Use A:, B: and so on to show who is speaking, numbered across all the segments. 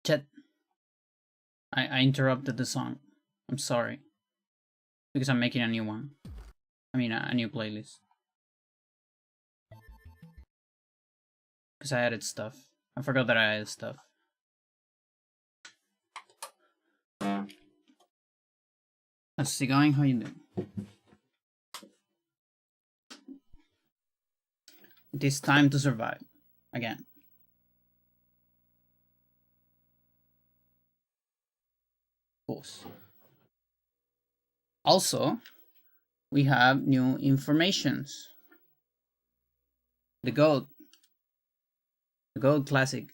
A: Chat, I interrupted the song. I'm sorry. Because I'm making a new one. I mean, a new playlist. Because I added stuff. I forgot that I added stuff. How's it going? How you doing? It is time to survive. Again. Pause. Also, we have new informations. The Gold Classic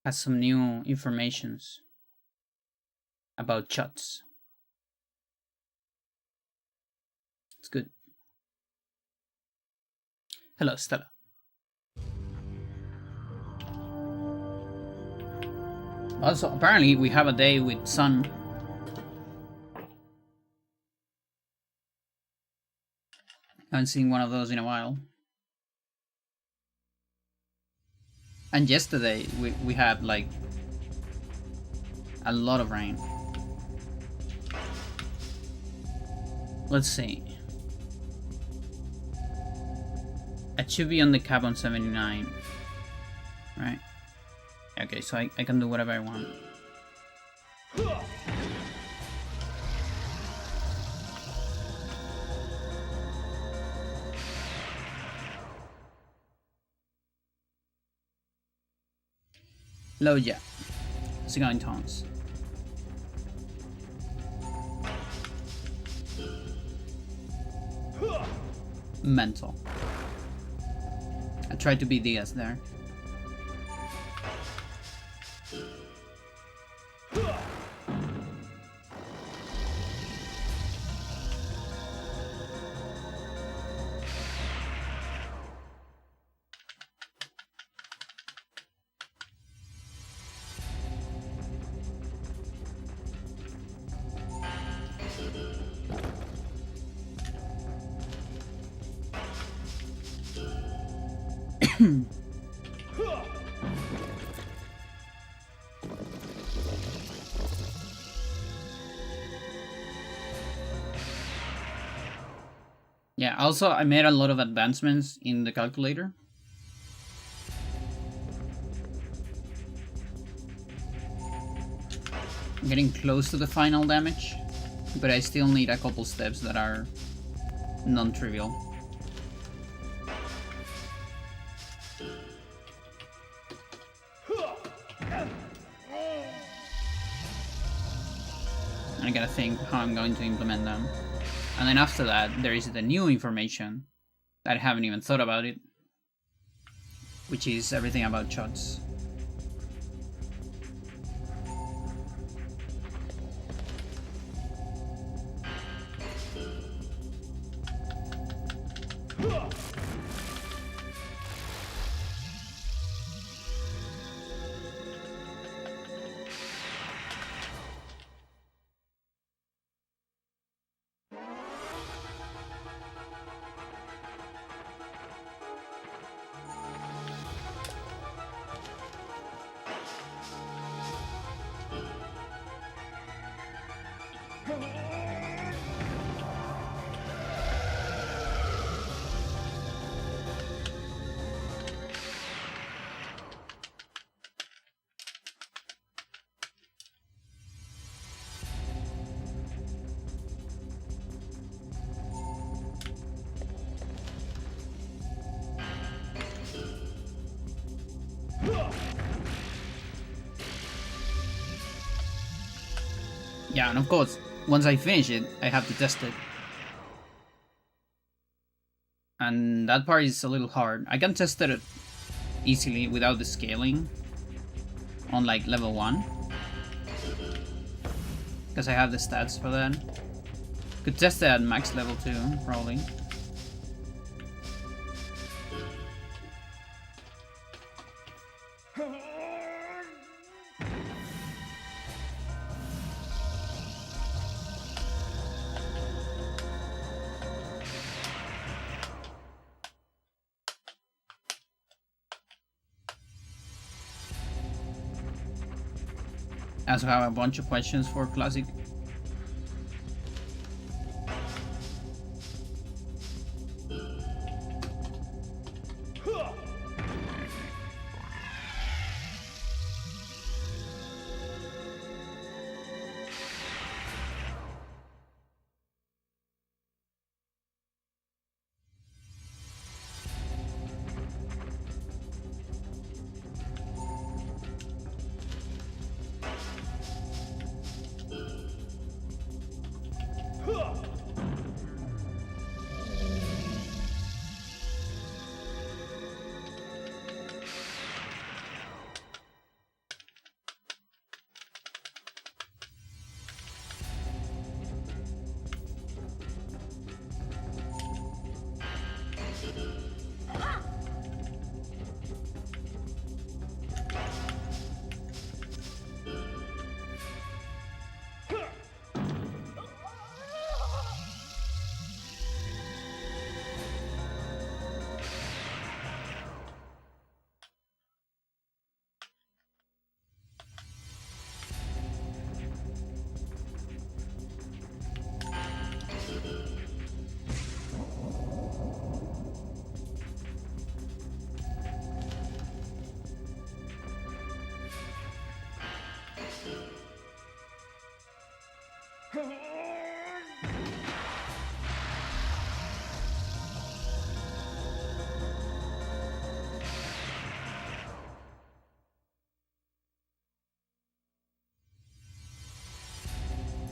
A: has some new informations about shots. It's good. Hello, Stella. Also, apparently, we have a day with sun. I haven't seen one of those in a while. And yesterday, we had like a lot of rain. Let's see. It should be on the cap on 79. Right? Okay, so I can do whatever I want. Loja. How's it going, Tones? Mental. I tried to be Diaz there. Yeah, also I made a lot of advancements in the calculator. I'm getting close to the final damage, but I still need a couple steps that are non-trivial. And I gotta think how I'm going to implement them. And then after that, there is the new information that I haven't even thought about it, which is everything about shots. Yeah, and of course, once I finish it, I have to test it. And that part is a little hard. I can test it easily without the scaling on like level 1. Because I have the stats for that. Could test it at max level 2, probably. I also have a bunch of questions for Classic.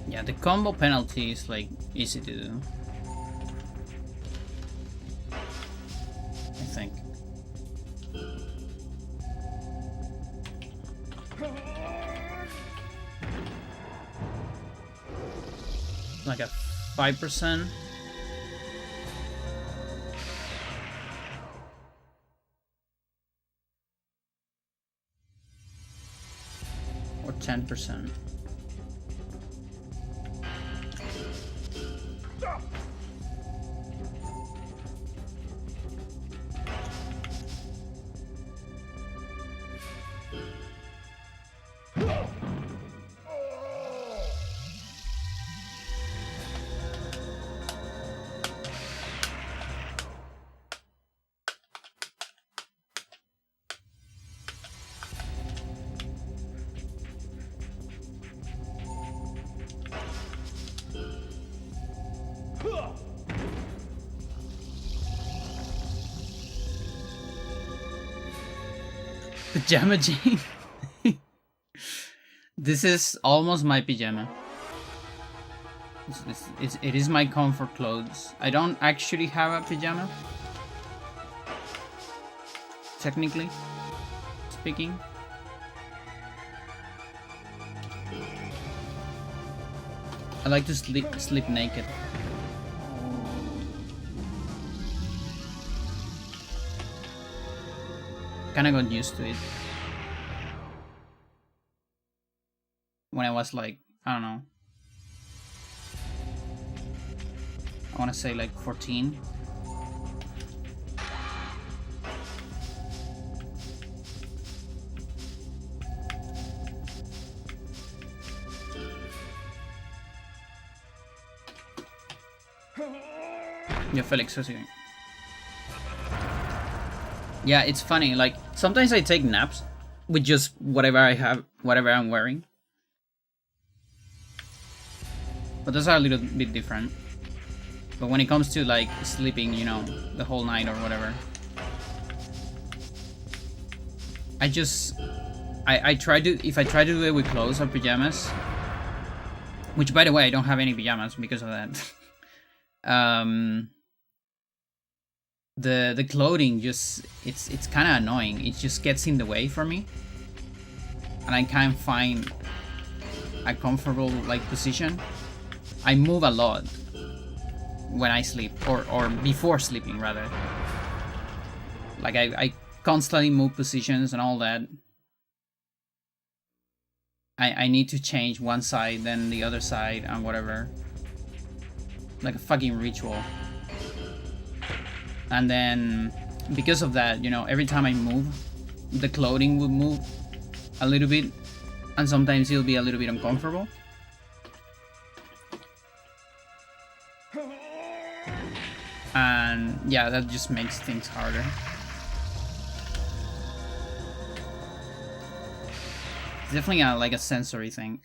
A: Yeah, the combo penalty is like easy to do. I think. Like a 5%. Or 10%. Pajama Jane. This is almost my pajama. It is my comfort clothes. I don't actually have a pajama, technically speaking. I like to sleep naked. Kinda got used to it when I was like, I don't know, I wanna say like 14. Yeah, Felix, how's it going? Yeah, it's funny, like, sometimes I take naps with just whatever I have, whatever I'm wearing. But those are a little bit different. But when it comes to, like, sleeping, you know, the whole night or whatever, I try to, if I try to do it with clothes or pajamas, which, by the way, I don't have any pajamas because of that. The clothing just, it's kind of annoying. It just gets in the way for me. and I can't find a comfortable like position, I move a lot when I sleep, or before sleeping rather. Like I constantly move positions and all that. I need to change one side, then the other side, and whatever. Like a fucking ritual. And then, because of that, you know, every time I move, the clothing would move a little bit, and sometimes it'll be a little bit uncomfortable. And yeah, that just makes things harder. It's definitely like a sensory thing.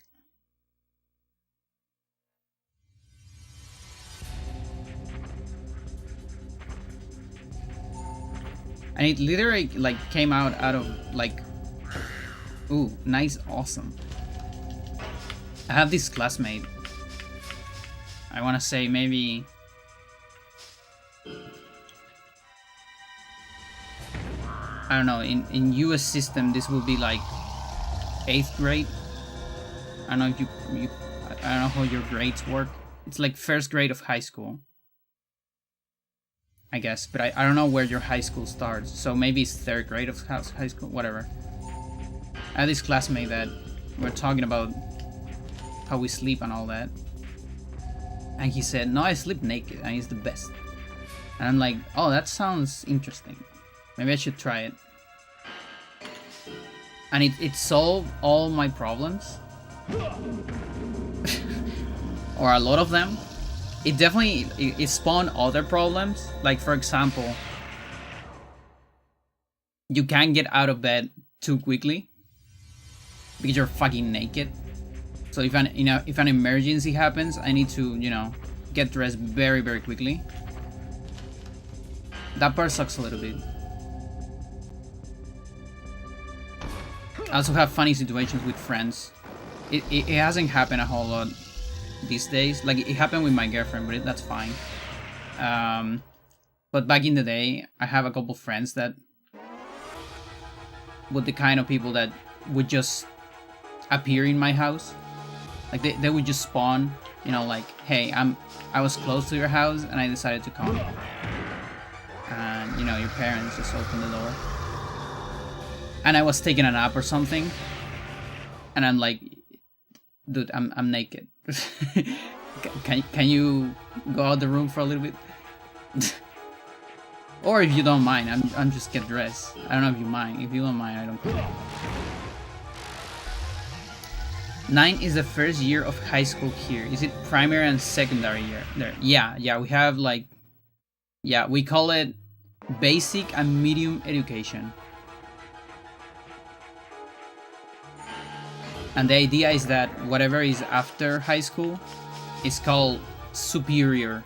A: And it literally like came out of like, ooh, nice, awesome. I have this classmate. I want to say maybe I don't know, in US system this will be like 8th grade. I don't know if you I don't know how your grades work. It's like 1st grade of high school, I guess, but I don't know where your high school starts, so maybe it's 3rd grade of high school, whatever. I had this classmate that we're talking about how we sleep and all that, and he said, no, I sleep naked and it's the best. And I'm like, oh, that sounds interesting, maybe I should try it. And it solved all my problems or a lot of them. It definitely it spawned other problems, like for example, you can't get out of bed too quickly because you're fucking naked. So if an emergency happens, I need to, you know, get dressed very, very quickly. That part sucks a little bit. I also have funny situations with friends. It hasn't happened a whole lot these days. Like, it happened with my girlfriend, but that's fine. But back in the day, I have a couple friends that were the kind of people that would just appear in my house. Like, they would just spawn, you know, like, hey, I was close to your house and I decided to come. And, you know, your parents just opened the door. And I was taking a nap or something. And I'm like, dude, I'm naked. can you go out the room for a little bit? Or if you don't mind, I'm just get dressed. I don't know if you mind. If you don't mind, I don't care. 9 is the first year of high school here. Is it primary and secondary year there? Yeah, we have like, yeah, we call it basic and medium education. And the idea is that whatever is after high school is called superior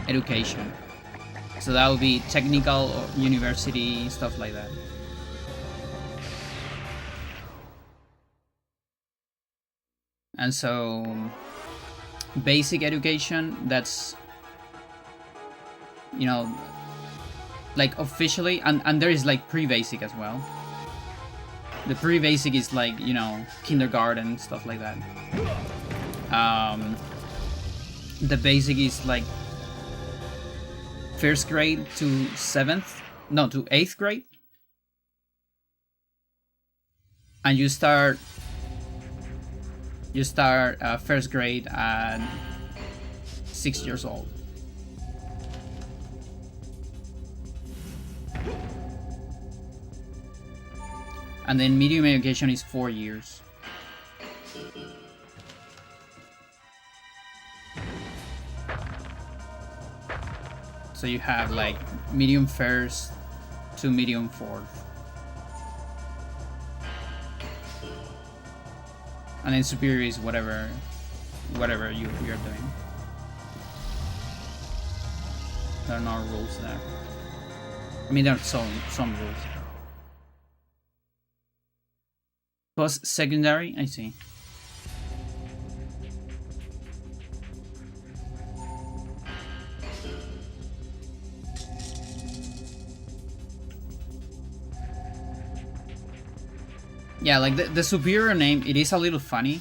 A: education. So that would be technical or university, stuff like that. And so basic education, that's, you know, like officially, and there is like pre-basic as well. The pre-basic is like, you know, kindergarten, stuff like that. The basic is like 1st grade to 7th, no, to 8th grade. And you start 1st grade at 6 years old. And then medium education is 4 years. So you have like medium 1st to medium 4th. And then superior is whatever you're doing. There are no rules there. I mean, there are some rules. Post-secondary, I see. Yeah, like the superior name, it is a little funny,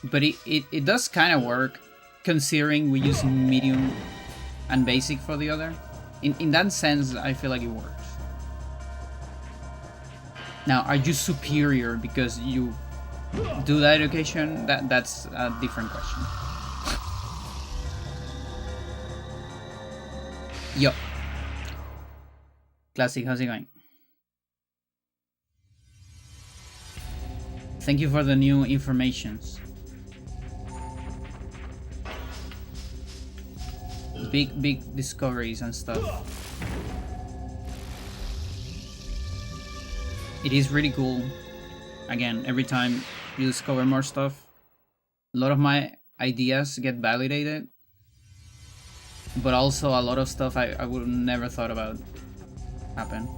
A: but it does kind of work, considering we're using medium and basic for the other. In that sense, I feel like it works. Now, are you superior because you do that education? That's a different question. Yo. Classic, how's it going? Thank you for the new informations. Big discoveries and stuff. It is really cool. Again, every time you discover more stuff, a lot of my ideas get validated, but also a lot of stuff I would have never thought about happen.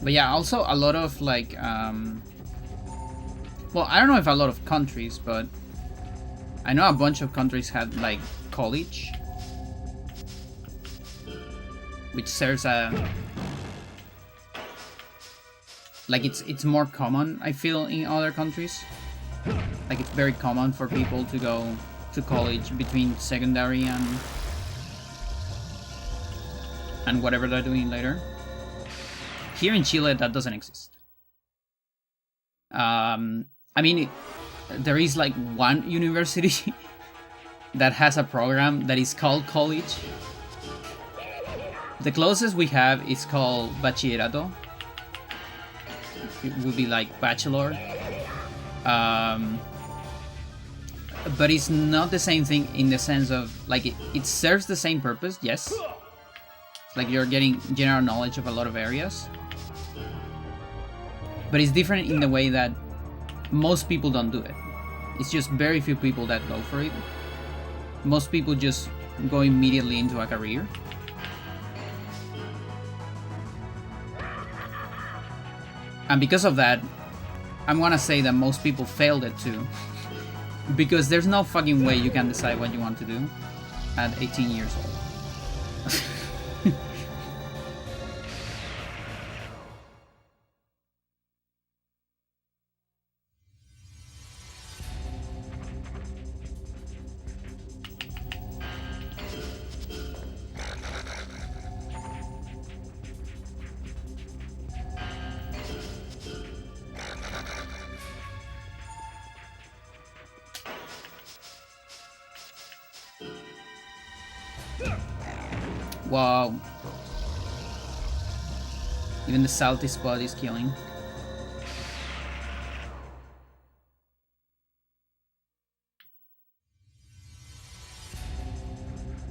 A: But yeah, also a lot of like, well, I don't know if a lot of countries, but I know a bunch of countries had like college, which serves a, like it's more common, I feel, in other countries. Like it's very common for people to go to college between secondary and whatever they're doing later. Here in Chile, that doesn't exist. I mean, there is like one university that has a program that is called college. The closest we have is called bachillerato. It would be like bachelor. But it's not the same thing in the sense of, like, it serves the same purpose, yes. Like, you're getting general knowledge of a lot of areas. But it's different in the way that most people don't do it. It's just very few people that go for it. Most people just go immediately into a career. And because of that, I'm gonna say that most people failed it too. Because there's no fucking way you can decide what you want to do at 18 years old. Wow. Even the salty spot is killing.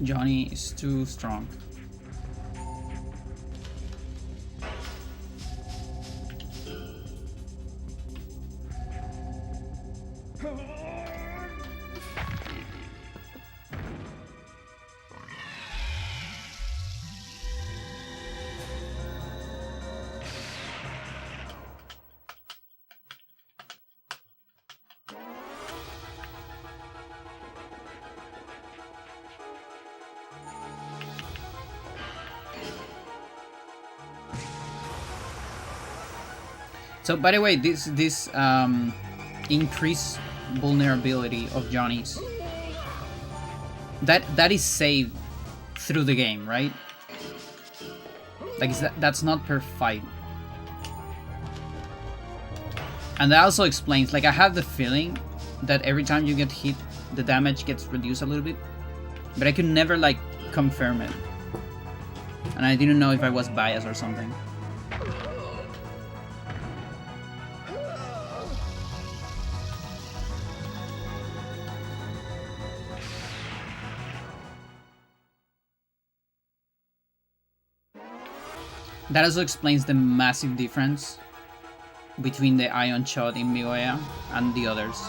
A: Johnny is too strong. So, by the way, this increased vulnerability of Johnny's, that is saved through the game, right? Like, that's not per fight. And that also explains, like, I have the feeling that every time you get hit, the damage gets reduced a little bit, but I could never, like, confirm it. And I didn't know if I was biased or something. That also explains the massive difference between the Ion Shot in Migoya and the others.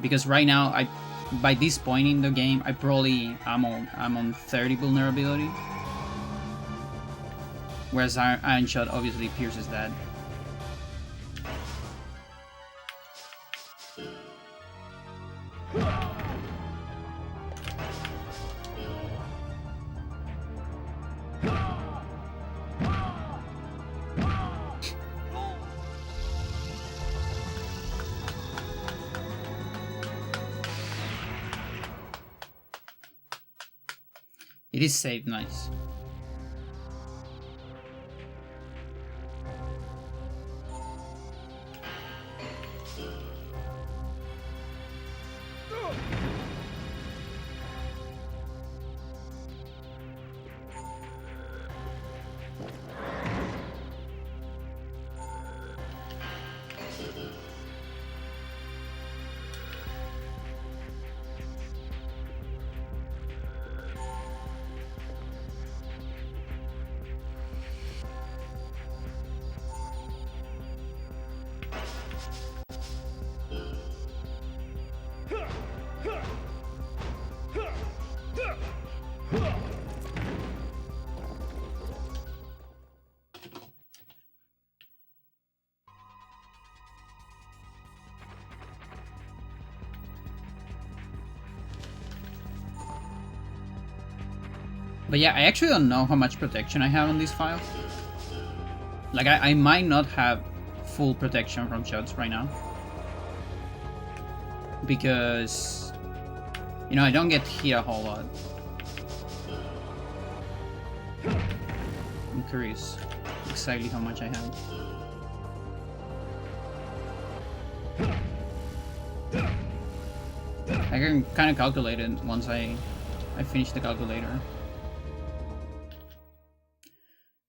A: Because right now, by this point in the game, I'm on 30 vulnerability. Whereas Ion Shot obviously pierces that. It is safe, nice. But yeah, I actually don't know how much protection I have on this file. Like, I might not have full protection from shots right now. Because, you know, I don't get hit a whole lot. I'm curious exactly how much I have. I can kind of calculate it once I finish the calculator.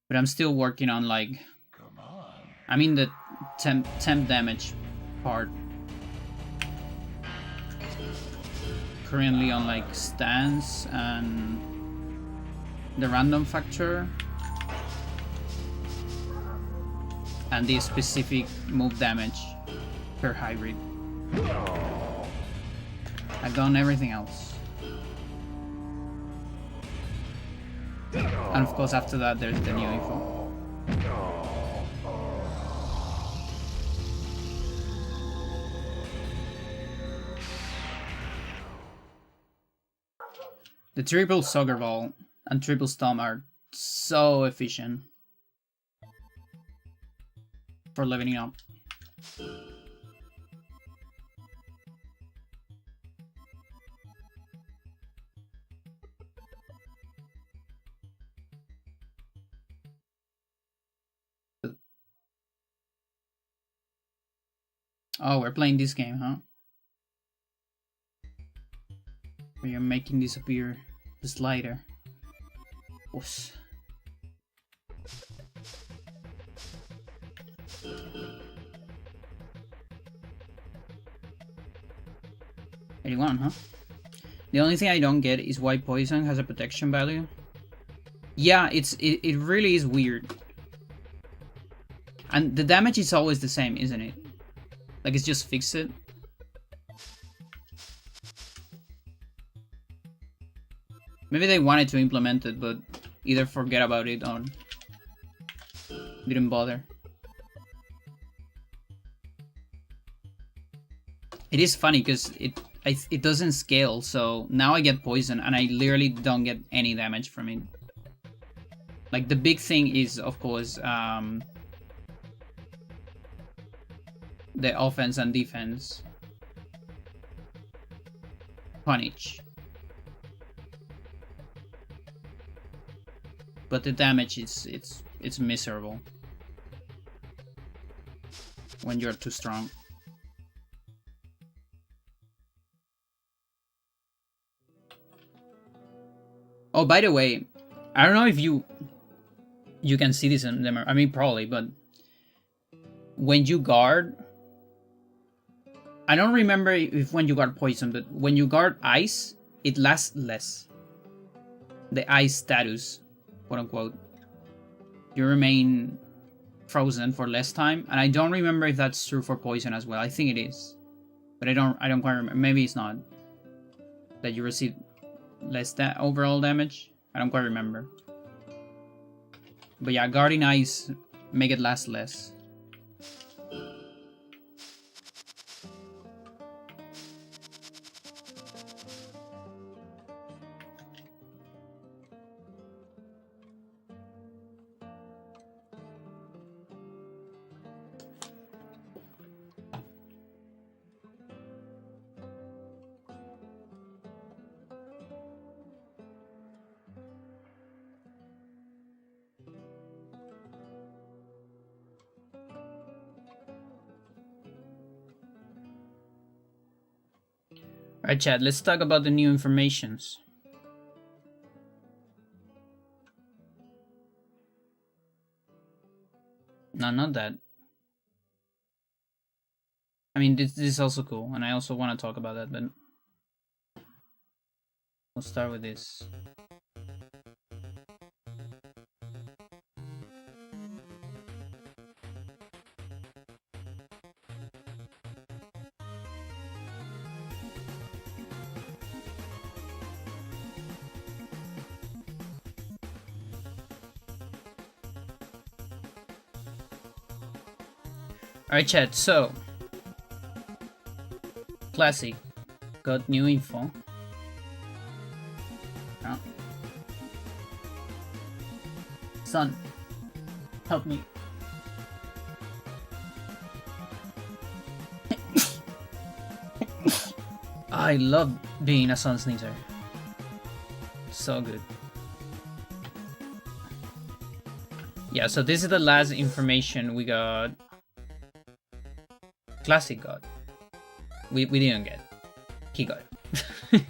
A: But I'm still working on, like, I mean the temp damage part. Currently on, like, stance and the random factor and the specific move damage per hybrid. I've done everything else. And of course after that there's the new info. The triple soccer ball and triple stomp are so efficient for leveling up. Oh, we're playing this game, huh? We are making disappear the slider. Oops. $81, huh? The only thing I don't get is why poison has a protection value. Yeah, it really is weird. And the damage is always the same, isn't it? Like, it's just fixed it. Maybe they wanted to implement it, but either forget about it or didn't bother. It is funny because it doesn't scale, so now I get poison and I literally don't get any damage from it. Like, the big thing is, of course, the offense and defense punish, but the damage is it's miserable when you're too strong. Oh, by the way, I don't know if you can see this in them. I mean, probably, but when you guard, I don't remember if when you guard poison, but when you guard ice, it lasts less. The ice status, quote unquote. You remain frozen for less time, and I don't remember if that's true for poison as well. I think it is, but I don't quite remember. Maybe it's not. That you receive less overall damage. I don't quite remember. But yeah, guarding eyes make it last less. Alright, chat, let's talk about the new informations. No, not that. I mean, this is also cool, and I also want to talk about that, but we'll start with this. Alright, chat, so Classic got new info. Oh. Son, help me. I love being a sun sneezer. So good. Yeah, so this is the last information we got. Classic got. We didn't get. He got it.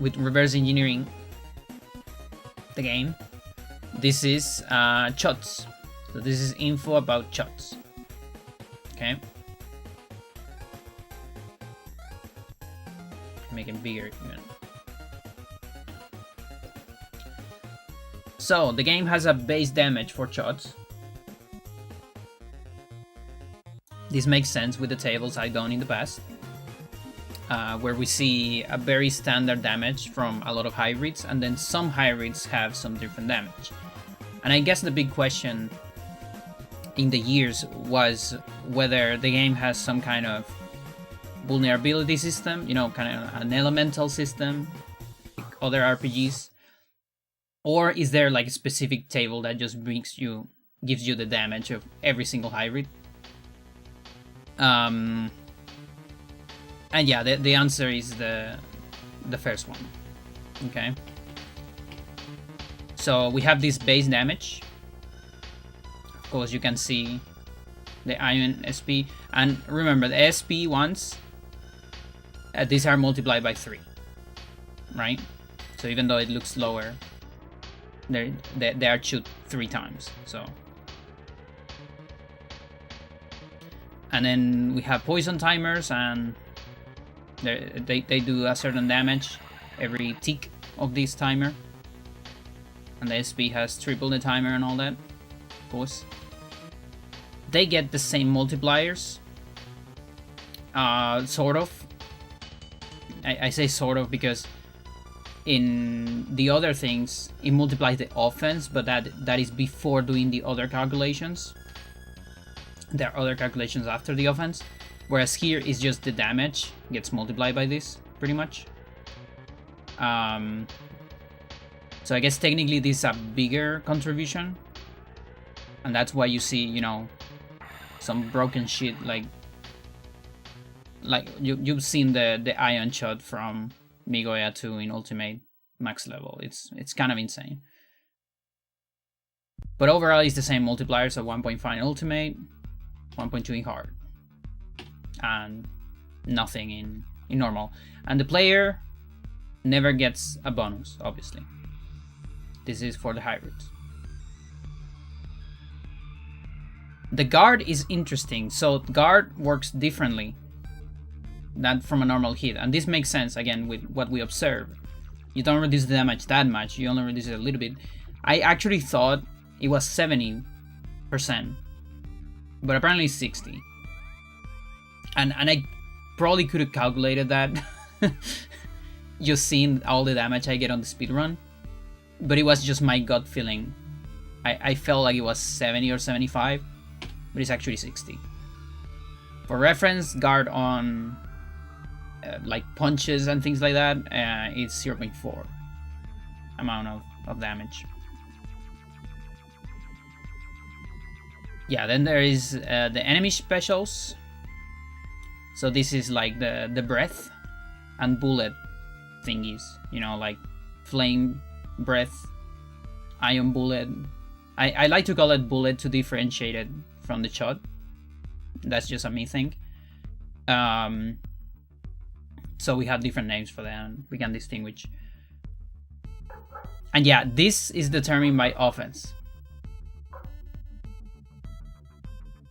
A: With reverse engineering the game. This is Chots. So this is info about Chots. Okay. Make it bigger even. So the game has a base damage for Chots. This makes sense with the tables I've done in the past, where we see a very standard damage from a lot of hybrids, and then some hybrids have some different damage. And I guess the big question in the years was whether the game has some kind of vulnerability system, you know, kind of an elemental system, like other RPGs, or is there like a specific table that just gives you the damage of every single hybrid? And yeah, the answer is the first one. Okay. So we have this base damage. Of course, you can see the Ion SP, and remember the SP ones. These are multiplied by 3, right? So even though it looks lower, they are shoot 3 times. So. And then we have poison timers, and they do a certain damage every tick of this timer. And the SP has triple the timer and all that, of course. They get the same multipliers, sort of. I say sort of because in the other things, it multiplies the offense, but that is before doing the other calculations. There are other calculations after the offense, whereas here is just the damage gets multiplied by this, pretty much. So I guess technically this is a bigger contribution, and that's why you see, you know, some broken shit like you've seen the Ion shot from Migoya 2 in Ultimate max level. It's kind of insane. But overall, it's the same multipliers of 1.5 in Ultimate, 1.2 in hard, and nothing in normal. And the player never gets a bonus, obviously. This is for the hybrids. The guard is interesting. So guard works differently than from a normal hit, and this makes sense again with what we observe. You don't reduce the damage that much, you only reduce it a little bit. I actually thought it was 70%, but apparently 60. And I probably could have calculated that just seeing all the damage I get on the speedrun, but it was just my gut feeling. I felt like it was 70 or 75, but it's actually 60. For reference, guard on like punches and things like that, it's 0.4 amount of damage. Yeah, then there is the enemy specials. So this is like the breath and bullet thingies, you know, like flame, breath, ion bullet. I like to call it bullet to differentiate it from the shot. That's just a me thing. So we have different names for them. We can distinguish. And yeah, this is determined by offense.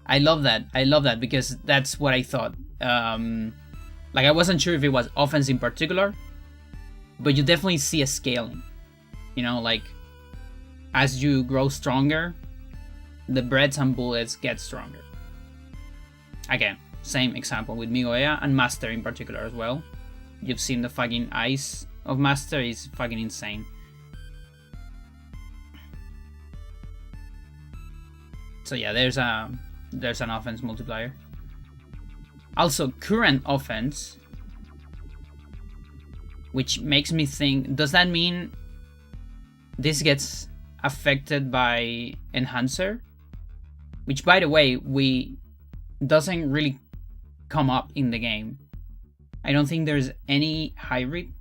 A: I love that because that's what I thought. Like I wasn't sure if it was offense in particular, but you definitely see a scaling. You know, like as you grow stronger, the breaths and bullets get stronger. Again, same example with Migoya and Master in particular as well. You've seen the fucking eyes of Master, is fucking insane. So yeah, there's an offense multiplier. Also, current offense, which makes me think, does that mean this gets affected by Enhancer? Which, by the way, doesn't really come up in the game. I don't think there's any hybrid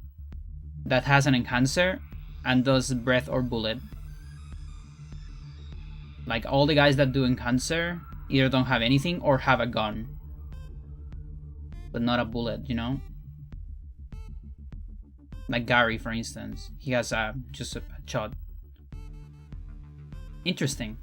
A: that has an Enhancer and does breath or bullet. Like all the guys that do Enhancer either don't have anything or have a gun, but not a bullet, you know? Like Gary, for instance, he has just a shot. Interesting.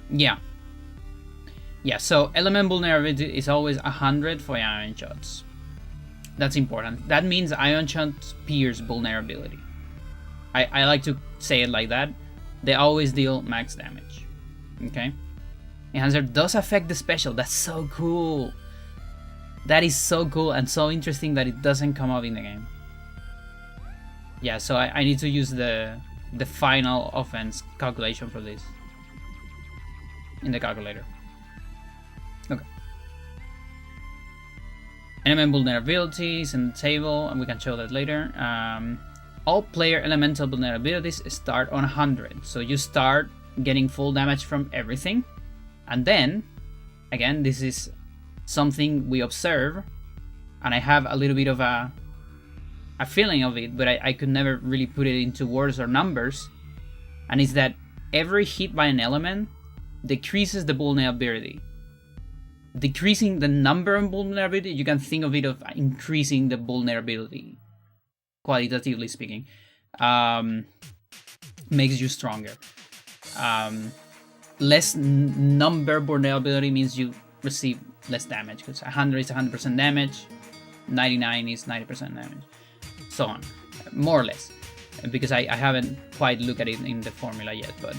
A: Yeah, so element vulnerability is always 100 for ion shots. That's important. That means ion shots pierce vulnerability. I like to say it like that. They always deal max damage. Okay? Enhancer does affect the special. That's so cool. That is so cool and so interesting that it doesn't come up in the game. Yeah, so I need to use the final offense calculation for this in the calculator. Okay. Element vulnerabilities in the table, and we can show that later. All player elemental vulnerabilities start on 100. So you start getting full damage from everything. And then, again, this is something we observe, and I have a little bit of a feeling of it, but I could never really put it into words or numbers. And it's that every hit by an element decreases the vulnerability. Decreasing the number of vulnerability, you can think of it of increasing the vulnerability, qualitatively speaking. Makes you stronger. Less number vulnerability means you receive less damage, because 100 is 100% damage, 99 is 90% damage, so on, more or less, because I haven't quite looked at it in the formula yet, but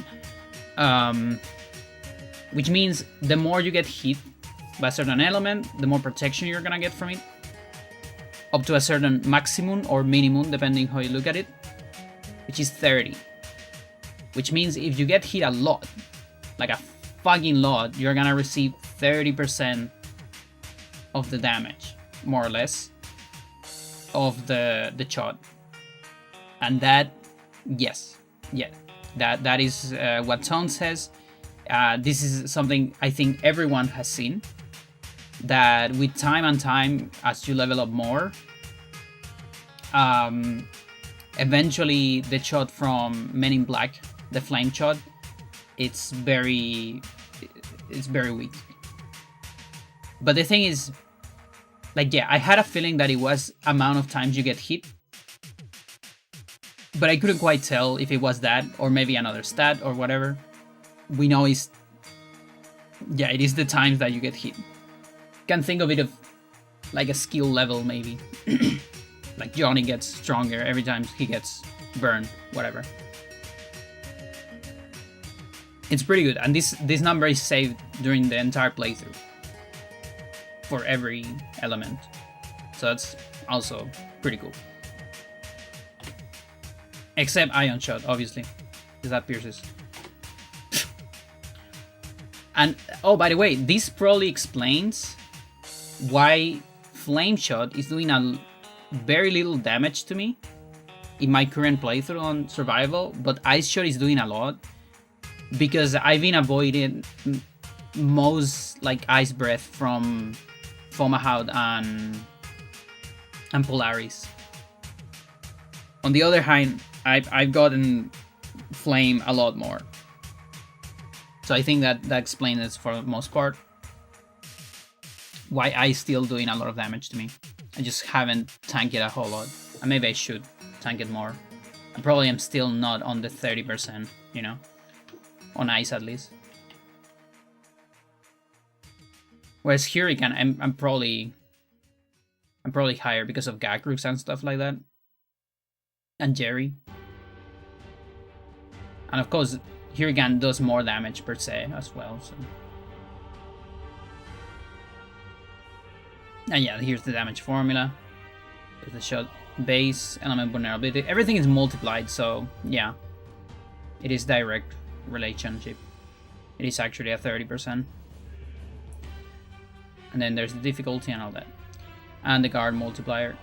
A: which means the more you get hit by a certain element, the more protection you're gonna get from it, up to a certain maximum or minimum, depending how you look at it, which is 30. Which means if you get hit a lot, like a fucking lot, you're gonna receive 30% of the damage, more or less, of the shot. And that, yes, yeah, that is what Tone says. This is something I think everyone has seen, that with time and time, as you level up more, eventually the shot from Men in Black, the flame shot, it's very weak. But the thing is, like, yeah, I had a feeling that it was amount of times you get hit, but I couldn't quite tell if it was that or maybe another stat or whatever. We know it is the times that you get hit. You can think of it like a skill level maybe. Like Johnny gets stronger every time he gets burned, whatever. It's pretty good, and this number is saved during the entire playthrough for every element, so that's also pretty cool. Except Ion Shot, obviously, because that pierces. And oh, by the way, this probably explains why Flame Shot is doing a very little damage to me in my current playthrough on survival, but Ice Shot is doing a lot, because I've been avoiding most like Ice Breath from Fomahaut and Polaris. On the other hand, I've gotten Flame a lot more, so I think that explains it for the most part. Why Ice still doing a lot of damage to me. I just haven't tanked it a whole lot, and maybe I should tank it more. I probably am still not on the 30%, you know, on Ice at least. Whereas Hurricane, I'm probably higher because of Gakrux and stuff like that, and Jerry. And of course, Hurricane does more damage per se as well. So. And yeah, here's the damage formula. There's the shot base, element vulnerability. Everything is multiplied, so yeah. It is direct relationship. It is actually a 30%. And then there's the difficulty and all that. And the guard multiplier.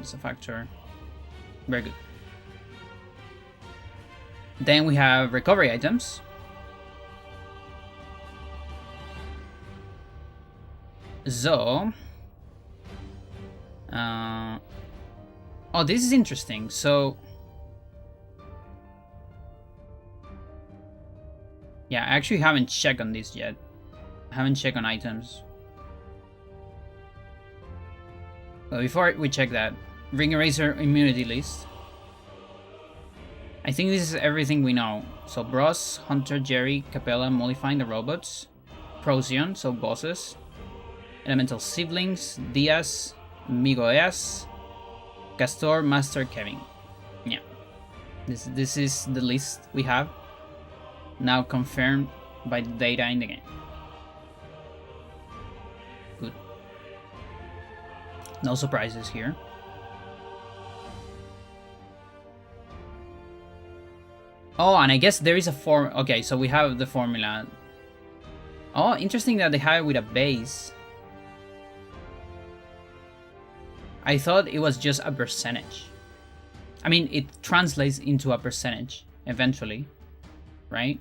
A: It's a factor. Very good. Then we have recovery items. So, oh, this is interesting. So, yeah, I actually haven't checked on this yet. I haven't checked on items. But before we check that, Ring Eraser immunity list. I think this is everything we know. So Bros, Hunter, Jerry, Capella modifying the robots. Procyon, so bosses. Elemental siblings, Diaz, Migoeas, Castor, Master, Kevin. Yeah. This is the list we have. Now confirmed by the data in the game. Good. No surprises here. Oh, and I guess there is a form. Okay, so we have the formula. Oh, interesting that they have it with a base. I thought it was just a percentage. I mean, it translates into a percentage eventually, right?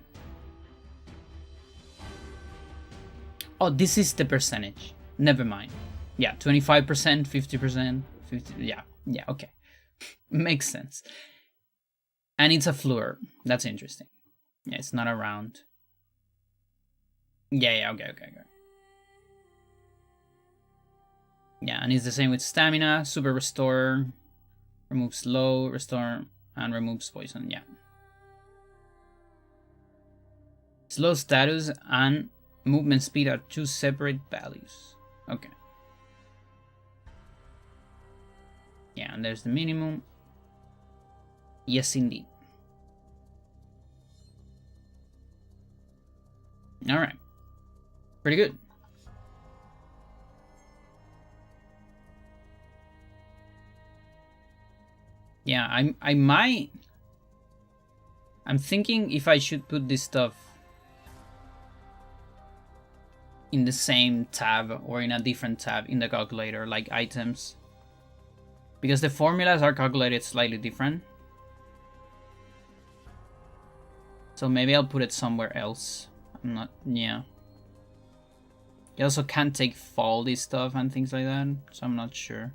A: Oh, this is the percentage. Never mind. Yeah, 25%, 50%, 50. Yeah, okay. Makes sense. And it's a fluor. That's interesting. Yeah, it's not a round. Yeah, okay. Yeah, and it's the same with stamina, super restore, removes slow, restore, and removes poison. Yeah. Slow status and movement speed are two separate values. Okay. Yeah, and there's the minimum. Yes, indeed. Alright. Pretty good. Yeah, I might... I'm thinking if I should put this stuff in the same tab or in a different tab in the calculator, like items. Because the formulas are calculated slightly different. So maybe I'll put it somewhere else. I'm not... yeah. You also can't take faulty stuff and things like that, so I'm not sure.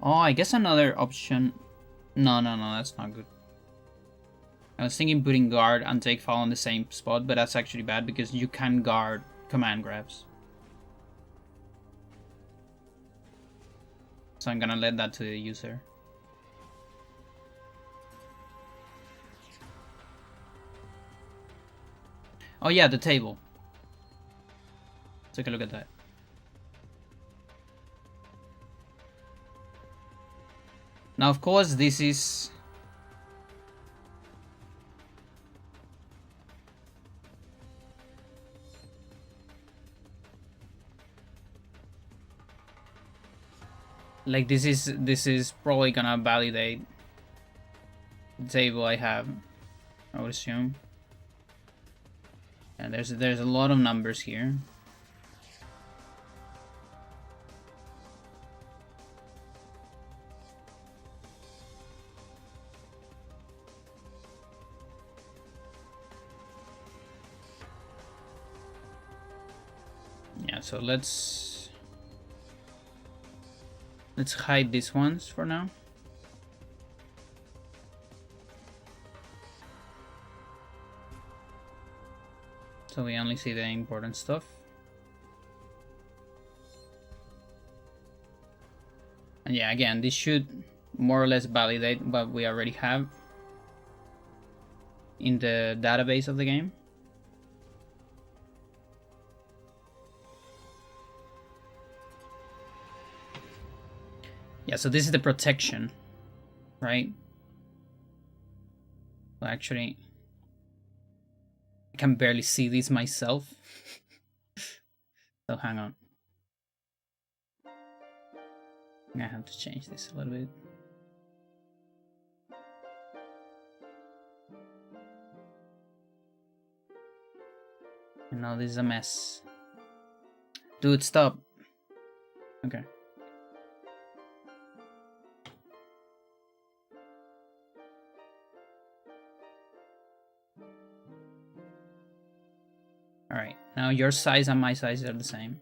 A: Oh, I guess another option... No, that's not good. I was thinking putting guard and take fall on the same spot, but that's actually bad because you can guard command grabs. So I'm gonna let that to the user. Oh yeah, the table. Take a look at that. Now, of course, this is... Like, this is probably gonna validate the table I have, I would assume. And there's a lot of numbers here. Yeah, so let's hide these ones for now. So we only see the important stuff. And yeah, again, this should more or less validate what we already have in the database of the game. Yeah, so this is the protection, right? Well, actually, I can barely see this myself. So hang on. I have to change this a little bit. And now this is a mess. Dude, stop. Okay. Alright, now your size and my size are the same.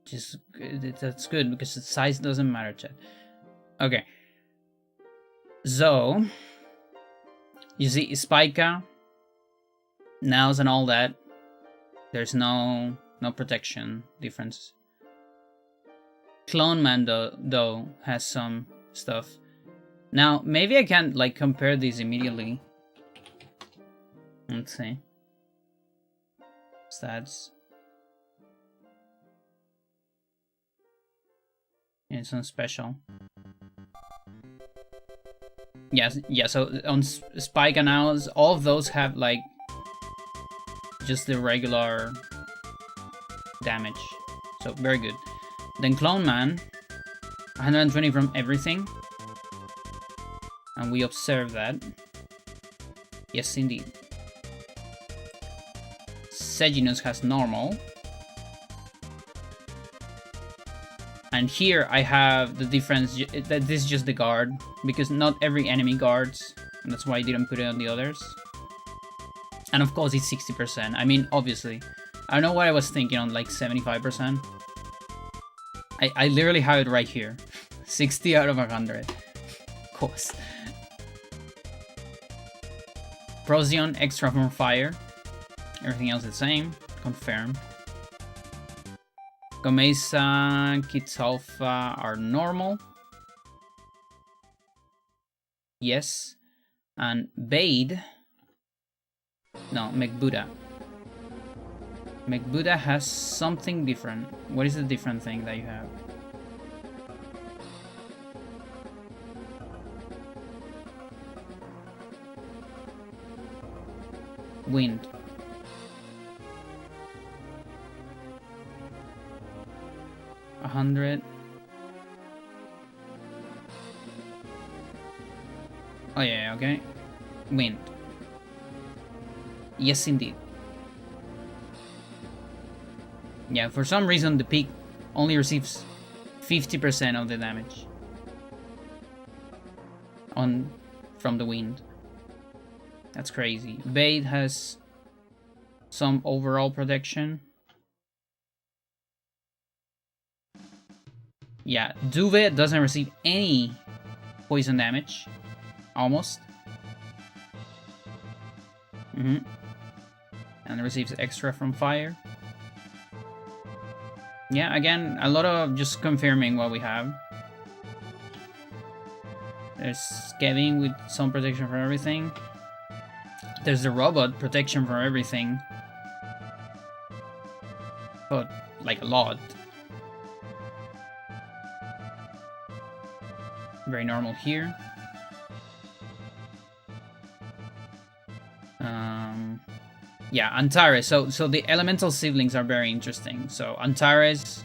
A: That's good because the size doesn't matter, chat. Okay. So, you see Spica, nows and all that. There's no protection difference. Clone Man though has some stuff. Now, maybe I can like compare these immediately. Let's see. Stats. It's on special. Yes, yeah, so on Spike and Owls, all of those have like just the regular damage. So very good. Then Clone Man, 120 from everything. And we observe that. Yes, indeed. Seginus has normal. And here I have the difference that this is just the guard, because not every enemy guards, and that's why I didn't put it on the others. And of course it's 60%. I mean, obviously. I don't know what I was thinking on like 75%. I literally have it right here. 60 out of 100. Of course. Procyon, extra from fire. Everything else the same. Confirm. Gomeza, Kids Alpha are normal. Yes. And Bade. No, Mekbuda. Mekbuda has something different. What is the different thing that you have? Wind. $100. Oh yeah, okay. Wind. Yes, indeed. Yeah, for some reason the peak only receives 50% of the damage from the wind. That's crazy. Bade has some overall protection. Yeah, Duvet doesn't receive any poison damage. Almost. And receives extra from fire. Yeah, again, a lot of just confirming what we have. There's Kevin with some protection for everything. There's the robot protection from everything. But like a lot. Very normal here. Yeah, Antares. So the elemental siblings are very interesting. So Antares,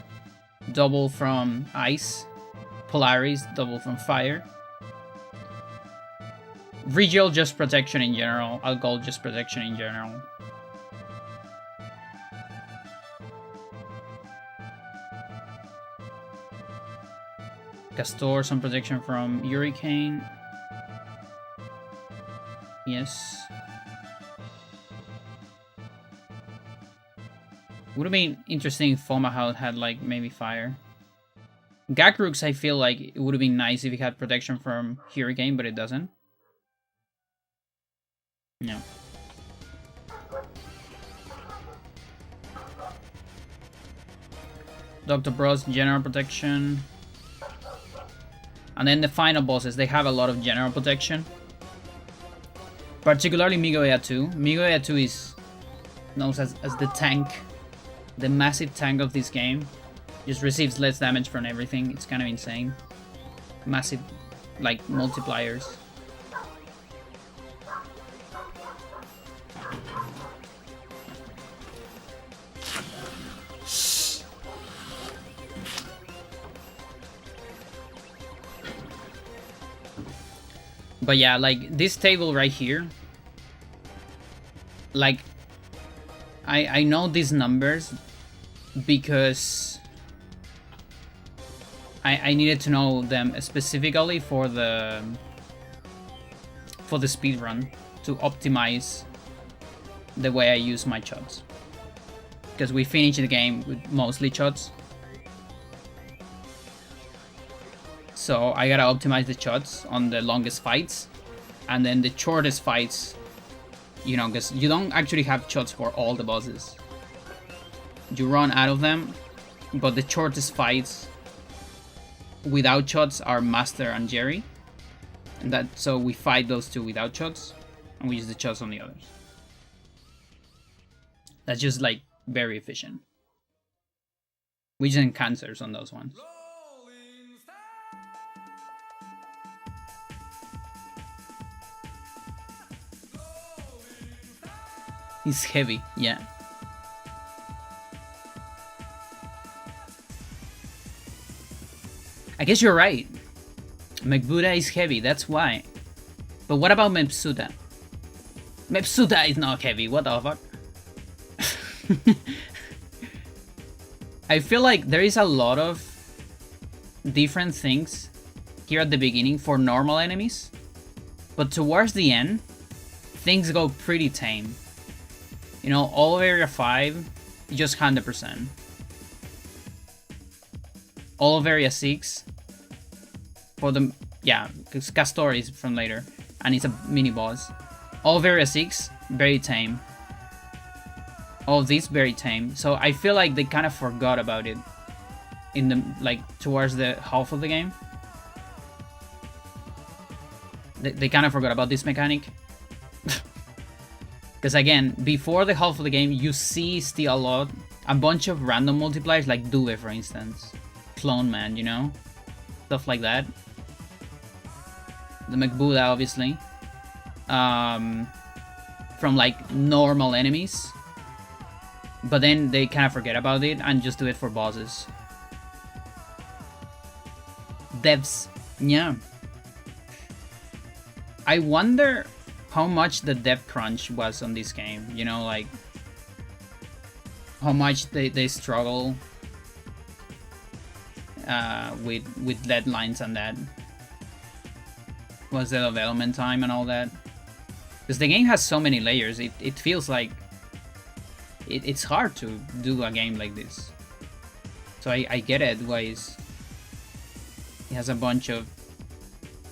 A: double from ice. Polaris, double from fire. Regiel, just protection in general. Algol, just protection in general. Castor, some protection from Hurricane. Yes. Would have been interesting if Fomalhaut had, like, maybe fire. Gakrooks, I feel like it would have been nice if it had protection from Hurricane, but it doesn't. No. Dr. Bros, general protection. And then the final bosses, they have a lot of general protection. Particularly Migoya 2. Migoya 2 is known as the tank. The massive tank of this game. Just receives less damage from everything. It's kind of insane. Massive, like, multipliers. But yeah, like, this table right here, like, I know these numbers because I needed to know them specifically for the speed run to optimize the way I use my shots, because we finished the game with mostly shots. So I gotta optimize the shots on the longest fights, and then the shortest fights, you know, because you don't actually have shots for all the bosses. You run out of them, but the shortest fights without shots are Master and Jerry. And so we fight those two without shots, and we use the shots on the others. That's just, like, very efficient. We just cancers on those ones. It's heavy, yeah. I guess you're right. Mechbuda is heavy, that's why. But what about Mepsuda? Mepsuda is not heavy, what the fuck? I feel like there is a lot of different things here at the beginning for normal enemies. But towards the end, things go pretty tame. You know, all of Area 5, just 100%. All of Area 6, for the, yeah, because Castor is from later, and it's a mini-boss. All of Area 6, very tame. All of these, very tame. So I feel like they kind of forgot about it in the, like, towards the half of the game. They kind of forgot about this mechanic. Because again, before the half of the game, you see still a bunch of random multipliers, like Dube, for instance. Clone Man, you know? Stuff like that. The Mechbuda, obviously. From, like, normal enemies. But then they kind of forget about it and just do it for bosses. Devs. Yeah. I wonder how much the dev crunch was on this game, you know, like how much they struggle with deadlines and that. Was the development time and all that? Because the game has so many layers, it feels like it's hard to do a game like this. So I get it why it has a bunch of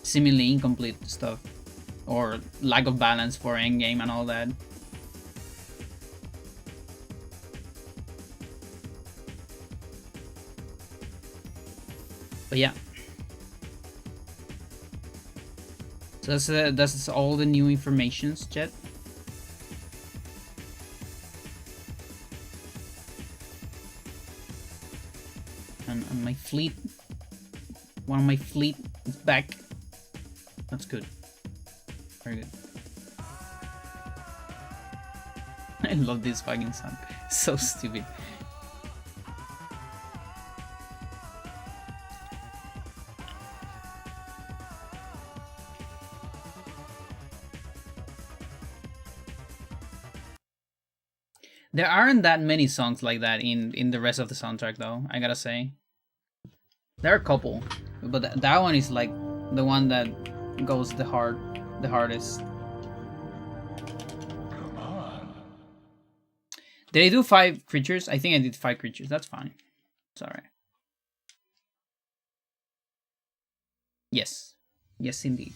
A: seemingly incomplete stuff. Or lack of balance for endgame and all that. But yeah. So that's all the new informations, chat. fleet. One of my fleet is back. That's good. Very good. I love this fucking song. So stupid. There aren't that many songs like that in the rest of the soundtrack, though, I gotta say. There are a couple, but that one is like the one that goes the hardest.
B: Come on.
A: Did I do 5 creatures? I think I did 5 creatures. That's fine. It's alright. Yes. Yes, indeed.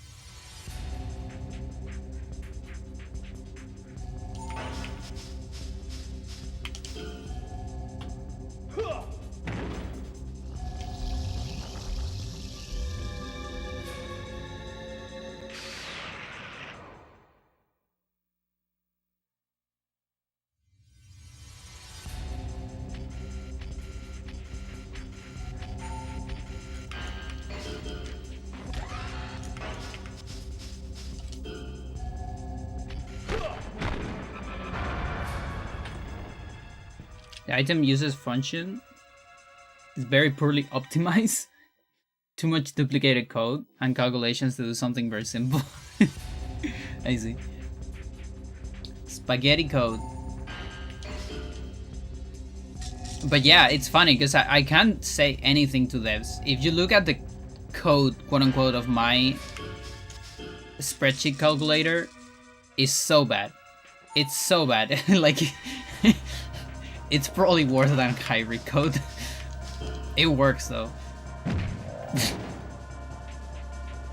A: The item uses function is very poorly optimized. Too much duplicated code and calculations to do something very simple. I see. Spaghetti code. But yeah, it's funny because I can't say anything to devs. If you look at the code, quote unquote, of my spreadsheet calculator, it's so bad. It's so bad. Like, it's probably worse than Kyrie code. It works though.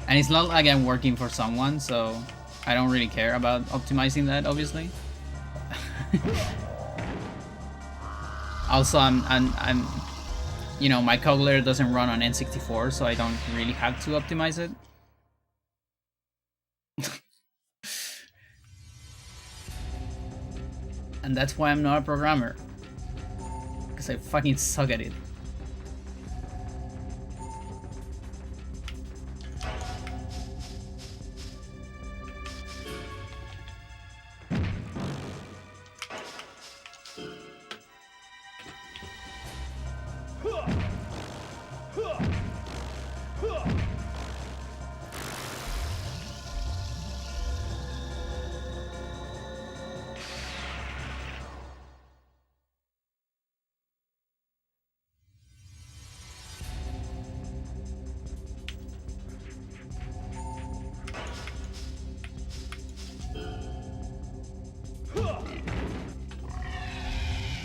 A: And it's not like I'm working for someone, so I don't really care about optimizing that, obviously. Also, I'm, you know, my calculator doesn't run on N64, so I don't really have to optimize it. And that's why I'm not a programmer. Because I fucking suck at it.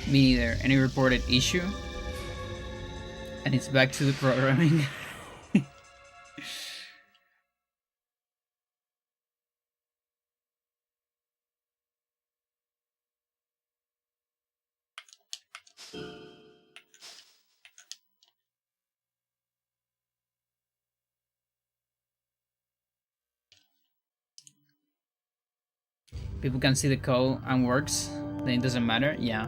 A: Me neither. Any reported issue? And it's back to the programming. People can see the code and works, then it doesn't matter. Yeah.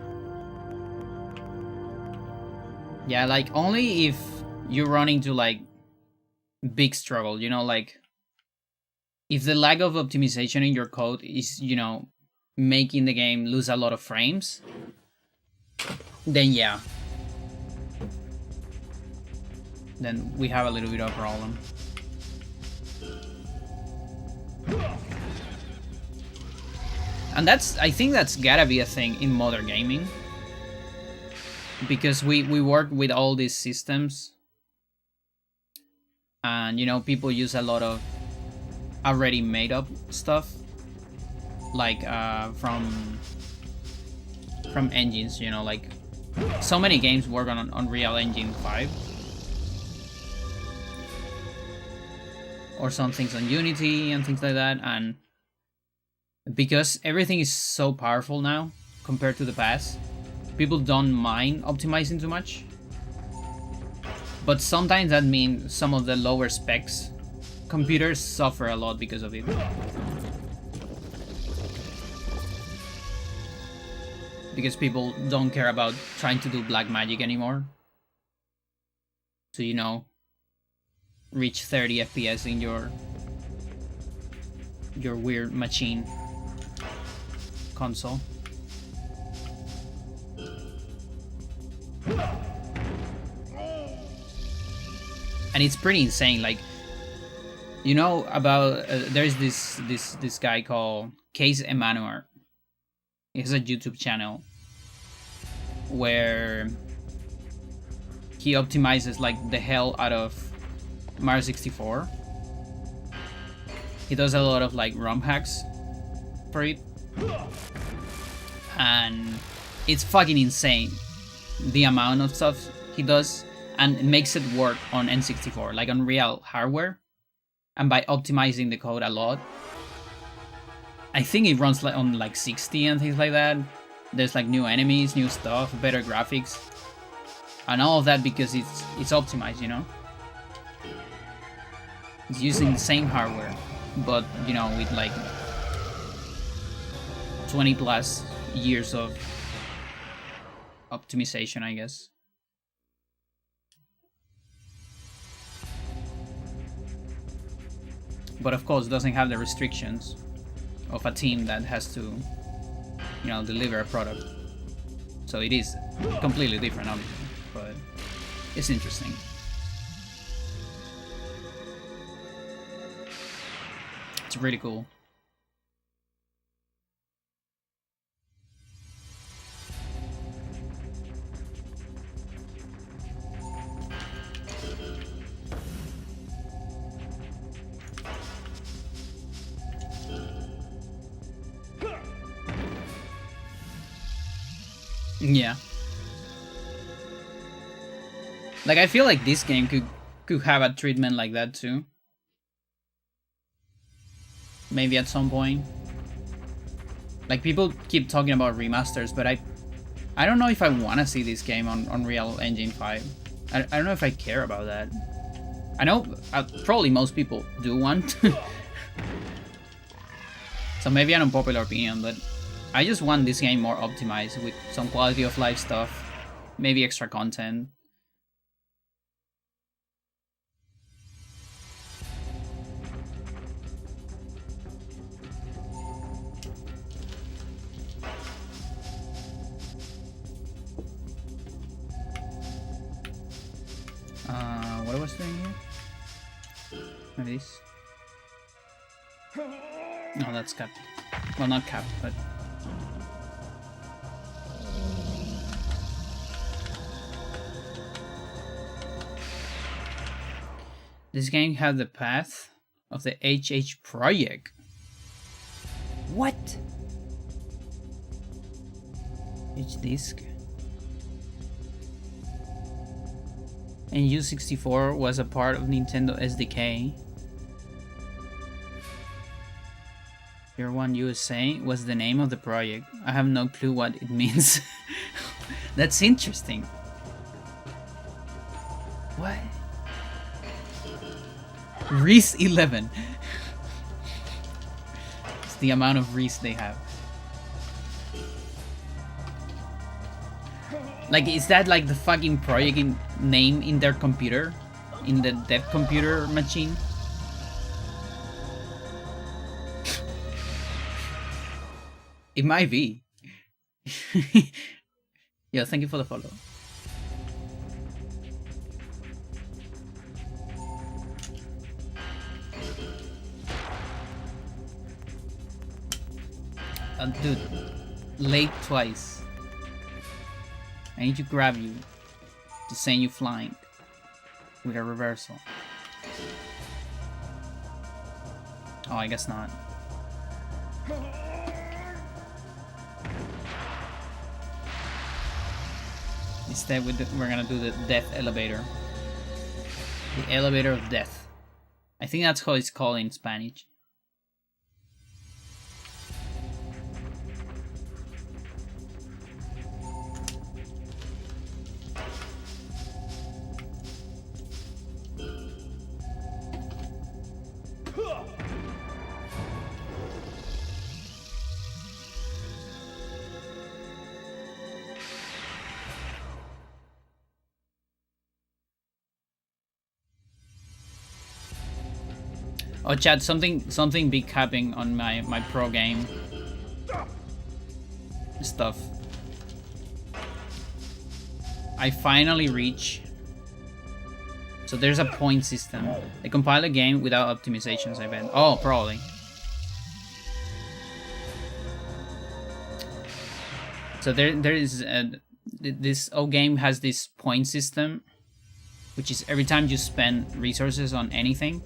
A: Yeah, like only if you run into like big struggle, you know, like if the lack of optimization in your code is, you know, making the game lose a lot of frames, then yeah. Then we have a little bit of a problem. And I think that's gotta be a thing in modern gaming. Because we work with all these systems. And, you know, people use a lot of already made up stuff. Like, from engines, you know, like so many games work on Unreal Engine 5. Or some things on Unity and things like that. And because everything is so powerful now compared to the past, people don't mind optimizing too much. But sometimes that means some of the lower specs computers suffer a lot because of it. Because people don't care about trying to do black magic anymore. to, you know, reach 30 FPS in your weird machine console. And it's pretty insane. Like, you know about there's this guy called Case Emmanuel. He has a YouTube channel where he optimizes like the hell out of Mario 64. He does a lot of like ROM hacks for it, and it's fucking insane the amount of stuff he does, and makes it work on N64, like on real hardware, and by optimizing the code a lot. I think it runs like on like 60 and things like that. There's like new enemies, new stuff, better graphics, and all of that because it's optimized, you know. It's using the same hardware, but you know, with like 20 plus years of optimization, I guess. But of course, doesn't have the restrictions of a team that has to, you know, deliver a product. So it is completely different, obviously, but it's interesting. It's really cool. Yeah. Like, I feel like this game could have a treatment like that too. Maybe at some point. Like, people keep talking about remasters, but I don't know if I want to see this game on Unreal Engine 5. I don't know if I care about that. I know probably most people do want. So maybe an unpopular opinion, but I just want this game more optimized with some quality of life stuff, maybe extra content. What I was doing here? Maybe this? No, that's cap. Well, not cap, but... This game had the path of the HH project. What? H-Disk. And U64 was a part of Nintendo SDK. Year One USA was the name of the project. I have no clue what it means. That's interesting. What? Reese 11. It's the amount of Reese they have. Like, is that like the fucking project name in their computer? In the dev computer machine? It might be. Yeah, thank you for the follow. Dude, late twice. I need to grab you to send you flying with a reversal. Oh, I guess not. Instead, we're gonna do the death elevator. The elevator of death. I think that's how it's called in Spanish. Oh, chat, something big happening on my pro game stuff. I finally reach. So there's a point system. They compile a game without optimizations, I bet. Oh, probably. So there is this old game has this point system, which is every time you spend resources on anything.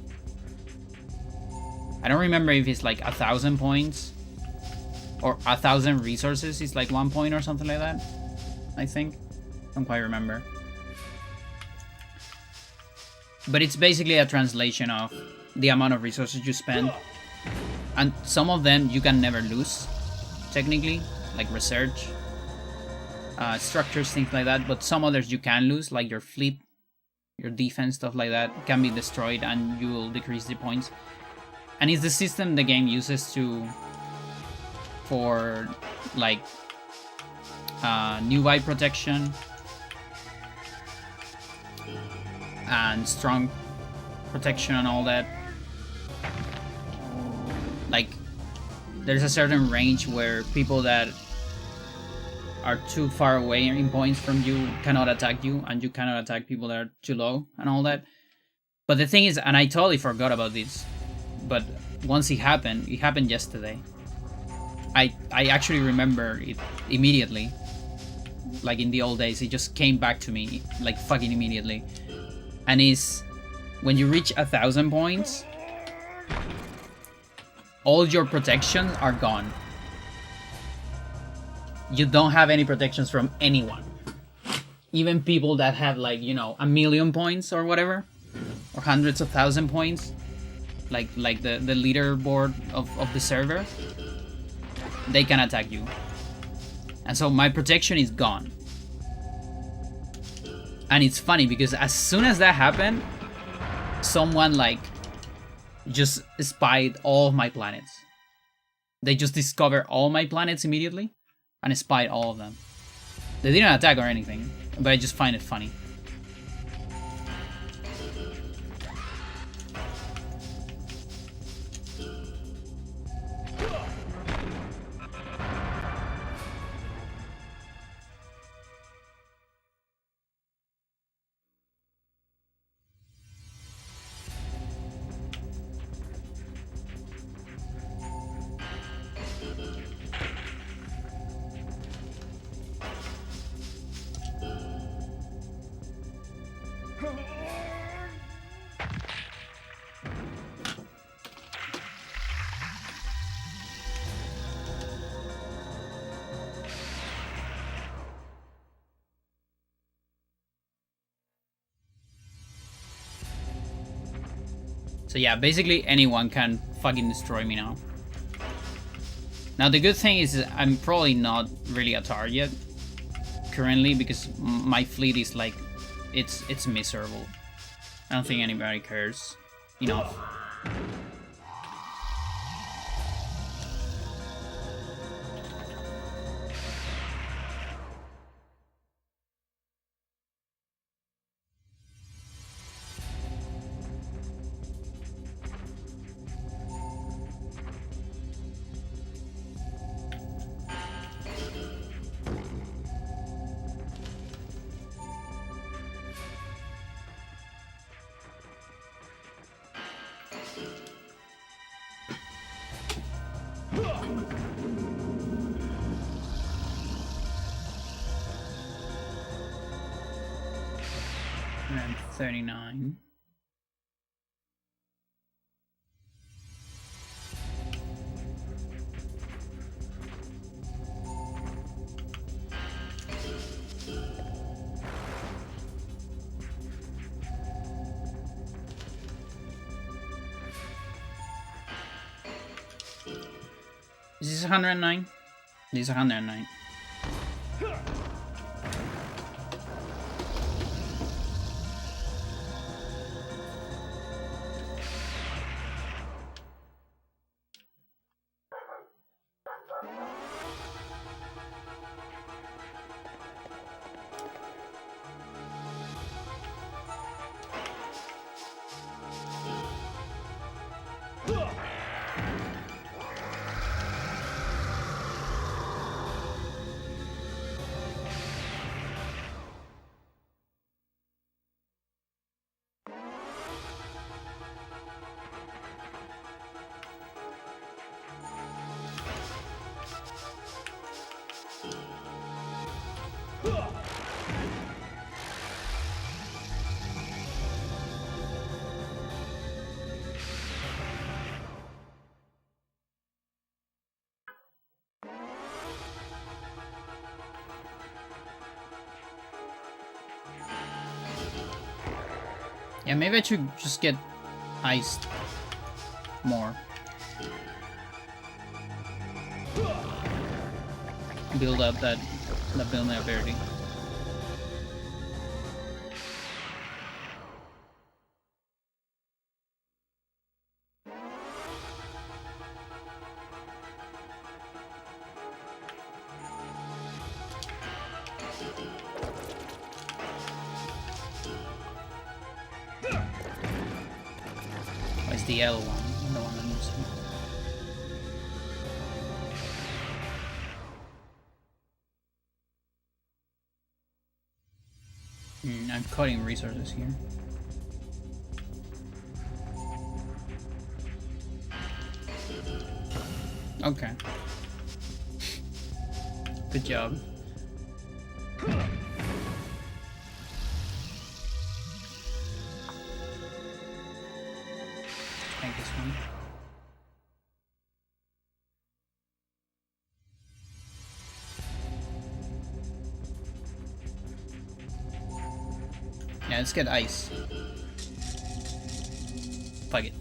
A: I don't remember if it's like 1,000 points or 1,000 resources is like 1 point or something like that. I think. Don't quite remember. But it's basically a translation of the amount of resources you spend. And some of them you can never lose, technically, like research, structures, things like that. But some others you can lose, like your fleet, your defense, stuff like that, can be destroyed and you will decrease the points. And it's the system the game uses for like new buy protection and strong protection and all that. Like there's a certain range where people that are too far away in points from you cannot attack you, and you cannot attack people that are too low and all that. But the thing is, and I totally forgot about this, but once it happened yesterday. I actually remember it immediately. Like in the old days, it just came back to me like fucking immediately. And is when you reach 1,000 points, all your protections are gone. You don't have any protections from anyone. Even people that have like, you know, 1,000,000 points or whatever, or hundreds of thousand points, like the leaderboard of the server, they can attack you. And so my protection is gone. And it's funny because as soon as that happened, someone like just spied all of my planets. They just discovered all my planets immediately and spied all of them. They didn't attack or anything, but I just find it funny. So yeah, basically anyone can fucking destroy me now. Now the good thing is I'm probably not really a target currently because my fleet is like, it's miserable. I don't think anybody cares enough. And 39. Is this 109? This is 109. Yeah, maybe I should just get iced more. Build up that building ability. Where's the L one? The one I'm using. I'm cutting resources here. Okay. Good job. Take this one. Yeah, let's get ice. Fuck it.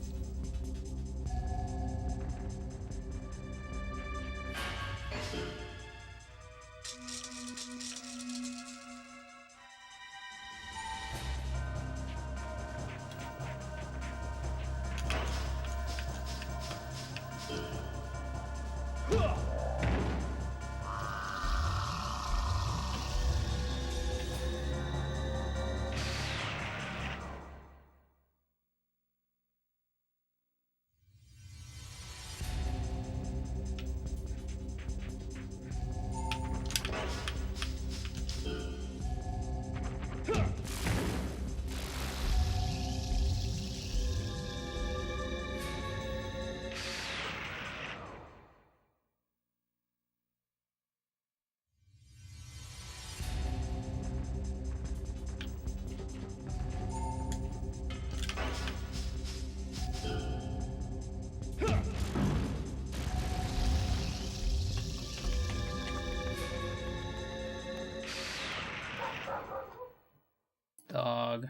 A: Dog.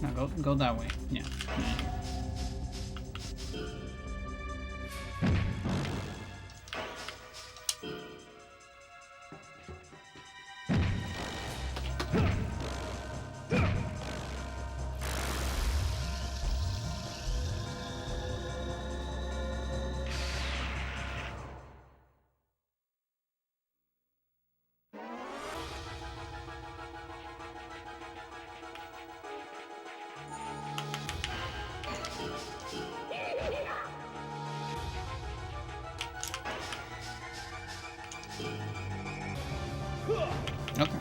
A: No, go that way. Yeah. Okay.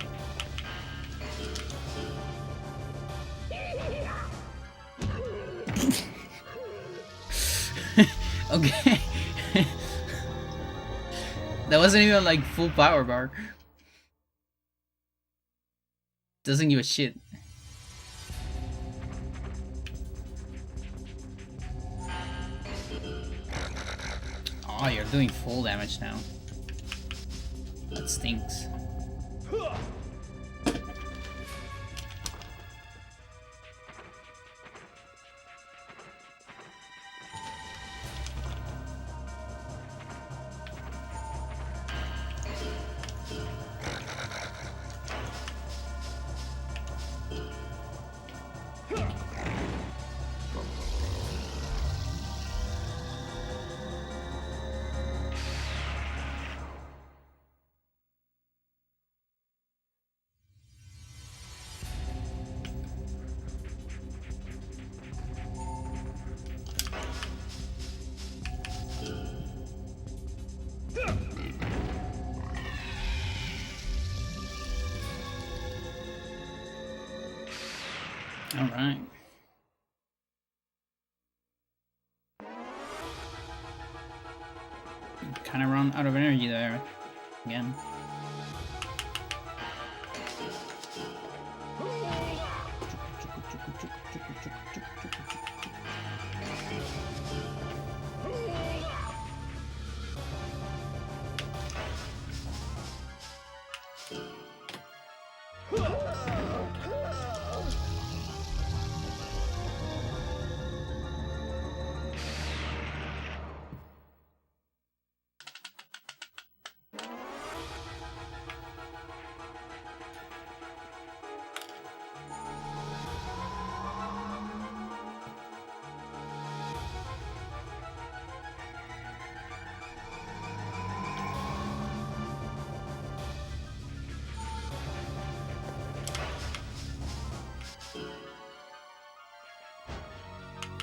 A: Okay. That wasn't even like full power bar. Doesn't give a shit. Oh, you're doing full damage now. That stinks. All right. Kind of run out of energy there again.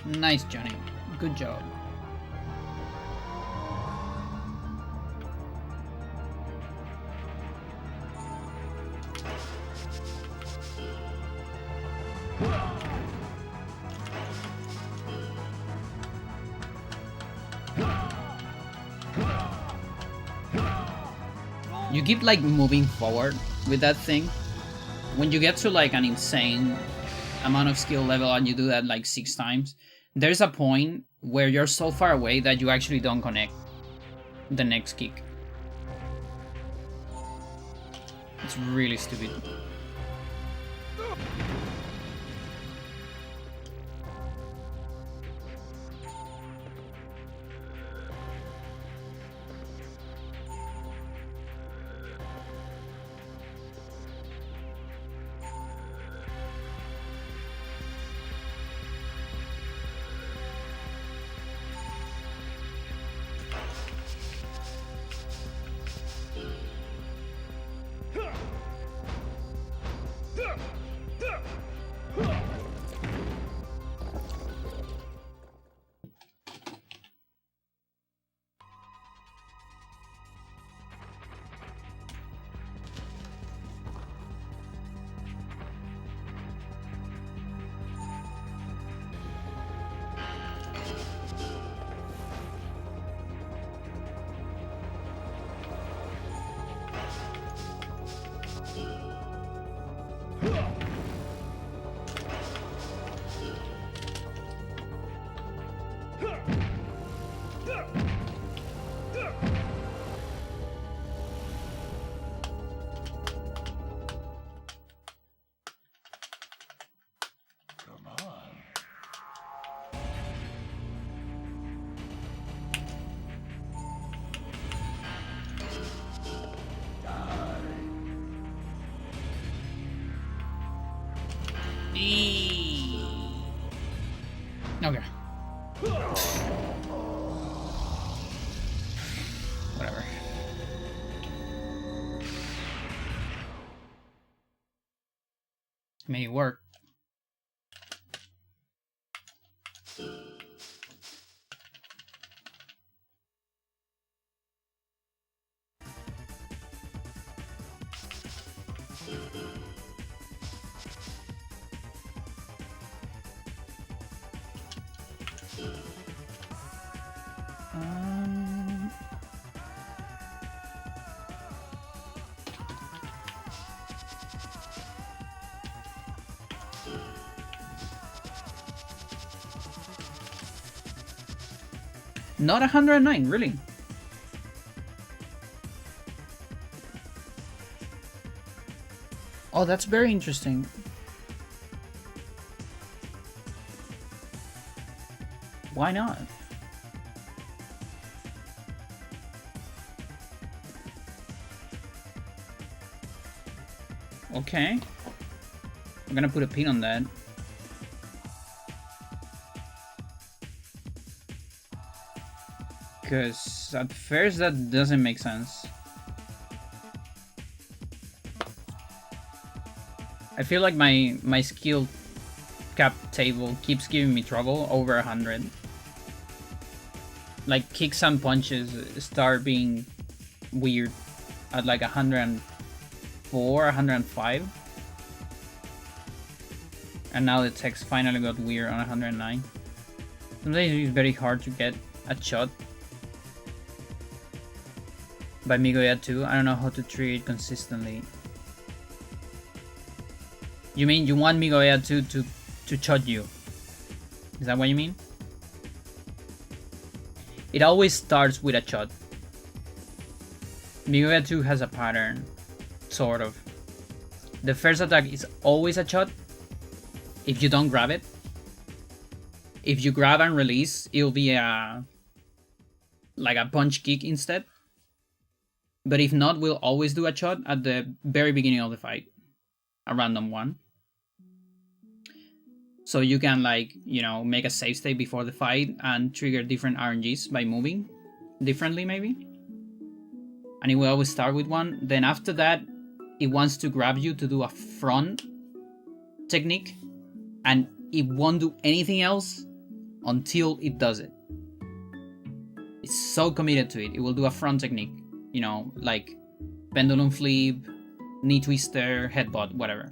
A: Nice, Johnny. Good job. You keep like moving forward with that thing. When you get to like an insane amount of skill level and you do that like 6 times, there's a point where you're so far away that you actually don't connect the next kick. It's really stupid. Okay. Whatever. May work. Not 109, really. Oh, that's very interesting. Why not? Okay. I'm gonna put a pin on that. Because at first that doesn't make sense. I feel like my skill cap table keeps giving me trouble over 100. Like kicks and punches start being weird at like 104, 105. And now the text finally got weird on 109. Sometimes it's very hard to get a shot by Migoya 2. I don't know how to trigger it consistently. You mean you want Migoya 2 to shot you? Is that what you mean? It always starts with a shot. Migoya 2 has a pattern, sort of. The first attack is always a shot if you don't grab it. If you grab and release, it'll be like a punch kick instead. But if not, we'll always do a shot at the very beginning of the fight. A random one. So you can, like, you know, make a save state before the fight and trigger different RNGs by moving differently, maybe. And it will always start with one. Then after that, it wants to grab you to do a front technique. And it won't do anything else until it does it. It's so committed to it. It will do a front technique. You know, like pendulum flip, knee twister, headbutt, whatever.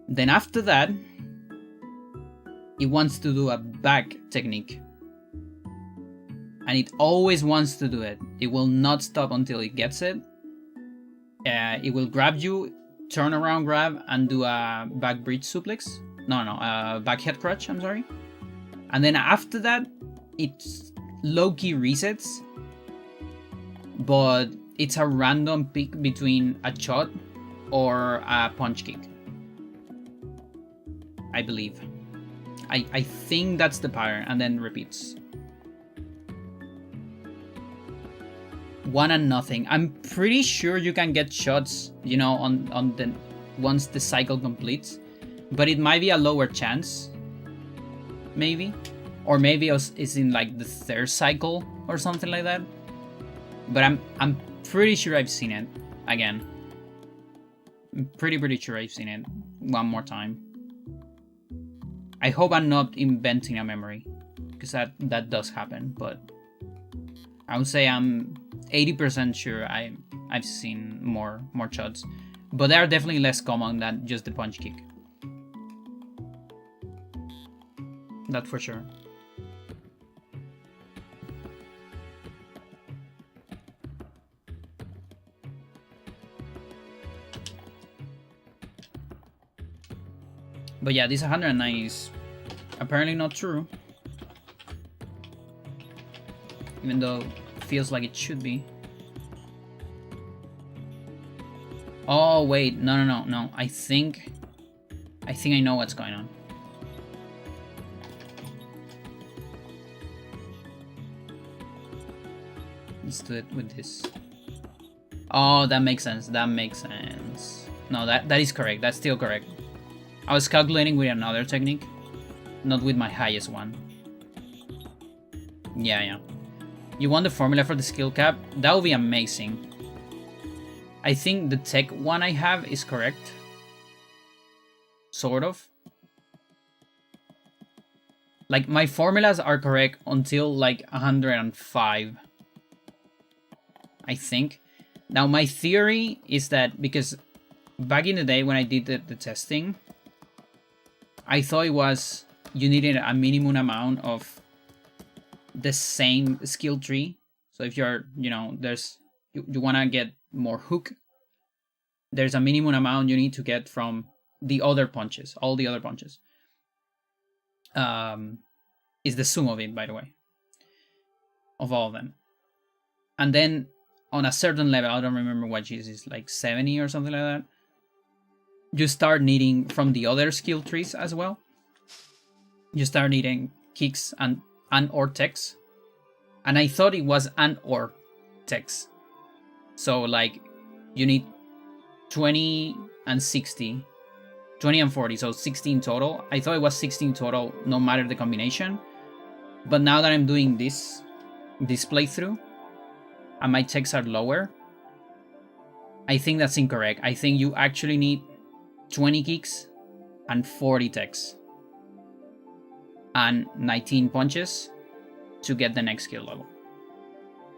A: Then after that, it wants to do a back technique. And it always wants to do it. It will not stop until it gets it. It will grab you, turn around grab, and do a back bridge suplex. Back head crutch, I'm sorry. And then after that, it low-key resets. But it's a random pick between a shot or a punch kick. I believe. I think that's the pattern, and then repeats. 1-0. I'm pretty sure you can get shots, you know, on the once the cycle completes, but it might be a lower chance, maybe, or maybe it's in like the third cycle or something like that. But I'm pretty sure I've seen it again. I'm pretty sure I've seen it one more time. I hope I'm not inventing a memory, because that does happen, but I would say I'm 80% sure I've seen more shots, but they are definitely less common than just the punch kick. That for sure. But yeah, this 109 is apparently not true. Even though it feels like it should be. Oh wait, no. I think I know what's going on. Let's do it with this. Oh, that makes sense. No, that is correct. That's still correct. I was calculating with another technique, not with my highest one. Yeah. You want the formula for the skill cap? That would be amazing. I think the tech one I have is correct. Sort of. Like, my formulas are correct until like 105. I think. Now, my theory is that because back in the day when I did the testing, I thought it was you needed a minimum amount of the same skill tree. So if you're, you know, you want to get more hook, there's a minimum amount you need to get from the other punches, all the other punches. Is the sum of it, by the way, of all of them. And then on a certain level, I don't remember what it is, like 70 or something like that, you start needing from the other skill trees as well. You start needing kicks and or techs. And I thought it was and or techs. So like you need 20 and 60, 20 and 40, so 16 total. I thought it was 16 total no matter the combination. But now that I'm doing this playthrough and my techs are lower, I think that's incorrect. I think you actually need 20 kicks and 40 techs and 19 punches to get the next skill level.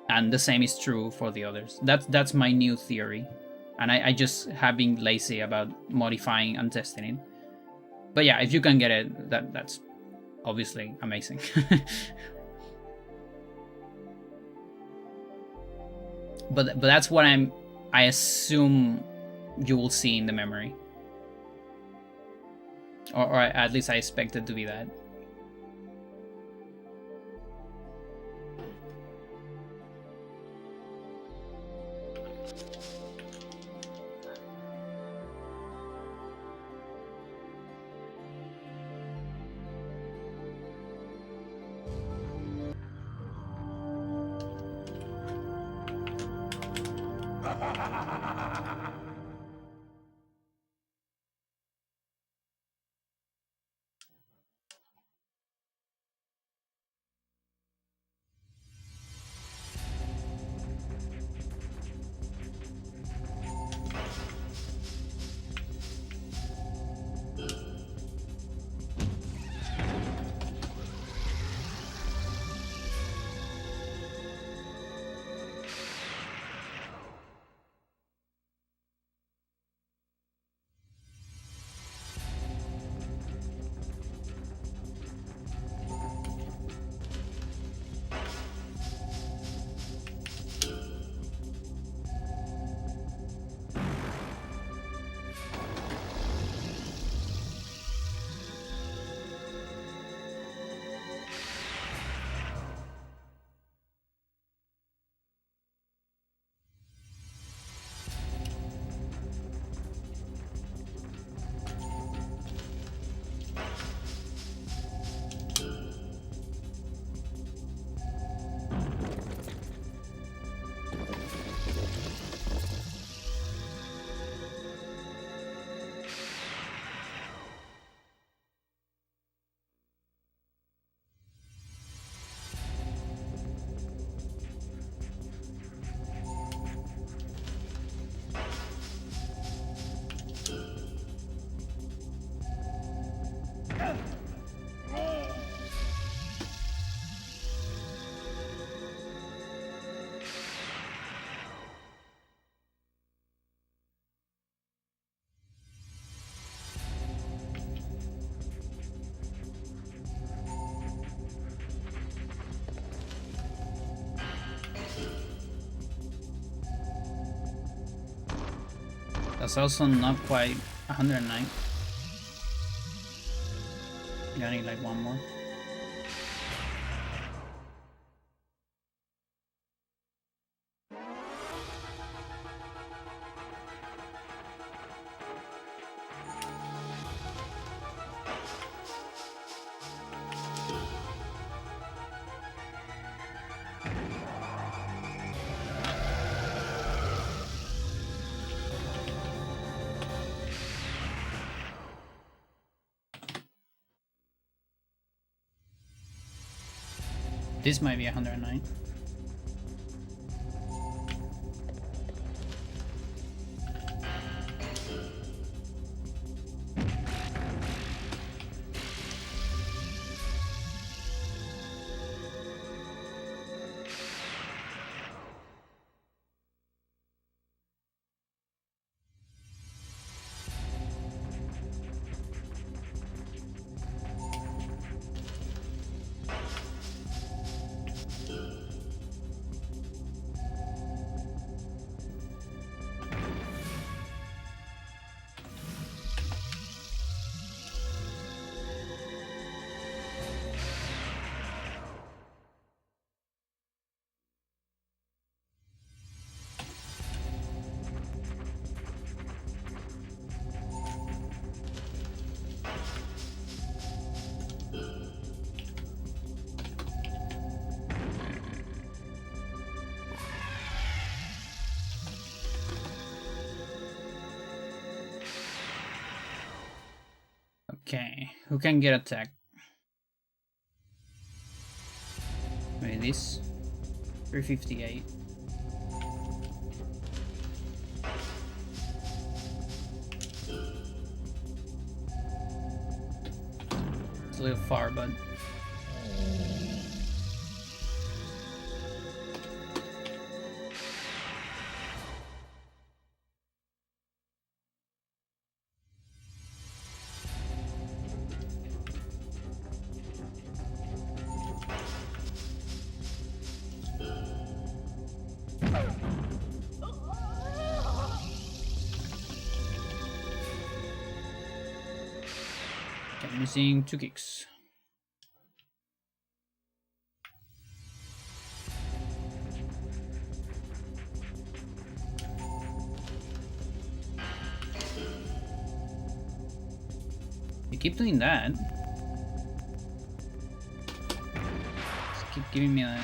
A: And the same is true for the others. That's my new theory. And I just have been lazy about modifying and testing it. But yeah, if you can get it, that's obviously amazing. But that's what I assume you will see in the memory. Or at least I expect it to be that. That's also not quite 109. I need like one more. This might be 109. Okay, who can get attacked? Maybe this. 358. It's a little far, but okay, missing 2 kicks. You keep doing that. Just keep giving me that.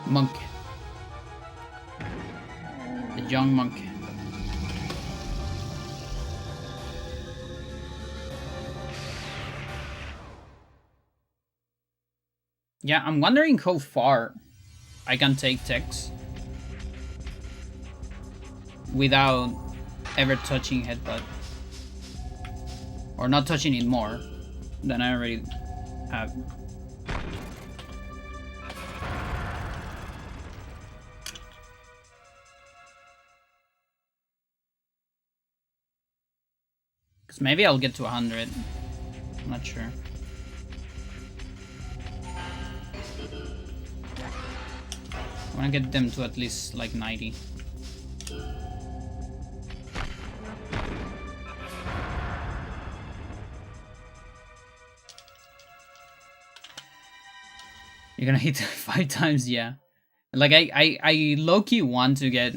A: Monk. The young monk. Yeah, I'm wondering how far I can take Tex without ever touching Headbutt. Or not touching it more than I already have. Because maybe I'll get to 100. I'm not sure. I want to get them to at least like 90. You're gonna hit 5 times, yeah. Like I low-key want to get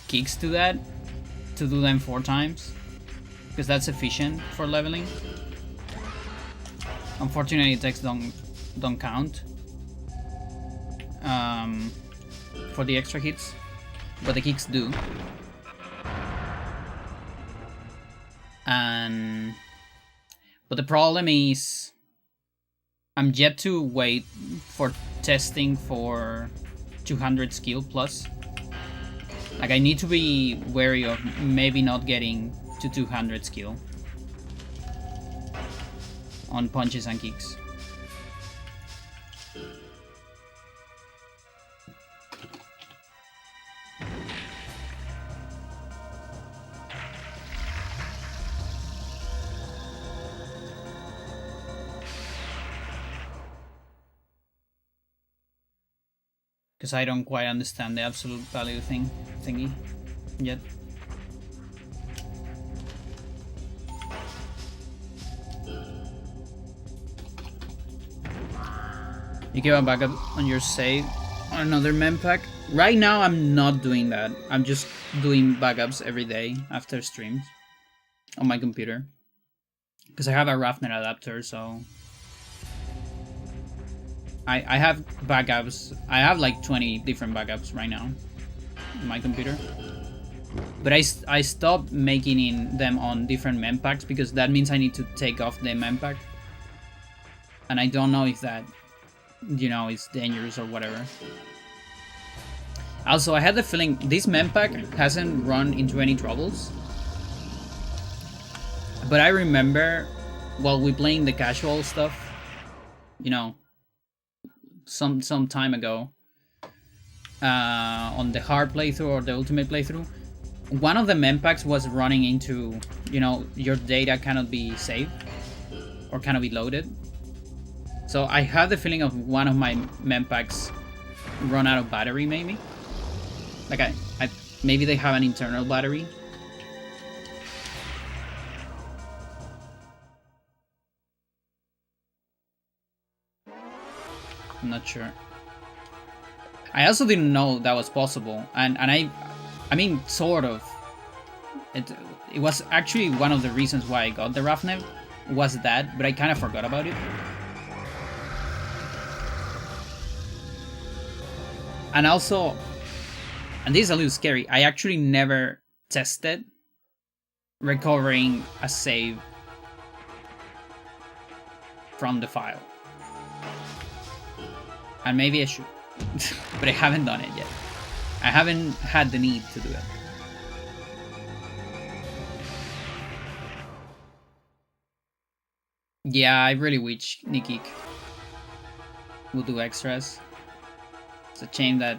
A: kicks to that, to do them 4 times, because that's efficient for leveling. Unfortunately, attacks don't count for the extra hits, but the kicks do. But the problem is, I'm yet to wait for testing for 200 skill plus. Like, I need to be wary of maybe not getting to 200 skill on punches and kicks. Because I don't quite understand the absolute value thingy yet. You give a backup on your save on another mem pack. Right now I'm not doing that. I'm just doing backups every day after streams on my computer. Because I have a Rafner adapter, so I have backups. I have like 20 different backups right now on my computer. But I stopped making them on different mem packs because that means I need to take off the mem pack. And I don't know if that, you know, is dangerous or whatever. Also, I had the feeling this mem pack hasn't run into any troubles. But I remember while we playing the casual stuff, you know, some time ago, on the hard playthrough or the ultimate playthrough, one of the mem packs was running into, you know, your data cannot be saved or cannot be loaded. So I had the feeling of one of my mem packs run out of battery, maybe. Like I maybe they have an internal battery. I'm not sure. I also didn't know that was possible, and I mean, sort of. It was actually one of the reasons why I got the Rafnev, was that, but I kind of forgot about it. And also, and this is a little scary, I actually never tested recovering a save from the file. And maybe I should, but I haven't done it yet. I haven't had the need to do it. Yeah, I really wish Nikik would do extras. It's a shame that,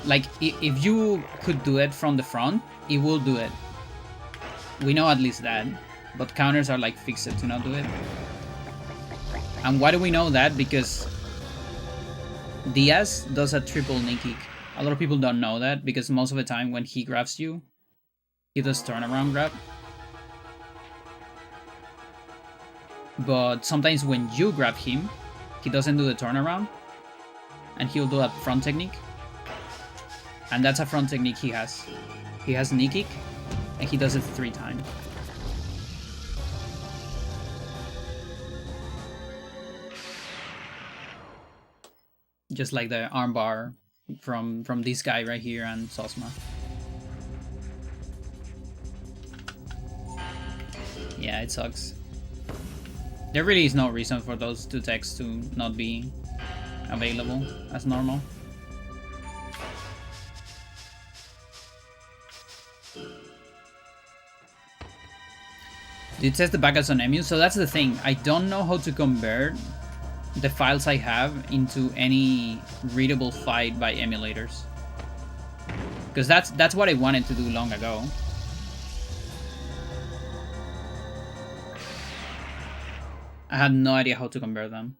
A: like, if you could do it from the front, it will do it. We know at least that, but counters are like fixed to not do it. And why do we know that? Because Diaz does a triple knee kick. A lot of people don't know that because most of the time when he grabs you, he does turnaround grab. But sometimes when you grab him, he doesn't do the turnaround and he'll do a front technique. And that's a front technique he has. He has knee kick and he does it 3 times. just like the armbar from this guy right here and Sosma. Yeah, it sucks. There really is no reason for those two techs to not be available as normal. It says the backups on Emu, so that's the thing. I don't know how to convert the files I have into any readable file by emulators. Because that's what I wanted to do long ago. I had no idea how to convert them.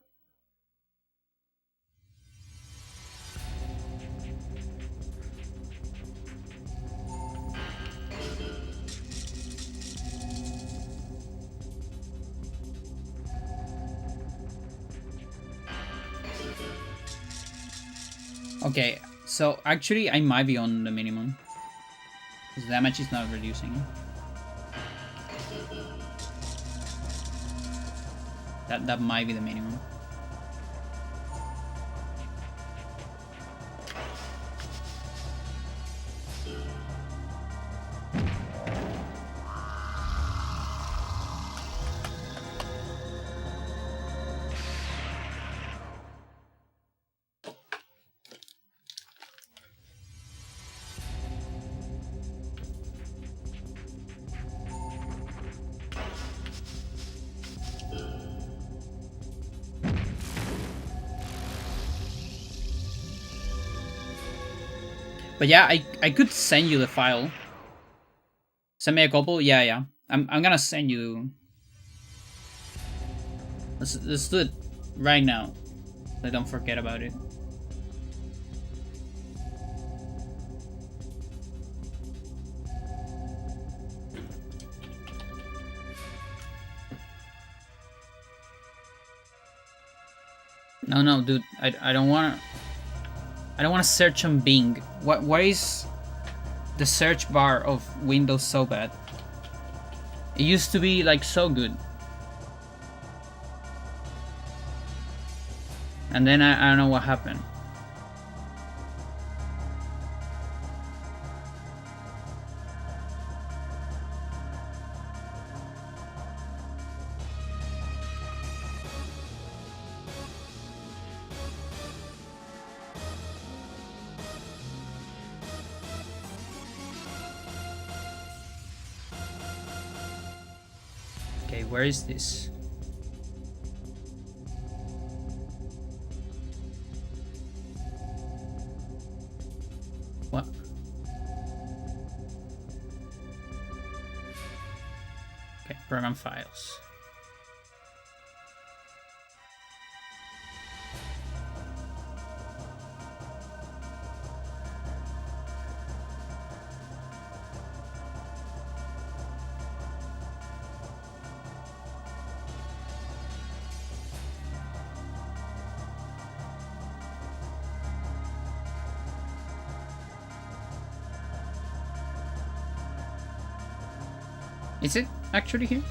A: Okay, so actually I might be on the minimum. His damage is not reducing. That might be the minimum. But yeah, I could send you the file. Send me a couple? Yeah. I'm gonna send you. Let's do it right now. So don't forget about it. No, dude. I don't wanna. I don't want to search on Bing. Why is the search bar of Windows so bad? It used to be like so good. And then I don't know what happened. Okay, where is this? What? Okay, program files. Is it actually here?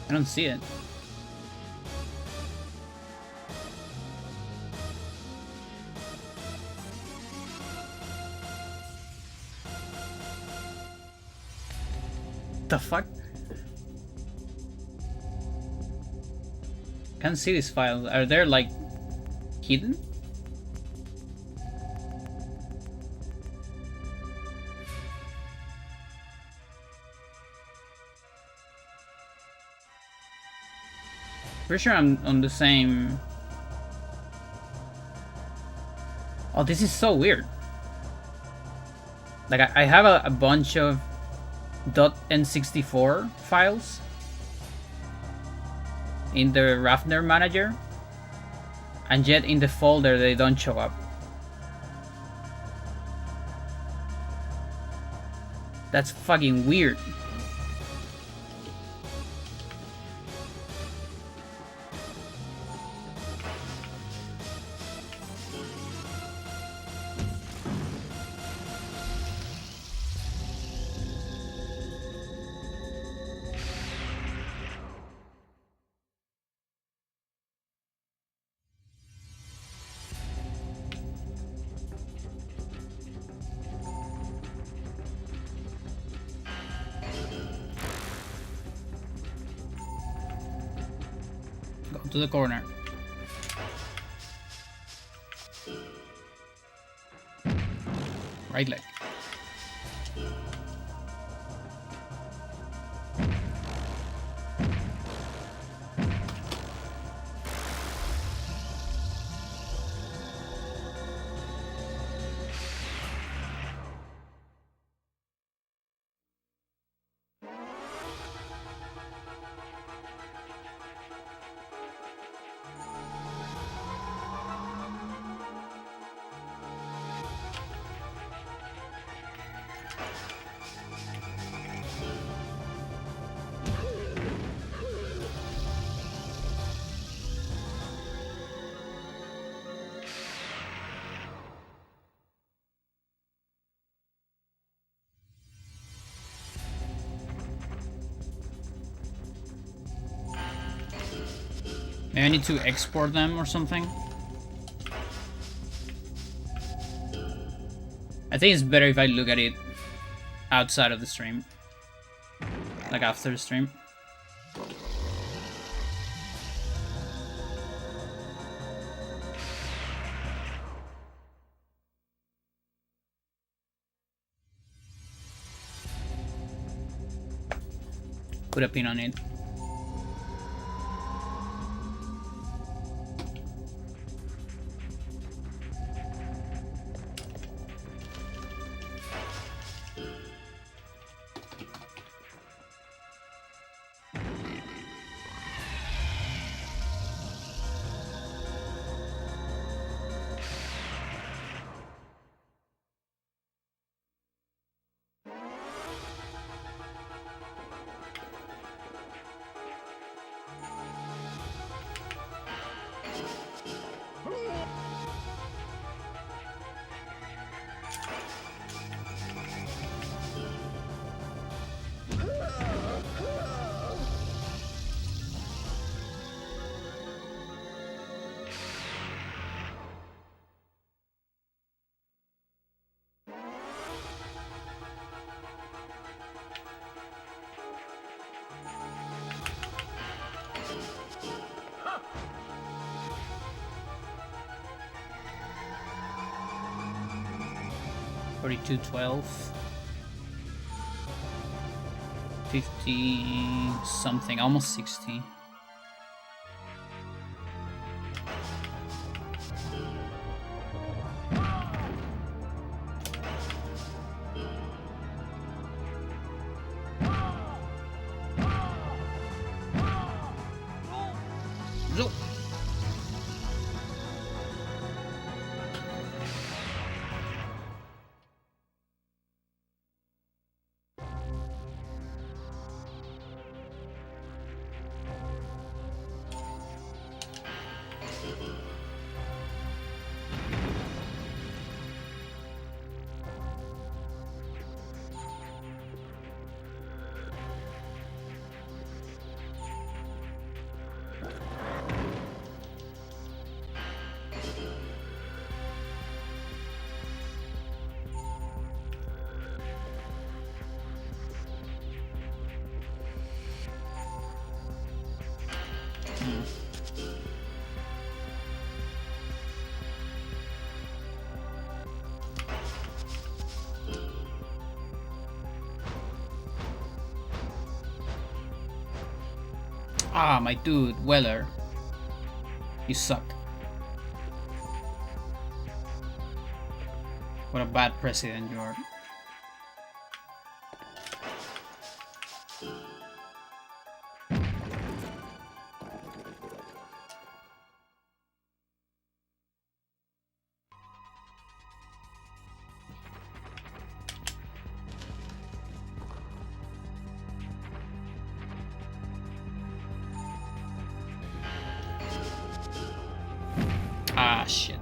A: I don't see it. The fuck? Can't see these files. Are they like hidden? Pretty sure I'm on the same. Oh, this is so weird. Like I have a bunch of .n64 files in the Raffner manager, and yet in the folder they don't show up. That's fucking weird. to the corner. Right leg. Maybe I need to export them or something. I think it's better if I look at it outside of the stream. Like after the stream. Put a pin on it. $42.12. 50 something, almost 60. Zo. Ah, my dude, Weller. You suck. What a bad president you are. Ah, shit.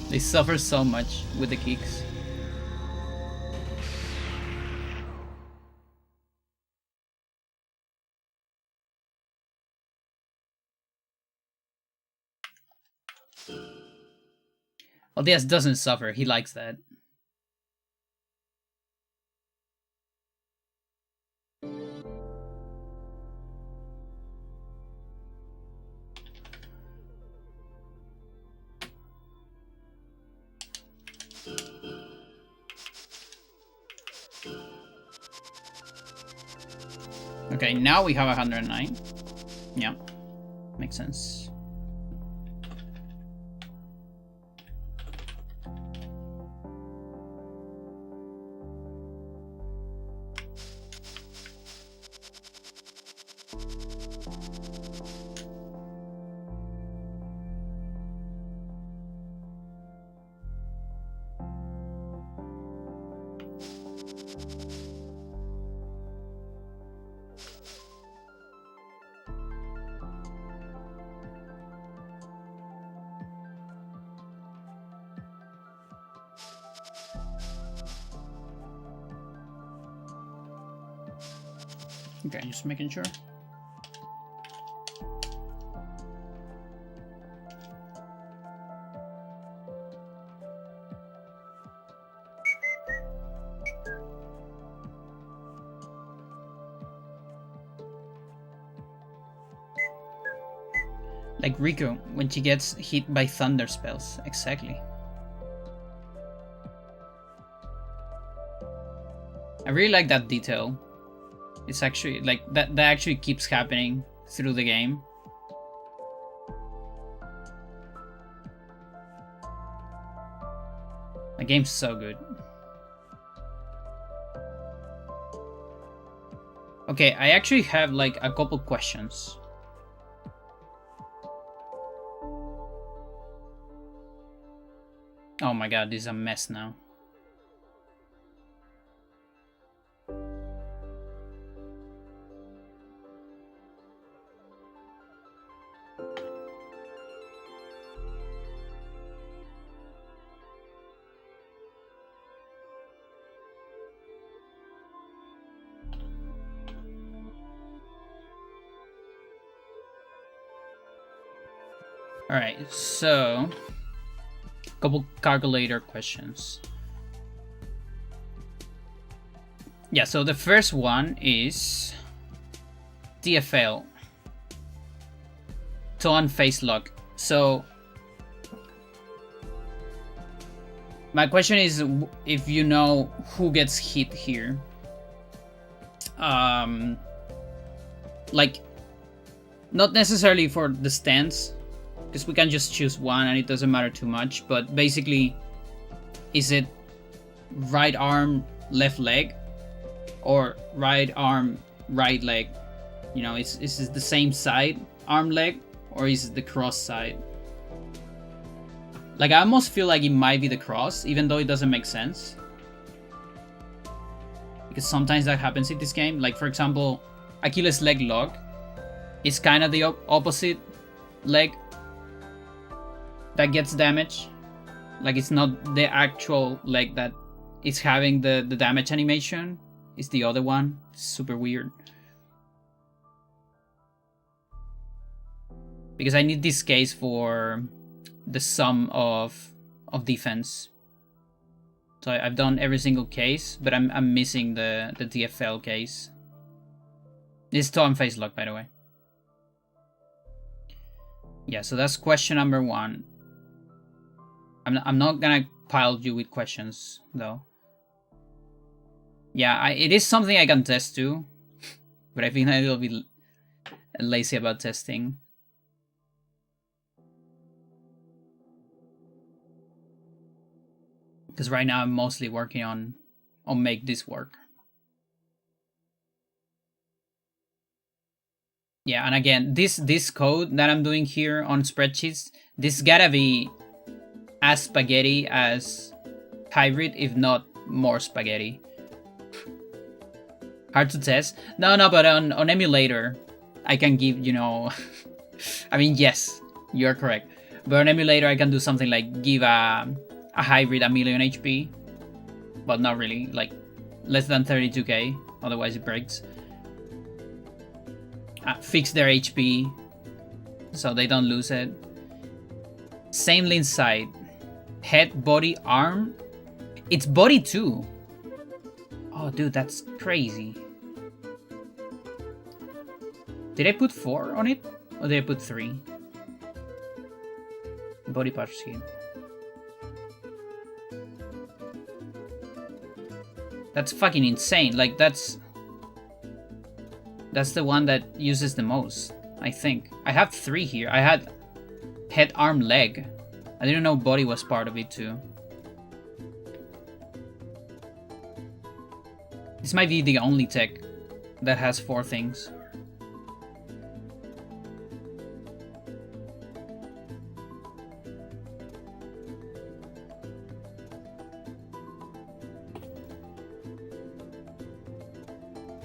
A: They suffer so much with the kicks. Well, Diaz doesn't suffer. He likes that. Okay, now we have 109. Yeah, makes sense. Okay, just making sure. Like Riku, when she gets hit by thunder spells. Exactly. I really like that detail. It's actually, like, that actually keeps happening through the game. The game's so good. Okay, I actually have, like, a couple questions. Oh my god, this is a mess now. Alright, so couple calculator questions. Yeah, so the first one is TFL. Taunt face lock. So my question is if you know who gets hit here. Like, not necessarily for the stance, because we can just choose one and it doesn't matter too much, but basically, is it right arm, left leg, or right arm, right leg? You know, is it the same side, arm, leg, or is it the cross side? Like, I almost feel like it might be the cross, even though it doesn't make sense. Because sometimes that happens in this game. Like, for example, Achilles leg lock is kind of the opposite leg that gets damage. Like, it's not the actual leg that is having the damage animation. It's the other one. It's super weird. Because I need this case for the sum of defense. So I've done every single case, but I'm missing the TFL case. This is Taunt face lock, by the way. Yeah, so that's question number one. I'm not gonna pile you with questions though. Yeah, it is something I can test too, but I think I will be lazy about testing. Because right now I'm mostly working on make this work. Yeah, and again, this code that I'm doing here on spreadsheets, this gotta be as spaghetti as hybrid, if not more spaghetti. Hard to test? No, but on emulator, I can give, you know... I mean, yes, you're correct. But on emulator, I can do something like give a hybrid a million HP, but not really, like less than 32k, otherwise it breaks. Fix their HP so they don't lose it. Same inside. Head, body, arm. It's body too. Oh, dude, that's crazy. Did I put 4 on it? Or did I put 3? Body part skin. That's fucking insane. Like, that's the one that uses the most, I think. I have 3 here. I had head, arm, leg. I didn't know body was part of it too. This might be the only tech that has 4 things.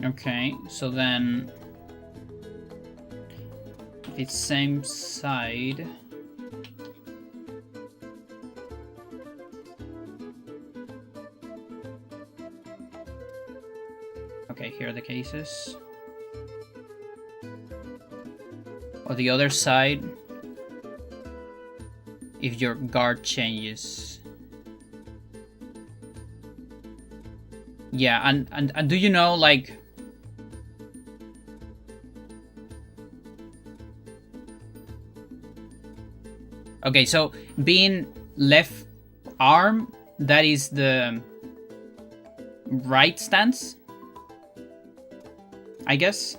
A: Okay, so then if it's same side, okay, here are the cases. Or the other side, if your guard changes. Yeah, and do you know, like, okay, so being left arm, that is the right stance, I guess.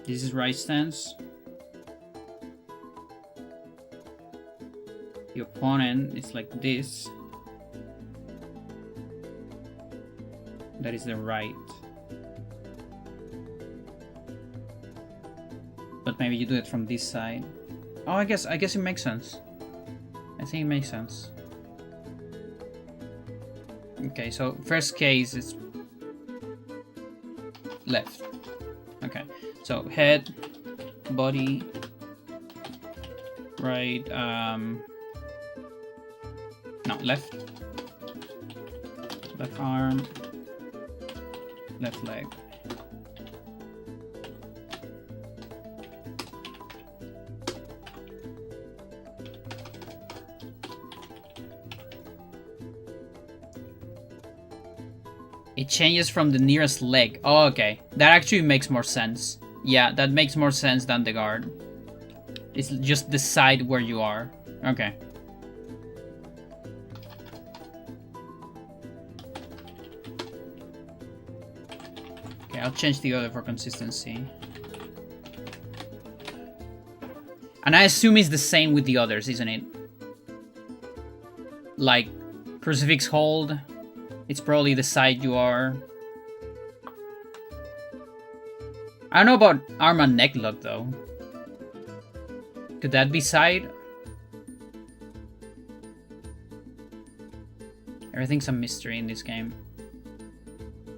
A: This is right stance. The opponent is like this. That is the right. But maybe you do it from this side. Oh, I guess it makes sense. I think it makes sense. Okay, so first case is left. Okay, so head, body, right, no, left arm, left leg. It changes from the nearest leg. Oh, okay. That actually makes more sense. Yeah, that makes more sense than the guard. It's just the side where you are. Okay. Okay, I'll change the other for consistency. And I assume it's the same with the others, isn't it? Like, crucifix hold. It's probably the side you are. I don't know about arm and neck lock though. Could that be side? Everything's a mystery in this game.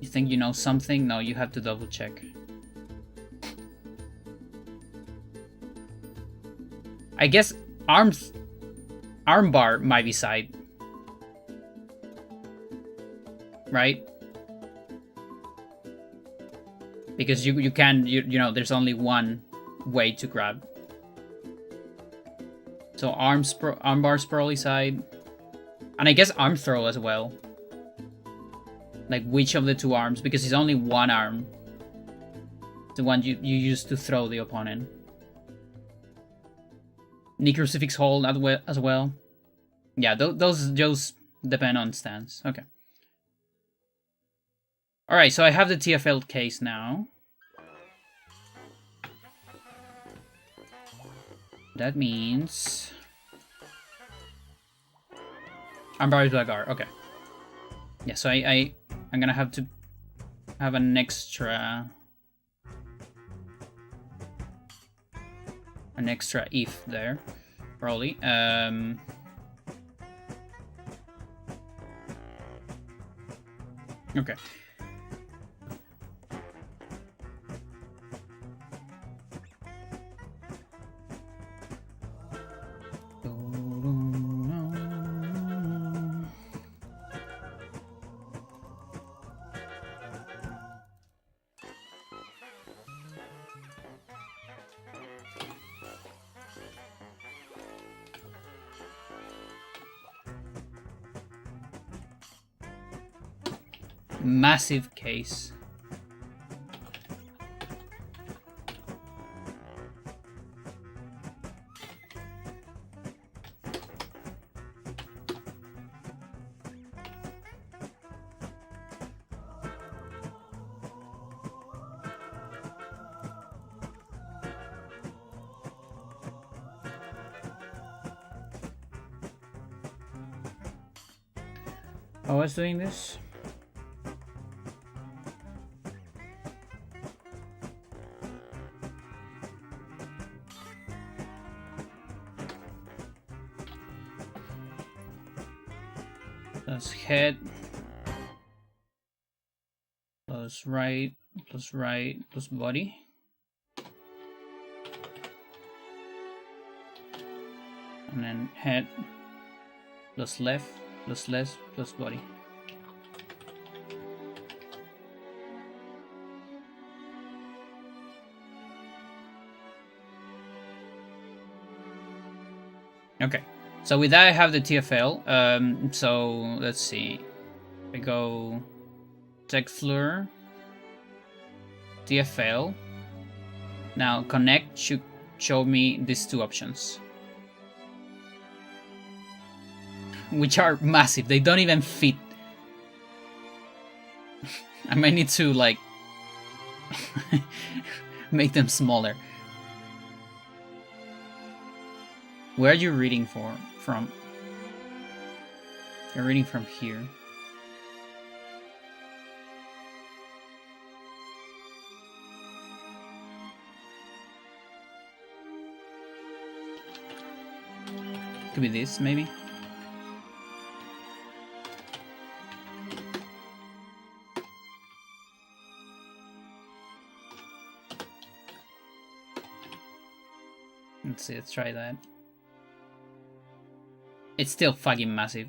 A: You think you know something? No, you have to double check. I guess armbar might be side. Right? Because you know, there's only one way to grab. So armbar's probably side. And I guess arm throw as well. Like which of the 2 arms, because it's only one arm. The one you use to throw the opponent. Knee crucifix hold as well. Yeah, those depend on stance. Okay. Alright, so I have the TFL case now. That means... Armbar is Blackguard, okay. Yeah, so I'm gonna have to have an extra if there, probably. Okay. massive case. I was doing this. Plus head, plus right, plus body. And then head, plus left, plus left, plus body. Okay, so with that I have the TFL. So let's see. I go Texfleur, TFL. Now connect should show me these two options, which are massive. They don't even fit. I might need to like make them smaller. Where are you reading from? You're reading from here. Could be this, maybe. Let's see, let's try that. It's still fucking massive.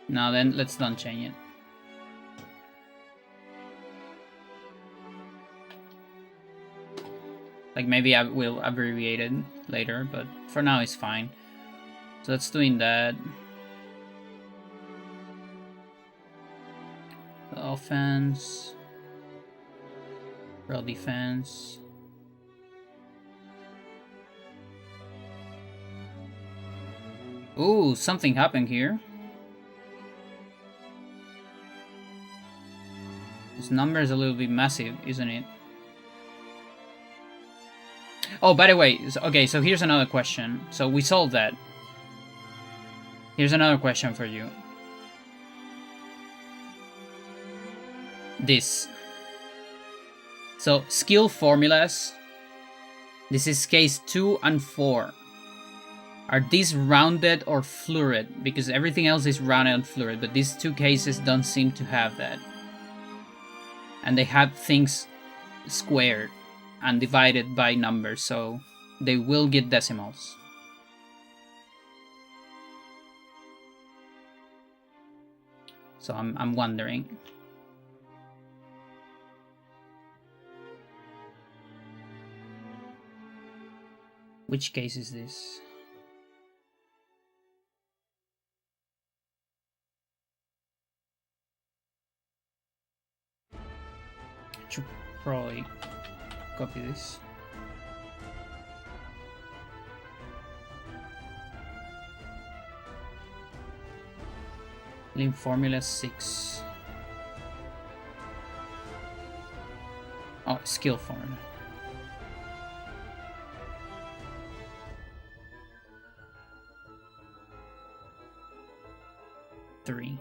A: Now then, let's don't change it. Like maybe I will abbreviate it later, but for now it's fine. So that's doing that. The offense. Real defense. Ooh, something happened here. This number is a little bit massive, isn't it? Oh, by the way, okay, so here's another question. So we solved that. Here's another question for you. This. So, skill formulas. This is case 2 and 4. Are these rounded or fluid? Because everything else is rounded and fluid, but these two cases don't seem to have that. And they have things squared and divided by numbers, so they will get decimals. So I'm wondering. Which case is this? I should probably copy this. Lim formula 6. Oh, skill formula. Three.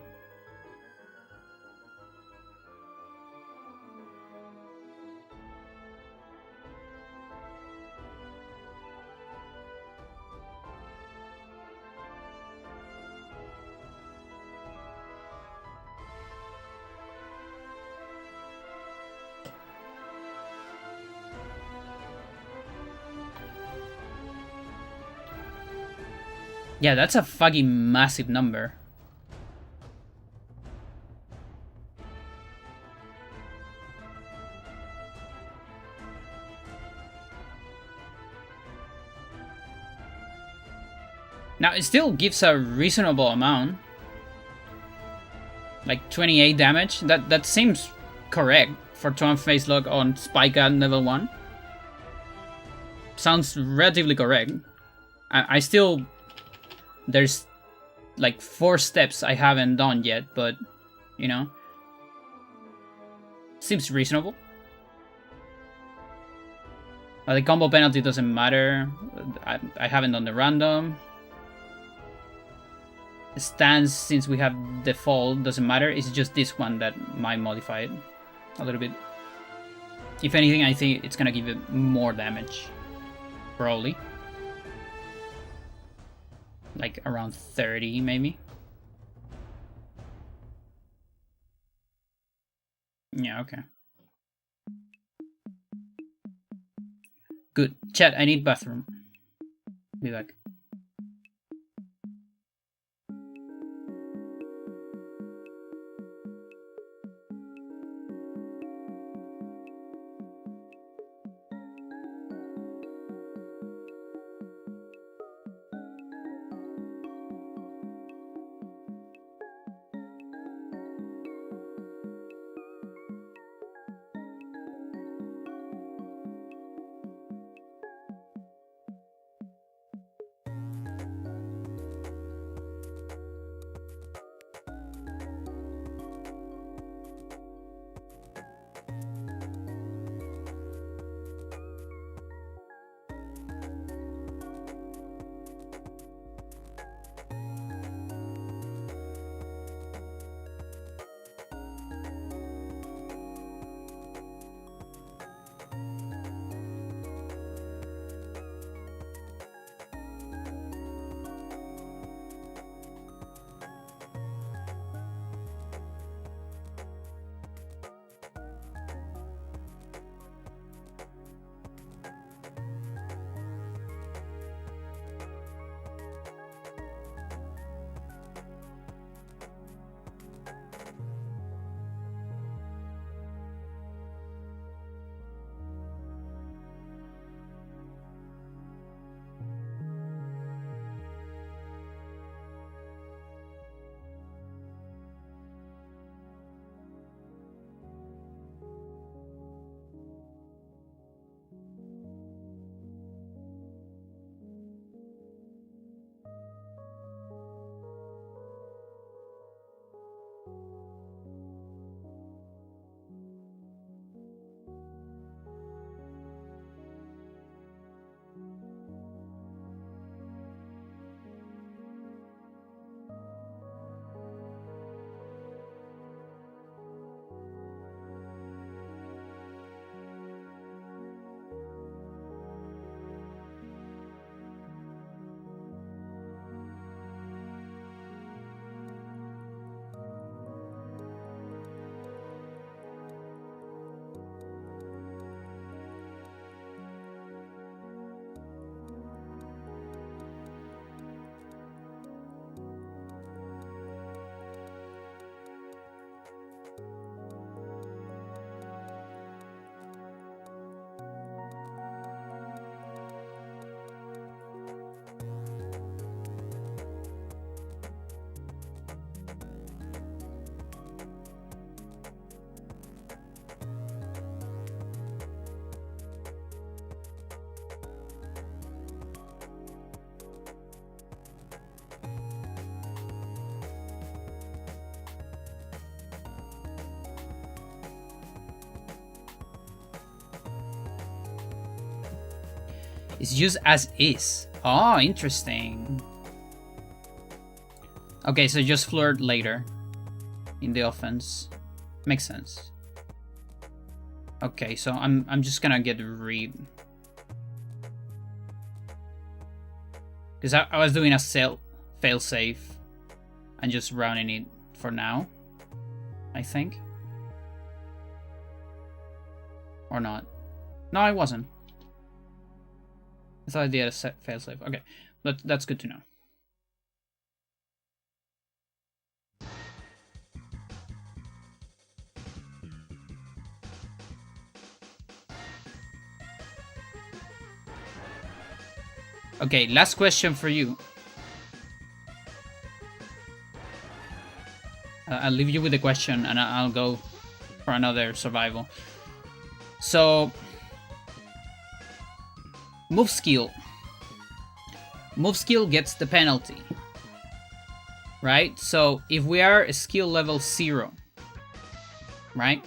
A: Yeah, that's a fucking massive number. Now, it still gives a reasonable amount. Like 28 damage. That seems correct for Taunt Phase Lock on Spike at level 1. Sounds relatively correct. I still... There's like 4 steps I haven't done yet, but, you know. Seems reasonable. The combo penalty doesn't matter. I haven't done the random. Stance, since we have default, doesn't matter. It's just this one that might modify it a little bit. If anything, I think it's gonna give it more damage. Probably. Like around 30, maybe. Yeah, okay. Good. Chat, I need bathroom. Be back. It's used as is. Oh, interesting. Okay, so just flirt later in the offense. Makes sense. Okay, so I'm just gonna get read. Because I was doing a fail safe and just running it for now, I think. Or not. No, I wasn't. I thought I did a fail safe. Okay, but that's good to know. Okay, last question for you. I'll leave you with the question, and I'll go for another survival. So, move skill. Move skill gets the penalty, right? So if we are skill level 0, right?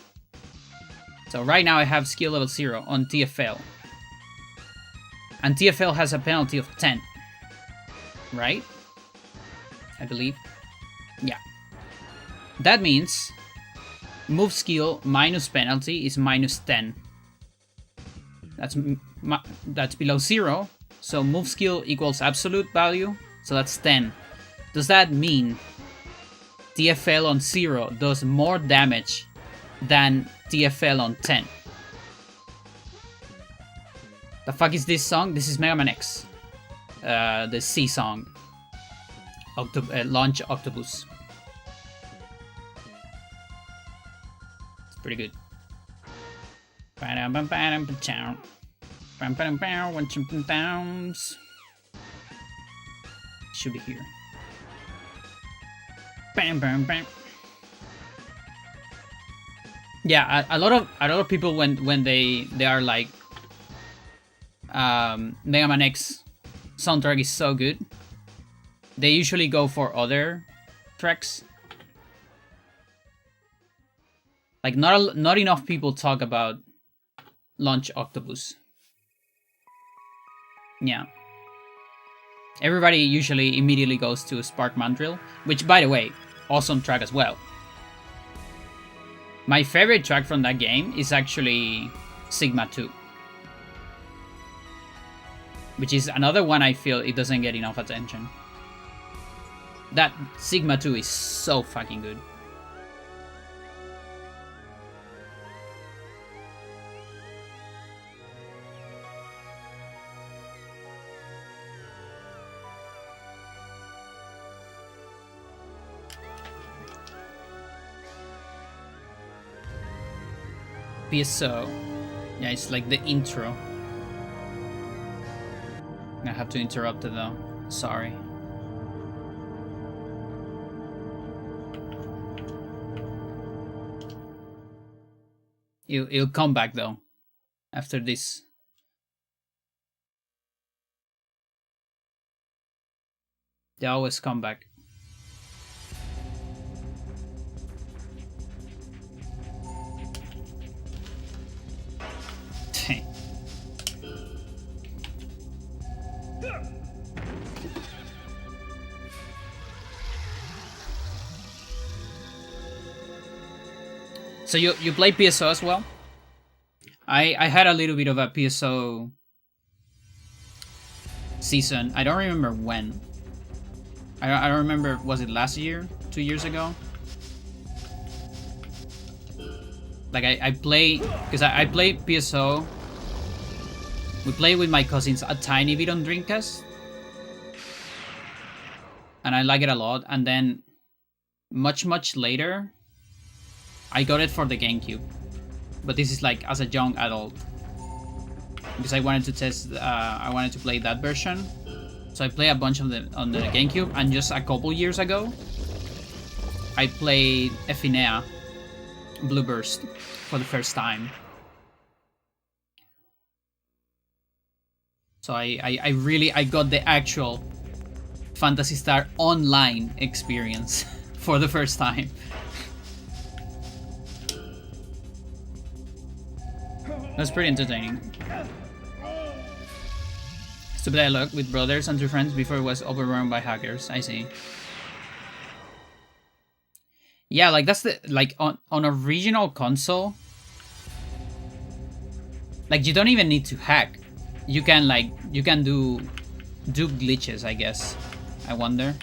A: So right now I have skill level 0 on TFL. And TFL has a penalty of 10, right? I believe. Yeah. That means move skill minus penalty is minus 10. That's below 0. So move skill equals absolute value. So that's 10. Does that mean TFL on 0 does more damage than TFL on 10? The fuck is this song? This is Mega Man X. The C song. Launch Octopus. It's pretty good. Should be here. Bam, bam, bam. Yeah, a lot of people when they are like Mega Man X soundtrack is so good, they usually go for other tracks. Like not enough people talk about Launch Octopus. Yeah. Everybody usually immediately goes to Spark Mandrill, which, by the way, awesome track as well. My favorite track from that game is actually Sigma 2. Which is another one I feel it doesn't get enough attention. That Sigma 2 is so fucking good. PSO. Yeah, it's like the intro. I have to interrupt it though. Sorry. It'll come back though. After this. They always come back. So you play PSO as well? I had a little bit of a PSO season. I don't remember when. I don't remember, was it last year? 2 years ago? Like I play, because I play PSO. We play with my cousins a tiny bit on Dreamcast. And I like it a lot. And then much later, I got it for the GameCube, but this is like as a young adult because I wanted to test. I wanted to play that version, so I play a bunch of them on the GameCube. And just a couple years ago, I played Ephinea Blue Burst for the first time. So I got the actual Phantasy Star Online experience for the first time. That's pretty entertaining. To play a lot with brothers and 2 friends before it was overrun by hackers. I see. Yeah, like that's the on a regional console. Like you don't even need to hack. You can do glitches, I guess. I wonder.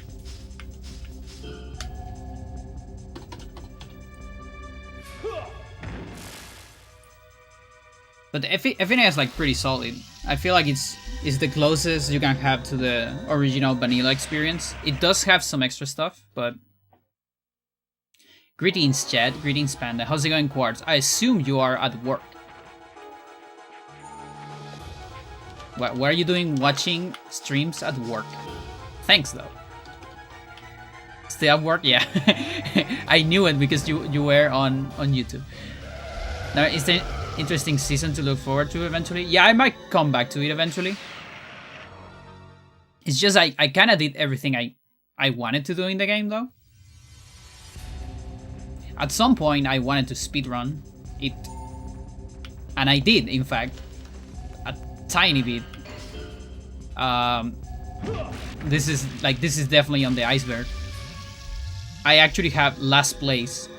A: But Ephinea is like pretty solid. I feel like it's the closest you can have to the original vanilla experience. It does have some extra stuff, but... Greetings, Chad. Greetings, Panda. How's it going, Quartz? I assume you are at work. What are you doing watching streams at work? Thanks, though. still at work? Yeah. I knew it because you were on YouTube. Now, is there interesting season to look forward to eventually? Yeah, I might come back to it eventually. It's just I kind of did everything I wanted to do in the game, though. At some point, I wanted to speedrun it. And I did, in fact. A tiny bit. This is definitely on the iceberg. I actually have last place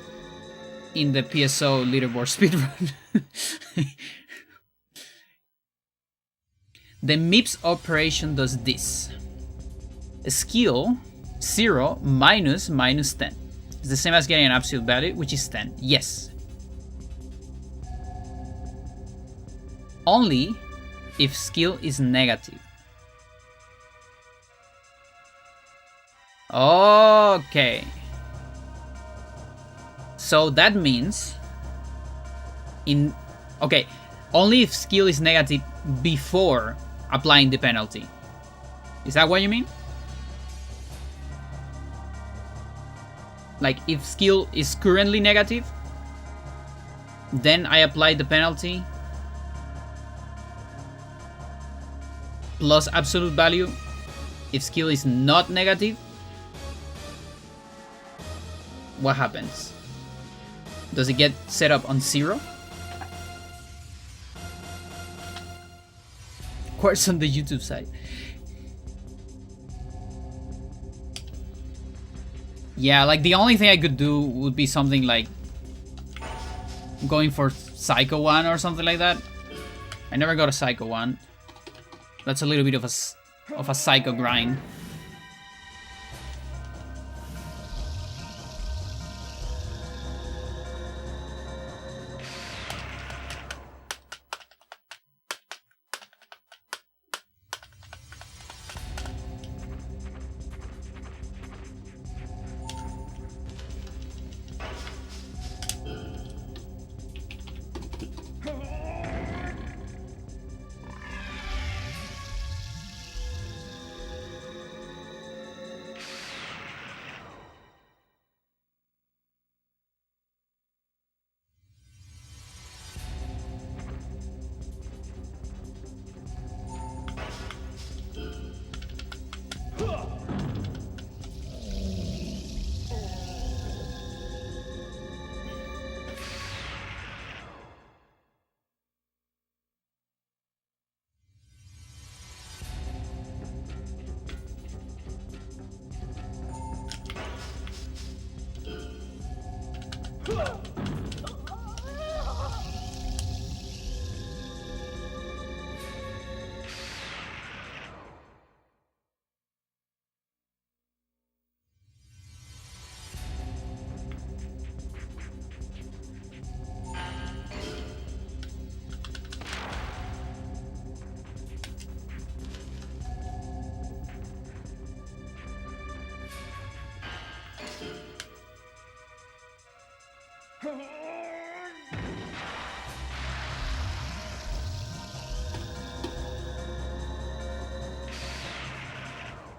A: in the PSO leaderboard speedrun. The MIPS operation does this. Skill 0 minus 10. It's the same as getting an absolute value, which is 10. Yes. Only if skill is negative. Okay. So that means only if skill is negative before applying the penalty. Is that what you mean? Like, if skill is currently negative, then I apply the penalty plus absolute value. If skill is not negative, what happens? Does it get set up on 0? Of course, on the YouTube side. Yeah, like the only thing I could do would be something like going for Psycho 1 or something like that. I never got a Psycho 1. That's a little bit of a Psycho grind.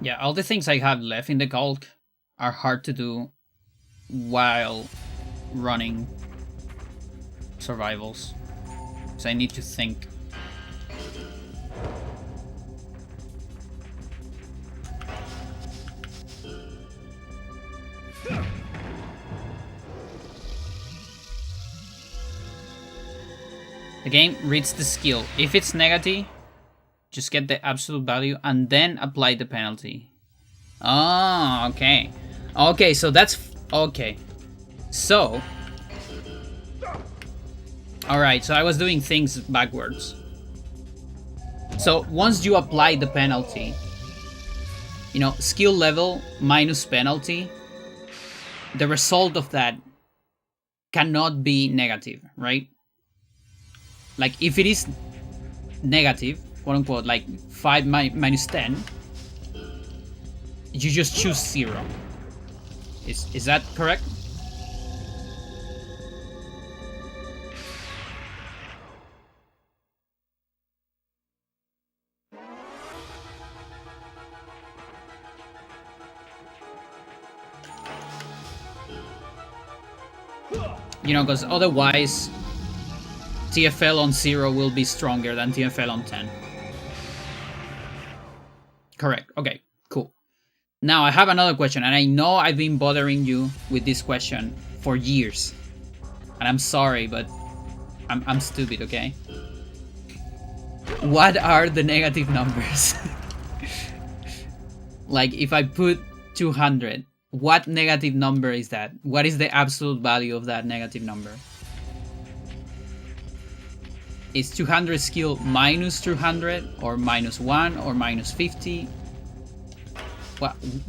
A: Yeah, all the things I have left in the Gulk are hard to do while running survivals. So I need to think. The game reads the skill. If it's negative, just get the absolute value and then apply the penalty. Oh, okay. Okay, so that's... Okay. So... Alright, so I was doing things backwards. So, once you apply the penalty, you know, skill level minus penalty, the result of that cannot be negative, right? Like, if it is negative, quote unquote, like 5 minus 10, you just choose 0. Is that correct? You know, because otherwise TFL on 0 will be stronger than TFL on 10. Correct. Okay, cool. Now I have another question, and I know I've been bothering you with this question for years. And I'm sorry, but I'm stupid, okay? What are the negative numbers? Like, if I put 200, what negative number is that? What is the absolute value of that negative number? Is 200 skill minus 200, or minus 1, or minus 50?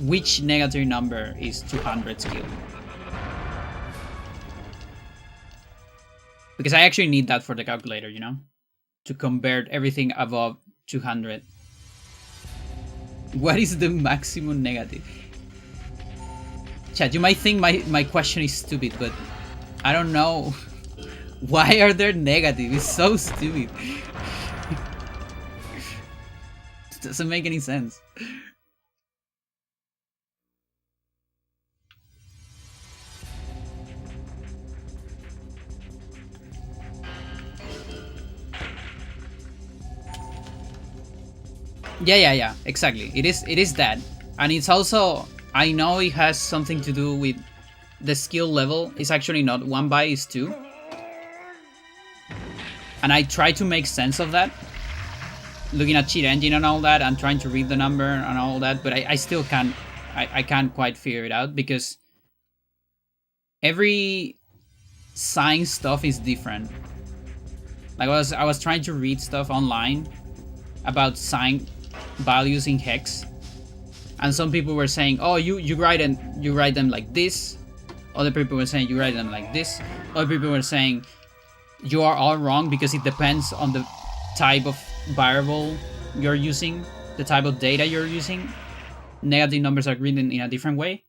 A: Which negative number is 200 skill? Because I actually need that for the calculator, you know? To convert everything above 200. What is the maximum negative? Chat, you might think my question is stupid, but I don't know. Why are there negative? It's so stupid. It doesn't make any sense. Yeah, exactly. It is that. And it's also, I know it has something to do with the skill level. It's actually not 1 by, it's 2. And I try to make sense of that, looking at cheat engine and all that, and trying to read the number and all that, but I still can't, I can't quite figure it out, because every sign stuff is different. Like I was trying to read stuff online about sign values in hex, and some people were saying, oh, you write them like this. Other people were saying you write them like this. Other people were saying you are all wrong because it depends on the type of variable you're using, the type of data you're using. Negative numbers are written in a different way.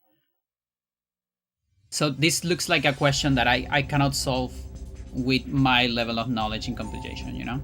A: So this looks like a question that I cannot solve with my level of knowledge in computation, you know?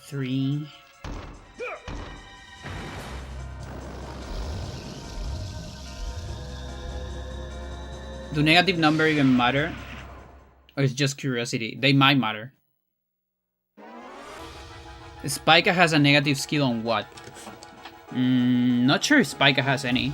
A: Three. Do negative number even matter? Or is it just curiosity? They might matter. Spica has a negative skill on what? Not sure if Spica has any.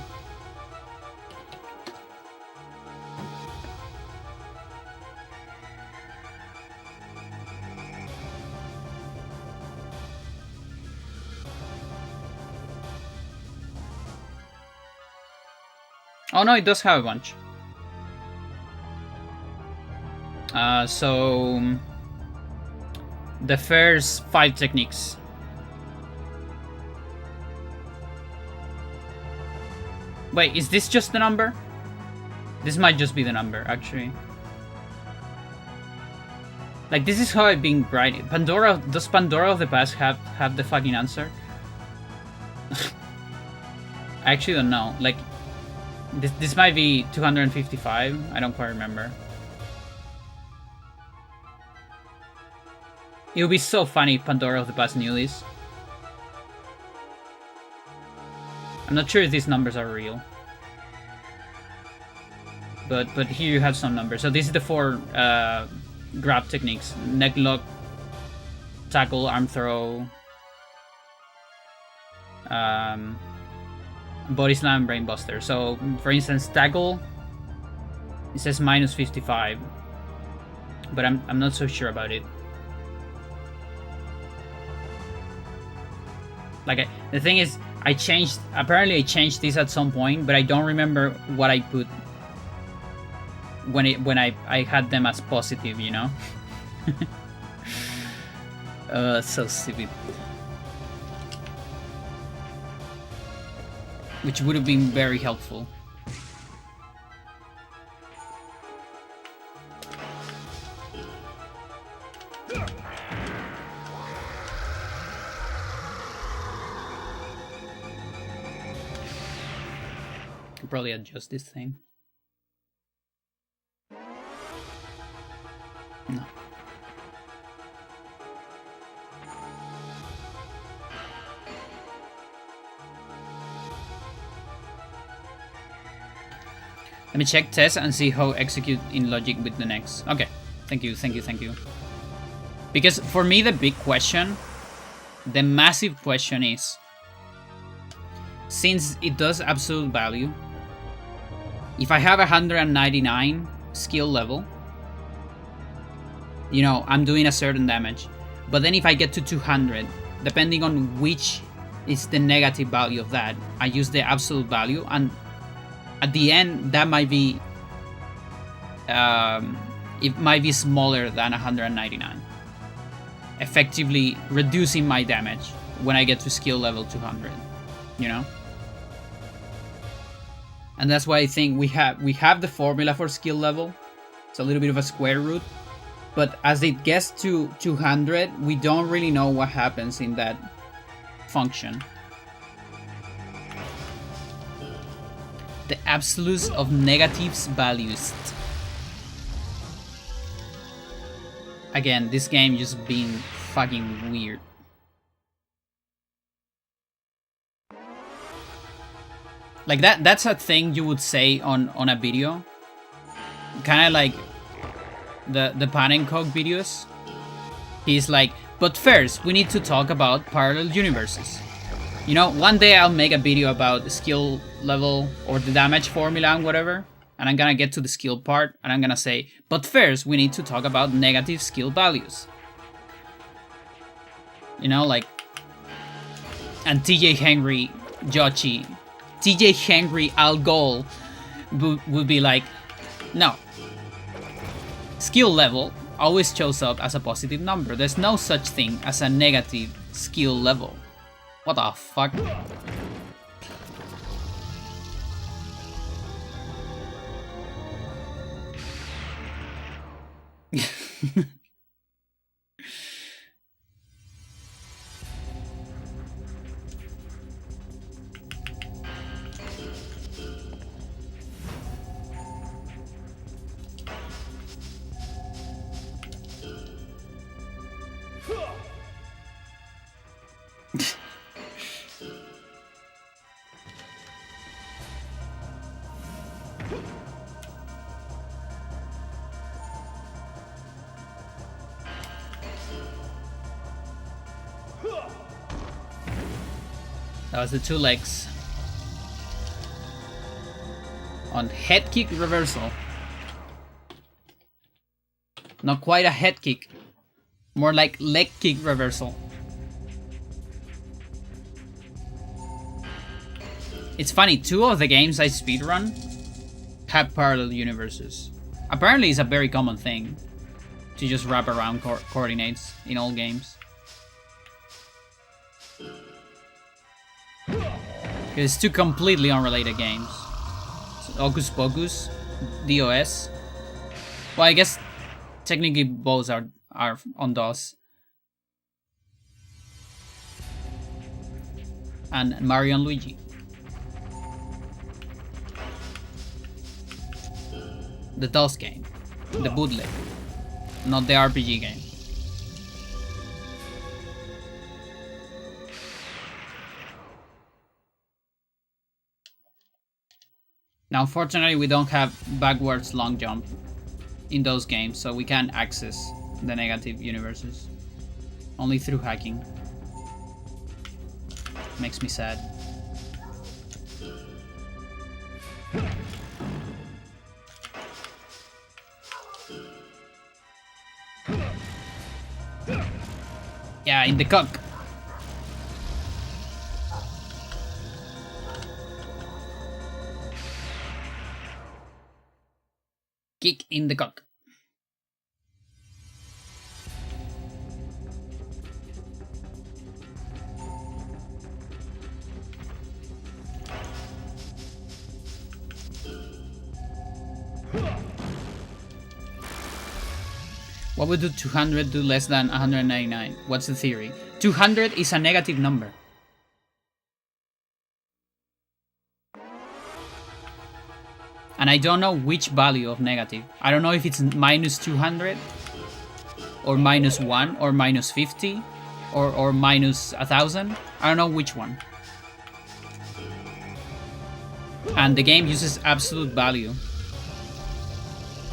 A: Oh no, it does have a bunch. So the first 5 techniques. Wait, is this just the number? This might just be the number, actually. Like, this is how I've been writing. Pandora, does Pandora of the past have the fucking answer? I actually don't know. Like, this might be 255. I don't quite remember. It would be so funny if Pandora of the past knew this. I'm not sure if these numbers are real. But here you have some numbers. So this is the 4 grab techniques. Neck lock, tackle, arm throw, body slam, brain buster. So for instance, tackle, it says minus 55. But I'm not so sure about it. Like, the thing is, apparently I changed this at some point, but I don't remember what I put. when I had them as positive, you know. That's so stupid. Which would have been very helpful. Could probably adjust this thing. No. Let me check test and see how execute in logic with the next. Okay, thank you. Because for me the big question, the massive question is, since it does absolute value, if I have 199 skill level, you know, I'm doing a certain damage. But then if I get to 200, depending on which is the negative value of that, I use the absolute value, and at the end that might be it might be smaller than 199, effectively reducing my damage when I get to skill level 200, you know. And that's why I think we have the formula for skill level. It's a little bit of a square root, but as it gets to 200, we don't really know what happens in that function. The absolutes of negatives values. Again, this game just being fucking weird. Like that's a thing you would say on a video. Kinda like the Panenkog videos. He's like, but first we need to talk about parallel universes. You know, one day I'll make a video about the skill level or the damage formula and whatever, and I'm gonna get to the skill part, and I'm gonna say, but first we need to talk about negative skill values. You know, like, and TJ Henry, Jochi, TJ Henry, Al Gol would be like, no. Skill level always shows up as a positive number. There's no such thing as a negative skill level. What the fuck? That was the two legs. On head kick reversal. Not quite a head kick. More like leg kick reversal. It's funny, 2 of the games I speedrun have parallel universes. Apparently it's a very common thing to just wrap around coordinates in all games. It's 2 completely unrelated games. So Hocus Pocus, DOS. Well, I guess technically both are on DOS. And Mario and Luigi. The DOS game. The bootleg. Not the RPG game. Now, unfortunately, we don't have backwards long jump in those games, so we can't access the negative universes. Only through hacking. Makes me sad. Yeah, in the cock. Kick in the cock. What would do 200 do less than 199? What's the theory? 200 is a negative number. And I don't know which value of negative. I don't know if it's minus 200 or minus 1 or minus 50 or minus 1000. I don't know which one. And the game uses absolute value.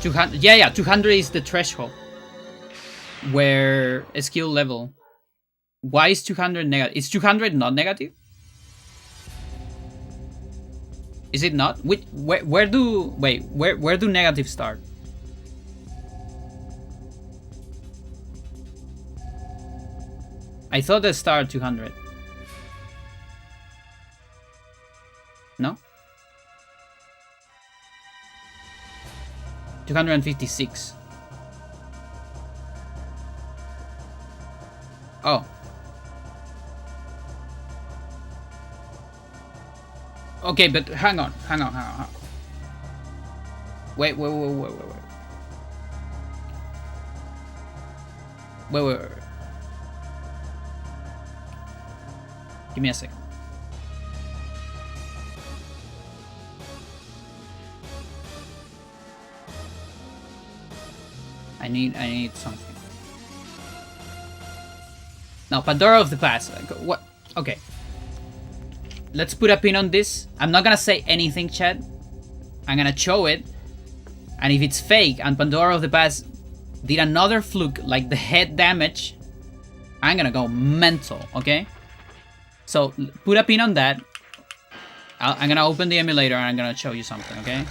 A: 200, yeah, 200 is the threshold where a skill level. Why is 200 negative? Is 200 not negative? Is it not? Where do negatives start? I thought they start 200. No? 256. Oh. Okay, but hang on. Wait. Give me a second. I need something. Now, Pandora of the Past. What? Okay. Let's put a pin on this. I'm not gonna say anything, chat. I'm gonna show it. And if it's fake and Pandora of the Past did another fluke like the head damage, I'm gonna go mental, okay? So, put a pin on that. I'm gonna open the emulator and I'm gonna show you something, okay?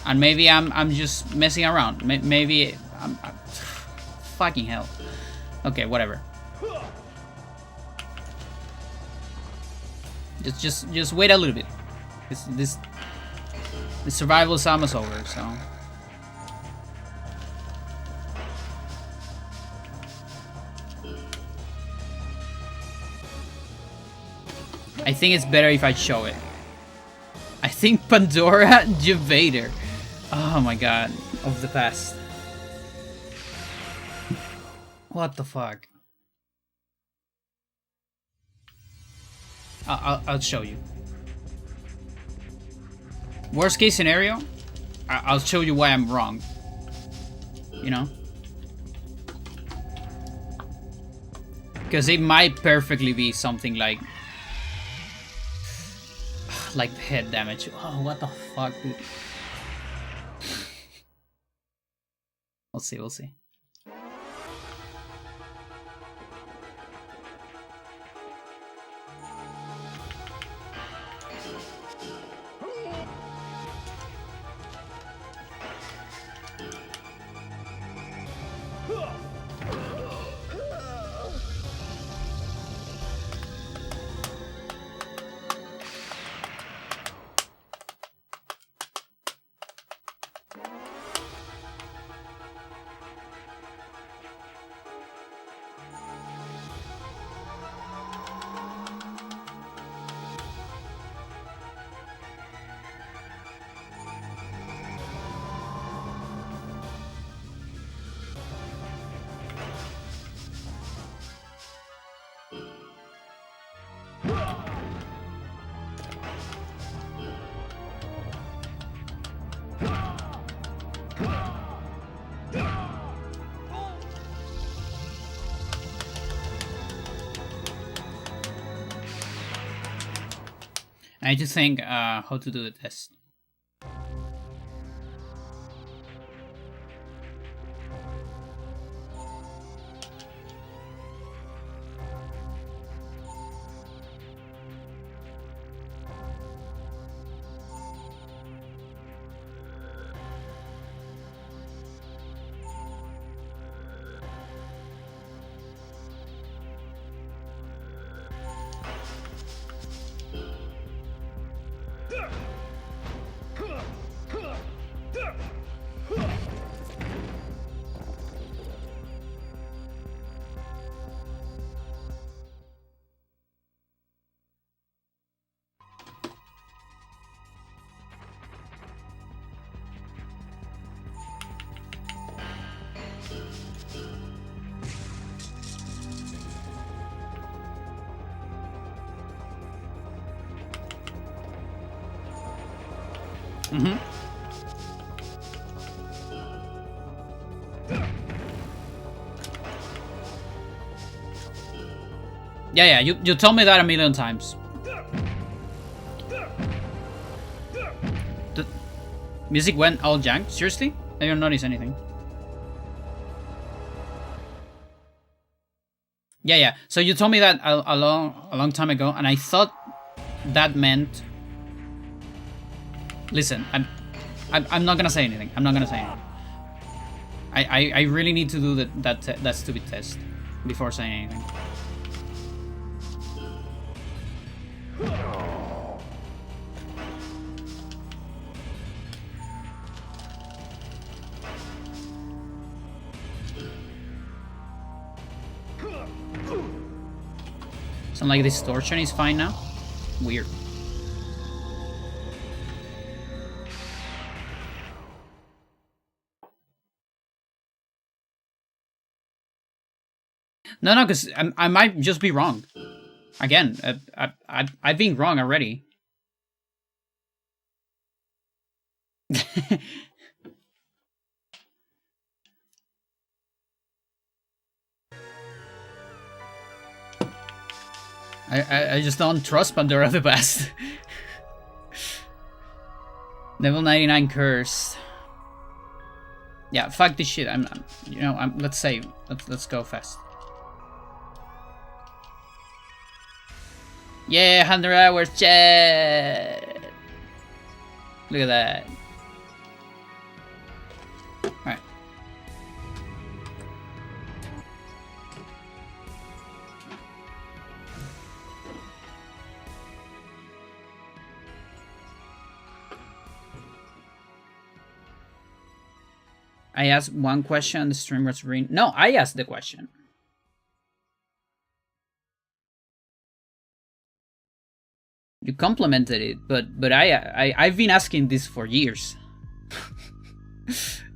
A: And maybe I'm just messing around. Maybe I'm fucking hell. Okay, whatever. Just wait a little bit. The survival is almost over, so. I think it's better if I show it. I think Pandora Javader. Oh my god, of the past. What the fuck? I'll show you. Worst case scenario, I'll show you why I'm wrong. You know? Because it might perfectly be something like head damage. Oh, what the fuck, dude? We'll see. I need to think how to do the test. Mm-hmm. Yeah, you told me that a million times. The music went all jank? Seriously? I don't notice anything. Yeah. So you told me that a long time ago, and I thought that meant. Listen, I'm not gonna say anything. I'm not gonna say anything. I really need to do that stupid test before saying anything. Sound like distortion is fine now? Weird. No, because I might just be wrong. Again, I've been wrong already. I just don't trust Pandora the best. Level 99 curse. Yeah, fuck this shit. Let's save. Let's go fast. Yeah, 100 hours, chat. Look at that. Alright. I asked one question and the stream was reading. No, I asked the question. You complimented it, but I've been asking this for years.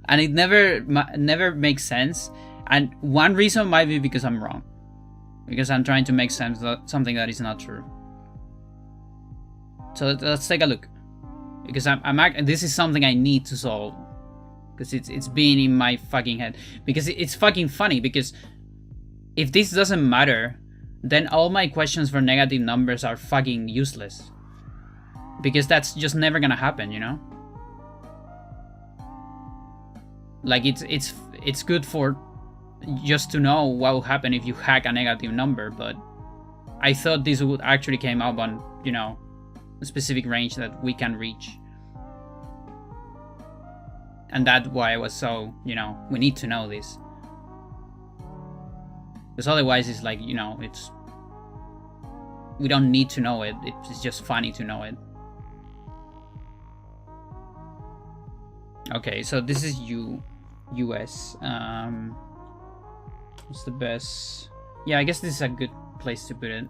A: And it never makes sense. And one reason might be because I'm wrong. Because I'm trying to make sense of something that is not true. So let's take a look. Because this is something I need to solve. Because it's been in my fucking head. Because it's fucking funny. Because if this doesn't matter, then all my questions for negative numbers are fucking useless. Because that's just never gonna happen, you know? Like it's good for just to know what will happen if you hack a negative number, but I thought this would actually came up on, you know, a specific range that we can reach. And that's why I was so, you know, we need to know this. Because otherwise it's like, you know, we don't need to know it. It's just funny to know it. Okay, so this is US. What's the best? Yeah, I guess this is a good place to put it.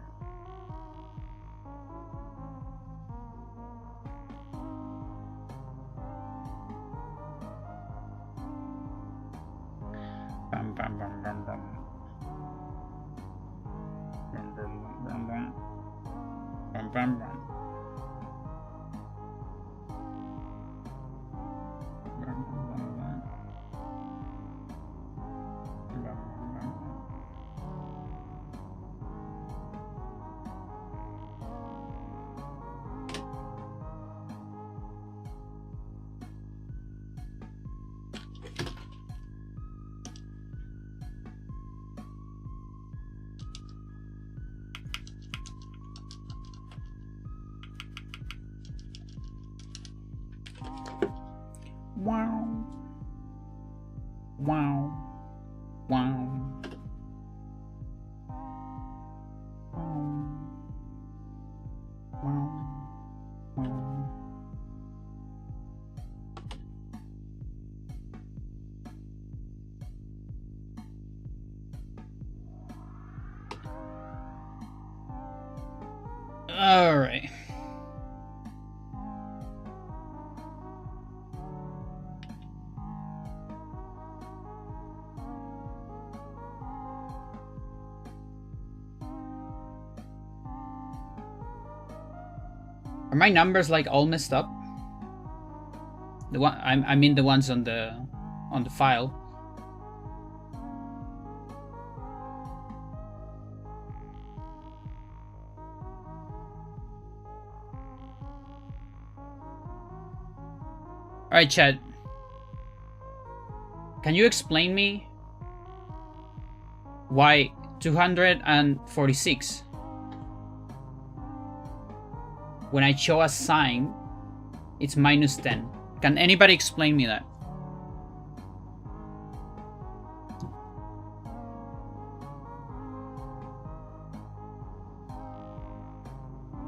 A: Bam, bam, bam, bam, bam. Bam, bam, bam, bam. Bam, bam, bam. Wow. Wow. Wow. All right. Are my numbers like all messed up? The one I mean the ones on the file. All right, chat. Can you explain me why 246 when I show a sign it's minus 10? Can anybody explain me that?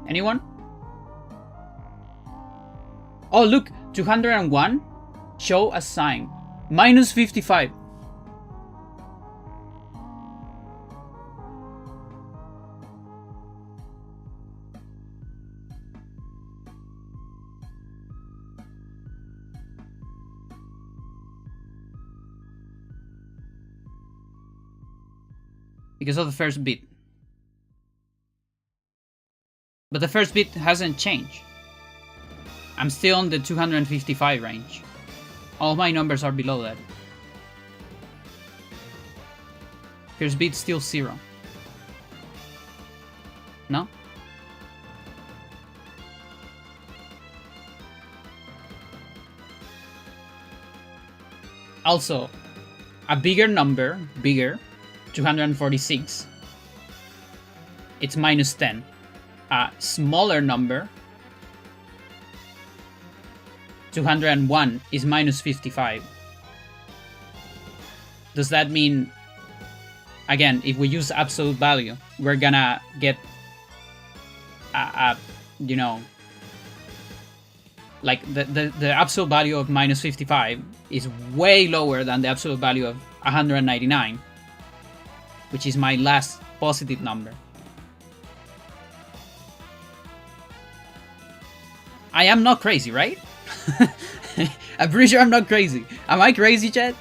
A: Anyone? Oh, look, 201 show a sign minus 55. Because of the first bit. But the first bit hasn't changed. I'm still on the 255 range. All my numbers are below that. First bit still 0. No? Also, a bigger number, 246, it's minus 10. A smaller number, 201, is minus 55. Does that mean, again, if we use absolute value, we're gonna get you know, like the absolute value of minus 55 is way lower than the absolute value of 199, which is my last positive number. I am not crazy, right? I'm pretty sure I'm not crazy. Am I crazy, chat?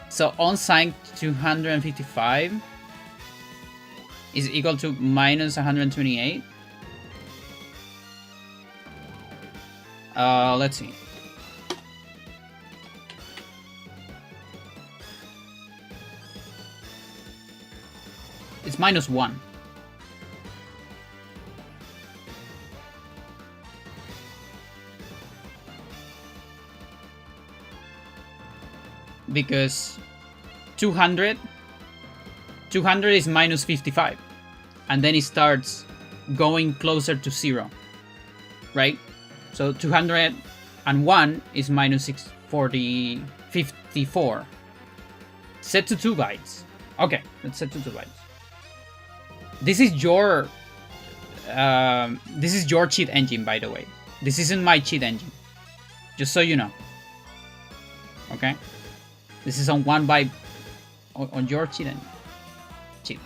A: So unsigned 255 is equal to minus 128. Let's see. It's minus 1. Because 200 is minus 55. And then it starts going closer to 0. Right? So 201 is minus 54. Set to 2 bytes. Okay, let's set to 2 bytes. This is your cheat engine, by the way. This isn't my cheat engine. Just so you know. Okay? This is on 1 byte on your cheat engine. Cheat.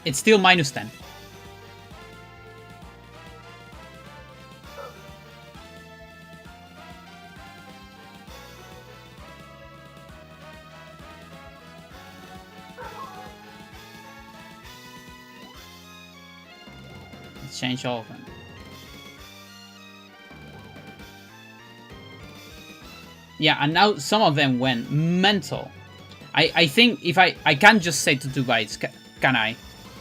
A: It's still minus 10. Let's change all of them. Yeah, and now some of them went mental. I think if I can't just say to 2 bytes, can I?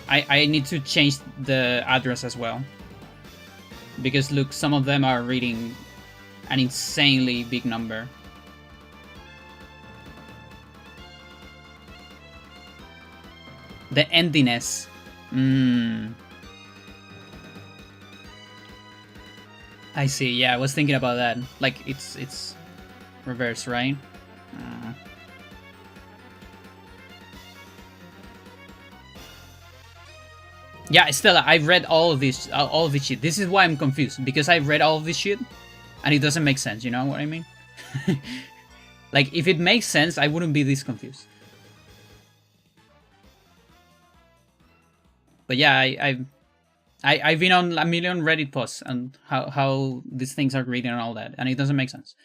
A: I need to change the address as well. Because look, some of them are reading an insanely big number. The endiness. I see, yeah, I was thinking about that. Like, it's reverse, right? Yeah, Stella, I've read all of this shit. This is why I'm confused, because I've read all of this shit, and it doesn't make sense. You know what I mean? Like, if it makes sense, I wouldn't be this confused. But yeah, I've been on a million Reddit posts and how these things are graded and all that, and it doesn't make sense.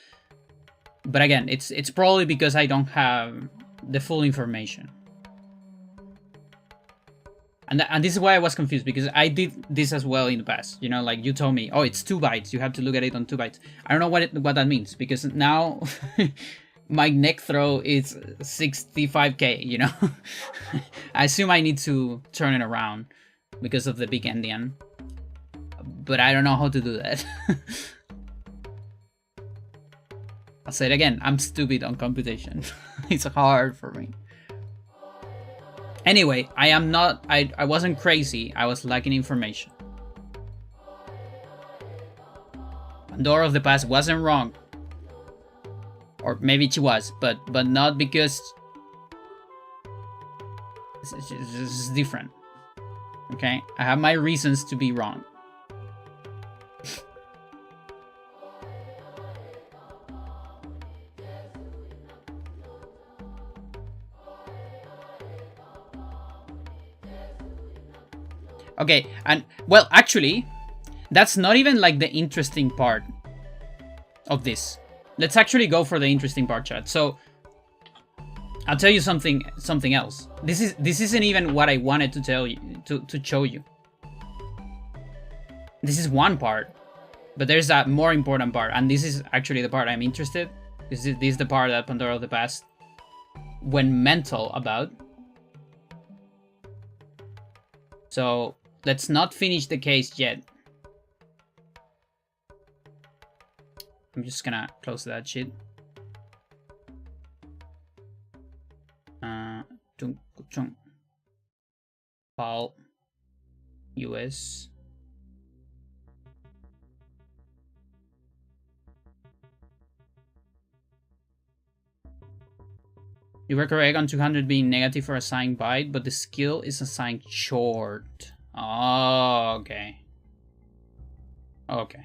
A: But again, it's probably because I don't have the full information. And this is why I was confused, because I did this as well in the past. You know, like you told me, oh, it's 2 bytes. You have to look at it on 2 bytes. I don't know what that means, because now my neck throw is 65k, you know? I assume I need to turn it around because of the big endian. But I don't know how to do that. I'll say it again, I'm stupid on computation. It's hard for me. Anyway, I wasn't crazy, I was lacking information. Pandora of the Past wasn't wrong. Or maybe she was, but not because... It's different. Okay? I have my reasons to be wrong. Okay, and, well, actually, that's not even, like, the interesting part of this. Let's actually go for the interesting part, chat. So, I'll tell you something else. This isn't even what I wanted to tell you, to show you. This is one part, but there's a more important part, and this is actually the part I'm interested. This is the part that Pandora of the Past went mental about. So... let's not finish the case yet. I'm just gonna close that shit. Paul US. You were correct on 200 being negative for assigned byte, but the skill is assigned short. Oh, okay. Okay.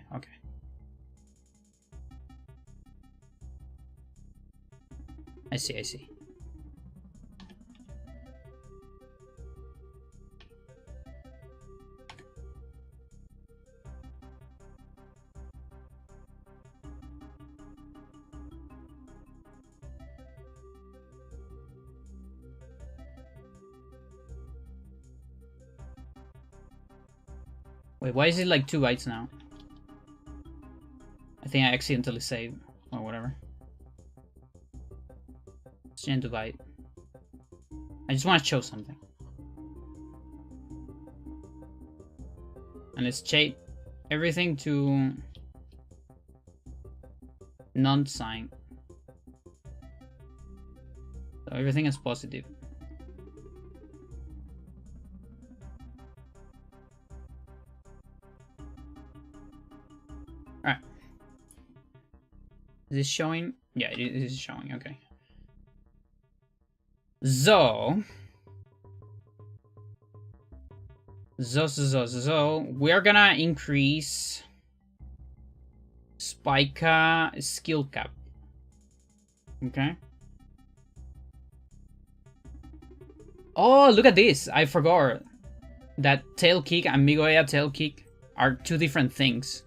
A: I see. Wait, why is it like 2 bytes now? I think I accidentally saved, or whatever. Let's change to byte. I just want to show something. And let's change everything to non-sign. So everything is positive. Alright. Is this showing? Yeah, it is showing, okay. So we're gonna increase Spica skill cap. Okay. Oh, look at this. I forgot that tail kick and Migoya tail kick are 2 different things.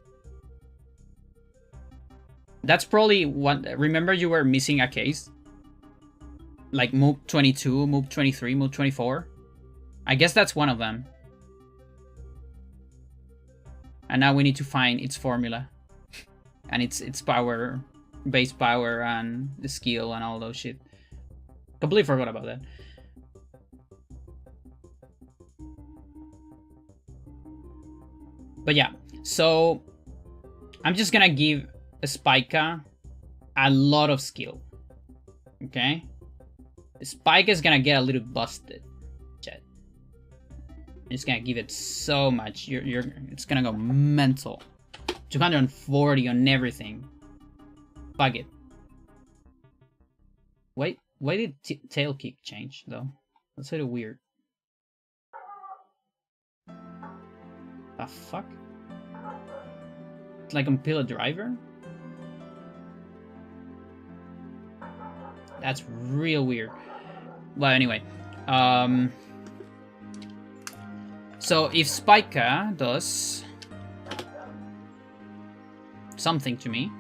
A: That's probably what... Remember you were missing a case? Like move 22, move 23, move 24? I guess that's one of them. And now we need to find its formula. And its power, base power, and the skill and all those shit. Completely forgot about that. But yeah, so I'm just gonna give Spica a lot of skill. Okay? Spica is gonna get a little busted. Chat. It's gonna give it so much. It's gonna go mental. 240 on everything. Fuck it. Wait, why did tail kick change though? That's sort of weird. The fuck? It's like on Pillar Driver? That's real weird. Well, anyway. So if Spica does something to me,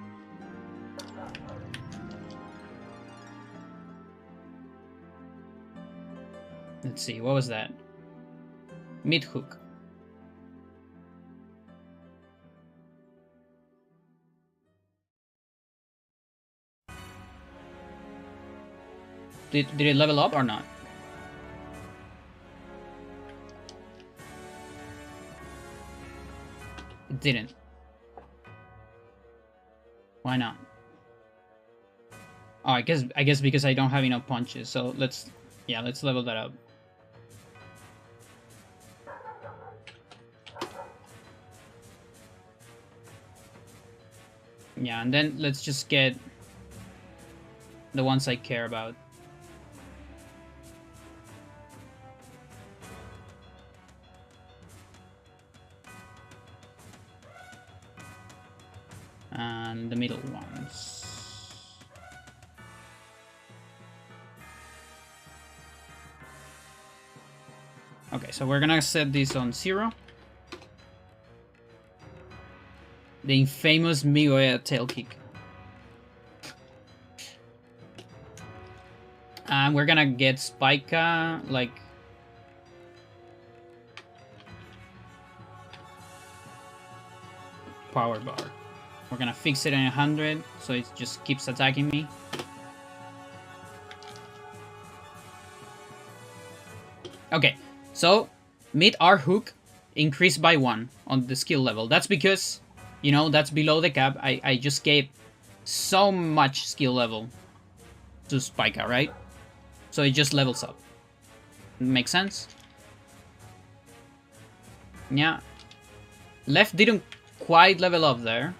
A: let's see, what was that? Mid hook. Did it level up or not? It didn't. Why not? Oh, I guess because I don't have enough punches. So let's level that up. Yeah, and then let's just get the ones I care about. And the middle ones. Okay, so we're gonna set this on 0. The infamous Migoya tail kick. And we're gonna get Spica, like... power bar. We're gonna fix it in 100, so it just keeps attacking me. Okay, so mid R hook increased by 1 on the skill level. That's because, you know, that's below the cap. I just gave so much skill level to Spica, right? So it just levels up. Makes sense? Yeah. Left didn't quite level up there.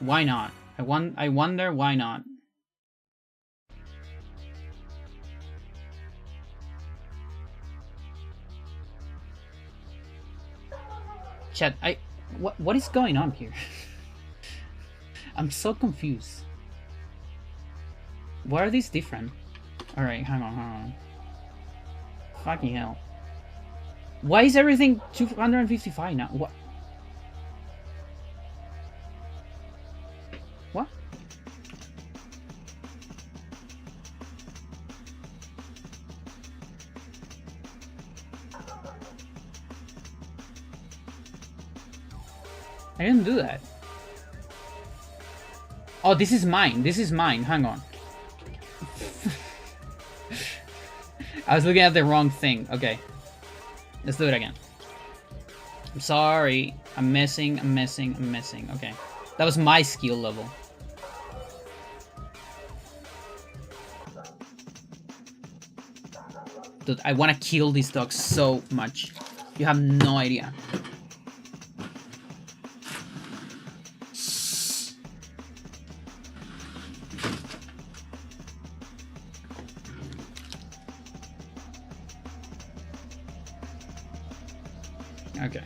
A: Why not? I wonder why not. Chat, what is going on here? I'm so confused. Why are these different? Alright, hang on. Fucking hell. Why is everything 255 now? What? What? I didn't do that. Oh, this is mine. This is mine. Hang on. I was looking at the wrong thing. Okay. Let's do it again. I'm sorry. I'm messing. Okay. That was my skill level. Dude, I want to kill these dogs so much. You have no idea. Okay.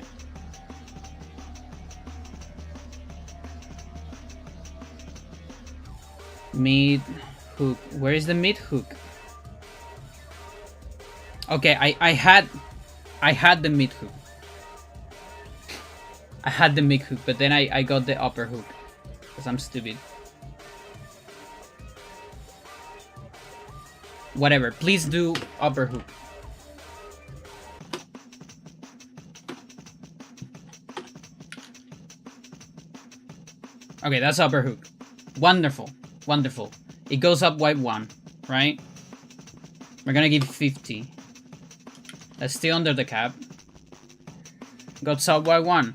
A: Mid hook. Where is the mid hook? Okay, I had the mid hook. I had the mid hook, but then I got the upper hook. Because I'm stupid. Whatever, please do upper hook. Okay, that's upper hook. Wonderful. Wonderful. It goes up by 1, right? We're gonna give 50. That's still under the cap. Got up by 1.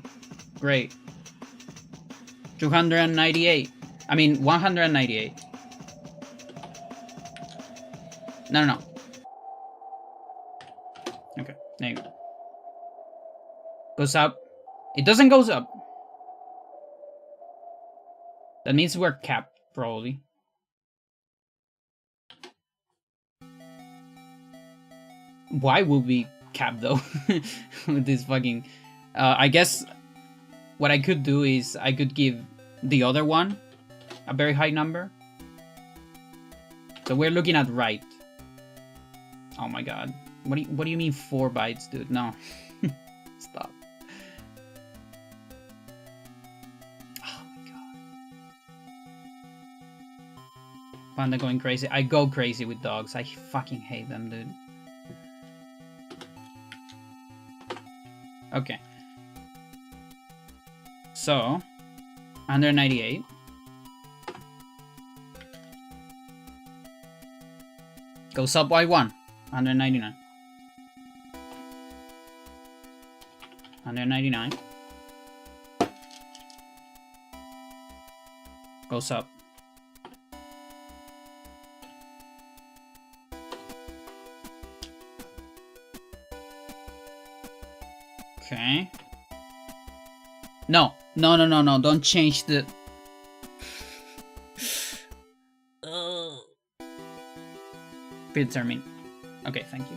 A: Great. 298. I mean, 198. No. Okay, there you go. Goes up. It doesn't goes up. That means we're capped, probably. Why would we cap though? With this fucking... I guess what I could do is I could give the other one a very high number. So we're looking at right. Oh my god. What do you mean 4 bites, dude? No. Stop. Oh my god. Panda going crazy. I go crazy with dogs. I fucking hate them, dude. Okay. So, under 98. Goes up by 1. Under 99. Under 99. Goes up. Okay. No. No. Don't change the... Predetermine. Okay, thank you.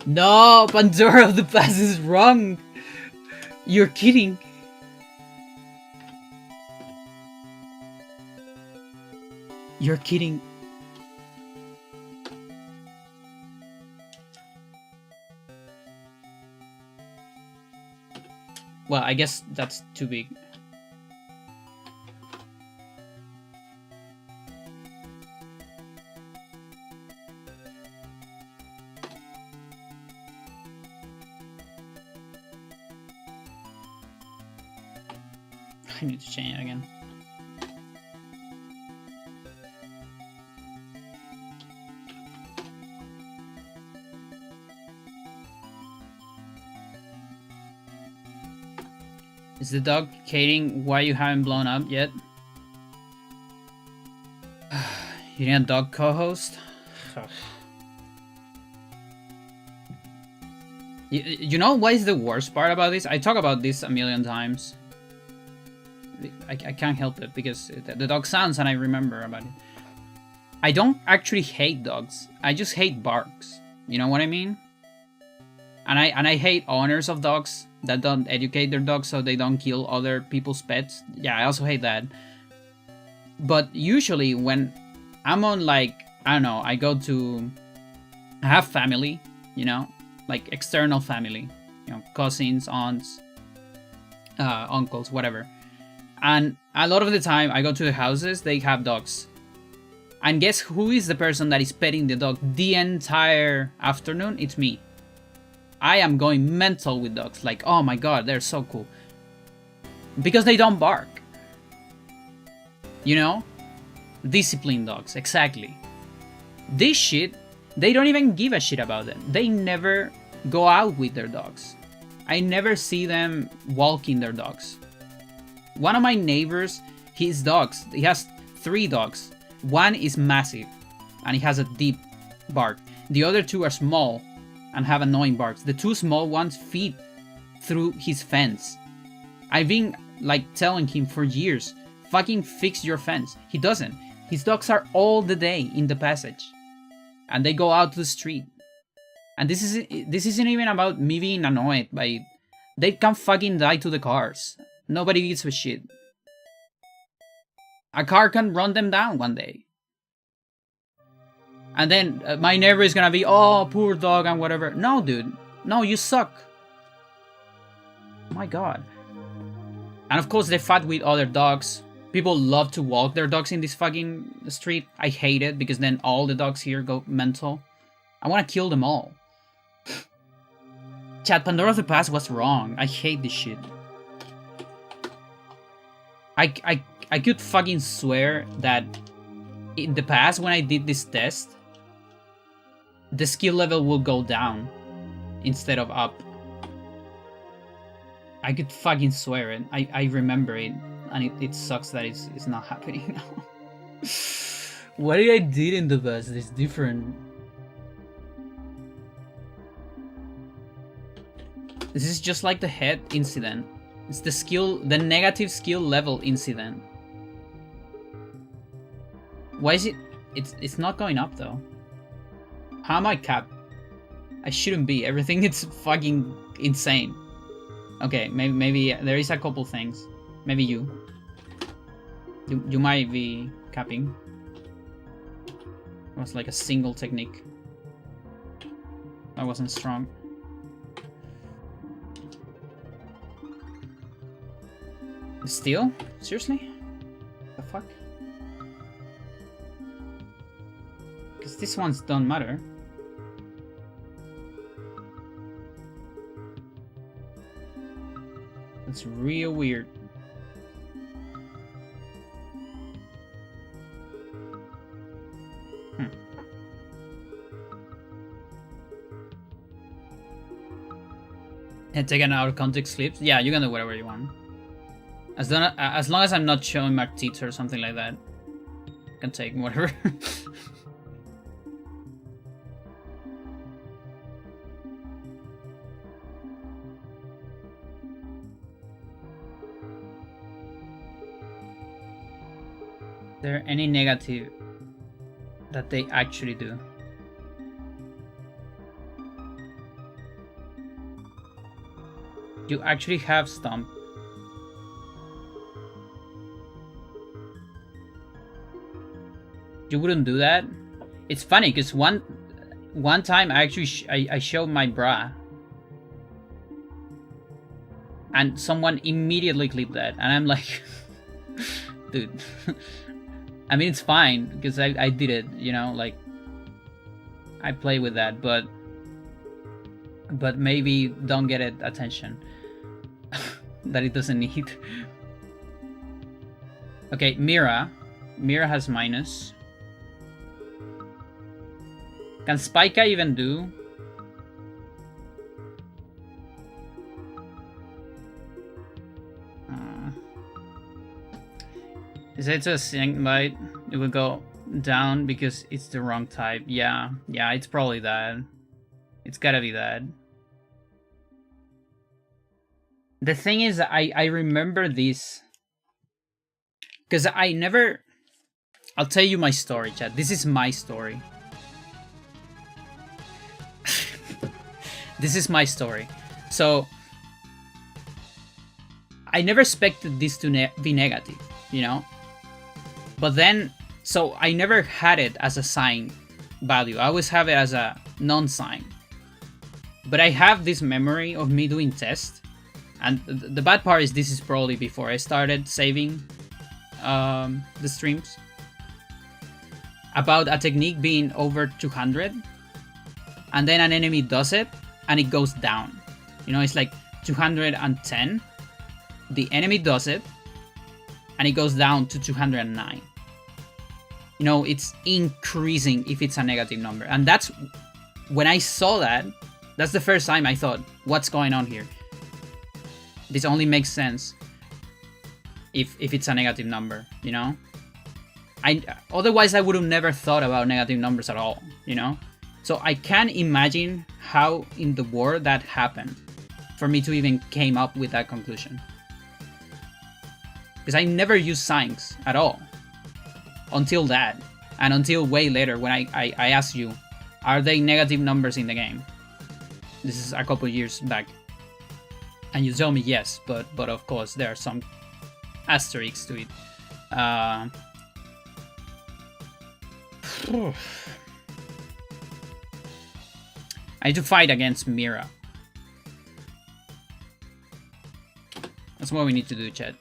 A: No, Pandora of the Past is wrong. You're kidding. You're kidding. Well, I guess that's too big. I need to change it again. Is the dog hating why you haven't blown up yet? You need a dog co-host? You know what is the worst part about this? I talk about this a million times. I can't help it because the dog sounds and I remember about it. I don't actually hate dogs. I just hate barks. You know what I mean? And I hate owners of dogs that don't educate their dogs so they don't kill other people's pets. Yeah, I also hate that. But usually when I'm on, like, I don't know, I have family, you know, like external family, you know, cousins, aunts, uncles, whatever. And a lot of the time I go to the houses, they have dogs. And guess who is the person that is petting the dog the entire afternoon? It's me. I am going mental with dogs, like, oh my god, they're so cool. Because they don't bark. You know? Disciplined dogs, exactly. This shit, they don't even give a shit about them. They never go out with their dogs. I never see them walking their dogs. One of my neighbors, his dogs, he has 3 dogs. One is massive, and he has a deep bark. The other 2 are small, and have annoying barks. The 2 small ones feed through his fence. I've been, like, telling him for years, fucking fix your fence. He doesn't. His dogs are all the day in the passage. And they go out to the street. And this isn't even about me being annoyed by it. They can fucking die to the cars. Nobody gives a shit. A car can run them down one day. And then my neighbor is gonna be, oh, poor dog and whatever. No, dude. No, you suck. My god. And of course they fight with other dogs. People love to walk their dogs in this fucking street. I hate it because then all the dogs here go mental. I want to kill them all. Chat, Pandora of the Past was wrong. I hate this shit. I could fucking swear that in the past when I did this test, the skill level will go down instead of up. I could fucking swear it. I remember it, and it sucks that it's not happening now. What did I did in the past? It's different. This is just like the head incident. It's the negative skill level incident. Why is it? It's not going up though. How am I capped? I shouldn't be. Everything is fucking insane. Okay, maybe there is a couple things. Maybe you. You might be capping. It was like a single technique. I wasn't strong. Steal? Seriously? The fuck? Because these ones don't matter. That's real weird. And taken out of context clips? Yeah, you can do whatever you want. As long as I'm not showing my teeth or something like that. I can take whatever. Is there any negative that they actually do? You actually have Stomp. You wouldn't do that? It's funny because one time I actually I showed my bra, and someone immediately clipped that, and I'm like, dude. I mean, it's fine because I did it, you know, like I play with that, but maybe don't get it attention that it doesn't need. Okay, Mira has minus. Can Spica even do? Is it a sync bite? It will go down because it's the wrong type. Yeah, it's probably that. It's gotta be that. The thing is, I remember this because I never. I'll tell you my story, chat. This is my story. This is my story. So I never expected this to be negative, you know. But then, so I never had it as a sign value. I always have it as a non-sign. But I have this memory of me doing tests. And the bad part is this is probably before I started saving the streams. About a technique being over 200. And then an enemy does it, and it goes down. You know, it's like 210. The enemy does it, and it goes down to 209. You know, it's increasing if it's a negative number. And that's when I saw that, that's the first time I thought, what's going on here? This only makes sense if it's a negative number, you know? Otherwise I would have never thought about negative numbers at all, you know? So I can't imagine how in the world that happened for me to even came up with that conclusion. Because I never used signs at all until that, and until way later when I asked you, are they negative numbers in the game? This is a couple years back, and you tell me yes, but of course there are some asterisks to it. I need to fight against Mira. That's what we need to do, chat.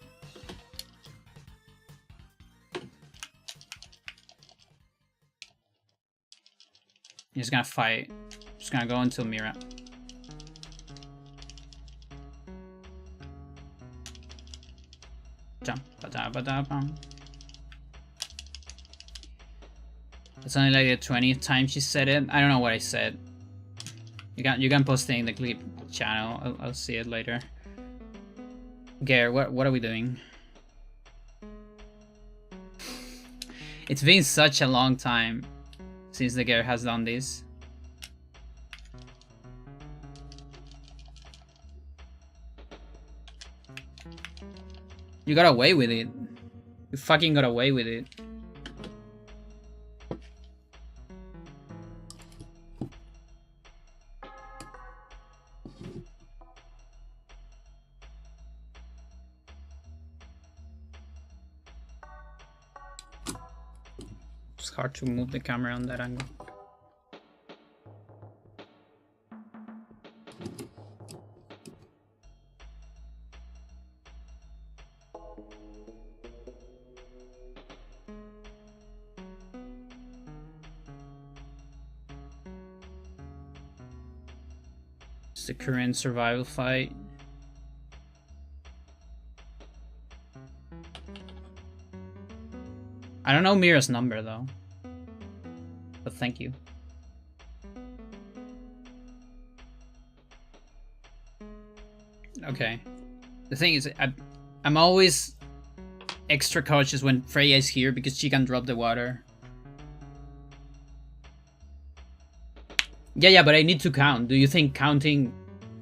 A: He's gonna fight. Just gonna go until Mira. Jump. It's only like the 20th time she said it. I don't know what I said. You can post it in the clip channel. I'll see it later. Gare, what are we doing? It's been such a long time since the Gare has done this. You got away with it. You fucking got away with it. hard to move the camera on that angle. It's the Korean survival fight. I don't know Mira's number though, but thank you. Okay. The thing is, I'm always extra cautious when Freya is here because she can drop the water. Yeah, but I need to count. Do you think counting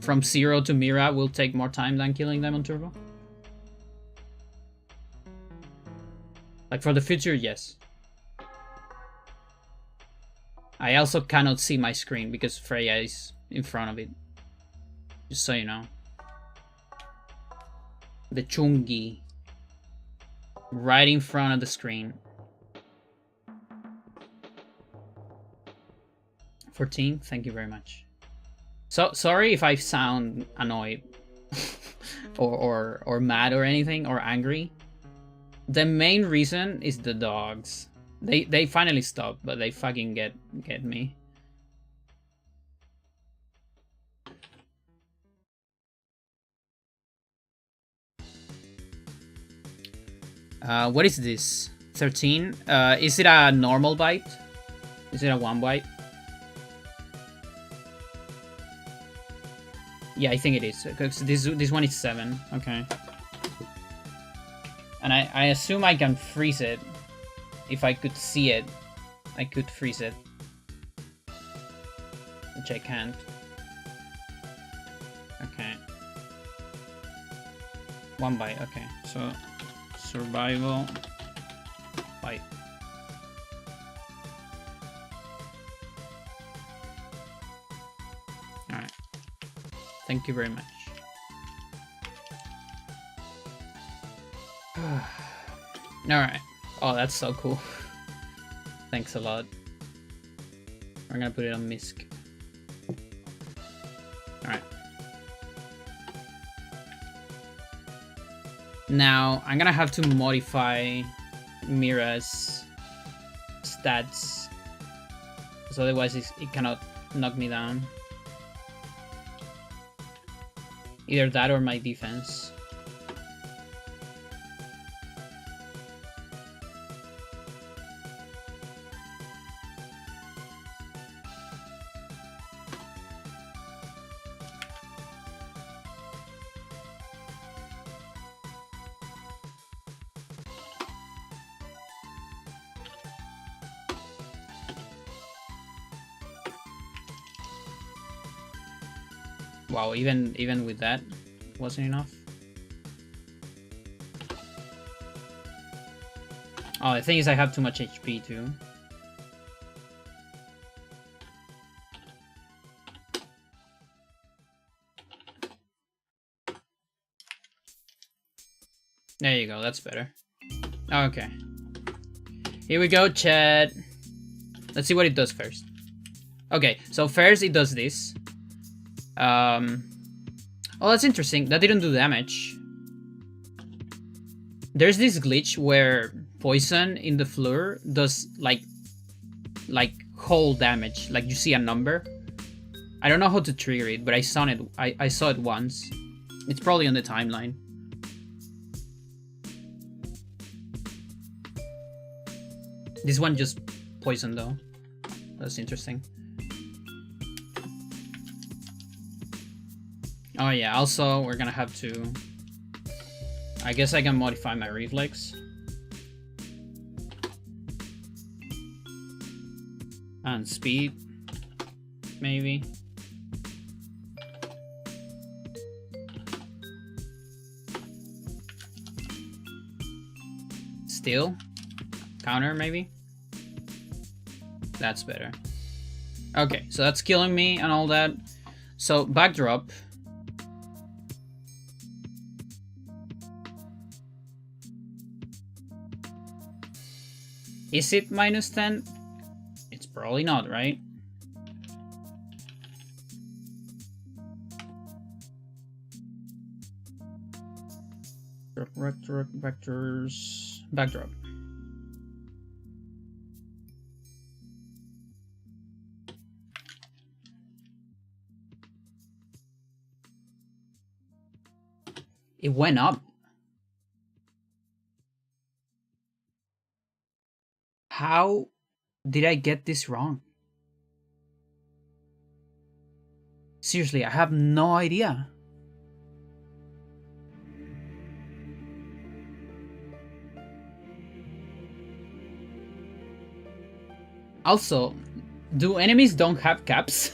A: from 0 to Mira will take more time than killing them on turbo? Like for the future, yes. I also cannot see my screen because Freya is in front of it. Just so you know. The Chungi. Right in front of the screen. 14, thank you very much. So sorry if I sound annoyed or mad or anything or angry. The main reason is the dogs. They finally stopped, but they fucking get me. What is this? 13? Is it a normal bite? Is it a 1 bite? Yeah, I think it is. Because this one is 7. Okay. And I assume I can freeze it. If I could see it, I could freeze it. Which I can't. Okay. 1 bite, okay. So, survival bite. Alright. Thank you very much. Alright. Oh, that's so cool. Thanks a lot. We're gonna put it on Misk. Alright. Now, I'm gonna have to modify Mira's stats. Because otherwise it cannot knock me down. Either that or my defense. Wow, even with that, wasn't enough. Oh, the thing is I have too much HP too. There you go, that's better. Okay. Here we go, chat. Let's see what it does first. Okay, so first it does this. Oh, that's interesting. That didn't do damage. There's this glitch where poison in the floor does like whole damage. Like you see a number. I don't know how to trigger it, but I saw it. I saw it once. It's probably on the timeline. This one just poison though. That's interesting. Oh yeah, also we're gonna have to... I guess I can modify my reflex. And speed, maybe. Steal? Counter, maybe? That's better. Okay, so that's killing me and all that. So, backdrop. Is it minus 10? It's probably not, right? Vectors, backdrop. It went up. How did I get this wrong? Seriously, I have no idea. Also, do enemies don't have caps?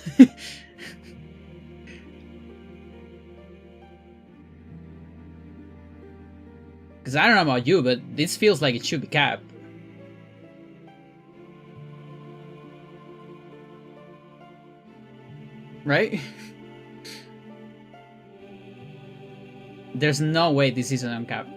A: Because I don't know about you, but this feels like it should be capped. Right? There's no way this is an uncap.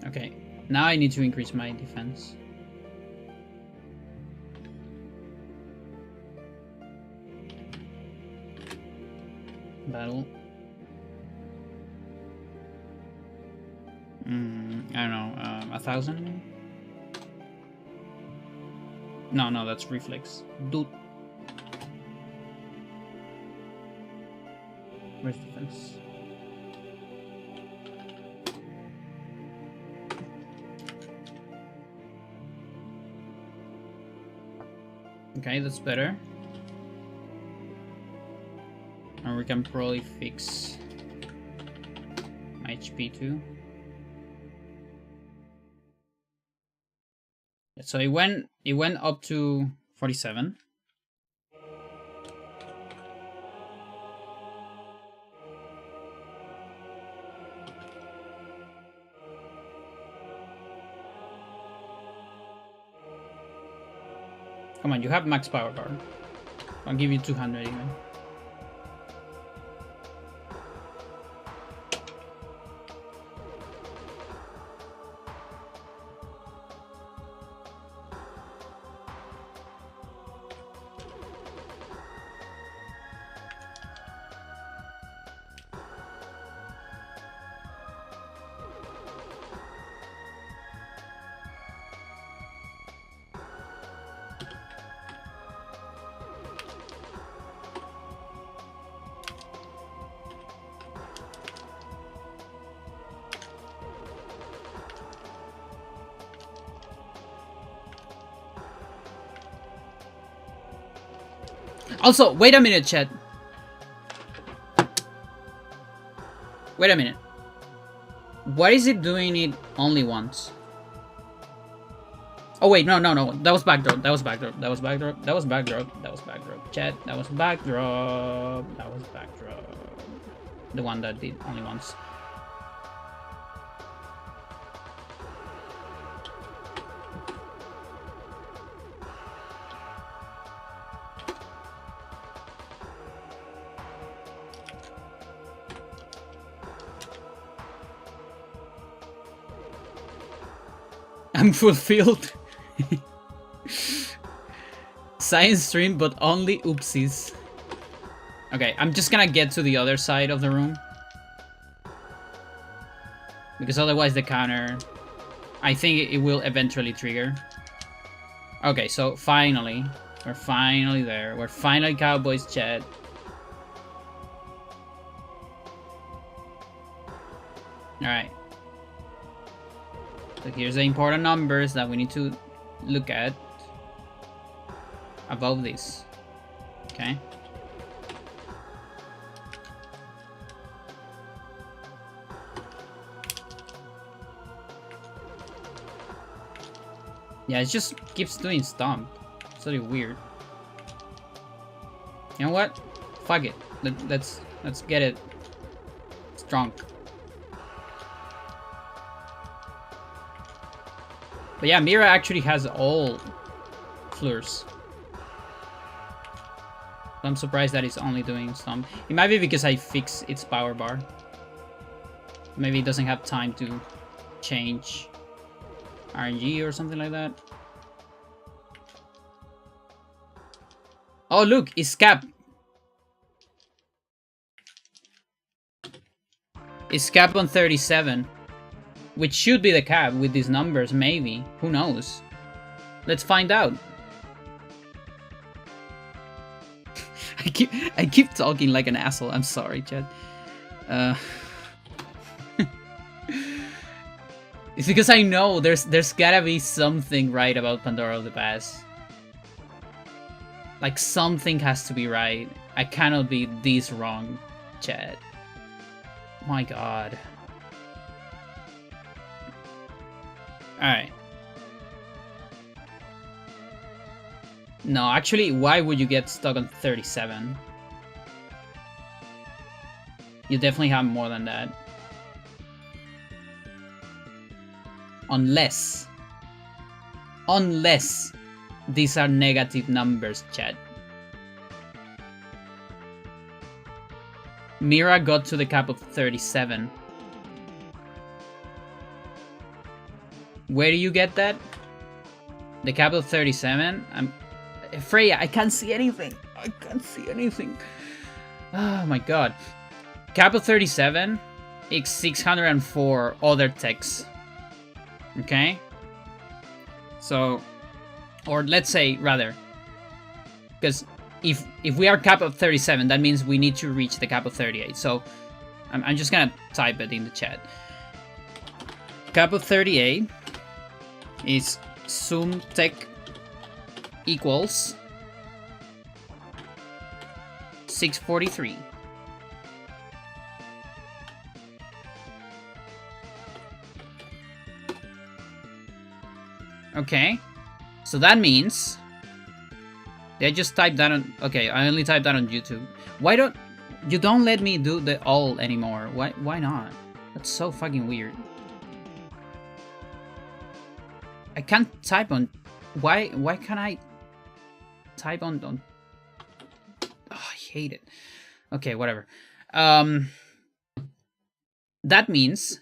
A: Okay, now I need to increase my defense. Battle. I don't know, 1,000? No, that's reflex. Dude. Where's defense? Okay, that's better. And we can probably fix my HP too. So it went up to 47. Come on, you have max power bar. I'll give you 200 even. Also, wait a minute, chat. Wait a minute. Why is it doing it only once? Oh wait, no. That was backdrop. That was backdrop. That was backdrop. That was backdrop. That was backdrop. Chat. That was backdrop. That was backdrop. The one that did only once. I'm fulfilled. Science stream, but only oopsies. Okay, I'm just gonna get to the other side of the room. Because otherwise the counter... I think it will eventually trigger. Okay, so finally. We're finally there. We're finally Cowboys, chat. Alright. So here's the important numbers that we need to look at above this. Okay. Yeah, it just keeps doing stomp. It's really weird. You know what? Fuck it. Let's get it strong. But yeah, Mira actually has all floors. I'm surprised that it's only doing some. It might be because I fixed its power bar. Maybe it doesn't have time to change RNG or something like that. Oh look, it's capped. It's capped on 37. Which should be the cap with these numbers, maybe. Who knows? Let's find out. I keep talking like an asshole. I'm sorry, Chad. It's because I know there's gotta be something right about Pandora of the Pass. Like something has to be right. I cannot be this wrong, Chad. My God. Alright. No, actually, why would you get stuck on 37? You definitely have more than that. Unless these are negative numbers, Chad. Mira got to the cap of 37. Where do you get that? The cap of 37? Freya, I can't see anything. I can't see anything. Oh my God. Cap of 37 is 604 other techs. Okay? So, or let's say rather, because if we are cap of 37, that means we need to reach the cap of 38. So I'm just gonna type it in the chat. Cap of 38 is sum tech equals 643. Okay, so that means I just typed that on. Okay, I only typed that on YouTube. Why don't you let me do the all anymore? Why not? That's so fucking weird. I can't type on. Why can't I type on? Oh, I hate it. Okay, whatever. That means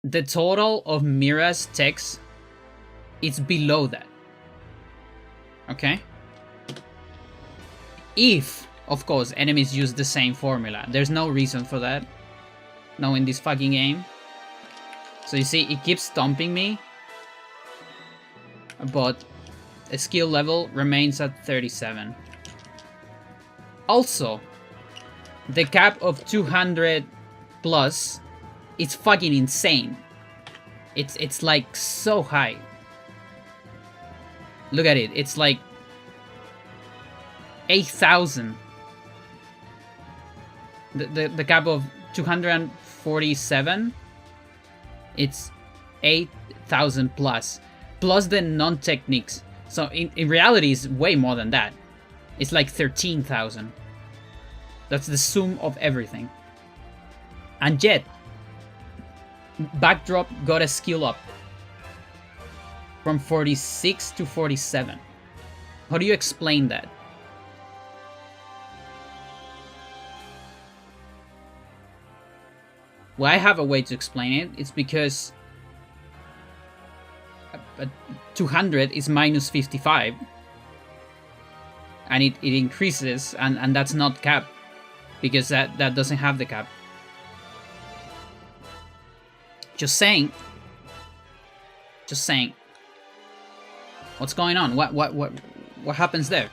A: the total of Mira's text is below that. Okay? If, of course, enemies use the same formula. There's no reason for that. No, in this fucking game. So you see, it keeps stomping me. But the skill level remains at 37. Also, the cap of 200 plus, it's fucking insane. It's like so high. Look at it. It's like 8,000. The cap of 247, it's 8,000 plus the non-techniques. So in reality, it's way more than that. It's like 13,000. That's the sum of everything. And yet, Backdrop got a skill up from 46 to 47. How do you explain that? Well, I have a way to explain it. It's because 200 is minus 55. And it increases, and that's not cap. Because that doesn't have the cap. Just saying. Just saying. What's going on? What happens there?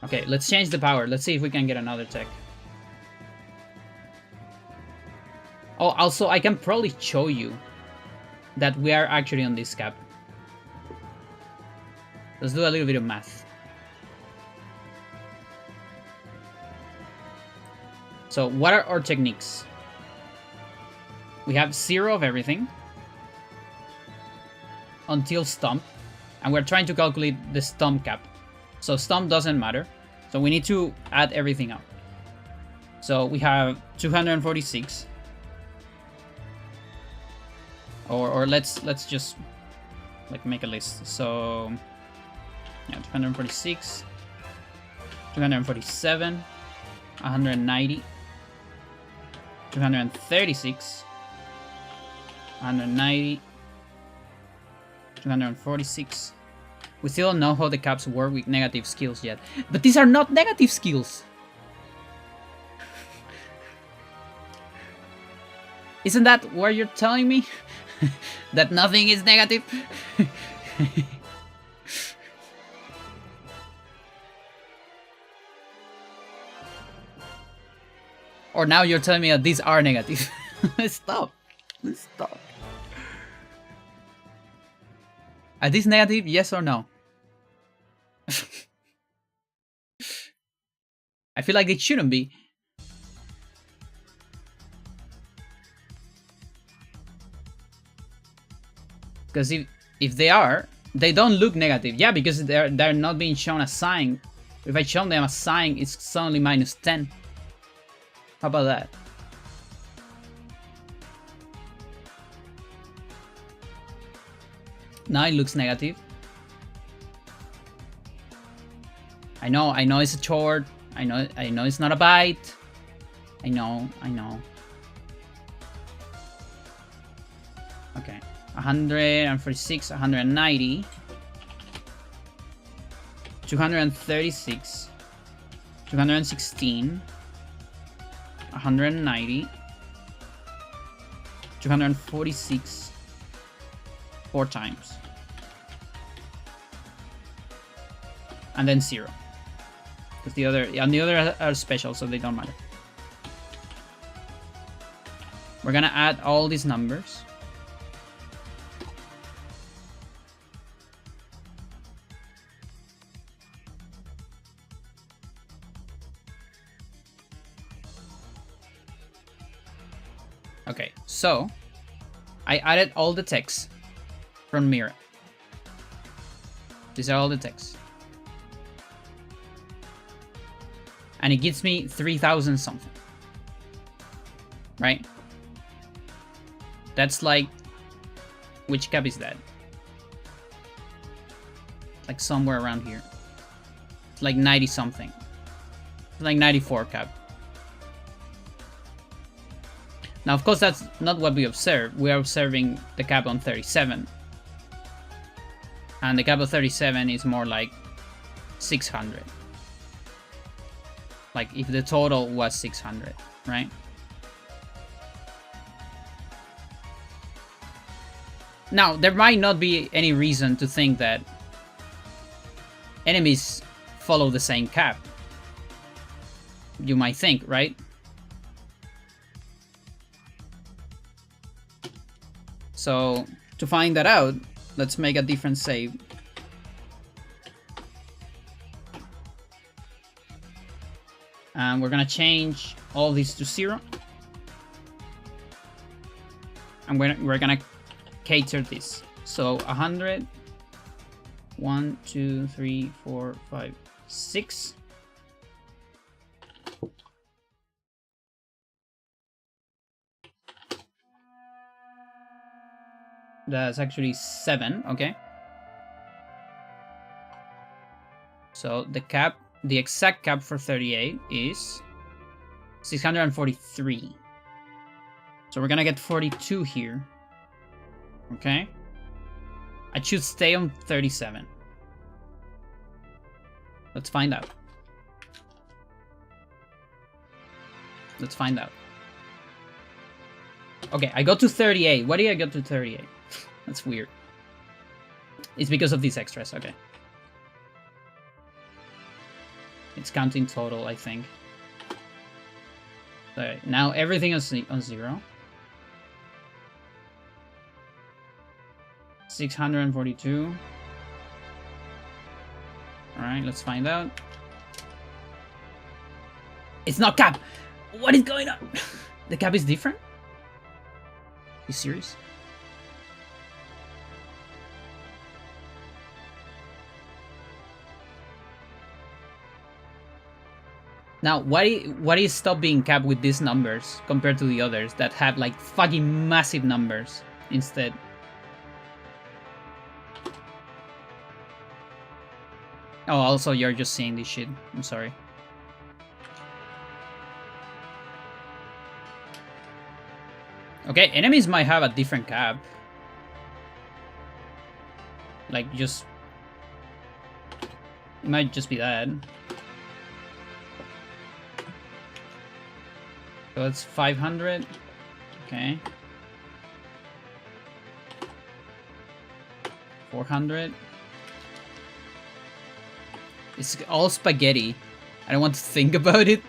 A: Okay, let's change the power. Let's see if we can get another tech. Oh, also, I can probably show you that we are actually on this cap. Let's do a little bit of math. So, what are our techniques? We have 0 of everything until stomp, and we're trying to calculate the stomp cap. So stomp doesn't matter, so we need to add everything up. So we have 246, or let's just like make a list. So Yeah, 246, 247, 190, 236, 190, 246. We still don't know how the caps work with negative skills yet. But these are not negative skills! Isn't that what you're telling me? That nothing is negative? Or now you're telling me that these are negative? Stop. Stop. Are these negative? Yes or no? I feel like it shouldn't be. Because if they are, they don't look negative. Yeah, because they're not being shown a sign. If I show them a sign, it's suddenly minus 10. How about that? Now it looks negative. I know it's a chord. I know it's not a bite. I know. Okay. 146, 190, 236, 216, 190, 246, 4 times. And then 0. Because the other are special, so they don't matter. We're gonna add all these numbers. Okay, so I added all the text from Mira. These are all the text. And it gives me 3,000 something. Right? That's like... Which cap is that? Like somewhere around here. It's like 90 something. It's like 94 cap. Now, of course, that's not what we observe. We are observing the cap on 37. And the cap of 37 is more like 600. Like, if the total was 600, right? Now, there might not be any reason to think that enemies follow the same cap. You might think, right? So, to find that out, let's make a different save. And we're gonna change all these to 0. And we're gonna cater this. So 100, 1, 2, 3, 4, 5, 6. That's actually 7, okay. So the exact cap for 38 is 643. So we're gonna get 42 here. Okay. I should stay on 37. Let's find out. Let's find out. Okay, I got to 38. Why did I get to 38? That's weird. It's because of these extras, okay. It's counting total, I think. Alright, now everything is on 0. 642. Alright, let's find out. It's not cap! What is going on? The cap is different? You serious? Now, why is stop being capped with these numbers compared to the others that have like fucking massive numbers instead? Oh, also, you're just seeing this shit. I'm sorry. Okay, enemies might have a different cap. Like, just... It might just be that. So it's 500. Okay. 400. It's all spaghetti. I don't want to think about it.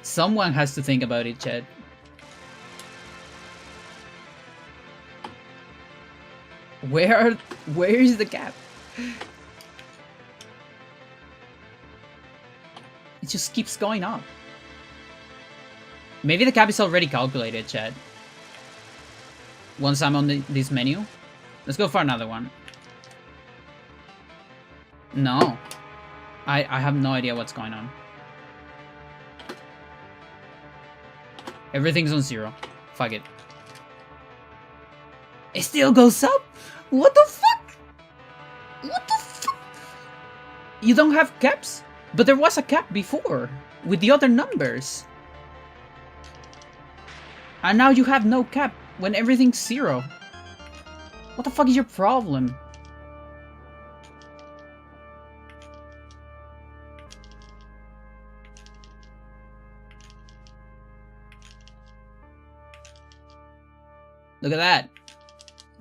A: Someone has to think about it, Chad. Where is the cap? It just keeps going up. Maybe the cap is already calculated, Chad. Once I'm on this menu. Let's go for another one. No. I have no idea what's going on. Everything's on 0. Fuck it. It still goes up? What the fuck? What the fuck? You don't have caps? But there was a cap before, with the other numbers. And now you have no cap when everything's 0. What the fuck is your problem? Look at that.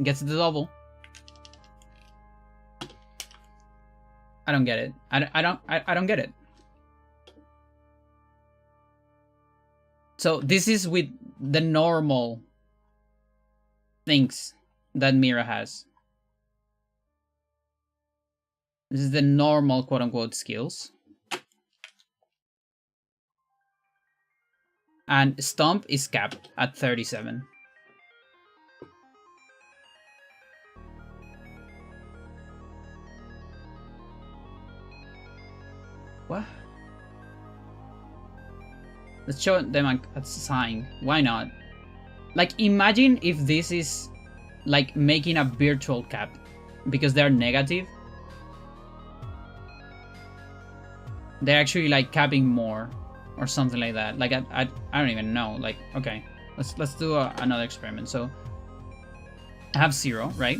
A: Gets the double. I don't get it. I don't get it. So this is with the normal things that Mira has. This is the normal quote-unquote skills. And Stomp is capped at 37. What? Let's show them a sign. Why not? Like, imagine if this is like making a virtual cap because they're negative. They're actually like capping more or something like that. Like I don't even know. Like, okay, let's do another experiment. So I have 0, right?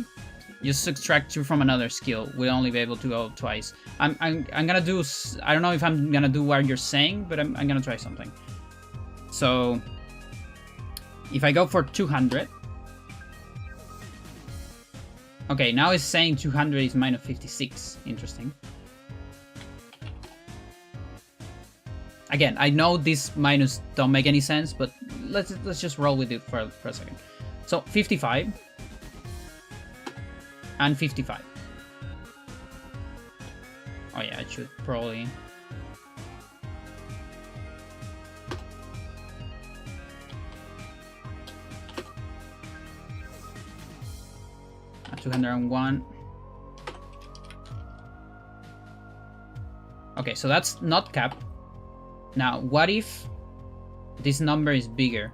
A: You subtract 2 from another skill. We'll only be able to go twice. I'm gonna do. I don't know if I'm gonna do what you're saying, but I'm gonna try something. So if I go for 200. Okay, now it's saying 200 is minus 56. Interesting. Again, I know these minus don't make any sense, but let's just roll with it for a second. So 55 and 55. Oh yeah, it should probably. 201. Okay, so that's not cap. Now, what if this number is bigger?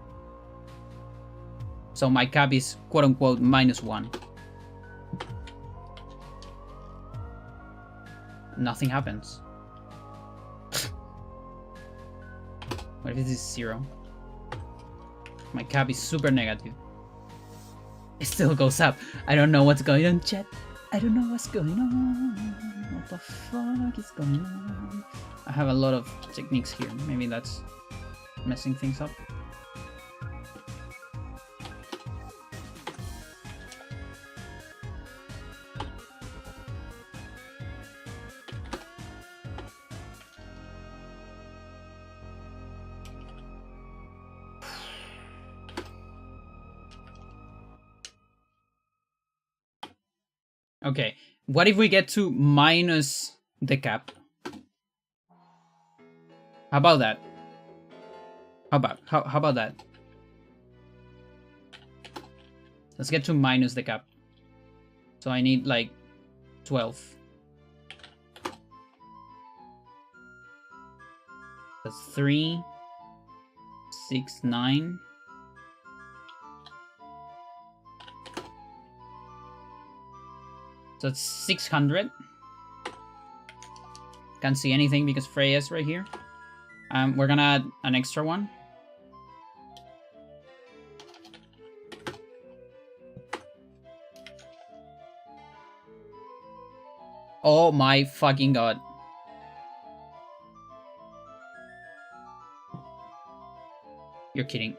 A: So my cap is quote-unquote -1. Nothing happens. What if this is 0? My cap is super negative. It still goes up. I don't know what's going on, chat. I don't know what's going on. What the fuck is going on? I have a lot of techniques here. Maybe that's messing things up. Okay, what if we get to minus the cap? How about that? How about that? Let's get to minus the cap. So I need like 12. That's 3, 6, 9. So it's 600. Can't see anything because Freya's right here. We're gonna add an extra one. Oh my fucking god. You're kidding.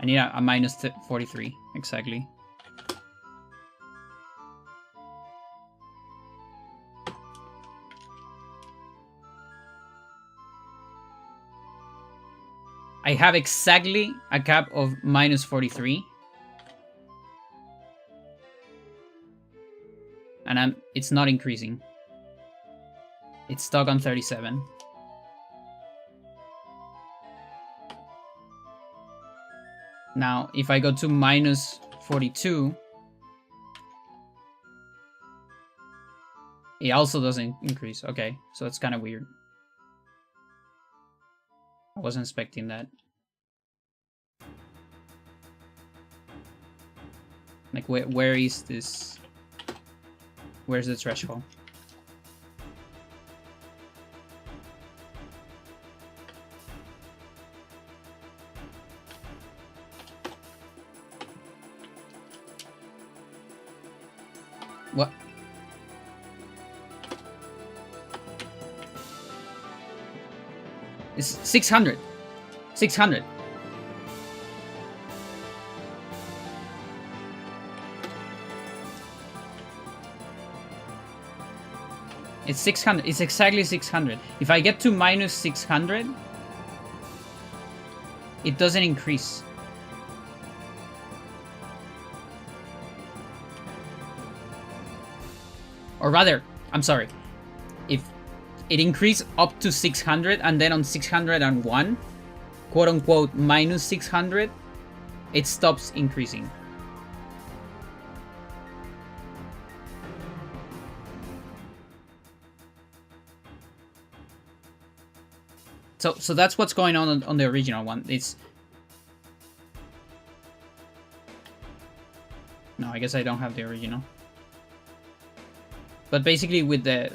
A: I need a minus 43, exactly. I have exactly a cap of minus 43. And it's not increasing. It's stuck on 37. Now, if I go to minus 42, it also doesn't increase. Okay, so it's kind of weird. I wasn't expecting that. Like, where is this? Where's the threshold? What? It's 600. 600. It's 600. It's exactly 600. If I get to minus 600, it doesn't increase. Or rather, I'm sorry. If it increased up to 600 and then on 601, quote unquote, minus 600, it stops increasing. So that's what's going on the original one. It's no, I guess I don't have the original. But basically, with the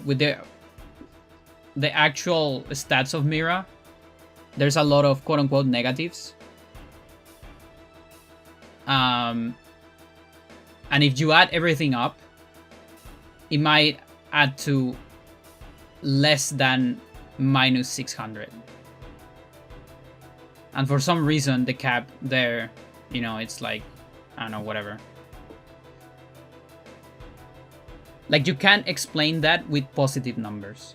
A: actual stats of Mira, there's a lot of quote unquote negatives. And if you add everything up, it might add to less than minus 600. And for some reason, the cap there, you know, it's like, I don't know, whatever. Like, you can't explain that with positive numbers.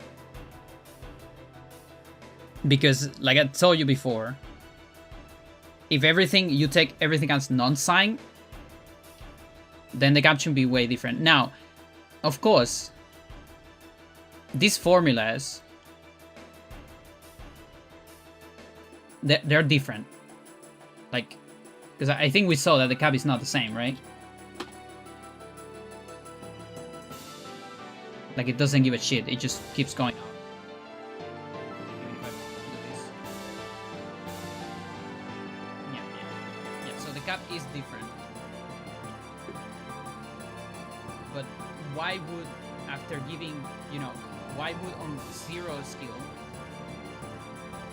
A: Because, like I told you before, if you take everything as non-sign, then the cap should be way different. Now, of course, these formulas, they're different. Like, because I think we saw that the cap is not the same, right? Like, it doesn't give a shit. It just keeps going up. Yeah, so the cap is different. But why would, after giving, you know, why would on 0 skill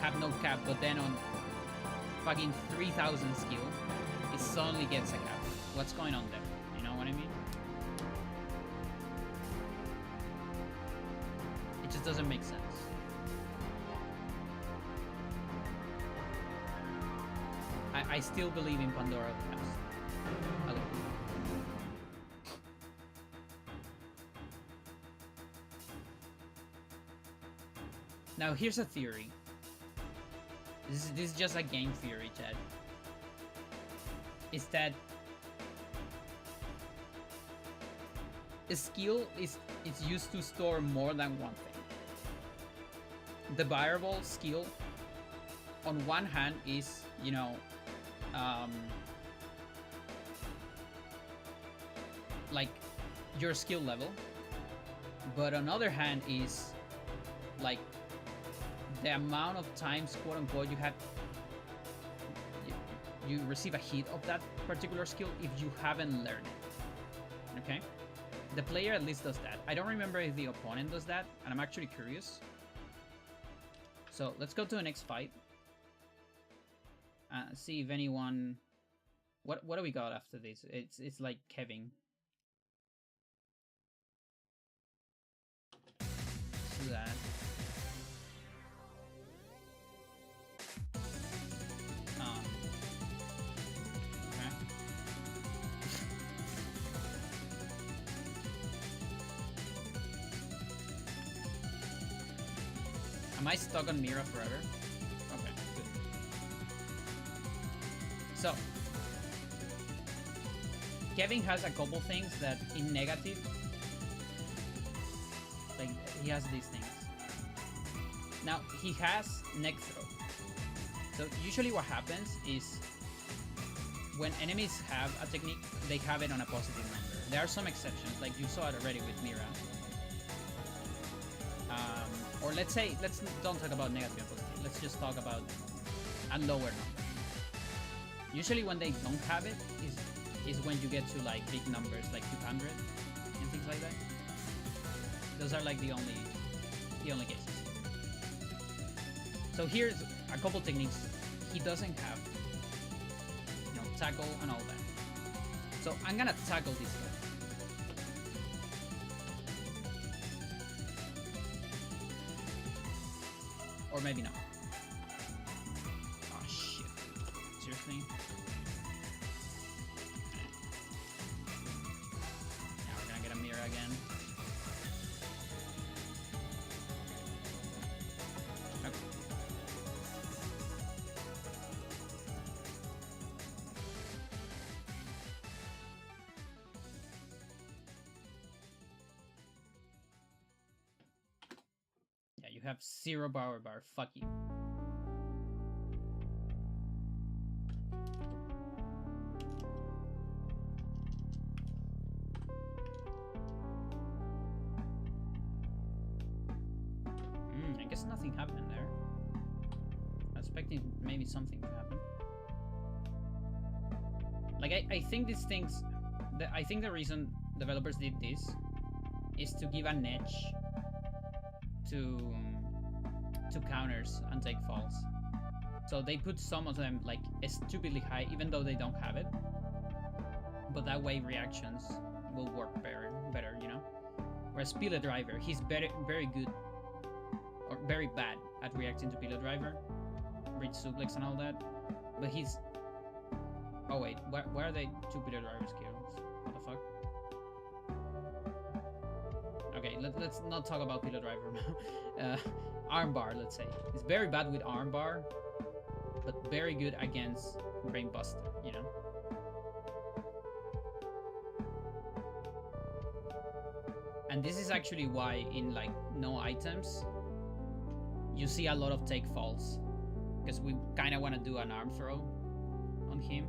A: have no cap, but then on fucking 3000 skill, it suddenly gets a cap? What's going on there? You know what I mean? It just doesn't make sense. I still believe in Pandora caps. Now here's a theory. This is just a game theory, Chad. Is that a skill it's used to store more than one thing. The variable skill, on one hand, is, you know, like your skill level, but on the other hand is like the amount of times, quote unquote, you receive a hit of that particular skill if you haven't learned it. Okay? The player at least does that. I don't remember if the opponent does that, and I'm actually curious. So let's go to the next fight. See if anyone... What do we got after this? It's like Kevin. Let's do that. Okay. Am I stuck on Mira forever? Okay, good. So, Kevin has a couple things that in negative, like he has these things. Now he has neck throw. So usually what happens is when enemies have a technique, they have it on a positive number. There are some exceptions, like you saw it already with Mira. Or let's don't talk about negative and positive. Let's just talk about a lower number. Usually when they don't have it is when you get to like big numbers like 200 and things like that. Those are like the only cases. So here's a couple techniques he doesn't have. You know, tackle and all that. So I'm gonna tackle this guy. Or maybe not. Oh shit. Seriously? Now we're gonna get a Mira again. Okay. Yeah, you have 0 power bar. Fuck you. I guess nothing happened there. I was expecting maybe something to happen. Like, I think these things... I think the reason developers did this is to give an edge to counters and take falls. So they put some of them like stupidly high, even though they don't have it. But that way reactions will work better, you know. Whereas Pillar Driver, he's very good or very bad at reacting to Pillar Driver, Bridge Suplex and all that. But he's... Oh wait, where are they 2 Pillar Driver skills? What the fuck? Okay, let's not talk about Pillar Driver now. Armbar, let's say. He's very bad with armbar, but very good against Brainbuster, you know? And this is actually why in like no items, you see a lot of take falls. Because we kind of want to do an arm throw on him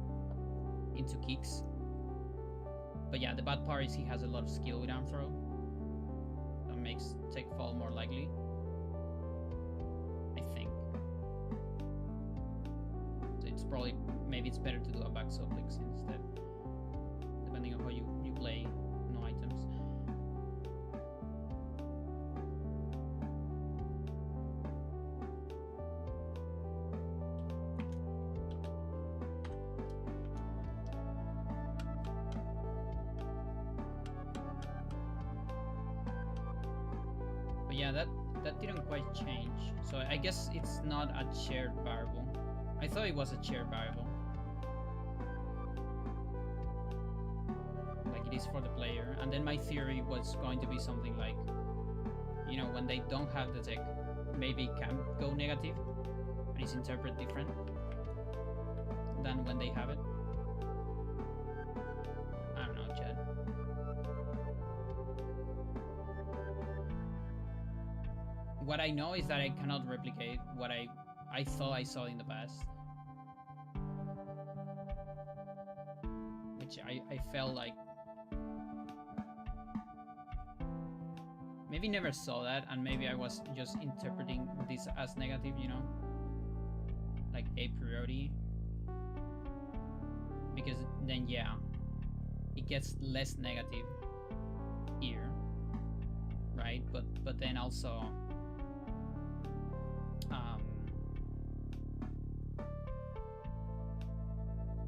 A: into kicks. But yeah, the bad part is he has a lot of skill with arm throw. That makes take fall more likely. I think. So it's probably, maybe it's better to do a back suplex instead. Depending on how you play no items. Yeah, that didn't quite change. So I guess it's not a shared variable. I thought it was a shared variable. Like it is for the player. And then my theory was going to be something like, you know, when they don't have the tech, maybe it can go negative and it's interpreted different than when they have it. I don't know, Chad. What I know is that I cannot replicate what I thought I saw in the past. Which I felt like... Maybe never saw that, and maybe I was just interpreting this as negative, you know? Like a priori. because then yeah, it gets less negative here, right? But then also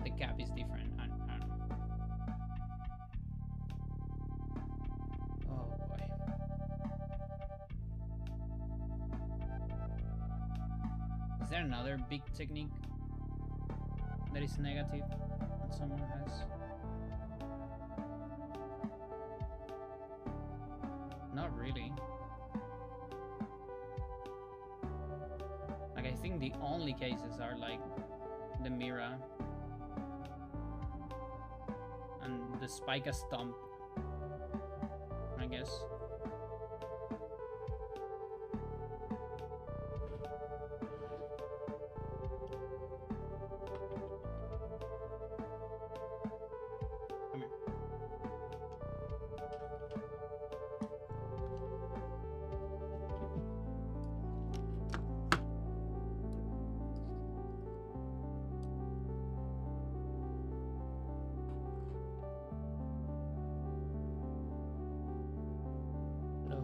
A: the cap is different. I don't know. Oh boy. Is there another big technique that is negative that someone has? Not really. Like, I think the only cases are like the Mira and the Spica Stomp, I guess. Come here.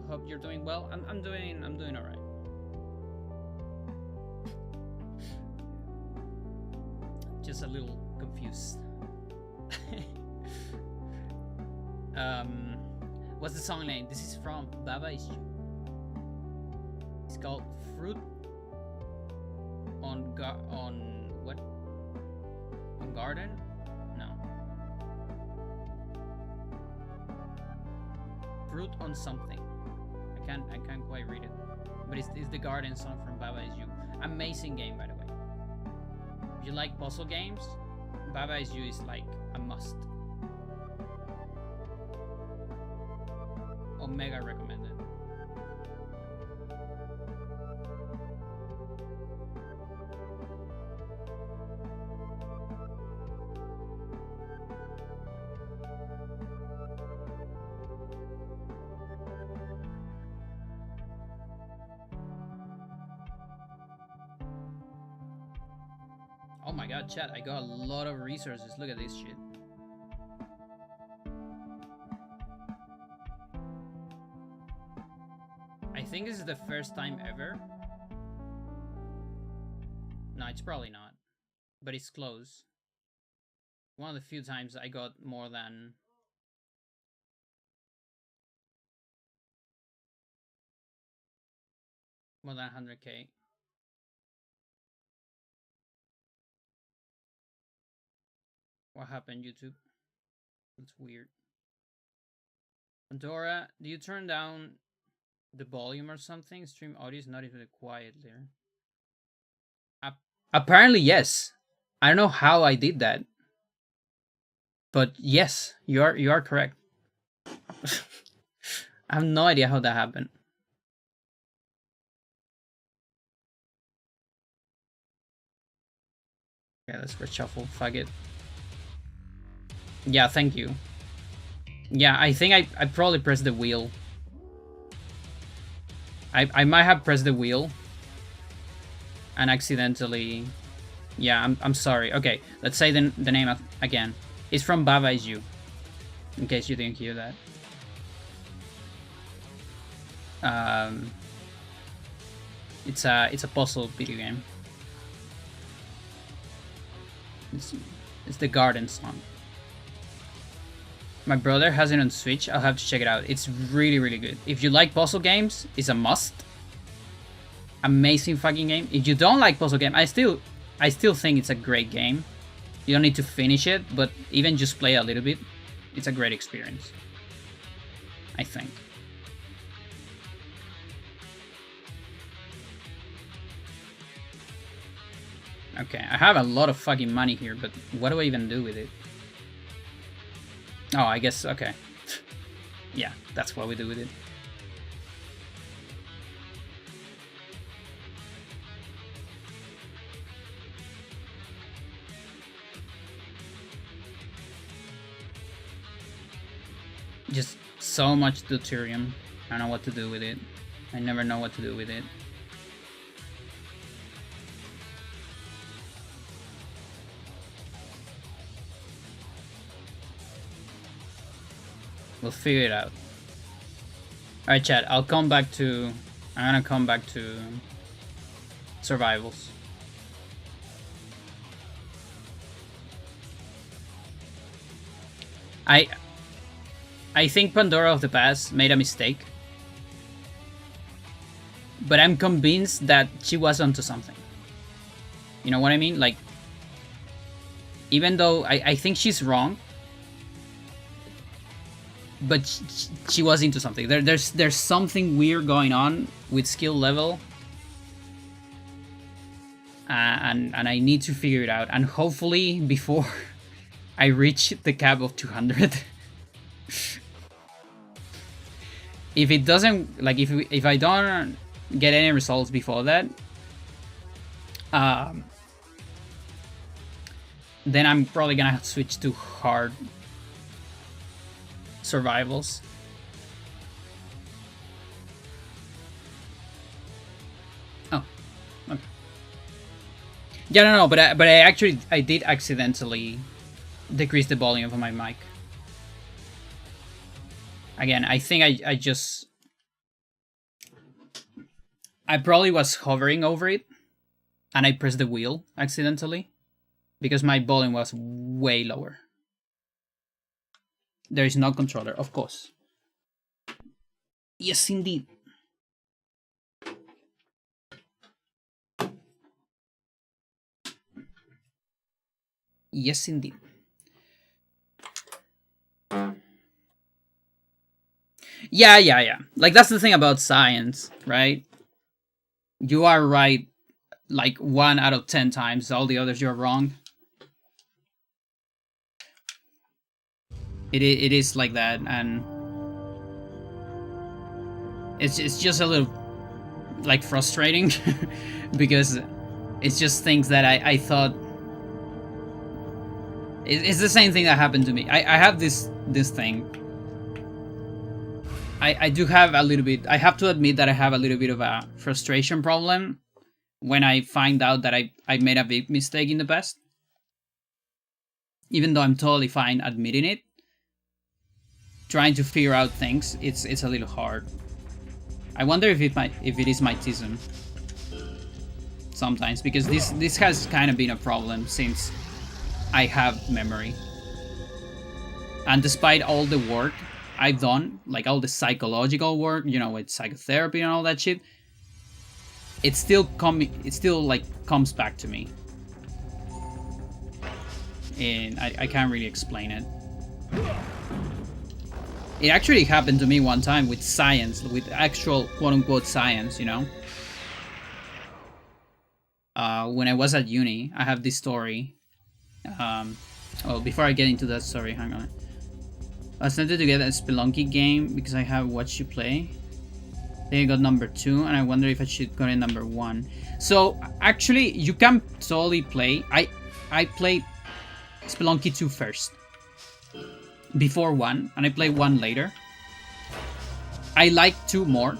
A: Hope you're doing well. I'm doing all right. Just a little confused. What's the song name? This is from Baba Is You. It's called Fruit on what? On Garden? No. Fruit on something. I can't quite read it, but it's the Garden song from Baba Is You. Amazing game, by the way. If you like puzzle games, Baba Is You is like a must. Omega recommended. Oh my god, chat, I got a lot of resources. Look at this shit. I think this is the first time ever. No, it's probably not. But it's close. One of the few times I got more than 100k. What happened, YouTube? That's weird. Pandora, do you turn down the volume or something? Stream audio is not even quiet there. Apparently, yes. I don't know how I did that, but yes, you are correct. I have no idea how that happened. Yeah, let's reshuffle. Fuck it. Yeah, thank you. Yeah, I think I probably pressed the wheel. I might have pressed the wheel and accidentally. Yeah, I'm sorry. Okay, let's say the name again. It's from Baba Is You, in case you didn't hear that. It's a puzzle video game. It's the Garden song. My brother has it on Switch. I'll have to check it out. It's really, really good. If you like puzzle games, it's a must. Amazing fucking game. If you don't like puzzle game, I still think it's a great game. You don't need to finish it, but even just play a little bit, it's a great experience, I think. Okay, I have a lot of fucking money here, but what do I even do with it? Oh, I guess, okay. Yeah, that's what we do with it. Just so much deuterium. I don't know what to do with it. I never know what to do with it. We'll figure it out. Alright, chat, I'm gonna come back to survivals. I think Pandora of the Past made a mistake. But I'm convinced that she was onto something. You know what I mean? Like, even though I think she's wrong, but she was into something. There's something weird going on with skill level, and I need to figure it out. And hopefully before I reach the cap of 200. If it doesn't, like, if I don't get any results before that, then I'm probably gonna switch to hard survivals. Oh, okay. Yeah, no, but I did accidentally decrease the volume of my mic. Again, I think I probably was hovering over it, and I pressed the wheel accidentally, because my volume was way lower. There is no controller, of course. Yes, indeed. Yes, indeed. Yeah. Like, that's the thing about science, right? You are right, like, 1 out of 10 times. All the others you're wrong. It is like that, and it's just a little, like, frustrating because it's just things that I thought. It's the same thing that happened to me. I have this thing. I do have a little bit. I have to admit that I have a little bit of a frustration problem when I find out that I made a big mistake in the past. Even though I'm totally fine admitting it, trying to figure out things, it's a little hard. I wonder if it is my tism sometimes, because this has kind of been a problem since I have memory. And despite all the work I've done, like all the psychological work, you know, with psychotherapy and all that shit, it still like comes back to me. And I can't really explain it. It actually happened to me one time with science, with actual quote-unquote science, you know? When I was at uni, I have this story. Well, before I get into that story, hang on. I was tempted to get a Spelunky game because I have watched you play. Then I got number 2, and I wonder if I should go in number 1. So, actually, you can totally play. I played Spelunky 2 first, before 1, and I played 1 later. I like 2 more,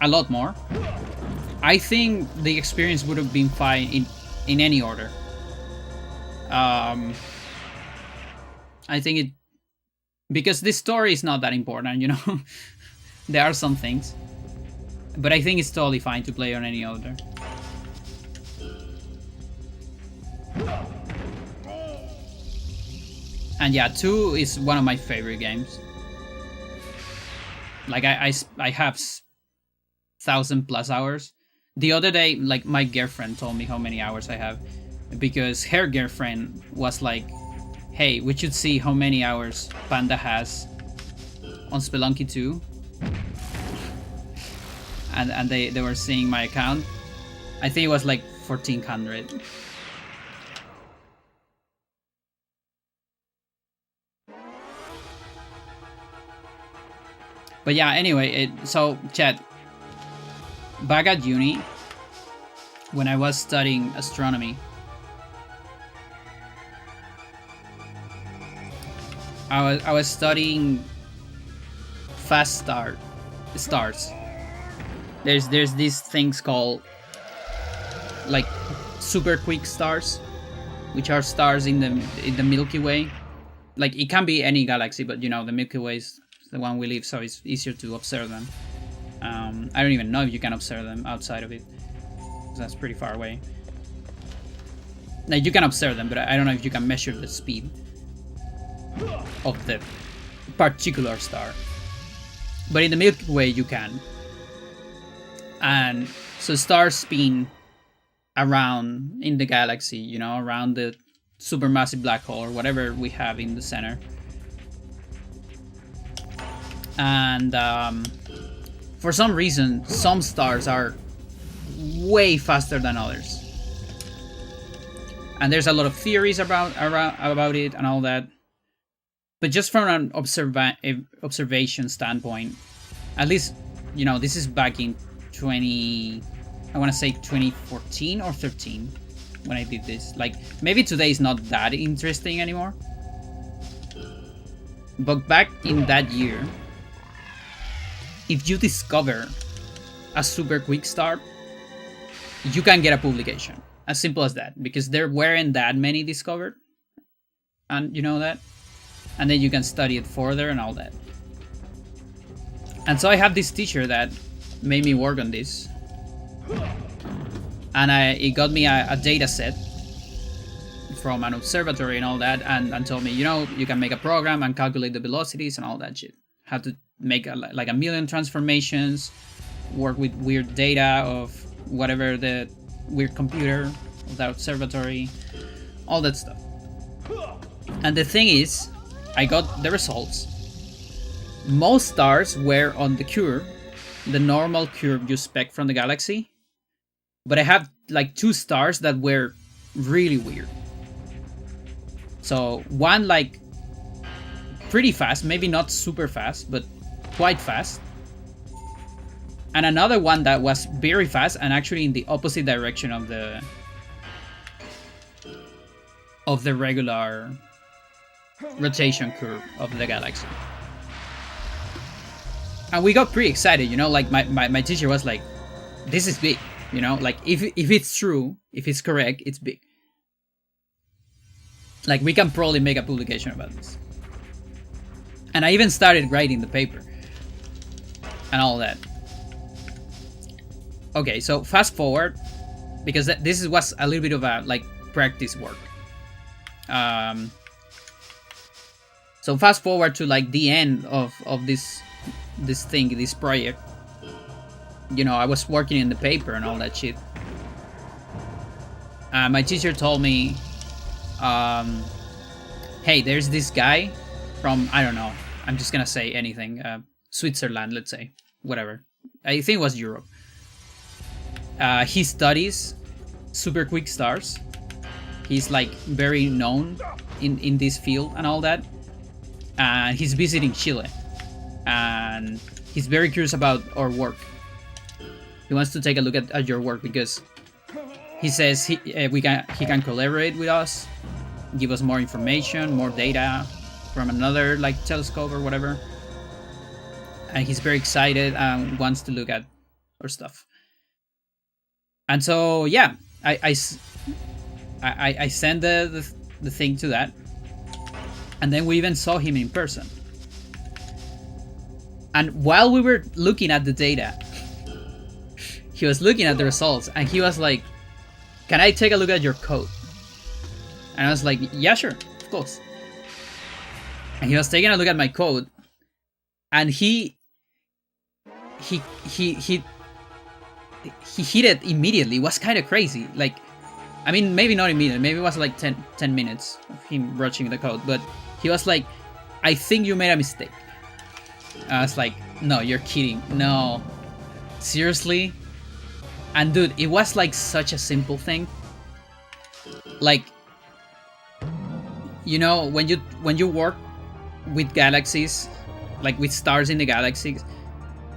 A: a lot more. I think the experience would have been fine in any order. I think it, because this story is not that important, you know. There are some things, but I think it's totally fine to play on any order. And yeah, 2 is one of my favorite games. Like, I have 1,000+ hours. The other day, like, my girlfriend told me how many hours I have, because her girlfriend was like, hey, we should see how many hours Panda has on Spelunky 2. And they were seeing my account. I think it was like 1,400. But yeah, anyway, so chat, back at uni, when I was studying astronomy, I was studying fast stars. There's these things called, like, super quick stars, which are stars in the Milky Way. Like, it can be any galaxy, but you know, the Milky Way is the one we live, so it's easier to observe them. I don't even know if you can observe them outside of it, because that's pretty far away. Now you can observe them, but I don't know if you can measure the speed of the particular star. But in the Milky Way you can. And so stars spin around in the galaxy, you know, around the supermassive black hole or whatever we have in the center. And for some reason, some stars are way faster than others. And there's a lot of theories about it and all that. But just from an observation standpoint, at least, you know, this is back in I want to say 2014 or 13 when I did this. Like, maybe today is not that interesting anymore. But back in that year, if you discover a super quick star, you can get a publication. As simple as that. Because there weren't that many discovered. And you know that? And then you can study it further and all that. And so I have this teacher that made me work on this. And it got me a data set from an observatory and all that, and told me, you know, you can make a program and calculate the velocities and all that shit. Have to make like a million transformations, work with weird data of whatever the weird computer of that observatory, all that stuff. And the thing is, I got the results. Most stars were on the curve, the normal curve you expect from the galaxy. But I have like 2 stars that were really weird. So one like pretty fast, maybe not super fast, but quite fast. And another one that was very fast and actually in the opposite direction of the regular rotation curve of the galaxy. And we got pretty excited, you know, like my teacher was like, this is big, you know, like if it's true, if it's correct, it's big. Like we can probably make a publication about this. And I even started writing the paper and all that. Okay, so fast forward, because this was a little bit of a like practice work. So fast forward to like the end of this project. You know, I was working in the paper and all that shit. My teacher told me, hey, there's this guy from, I don't know, I'm just gonna say anything, Switzerland, let's say, whatever. I think it was Europe. He studies super quick stars. He's like very known in this field and all that. And he's visiting Chile. And he's very curious about our work. He wants to take a look at your work because he says he can collaborate with us, give us more information, more data from another like telescope or whatever. And he's very excited and wants to look at our stuff. And so yeah, I sent the thing to that, and then we even saw him in person. And while we were looking at the data, he was looking at the results, and he was like, "Can I take a look at your code?" And I was like, "Yeah, sure, of course." And he was taking a look at my code, and he hit it immediately. It was kind of crazy. Like, I mean, maybe not immediately. Maybe it was like 10 minutes of him rushing the code. But he was like, I think you made a mistake. I was like, no, you're kidding. No. Seriously? And dude, it was like such a simple thing. Like, you know, when you work with galaxies, like with stars in the galaxies,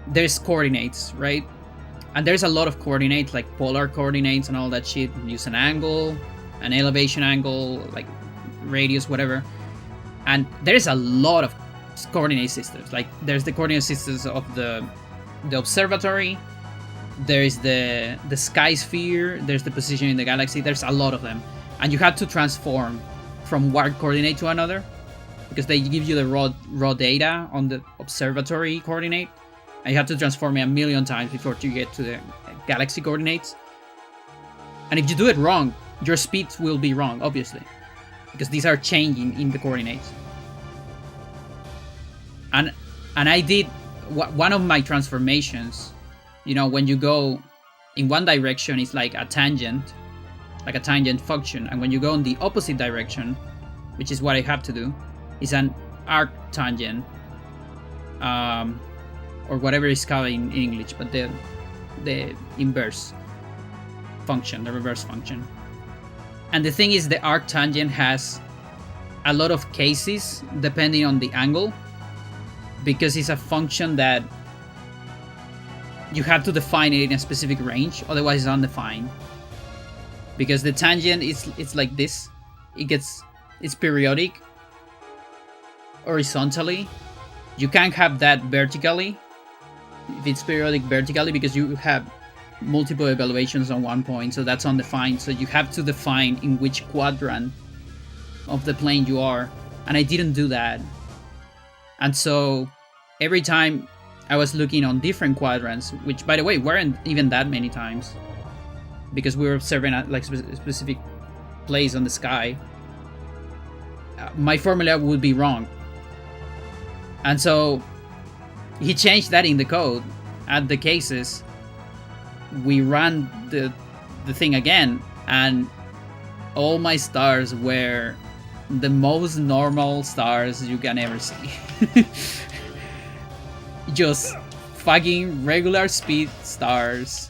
A: there's coordinates, right? And there's a lot of coordinates, like polar coordinates and all that shit. Use an angle, an elevation angle, like radius, whatever. And there's a lot of coordinate systems. Like there's the coordinate systems of the observatory. There's the sky sphere. There's the position in the galaxy. There's a lot of them. And you have to transform from one coordinate to another. because they give you the raw data on the observatory coordinate, and you have to transform it a million times before you get to the galaxy coordinates. And if you do it wrong, your speed will be wrong, obviously, because these are changing in the coordinates. And I did one of my transformations. You know, when you go in one direction, it's like a tangent function, and when you go in the opposite direction, which is what I have to do, is an arctangent, or whatever it's called in English, but the inverse function, the reverse function. And the thing is, the arctangent has a lot of cases depending on the angle, because it's a function that you have to define it in a specific range, otherwise it's undefined. Because the tangent it's like this. It's periodic horizontally. You can't have that vertically if it's periodic vertically, because you have multiple evaluations on one point, so that's undefined. So you have to define in which quadrant of the plane you are, and I didn't do that. And so every time I was looking on different quadrants, which by the way weren't even that many times, because we were observing at like specific place on the sky, my formula would be wrong. And so he changed that in the code. At the cases, we ran the thing again, and all my stars were the most normal stars you can ever see. Just fucking regular speed stars.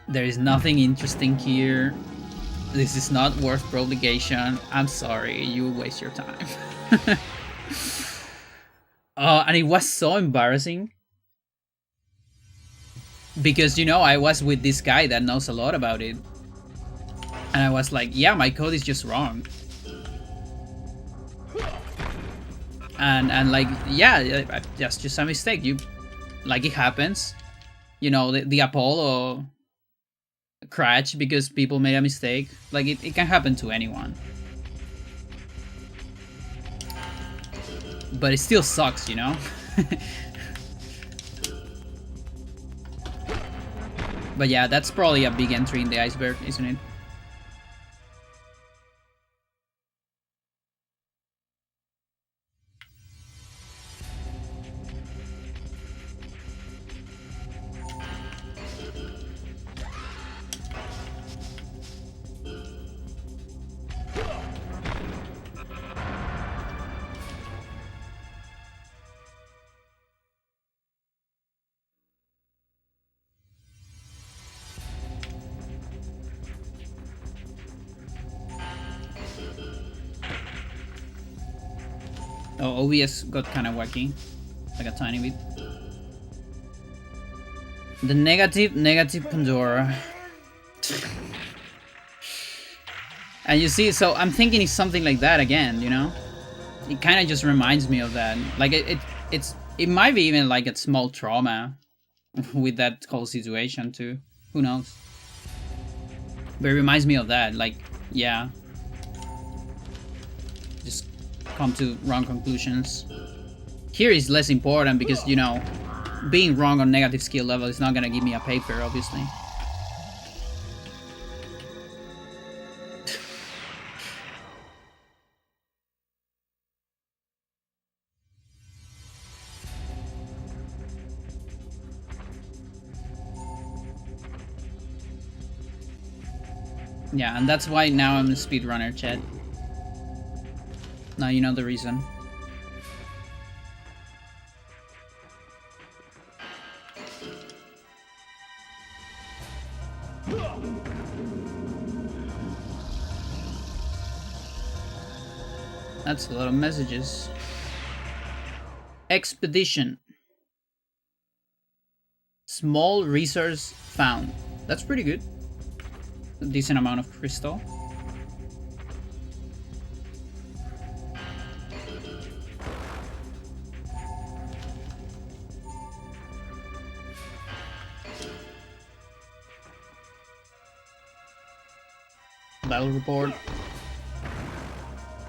A: There is nothing interesting here. This is not worth publication. I'm sorry, you waste your time. And it was so embarrassing, because, you know, I was with this guy that knows a lot about it, and I was like, yeah, my code is just wrong. And like, yeah, just a mistake. You, like, it happens. You know, the Apollo crashed because people made a mistake. Like, it can happen to anyone. But it still sucks, you know? But yeah, that's probably a big entry in the iceberg, isn't it? Oh, OBS got kind of wacky, like a tiny bit. The negative Pandora. And you see, so I'm thinking it's something like that again, you know? It kind of just reminds me of that. Like, it might be even like a small trauma with that whole situation too. Who knows? But it reminds me of that. Like, yeah. Just come to wrong conclusions. Here is less important because, you know, being wrong on negative skill level is not gonna give me a paper, obviously. Yeah, and that's why now I'm a speedrunner, chat. Now you know the reason. That's a lot of messages. Expedition. Small resource found. That's pretty good. A decent amount of crystal. Battle report.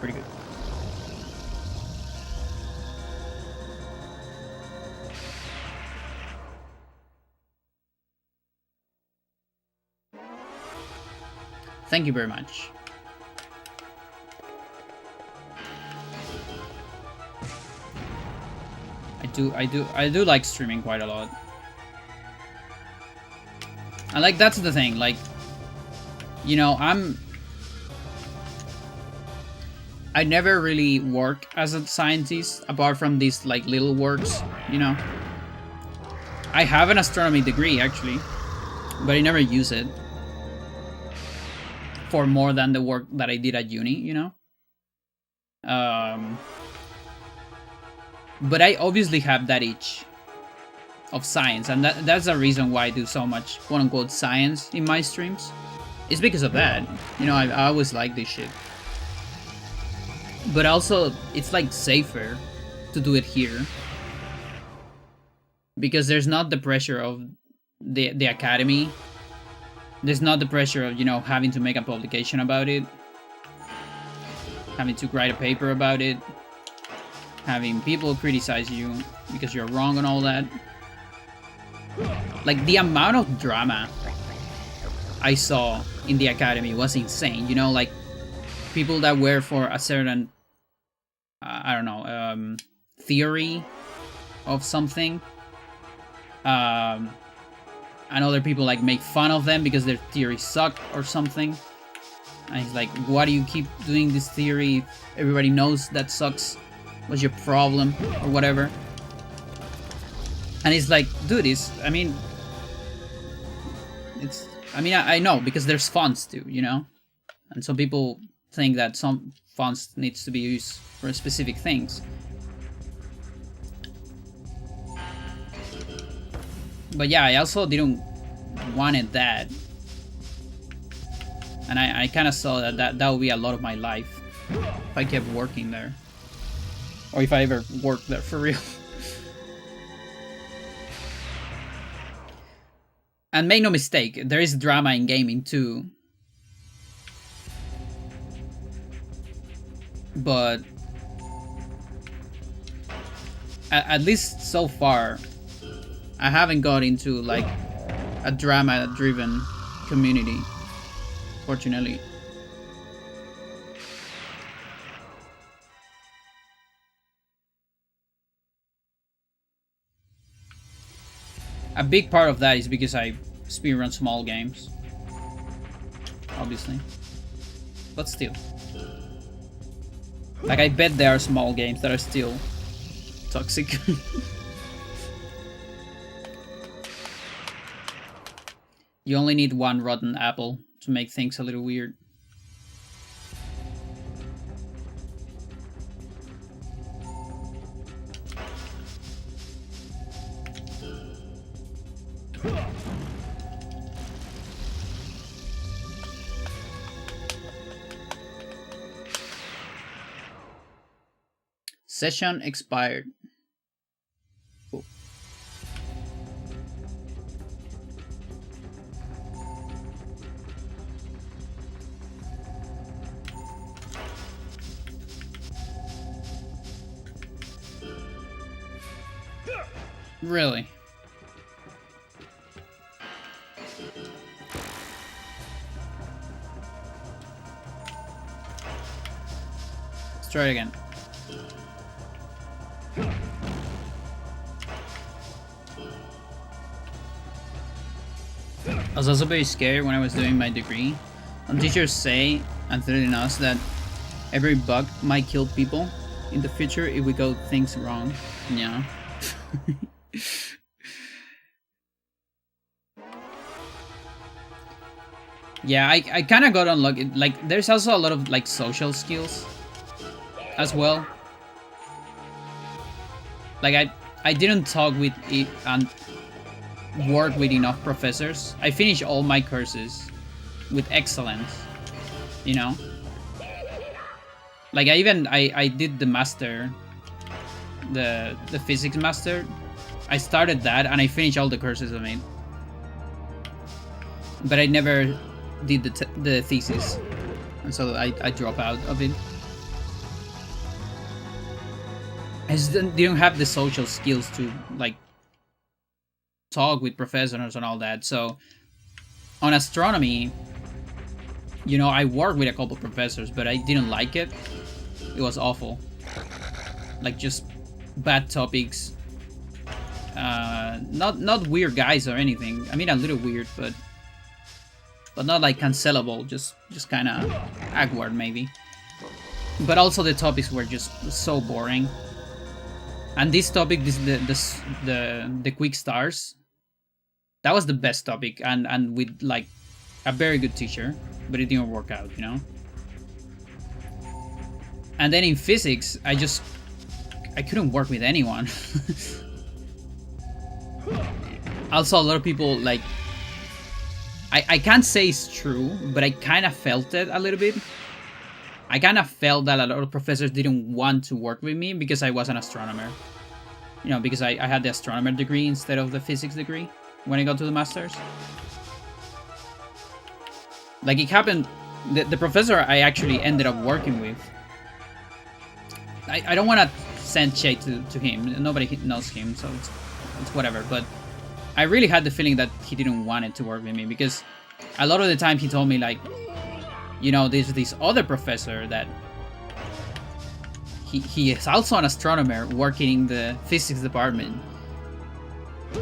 A: Pretty good. Thank you very much. I do like streaming quite a lot. And like that's the thing, like, you know, I never really work as a scientist apart from these like little works, you know. I have an astronomy degree actually, but I never use it for more than the work that I did at uni, you know. But I obviously have that itch of science, and that's the reason why I do so much quote-unquote science in my streams. It's because of that. You know, I always like this shit. But also, it's like safer to do it here. Because there's not the pressure of the academy. There's not the pressure of, you know, having to make a publication about it. Having to write a paper about it. Having people criticize you because you're wrong and all that. Like, the amount of drama I saw in the academy was insane. You know, like, people that were for a certain, I don't know, theory of something. And other people, like, make fun of them because their theory sucked or something. And he's like, why do you keep doing this theory? Everybody knows that sucks. What's your problem? Or whatever. And it's like, dude, I mean, I know, because there's fonts too, you know? And some people think that some fonts needs to be used for specific things. But yeah, I also didn't wanted that. And I kind of saw that would be a lot of my life if I kept working there. Or if I ever worked there for real. And make no mistake, there is drama in gaming too. But at least so far, I haven't got into like a drama-driven community, fortunately. A big part of that is because I speedrun small games, obviously, but still. Like, I bet there are small games that are still toxic. You only need one rotten apple to make things a little weird. Session expired. Oh. Really? Let's try it again. I was also very scared when I was doing my degree. Some teachers say and threaten us that every bug might kill people in the future if we got things wrong. Yeah. Yeah, I kind of got unlucky. Like, there's also a lot of like social skills as well. Like, I didn't talk with it and work with enough professors. I finished all my courses with excellence, you know. Like, I did the master, the physics master. I started that and I finished all the courses I made, but I never did the thesis, and so I dropped out of it. I just didn't have the social skills to like talk with professors and all that. So on astronomy, You know, I worked with a couple professors, but I didn't like it. It was awful. Like, just bad topics. Not weird guys or anything. I mean, a little weird, but not like cancelable. Just kind of awkward, maybe. But also the topics were just so boring. And this topic, the quick stars, that was the best topic, and with like a very good teacher, but it didn't work out, you know. And then in physics, I couldn't work with anyone. Also, a lot of people like. I can't say it's true, but I kind of felt it a little bit. I kind of felt that a lot of professors didn't want to work with me because I was an astronomer. You know, because I had the astronomer degree instead of the physics degree when I got to the masters. Like, it happened, the professor I actually ended up working with, I don't want to send shade to him. Nobody knows him, so it's whatever. But I really had the feeling that he didn't want it to work with me, because a lot of the time he told me, like, you know, there's this other professor that he is also an astronomer working in the physics department.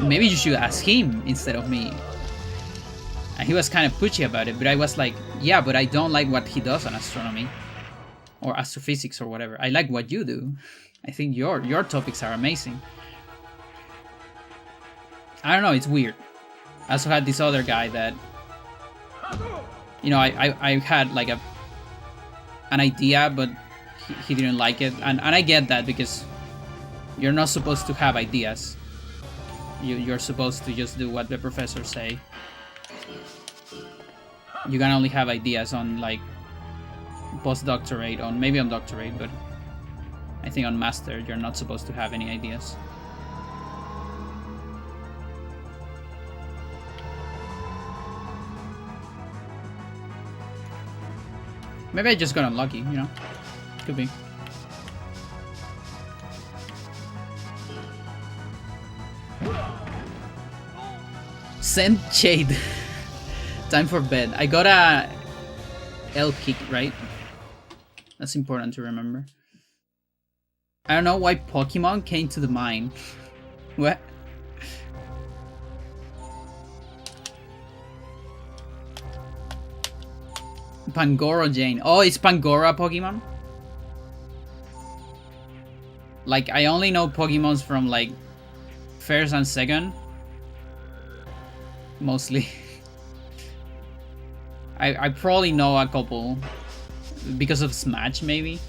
A: Maybe you should ask him instead of me. And he was kind of pushy about it, but I was like, yeah, but I don't like what he does on astronomy or astrophysics or whatever. I like what you do. I think your topics are amazing. I don't know, it's weird. I also had this other guy that, you know, I had like an idea, but he didn't like it. And I get that, because you're not supposed to have ideas. You're supposed to just do what the professors say. You can only have ideas on like postdoctorate, on maybe on doctorate, but I think on master you're not supposed to have any ideas. Maybe I just got unlucky, you know? Could be. Send shade. Time for bed. I got a L kick, right? That's important to remember. I don't know why Pokemon came to the mind. What? Pangoro Jane. Oh, it's Pangora Pokemon? Like, I only know Pokemons from, like, first and second. Mostly. I probably know a couple. Because of Smash, maybe?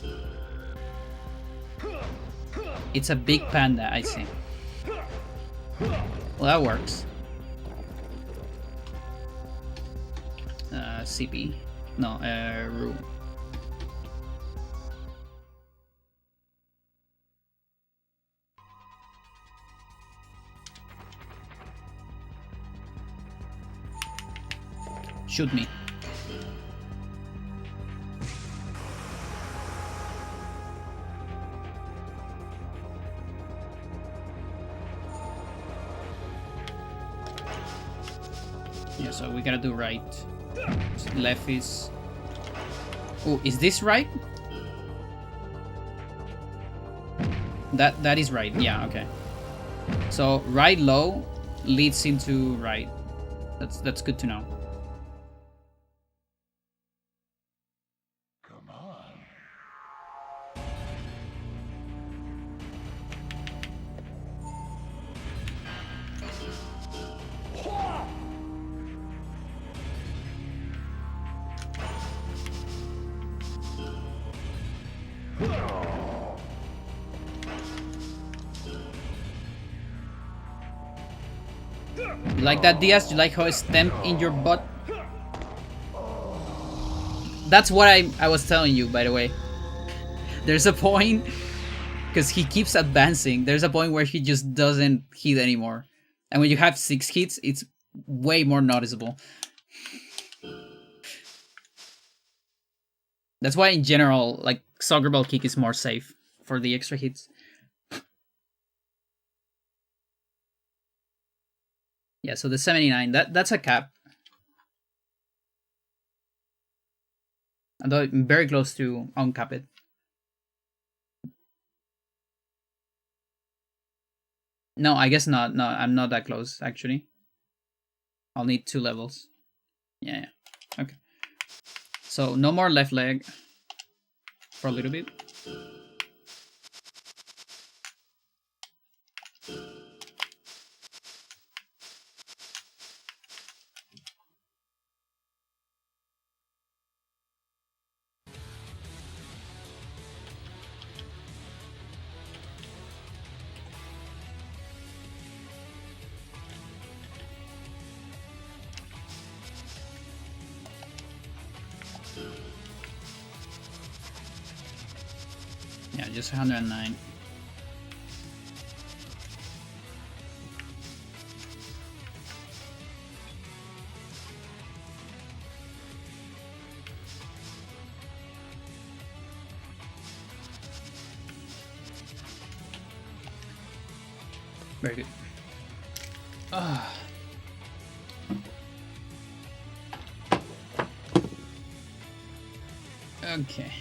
A: It's a big panda, I see. Well, that works. CP. No, Rue. Shoot me. Yeah, so we gotta do right. Left is... Oh, is this right? That is right. Yeah, okay. So right low leads into right. That's good to know.
B: Come on.
A: You like that, Diaz? You like how it's stamped in your butt? That's what I was telling you, by the way. There's a point, because he keeps advancing, there's a point where he just doesn't hit anymore. And when you have 6 hits, it's way more noticeable. That's why in general, like, soccer ball kick is more safe for the extra hits. Yeah, so the 79, that's a cap. Although I'm very close to uncap it. No, I guess not. No, I'm not that close, actually. I'll need 2 levels. Yeah. Okay. So, no more left leg for a little bit. Yeah, just 109. Very good. Okay.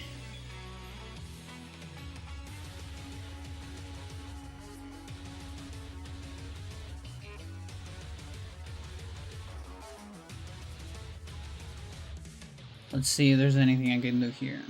A: Let's see if there's anything I can do here.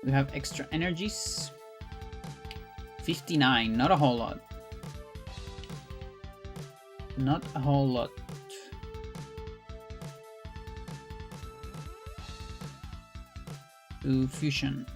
A: We have extra energies. 59, not a whole lot. Not a whole lot. To fusion.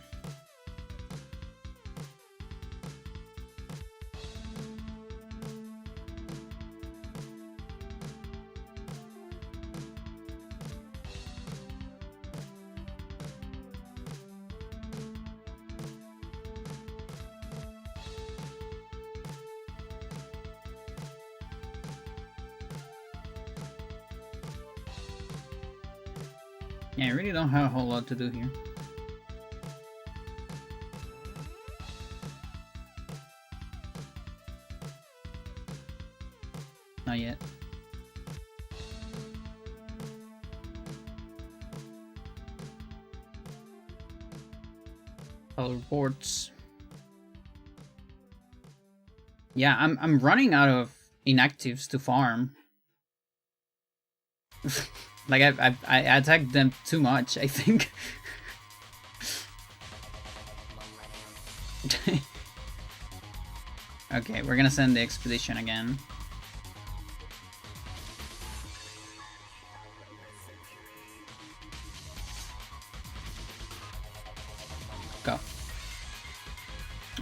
A: Yeah, I really don't have a whole lot to do here. Not yet. Color reports. Yeah, I'm running out of inactives to farm. Like I attacked them too much, I think. Okay, we're gonna send the expedition again. Go.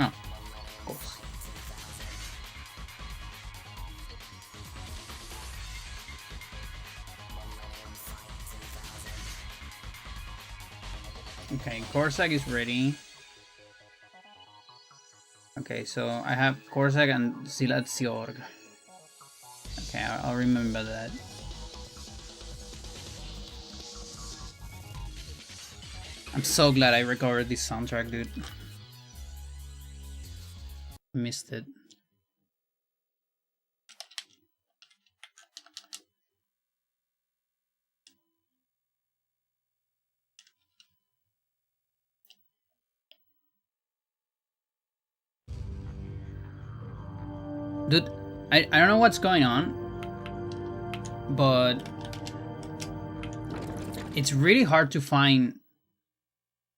A: Oh, of course. Okay, Corsac is ready. Okay, so I have Corsac and Silat Siorg. Okay, I'll remember that. I'm so glad I recorded this soundtrack, dude. Missed it. Dude, I don't know what's going on, but it's really hard to find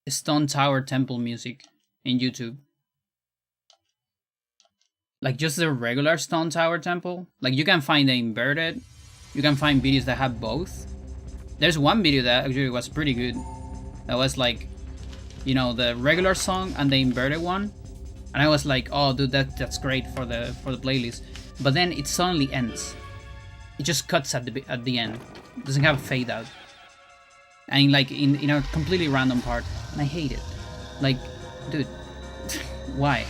A: Stone Tower Temple music in YouTube. Like just the regular Stone Tower Temple. Like you can find the inverted. You can find videos that have both. There's one video that actually was pretty good. That was like, you know, the regular song and the inverted one. And I was like, oh dude, that's great for the playlist. But then it suddenly ends. It just cuts at the end. It doesn't have a fade out. And like in a completely random part. And I hate it. Like, dude, why?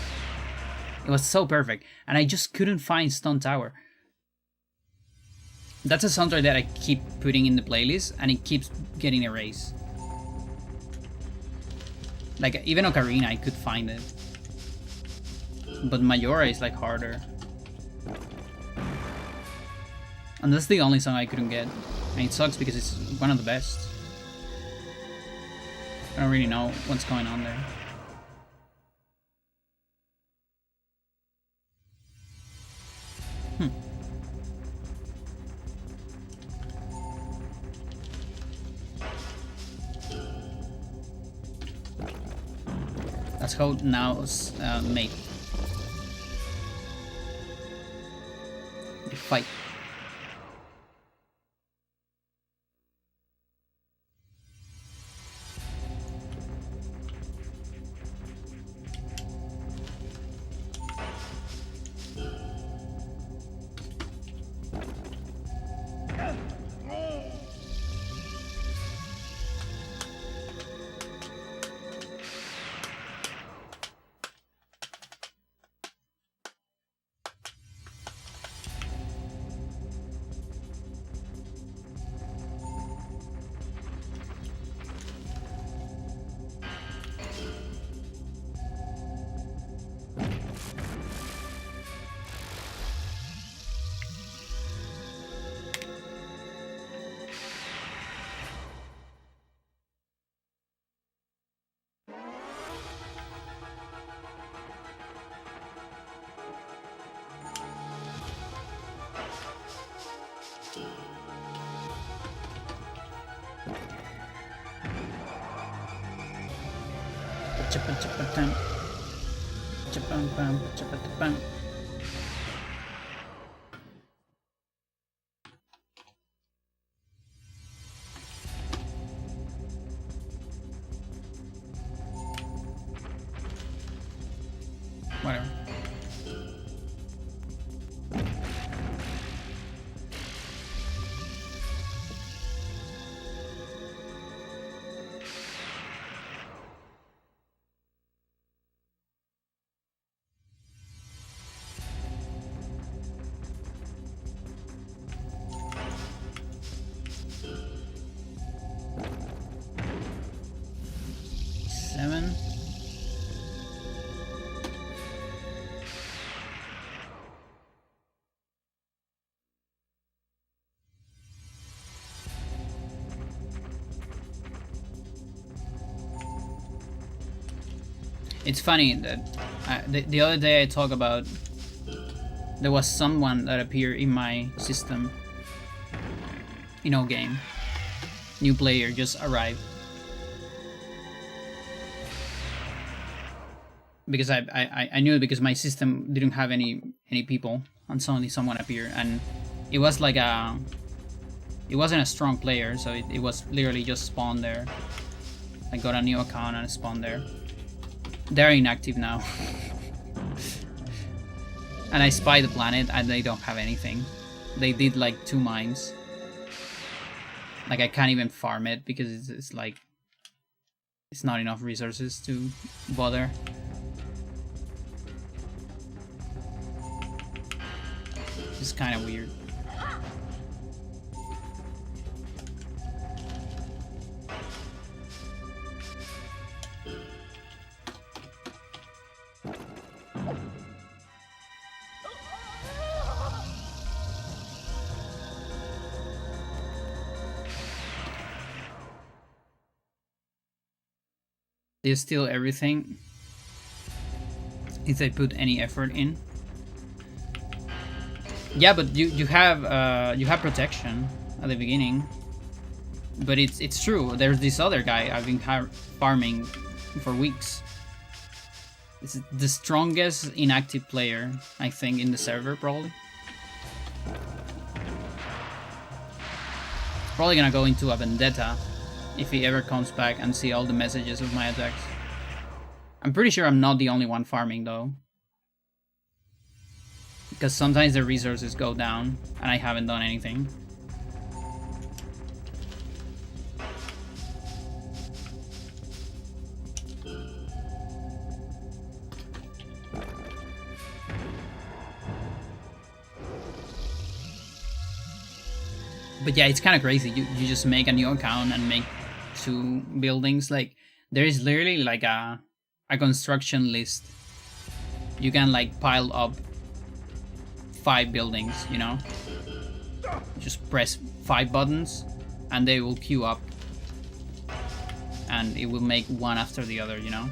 A: It was so perfect, and I just couldn't find Stone Tower. That's a soundtrack that I keep putting in the playlist, and it keeps getting erased. Like, even Ocarina, I could find it. But Majora is, like, harder. And that's the only song I couldn't get. And it sucks because it's one of the best. I don't really know what's going on there. Let's go now, mate. The fight. Whatever. Seven. It's funny that the other day I talked about there was someone that appeared in my system. Game. New player just arrived. Because I knew it because my system didn't have any people, and suddenly someone appeared, and it was like it wasn't a strong player, so it was literally just spawned there. I got a new account and spawned there. They're inactive now. And I spy the planet and they don't have anything. They did like 2 mines. Like I can't even farm it because it's like it's not enough resources to bother. It's kind of weird. They steal everything if they put any effort in. Yeah, but you have protection at the beginning. But it's true. There's this other guy I've been farming for weeks. It's the strongest inactive player, I think, in the server, probably. Probably gonna go into a vendetta if he ever comes back and see all the messages of my attacks. I'm pretty sure I'm not the only one farming, though. Because sometimes the resources go down, and I haven't done anything. But yeah, it's kind of crazy. You just make a new account and make two buildings. Like there is literally like a construction list. You can like pile up 5 buildings, you know? Just press 5 buttons and they will queue up. And it will make one after the other, you know?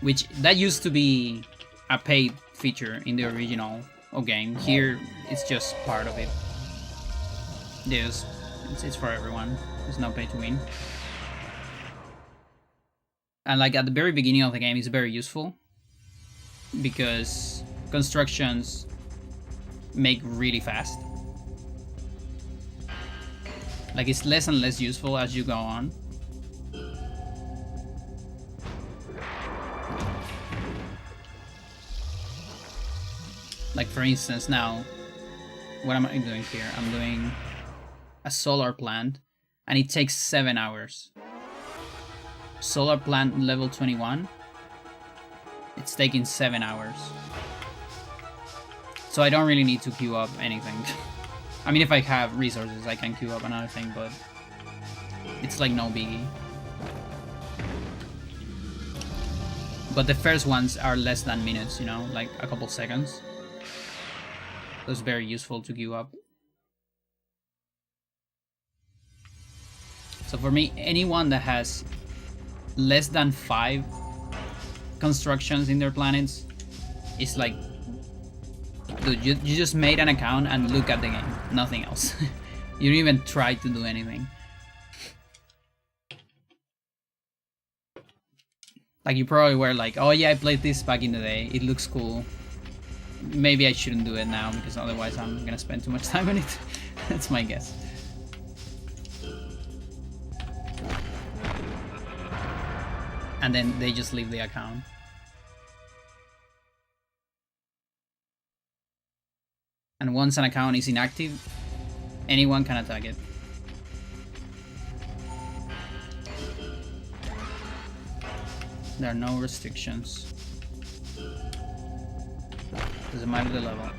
A: Which, that used to be a paid feature in the original game. Here, it's just part of it. It's for everyone. There's no pay to win. And like at the very beginning of the game, it's very useful. Because constructions make really fast. Like it's less and less useful as you go on. Like for instance now, what am I doing here? I'm doing a solar plant and it takes 7 hours. Solar plant level 21, it's taking 7 hours. So I don't really need to queue up anything. I mean, if I have resources, I can queue up another thing, but it's like no biggie. But the first ones are less than minutes, you know, like a couple seconds. So it's very useful to queue up. So for me, anyone that has less than 5 constructions in their planets is like, dude, you just made an account and look at the game, nothing else. You don't even try to do anything. Like you probably were like, oh yeah, I played this back in the day, it looks cool. Maybe I shouldn't do it now because otherwise I'm gonna spend too much time on it. That's my guess. And then they just leave the account. And once an account is inactive, anyone can attack it. There are no restrictions. Doesn't matter the level.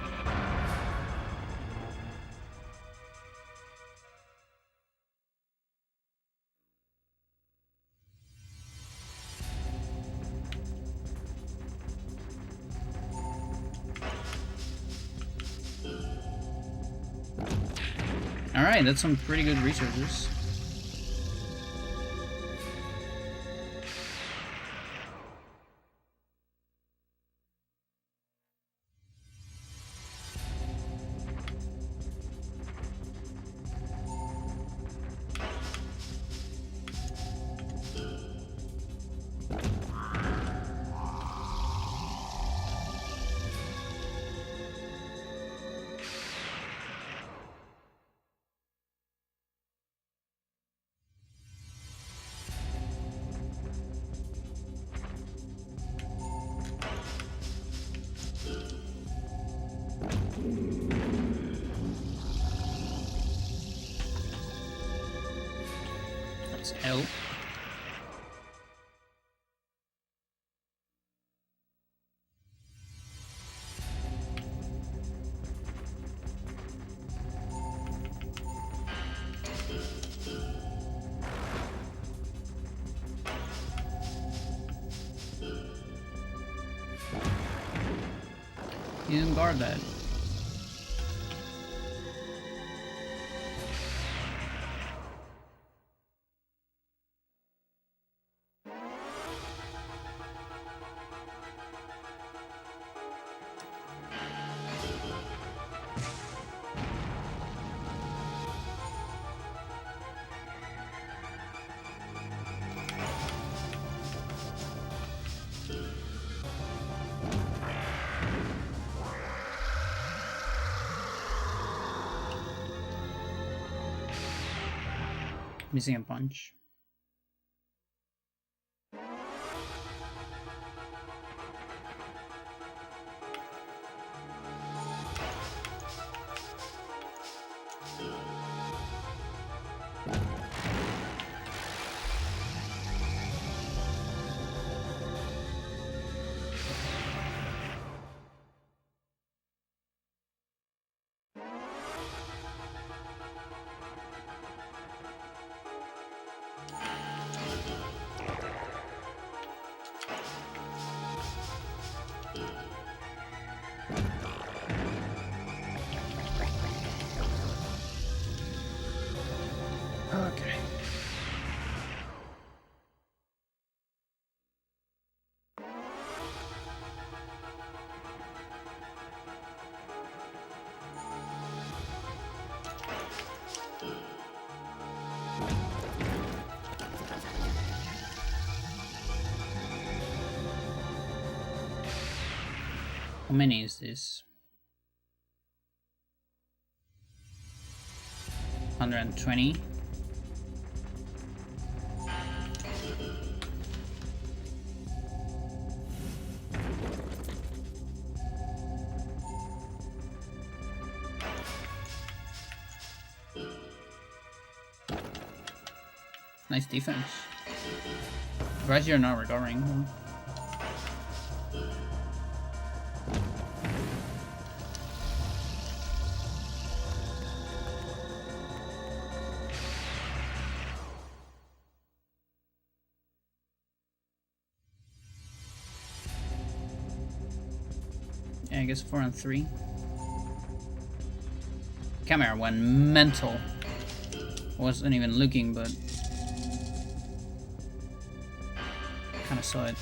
A: Alright, that's some pretty good resources. That's L. You didn't guard that. Missing a punch. How many is this? 120. Nice defense. Surprised you're not recovering. Yeah, I guess 4 and 3. Camera went mental. I wasn't even looking, but kind of saw it.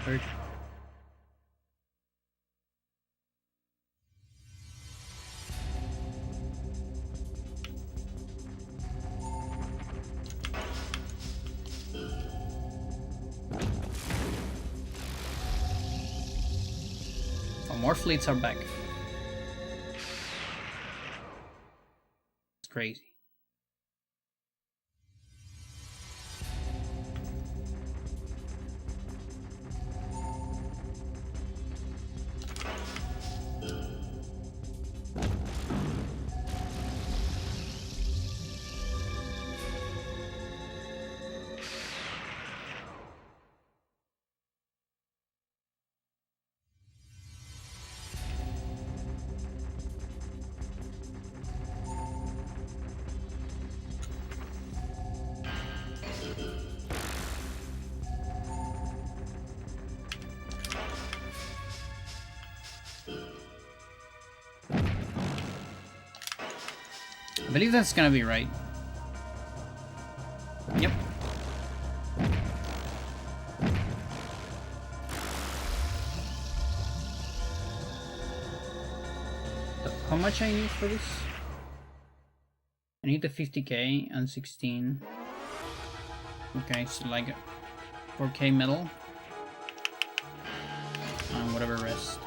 A: Third. Oh, more fleets are back. It's crazy. I believe that's gonna be right. Yep. How much I need for this? I need the 50k and 16. Okay, so like 4k metal. And whatever rest.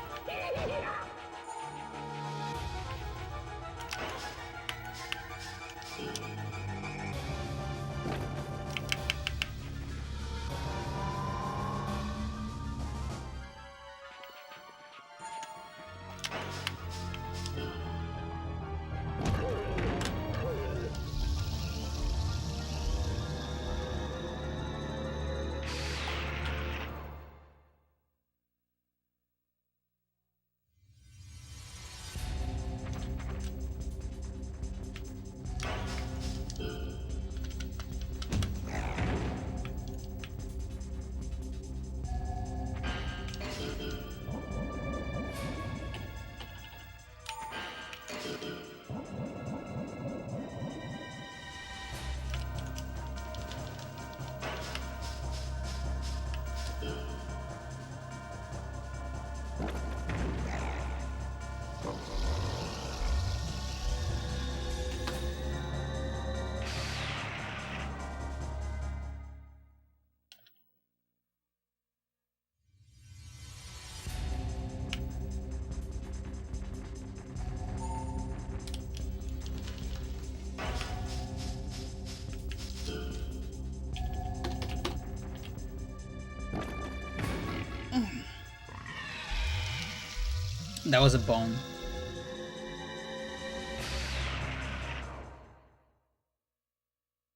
A: That was a bone.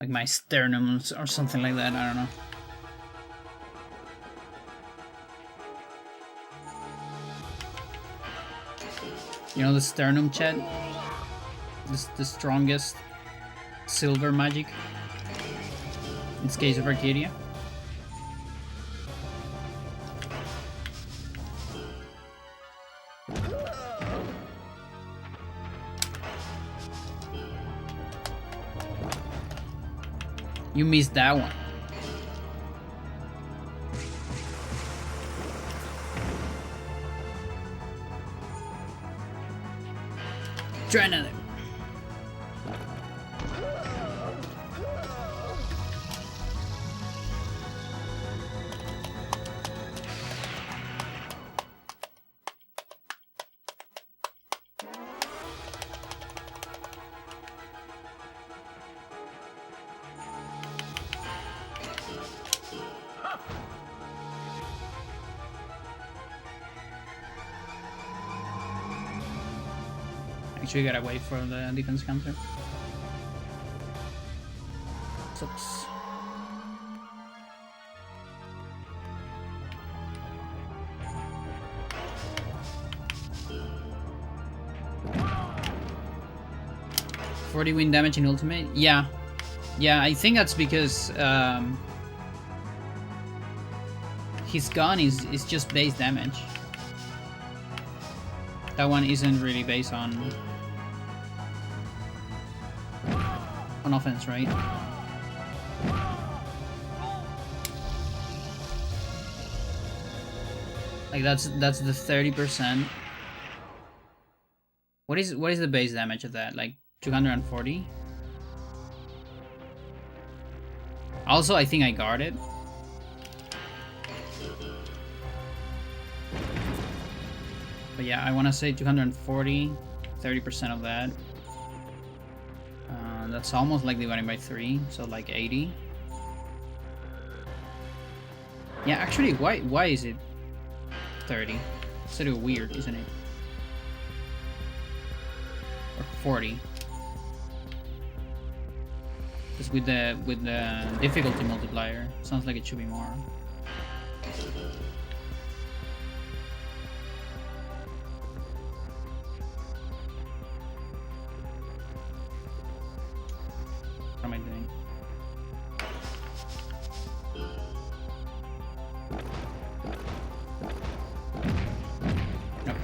A: Like my sternum or something like that, I don't know. You know the sternum, Chet? This the strongest silver magic in Skates of Arcadia. You missed that one. Try another. Actually, gotta wait for the defense counter. Sucks. $40 win damage in ultimate? Yeah. Yeah, I think that's because his gun is just base damage. That one isn't really based on offense, right? Like that's the 30%. What is the base damage of that? Like 240? Also, I think I guarded. But yeah, I want to say 240, 30% of that. That's almost like dividing by 3, so like 80. Yeah, actually, why is it 30? It's sort of weird, isn't it? Or 40. Because with the difficulty multiplier, sounds like it should be more. What am I doing? Okay.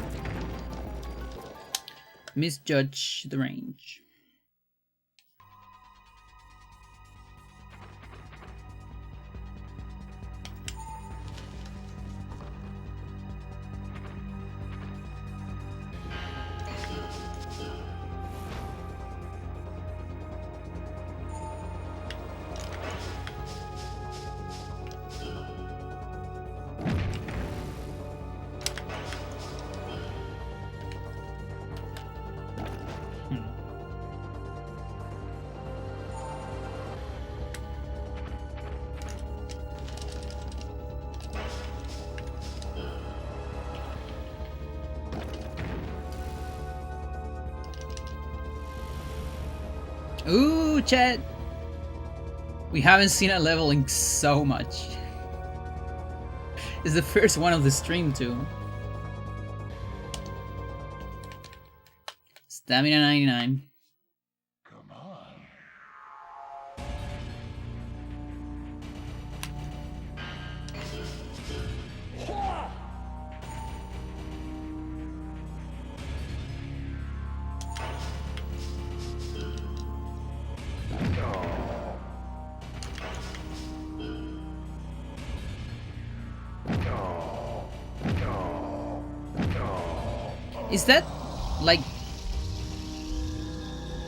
A: Misjudge the range. Ooh, chat! We haven't seen a level in so much. It's the first one of the stream too. Stamina 99.
B: Come on.
A: Is that like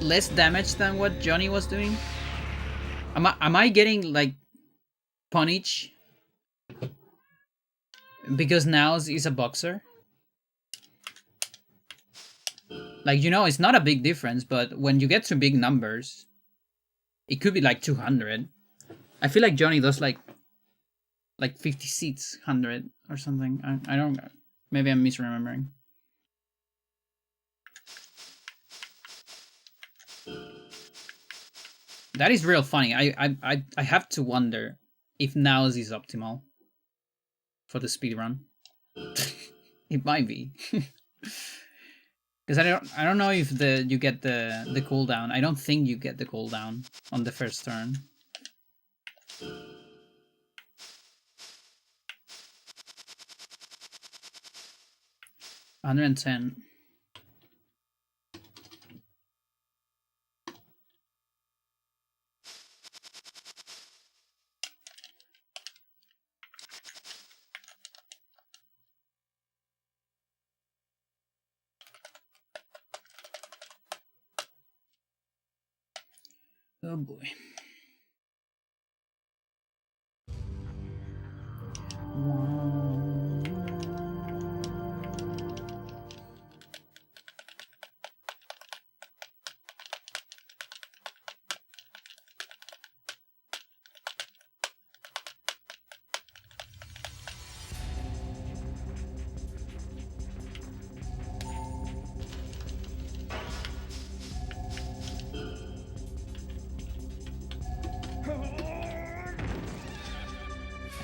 A: less damage than what Johnny was doing? Am I getting like punished because Naos is a boxer? Like, you know, it's not a big difference, but when you get to big numbers, it could be like 200. I feel like Johnny does like 50 seats, 100 or something. I don't. Maybe I'm misremembering. That is real funny. I have to wonder if Naos is optimal for the speed run. It might be. Because I don't know if you get the cooldown. I don't think you get the cooldown on the first turn. 110. Oh boy.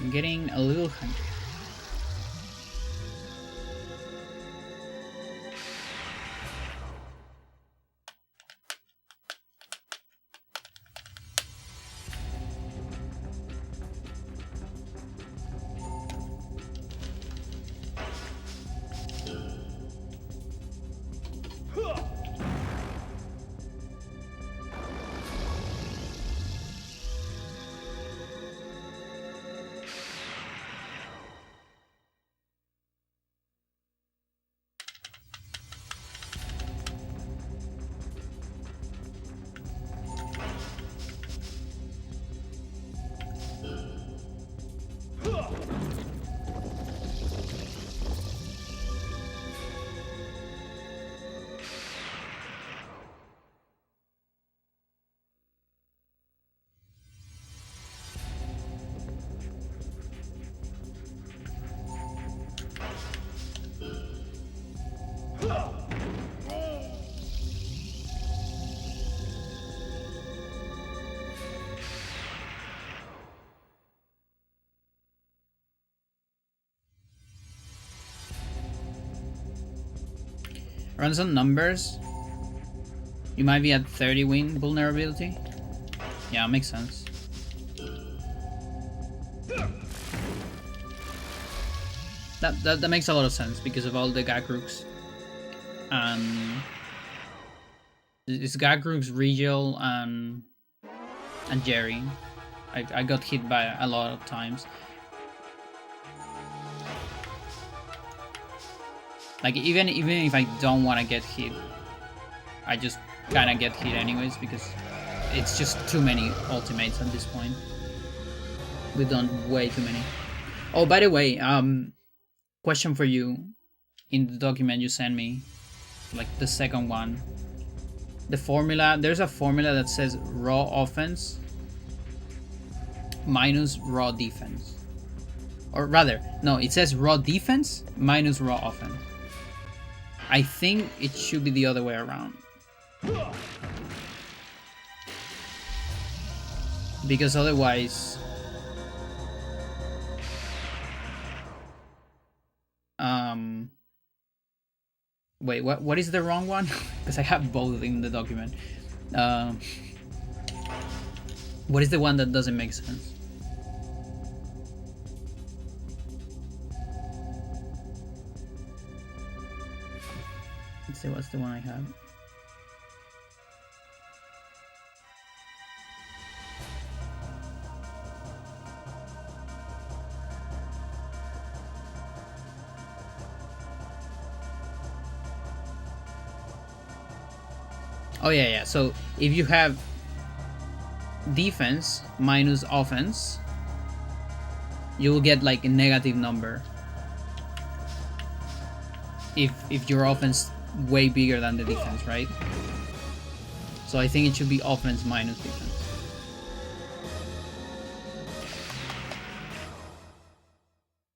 A: I'm getting a little hungry. Run some numbers. You might be at 30 win vulnerability. Yeah, makes sense. That makes a lot of sense because of all the Gagrooks. It's Gagrooks, Regal, and Jerry. I got hit by a lot of times. Like even if I don't want to get hit, I just kind of get hit anyways because it's just too many ultimates at this point. We've done way too many. Oh, by the way, question for you. In the document you sent me, like the second one, the formula, there's a formula that says raw offense minus raw defense. Or rather, no, it says raw defense minus raw offense. I think it should be the other way around. Because otherwise... Wait, what is the wrong one? Because I have both in the document. What is the one that doesn't make sense? Let's see, what's the one I have? Oh yeah. So if you have defense minus offense, you will get like a negative number. If your offense way bigger than the defense, right? So I think it should be offense minus defense.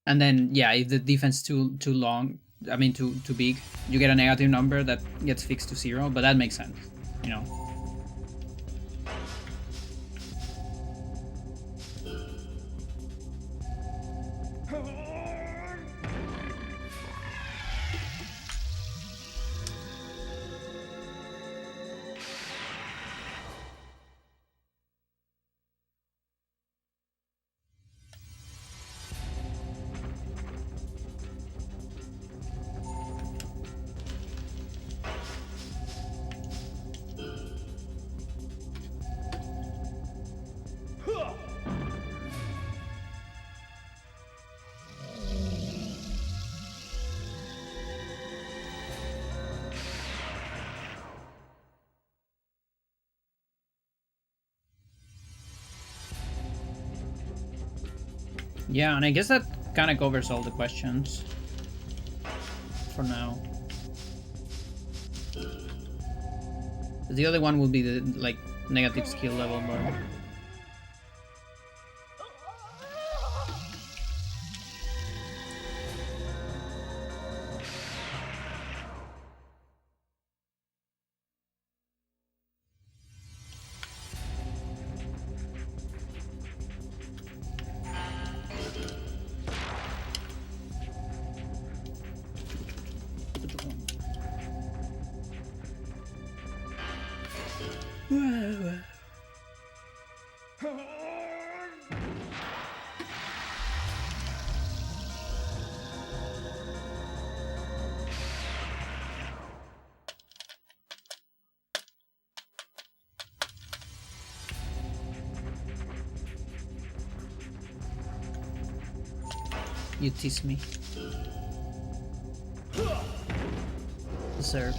A: And then yeah, if the defense too long, I mean too big, you get a negative number that gets fixed to 0, but that makes sense, you know. Yeah, and I guess that kind of covers all the questions for now. The other one would be the like negative skill level, but you tease me. Deserve.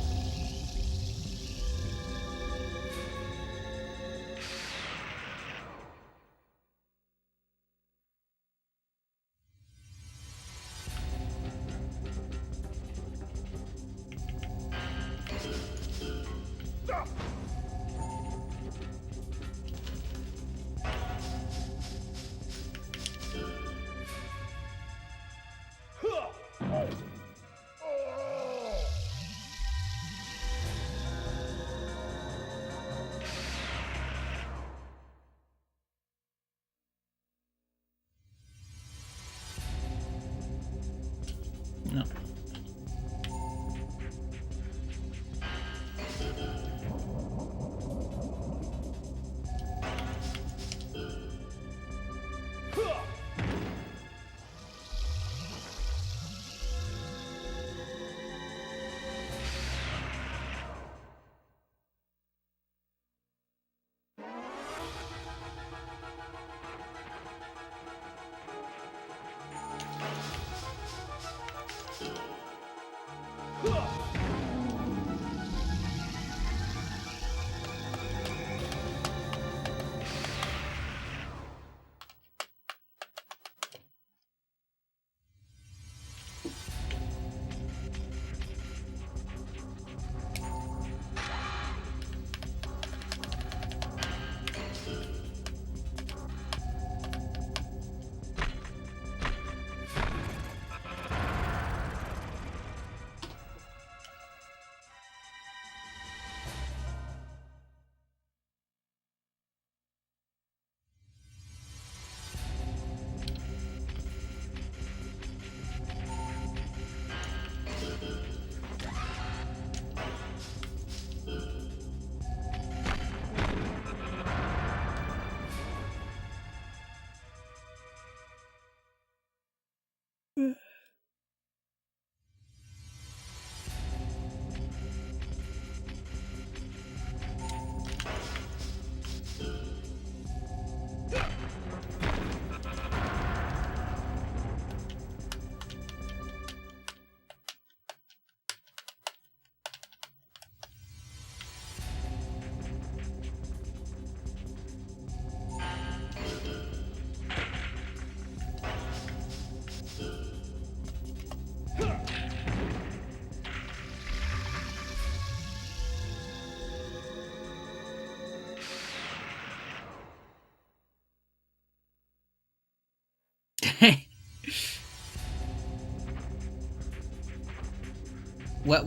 A: No.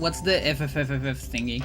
A: What's the FFFFF thingy?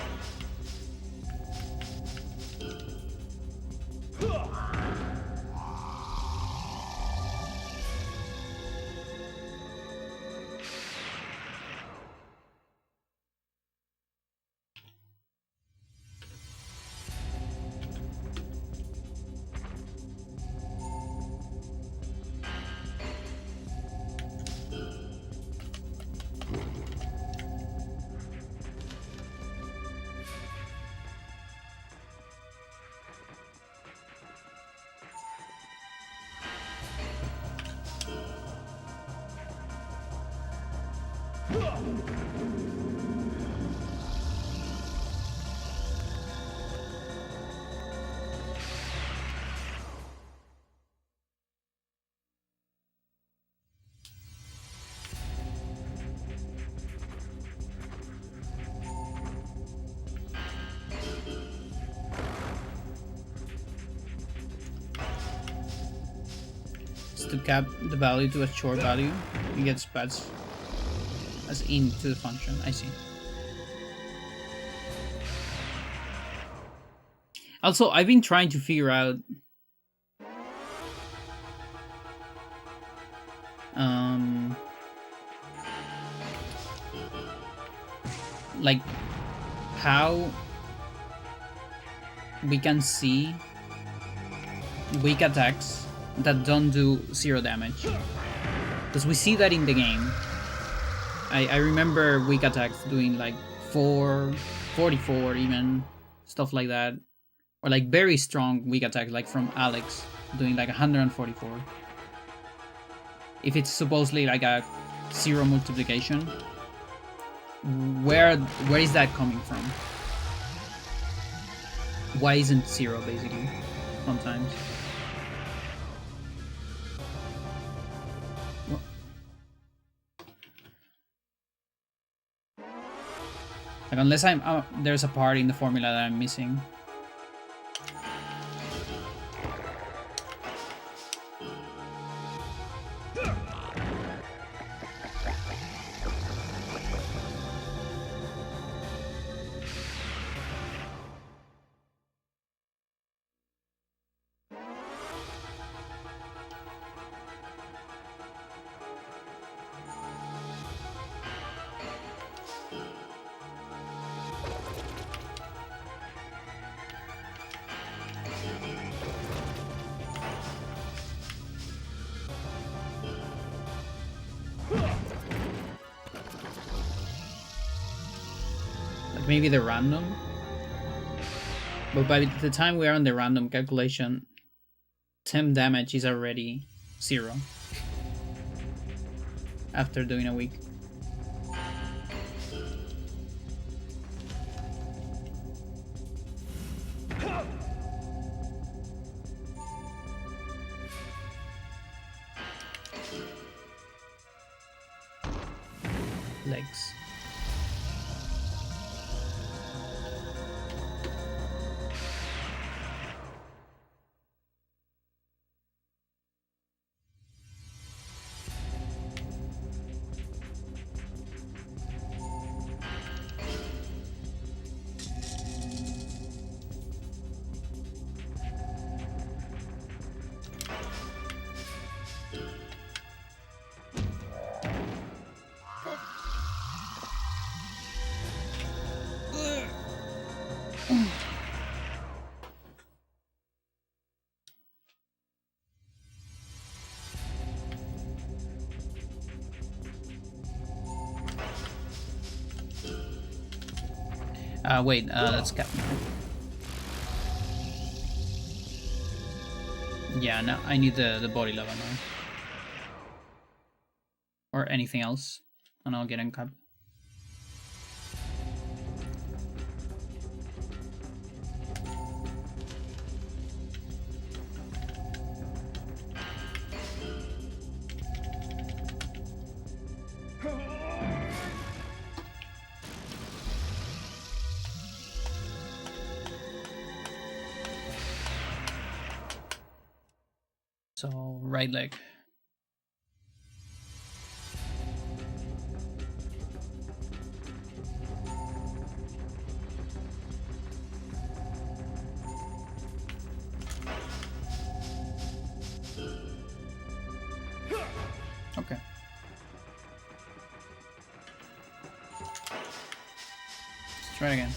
A: to cap the value to a short value, it gets passed as into the function. I see. Also, I've been trying to figure out like how we can see weak attacks that don't do 0 damage, because we see that in the game. I remember weak attacks doing like 44 even, stuff like that, or like very strong weak attacks like from Alex doing like 144. If it's supposedly like a 0 multiplication, where is that coming from? Why isn't 0 basically sometimes? Like, unless there's a part in the formula that I'm missing. Maybe the random, but by the time we are on the random calculation, temp damage is already 0 after doing a week. Legs. Wait, let's cap now. Yeah, no, I need the body level now. Or anything else, and I'll get in cap. So, right leg. Okay. Let's try it again.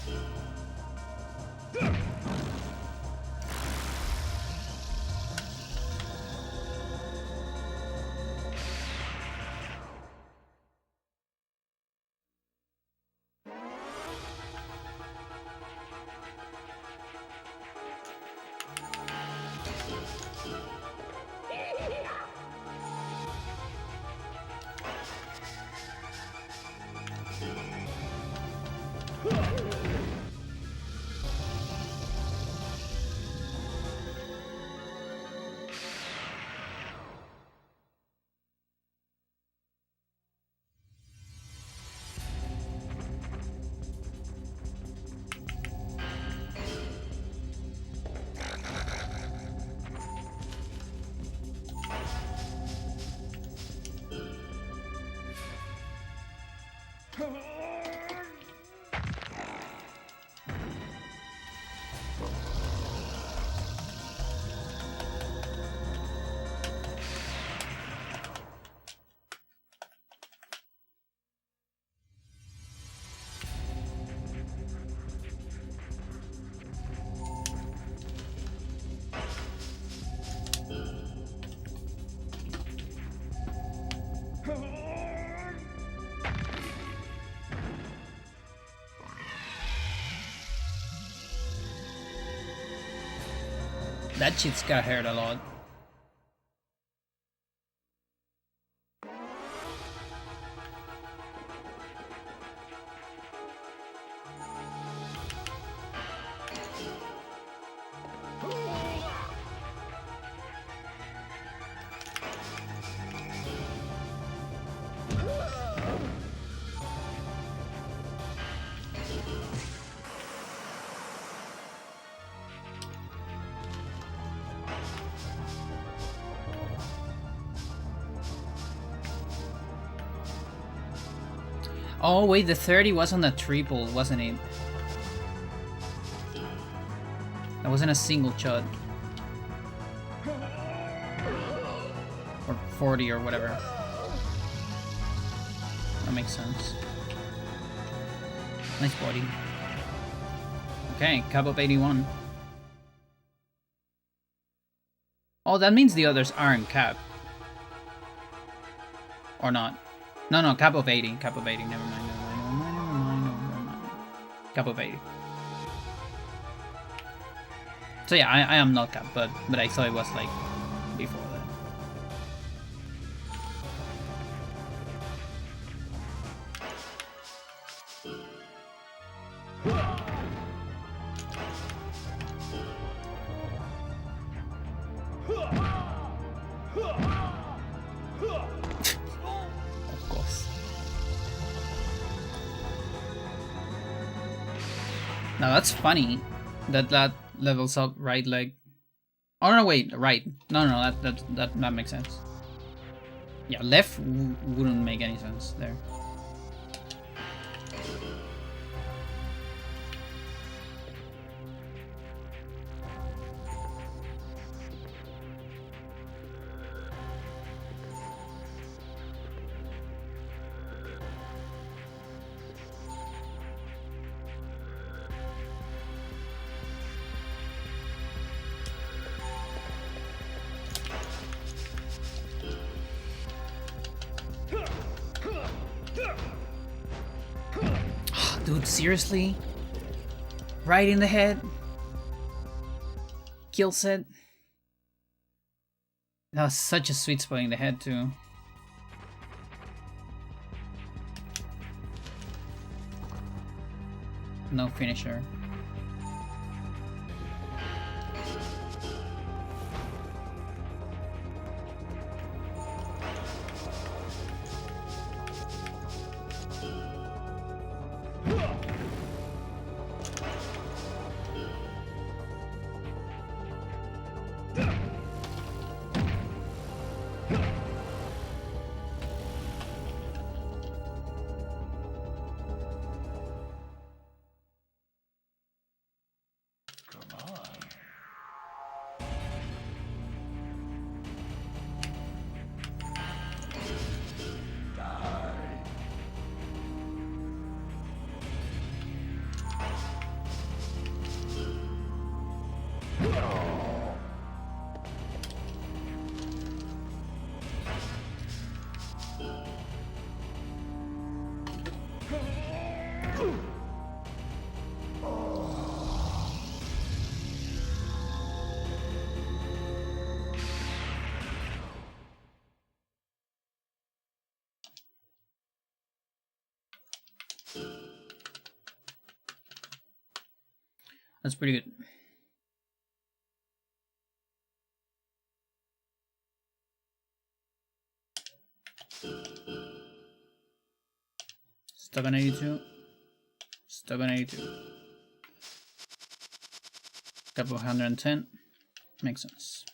A: That shit's gotta hurt a lot. Oh wait, the 30 was on a triple, wasn't it? That wasn't a single shot. Or 40 or whatever. That makes sense. Nice body. Okay, cap of 81. Oh, that means the others aren't cap. Or not. No, cap of 80. Cap of 80. Never mind. Cap of 80. So yeah, I am not cap, but I thought it was like before that. Of course. Now that's funny that levels up right leg. Oh no, wait, right. No, that makes sense. Yeah, left wouldn't make any sense there. Dude, seriously? Right in the head? Kill set? That was such a sweet spot in the head too. No finisher. That's pretty good. Stuck on 82. Stuck on 82. Couple 110. Makes sense.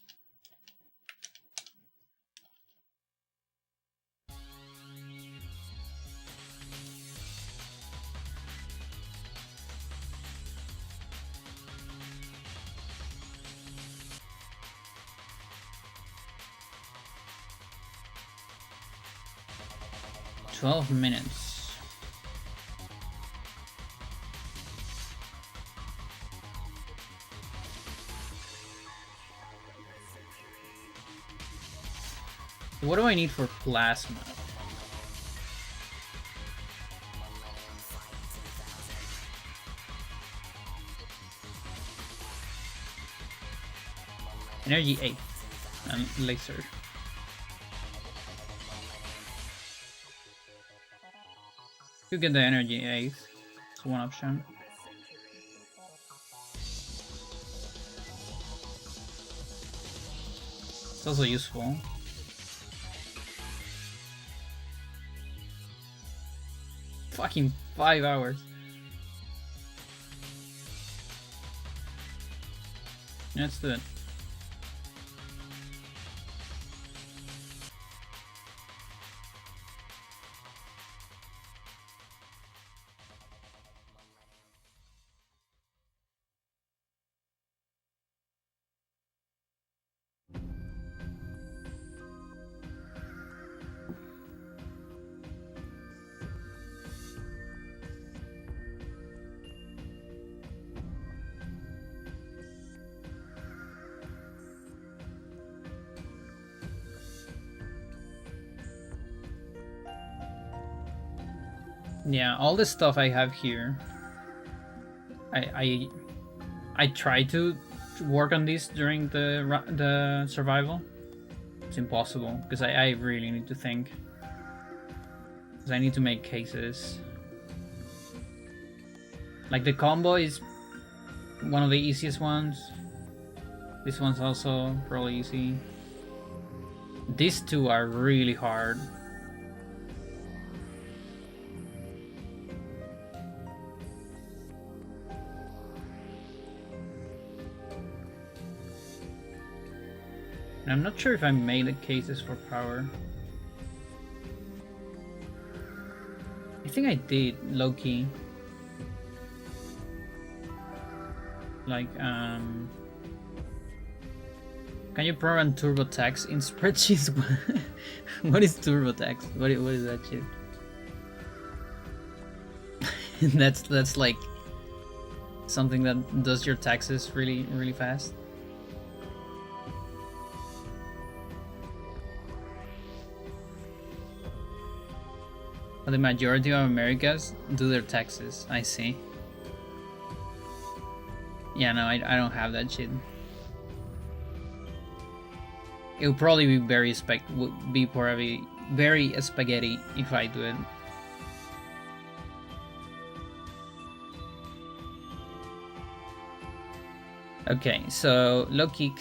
A: $12 minutes. What do I need for plasma? Energy 8 and laser. You get the energy 8. It's one option. It's also useful. Fucking 5 hours. Yeah, let's do it. Yeah, all the stuff I have here, I try to work on this during the survival. It's impossible because I really need to think. Because I need to make cases. Like the combo is one of the easiest ones. This one's also probably easy. These two are really hard. And I'm not sure if I made the cases for power. I think I did, low-key. Like, can you program TurboTax in spreadsheets? What is TurboTax? What is that shit? that's like something that does your taxes really, really fast. But the majority of Americans do their taxes, I see. Yeah, no, I don't have that shit. It would probably be very very spaghetti if I do it. Okay, so low kick.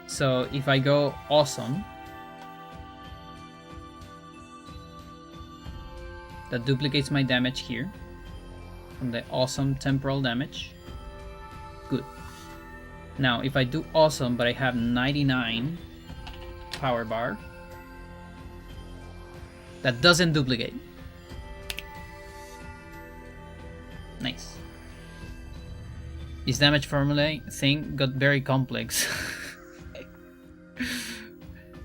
A: So if I go awesome, that duplicates my damage here from the awesome temporal damage. Good. Now, if I do awesome, but I have 99 power bar, that doesn't duplicate. Nice. This damage formula thing got very complex.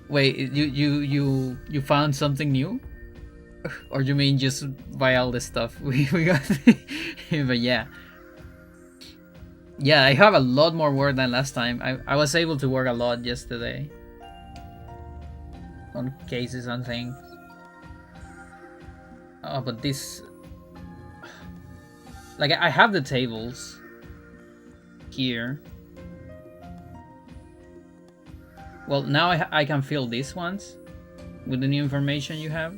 A: Wait, you found something new? Or you mean just buy all this stuff we got? But yeah. Yeah, I have a lot more work than last time. I was able to work a lot yesterday. On cases and things. Oh, but this... Like, I have the tables here. Well, now I can fill these ones with the new information you have.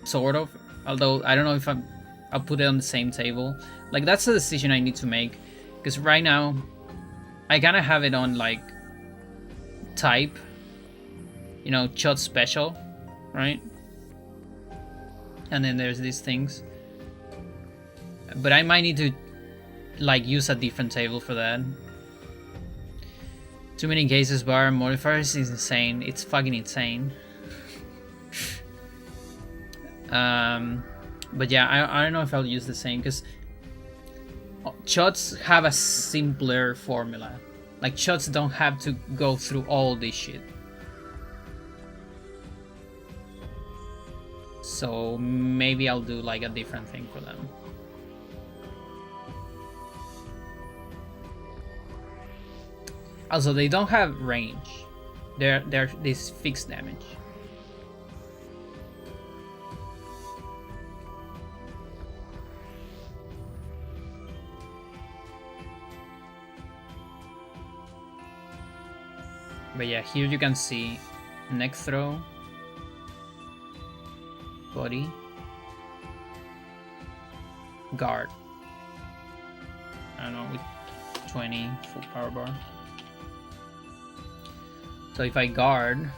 A: Sort of. Although, I don't know if I'll put it on the same table. Like, that's a decision I need to make. Because right now, I kind of have it on, like, type. You know, Chut special, right? And then there's these things. But I might need to, like, use a different table for that. Too many cases bar modifiers is insane. It's fucking insane. But yeah, I don't know if I'll use the same, because Chuts have a simpler formula. Like, Chuts don't have to go through all this shit. So maybe I'll do like a different thing for them. Also, they don't have range. They're this fixed damage. But yeah, here you can see neck throw, body, guard. I don't know, with 20 full power bar. So if I guard,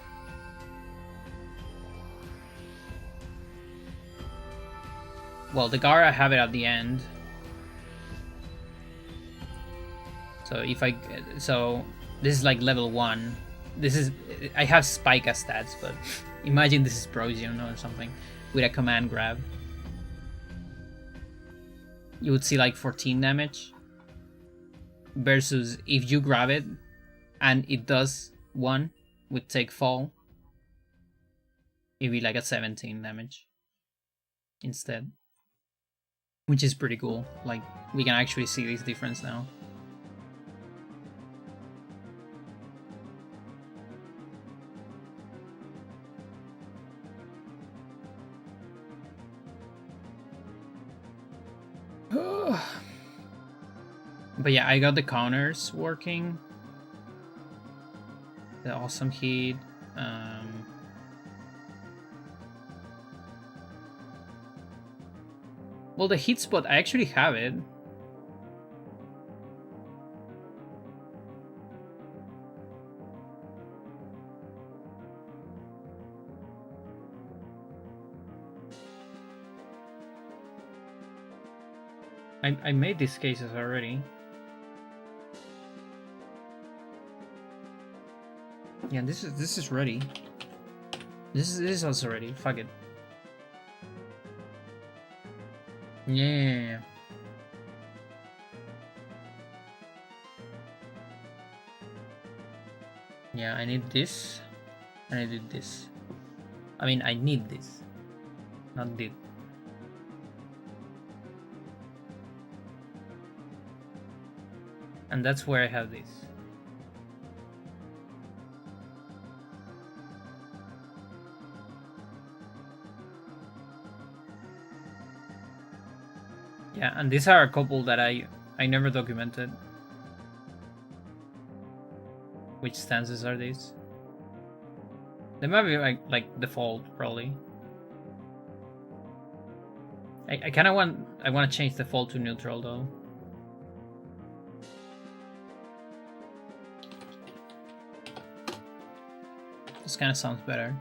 A: well, the guard I have it at the end. So if so this is like level 1. I have Spike as stats, but imagine this is Prosium or something with a command grab. You would see like 14 damage versus if you grab it and it does 1 with take fall, it'd be like a 17 damage instead, which is pretty cool. Like, we can actually see this difference now. But yeah, I got the counters working. The awesome heat. Well, the heat spot, I actually have it. I made these cases already. Yeah, this is ready. This is also ready. Fuck it. Yeah. Yeah, I need this. And I did this. I mean, I need this. Not did. And that's where I have this. Yeah, and these are a couple that I never documented. Which stances are these? They might be like default, probably. I kind of want to change default to neutral though. This kind of sounds better.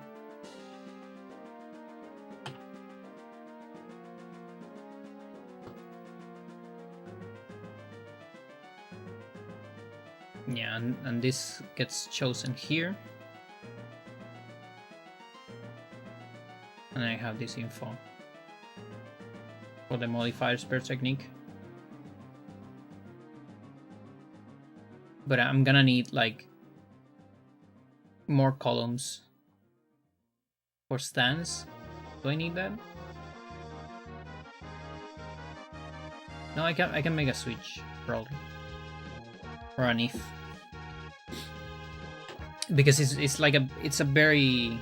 A: Yeah, and this gets chosen here. And I have this info for the modifiers per technique. But I'm gonna need like more columns for stance. Do I need that? No, I can make a switch probably, or an if, because it's like it's a very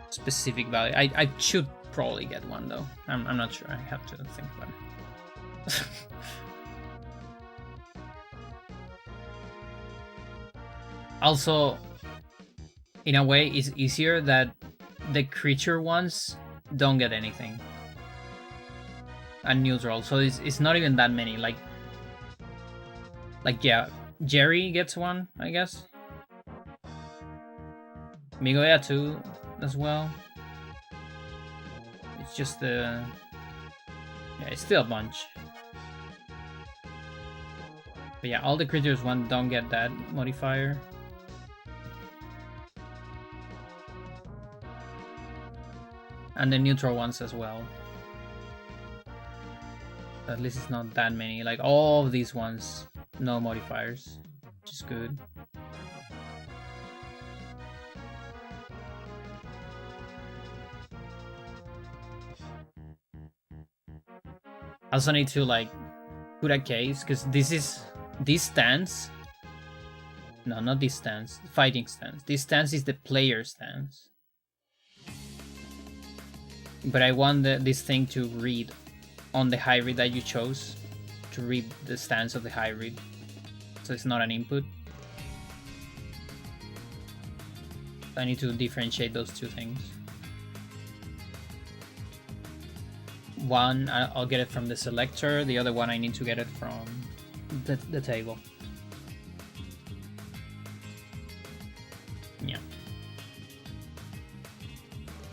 A: specific value. I should probably get one though. I'm not sure. I have to think about it. Also, in a way, it's easier that the creature ones don't get anything. And neutral, so it's not even that many. Like yeah, Jerry gets one, I guess. Migoya too, as well. It's just yeah, it's still a bunch. But yeah, all the creatures one don't get that modifier. And the neutral ones as well. At least it's not that many. Like all of these ones, no modifiers, which is good. I also need to like put a case, because this stance. No, not this stance. Fighting stance. This stance is the player stance. But I want this thing to read on the hybrid that you chose, to read the stance of the hybrid, so it's not an input. I need to differentiate those two things. One, I'll get it from the selector. The other one, I need to get it from the table. Yeah.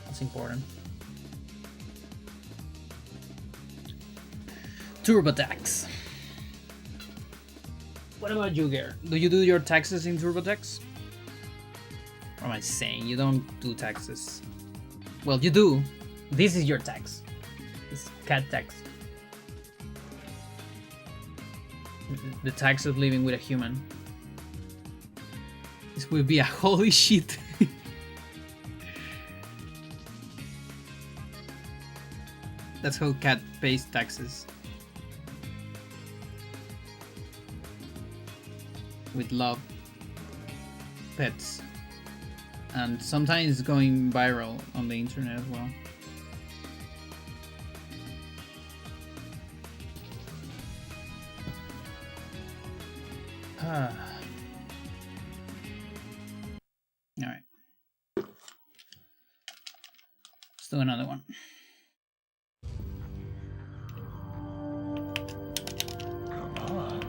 A: That's important. TurboTax. What about you, Gare? Do you do your taxes in TurboTax? What am I saying? You don't do taxes. Well, you do. This is your tax. It's cat tax. The tax of living with a human. This will be a holy shit. That's how cat pays taxes. With love. Pets. And sometimes going viral on the internet as well. Alright. Let's do another one.
B: Come on.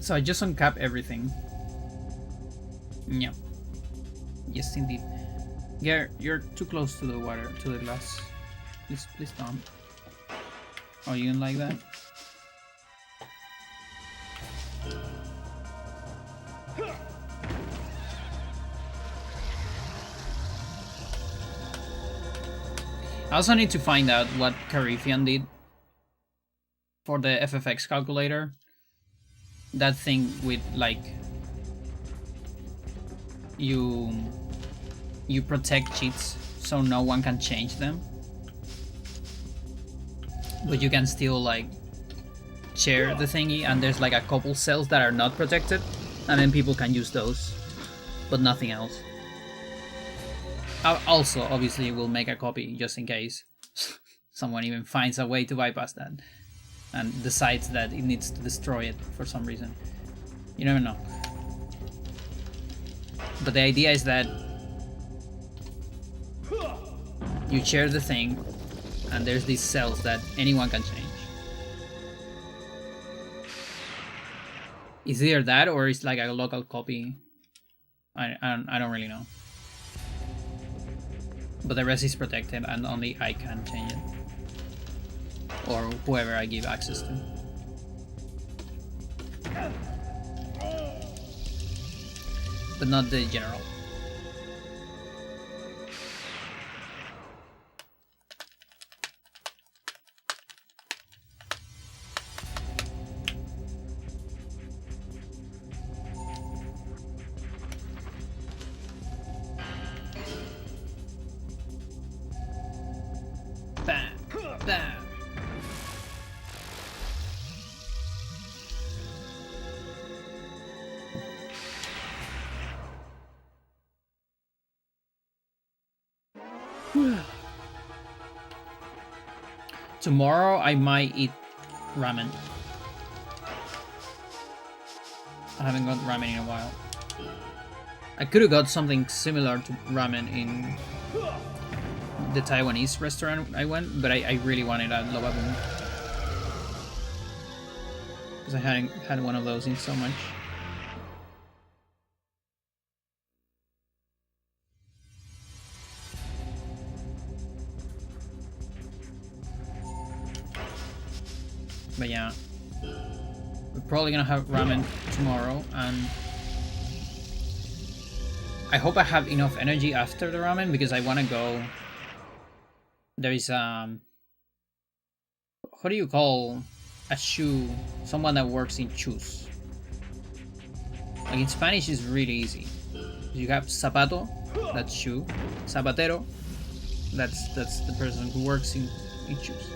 A: So I just uncap everything. Yeah. Yes, indeed. Gare, you're too close to the water, to the glass. Please don't. Oh, you didn't like that? I also need to find out what Carifian did for the FFX calculator. That thing with like you protect cheats so no one can change them, but you can still like share the thingy, and there's like a couple cells that are not protected, and then people can use those, but nothing else. Also, obviously, we'll make a copy just in case someone even finds a way to bypass that and decides that it needs to destroy it for some reason. You never know. But the idea is that you share the thing, and there's these cells that anyone can change. It's either that or it's like a local copy. I don't really know. But the rest is protected and only I can change it. Or whoever I give access to. But not the general. Bam! Bam! Tomorrow I might eat ramen. I haven't got ramen in a while. I could have got something similar to ramen in the Taiwanese restaurant I went, but I really wanted a Lobaboom. Because I hadn't had one of those in so much. But yeah, we're probably gonna have ramen tomorrow, and I hope I have enough energy after the ramen because I want to go. There is what do you call a shoe? Someone that works in shoes. Like in Spanish is really easy. You have zapato, that's shoe. Zapatero, that's the person who works in shoes.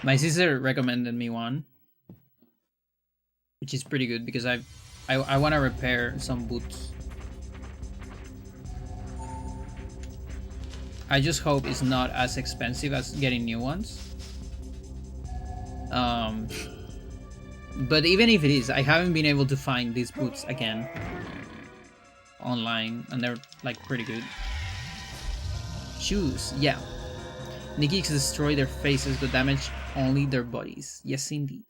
A: My sister recommended me one, which is pretty good because I've I want to repair some boots. I just hope it's not as expensive as getting new ones. But even if it is, I haven't been able to find these boots again online, and they're like pretty good. Shoes, yeah. Nikis destroy their faces but damage only their bodies. Yes, indeed.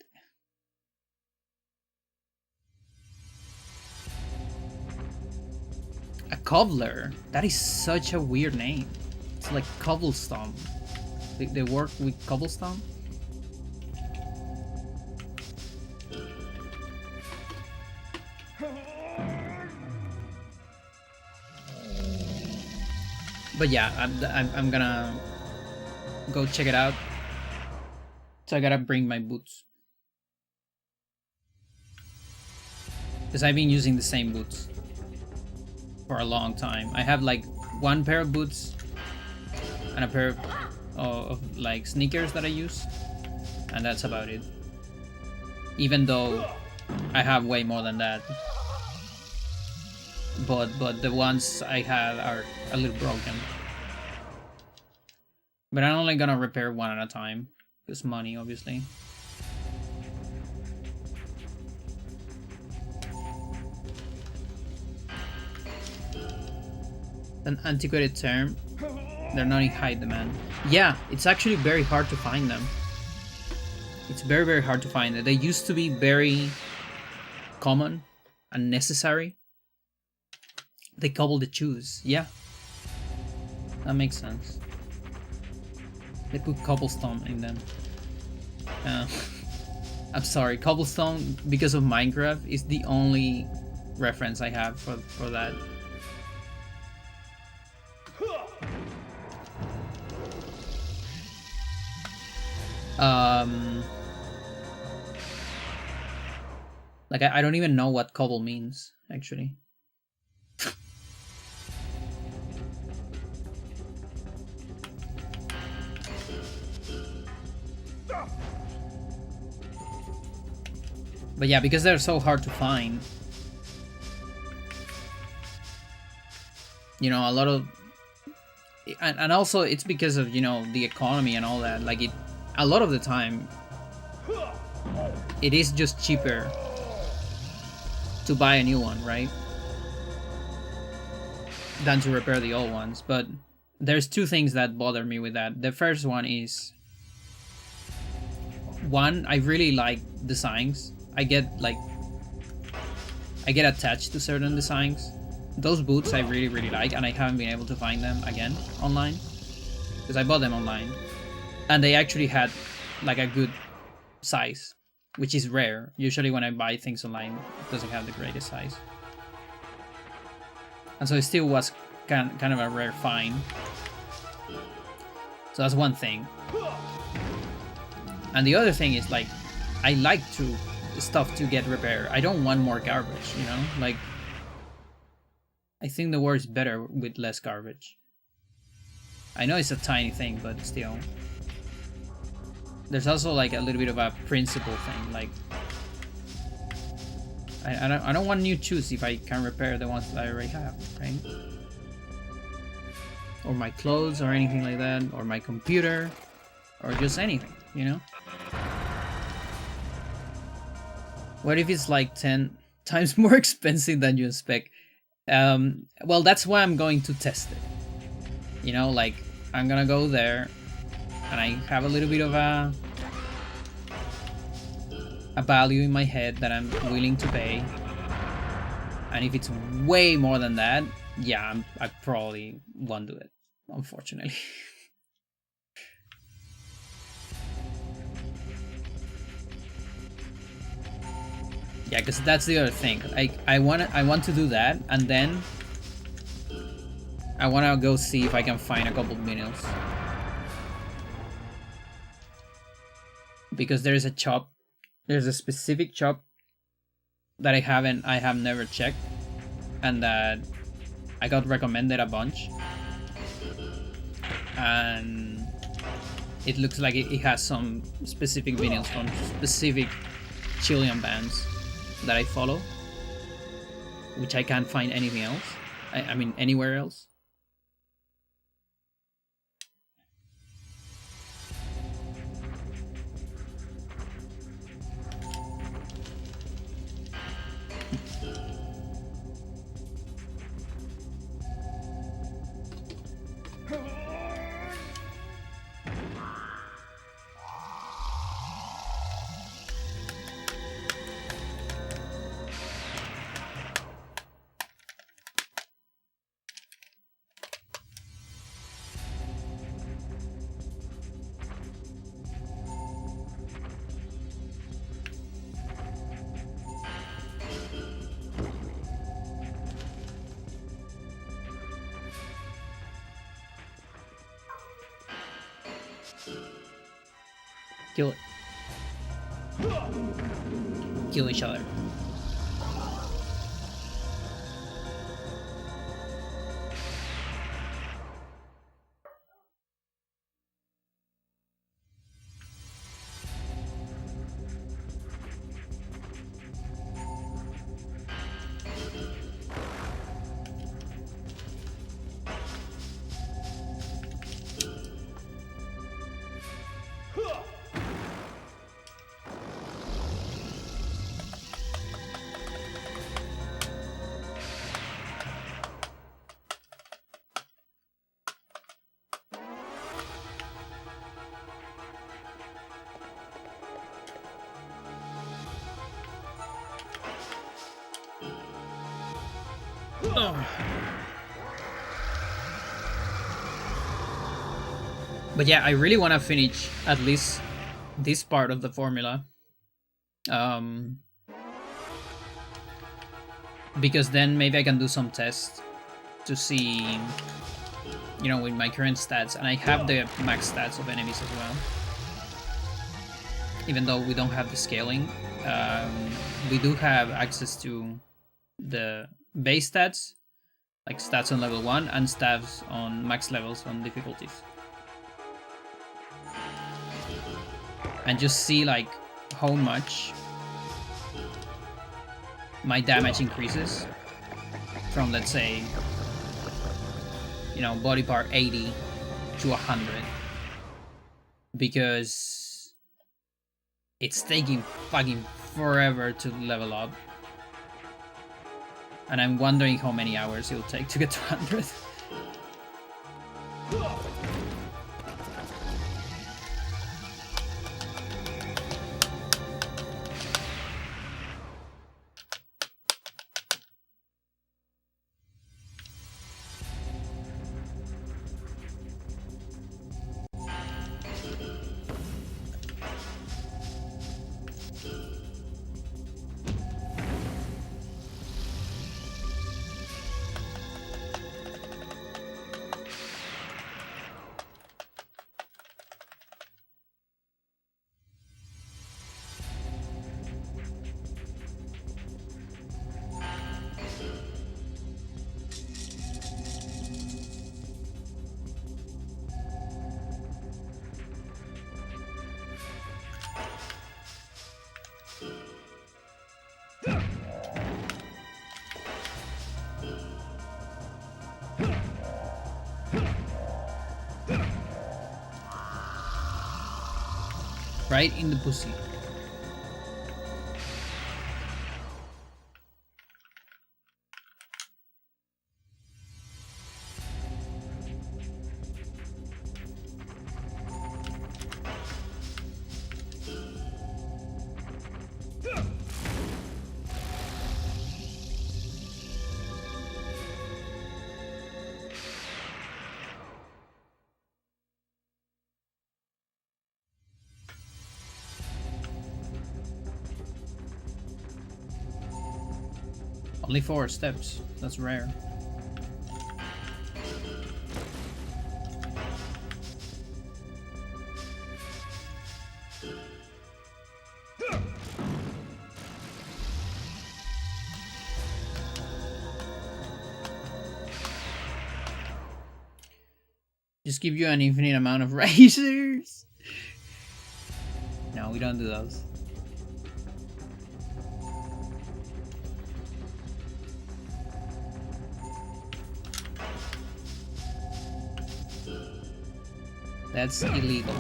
A: A cobbler. That is such a weird name. It's like cobblestone. They work with cobblestone? But yeah, I'm gonna go check it out. So I gotta bring my boots. Because I've been using the same boots for a long time. I have like one pair of boots and a pair of like sneakers that I use, and that's about it. Even though I have way more than that. But the ones I have are a little broken. But I'm only gonna repair one at a time. Because money, obviously. An antiquated term. They're not in high demand. Yeah, it's actually very hard to find them. It's very, very hard to find them. They used to be very common and necessary. They cobble the shoes. Yeah. That makes sense. They put cobblestone in them. I'm sorry, cobblestone, because of Minecraft, is the only reference I have for that. Like I don't even know what cobble means, actually. But yeah, because they're so hard to find, you know, a lot of, and also it's because of, you know, the economy and all that. Like a lot of the time, it is just cheaper to buy a new one, right? Than to repair the old ones. But there's two things that bother me with that. The first one is, one, I really like designs. I get attached to certain designs. Those boots I really, really like, and I haven't been able to find them again online. Because I bought them online. And they actually had like a good size, which is rare. Usually when I buy things online, it doesn't have the greatest size. And so it still was kind of a rare find. So that's one thing. And the other thing is, like, I like stuff to get repaired. I don't want more garbage, you know? Like, I think the world's better with less garbage. I know it's a tiny thing, but still. There's also like a little bit of a principle thing. Like, I don't want new shoes if I can repair the ones that I already have, right? Or my clothes or anything like that, or my computer, or just anything, you know? What if it's like 10 times more expensive than you expect? Well, that's why I'm going to test it. You know, like, I'm gonna go there, and I have a little bit of a value in my head that I'm willing to pay. And if it's way more than that, yeah, I probably won't do it, unfortunately. Yeah, because that's the other thing. I want to do that, and then I want to go see if I can find a couple minerals. Because there's a shop, there's a specific shop that I have never checked, and that I got recommended a bunch, and it looks like it has some specific videos from specific Chilean bands that I follow. which I can't find anything else. I mean, anywhere else. Kill it. Kill each other. Oh. But yeah, I really want to finish at least this part of the formula. Because then maybe I can do some tests to see, you know, with my current stats, and I have the max stats of enemies as well. Even though we don't have the scaling, we do have access to the base stats, like stats on level 1 and stats on max levels on difficulties. And just see like how much my damage increases from, let's say, you know, body part 80 to 100, because it's taking fucking forever to level up, and I'm wondering how many hours it'll take to get to 100. Right in the pussy. Only 4 steps. That's rare. Just give you an infinite amount of razors. No, we don't do those. That's illegal.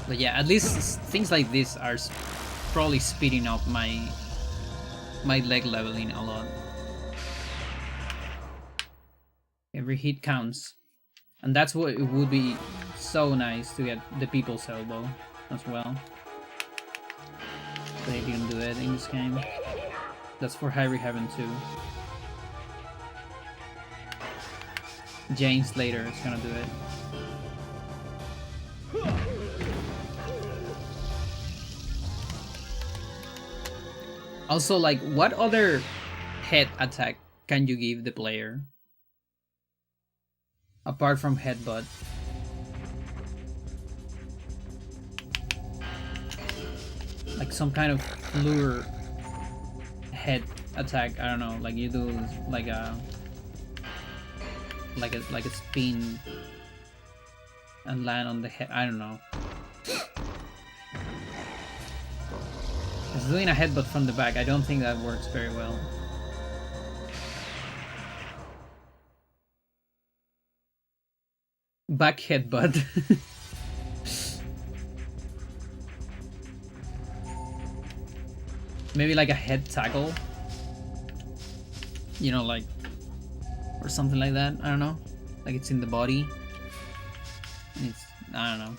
A: But yeah, at least things like this are probably speeding up my leg leveling a lot. Every hit counts. And that's what it would be so nice to get the People's Elbow as well. But they didn't do it in this game. That's for Hyrule Heaven too. Jane Slater is gonna do it. Also, like, what other head attack can you give the player? Apart from headbutt. Like some kind of lure head attack, I don't know, like you do like a spin and land on the head, I don't know. It's doing a headbutt from the back, I don't think that works very well. Back headbutt. Maybe like a head tackle. You know, like, or something like that. I don't know. Like it's in the body. And it's, I don't know.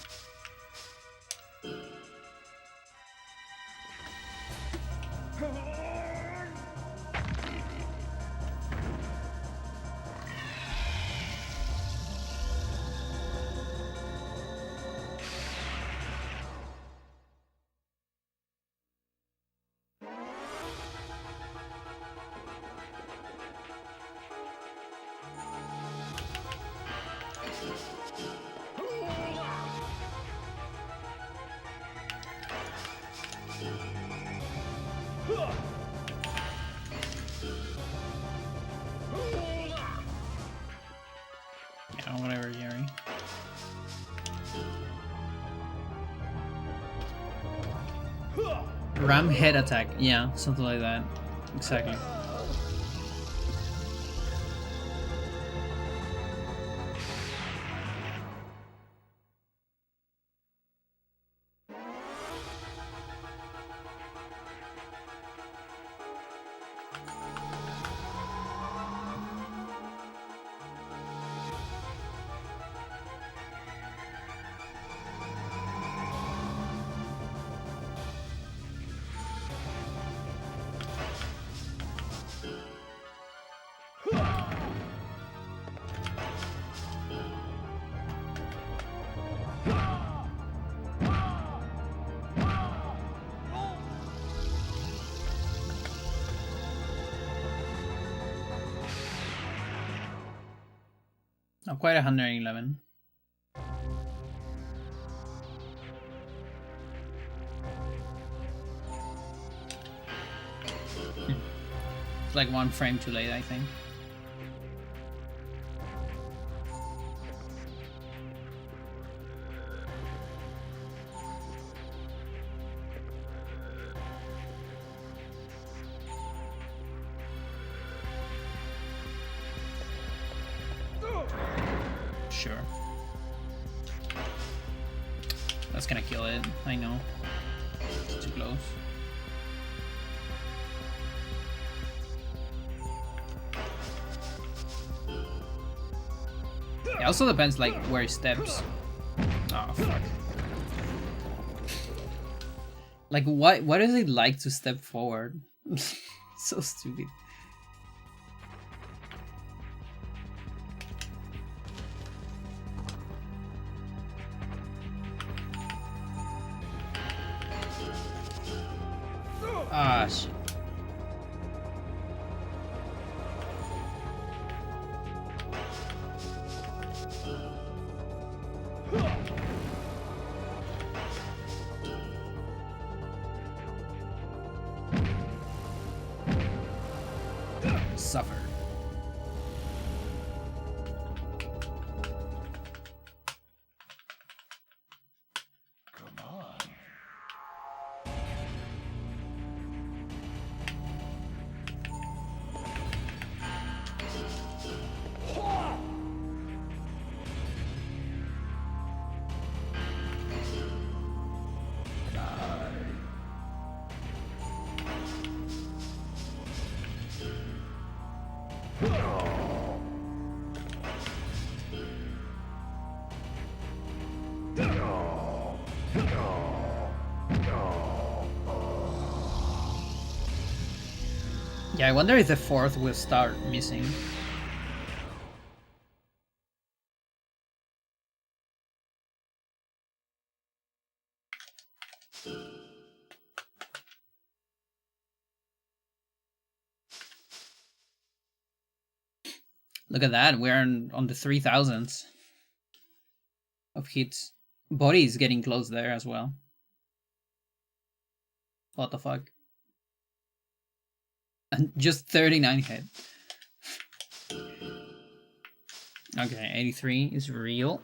A: Yeah, whatever, Jerry. Ram head attack, yeah, something like that. Exactly. Oh, quite 111. It's like one frame too late, I think. Sure. That's gonna kill it, I know. It's too close. It also depends like where he steps. Oh fuck. Like what does it like to step forward? So stupid. Ah, shit. Suffer.
B: Come on.
A: Yeah, I wonder if the fourth will start missing. Look at that, we're on the 3000s of hits. Body is getting close there as well. What the fuck? And just 39 hit. Okay, 83 is real.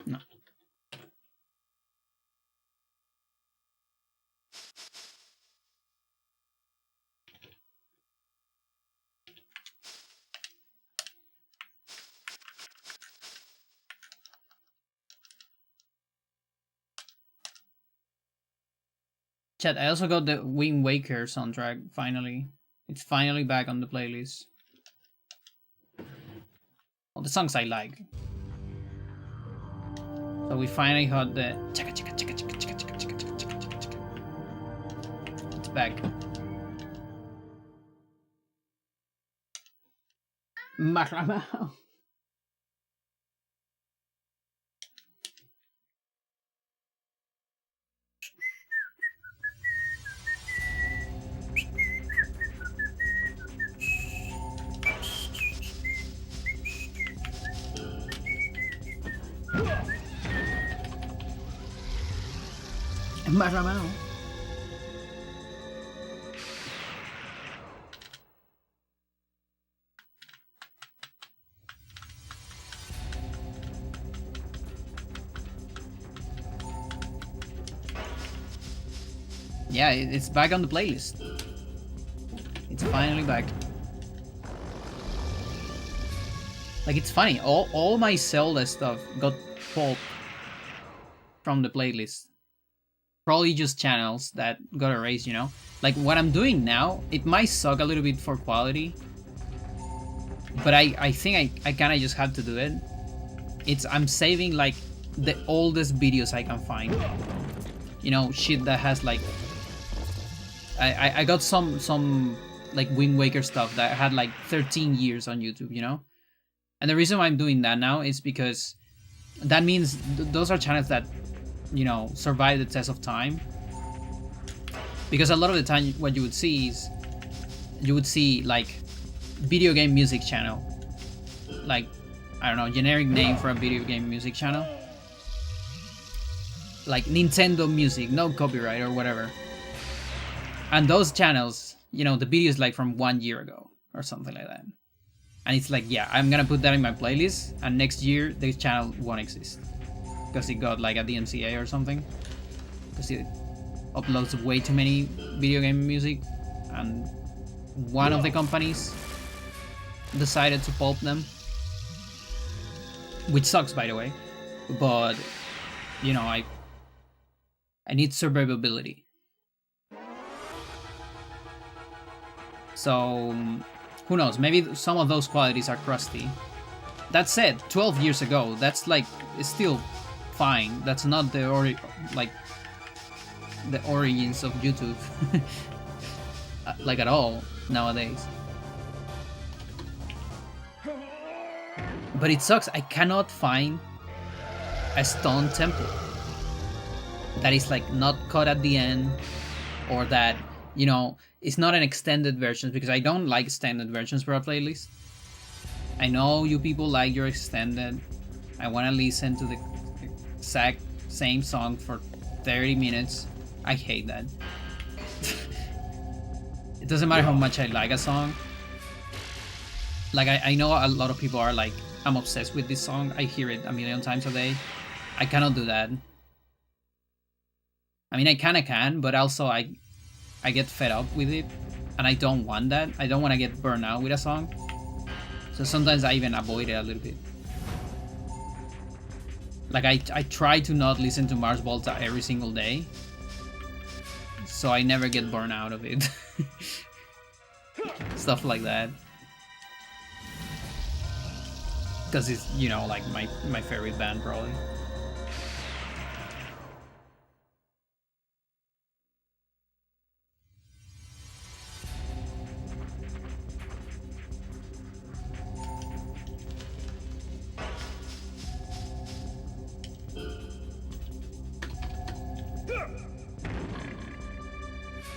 A: No. Chat, I also got the Wind Waker soundtrack, finally. It's finally back on the playlist. All the songs I like. So we finally got the chicka chicka chicka chicka chicka chicka chicka chicka chicka chicka chicka. It's back. Marama. Marama. Yeah, it's back on the playlist. It's finally back. Like, it's funny, all my Zelda stuff got pulled from the playlist. Probably just channels that got erased, you know? Like, what I'm doing now, it might suck a little bit for quality, but I think I kinda just have to do it. I'm saving, like, the oldest videos I can find. You know, shit that has, like... I got some like, Wind Waker stuff that had, like, 13 years on YouTube, you know? And the reason why I'm doing that now is because that means those are channels that, you know, survive the test of time. Because a lot of the time what you would see is, you would see, like, video game music channel. Like, I don't know, generic name for a video game music channel. Like Nintendo Music, no copyright or whatever. And those channels, you know, the video is like from 1 year ago or something like that. And it's like, yeah, I'm gonna put that in my playlist, and next year the channel won't exist. Because it got like a DMCA or something. Because it uploads way too many video game music, and one of the companies decided to pulp them. Which sucks, by the way. But, you know, I need survivability. So, who knows, maybe some of those qualities are crusty. That said, 12 years ago, that's like, it's still fine. That's not the the origins of YouTube. Like, at all, nowadays. But it sucks, I cannot find a stone temple that is, like, not cut at the end, or that, you know, it's not an extended version, because I don't like extended versions for a playlist. I know you people like your extended. I want to listen to the exact same song for 30 minutes. I hate that. It doesn't matter how much I like a song. Like I know a lot of people are like, I'm obsessed with this song. I hear it a million times a day. I cannot do that. I mean, I kind of can, but also I get fed up with it, and I don't want that. I don't want to get burned out with a song. So sometimes I even avoid it a little bit. Like I try to not listen to Mars Volta every single day, so I never get burned out of it. Stuff like that. Because it's, you know, like my favorite band probably.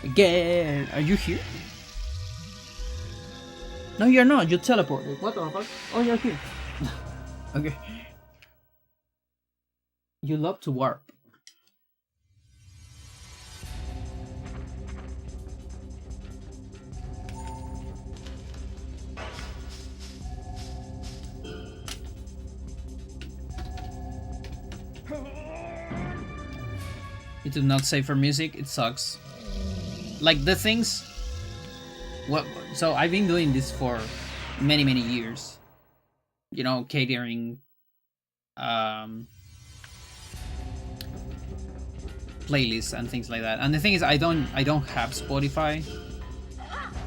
A: Again, are you here? No, you're not. You teleported. What the fuck? Oh, you're here. Okay. You love to warp. It did not say for music. It sucks. Like the things. What? So I've been doing this for many years. You know, catering. Playlists and things like that. And the thing is, I don't have Spotify,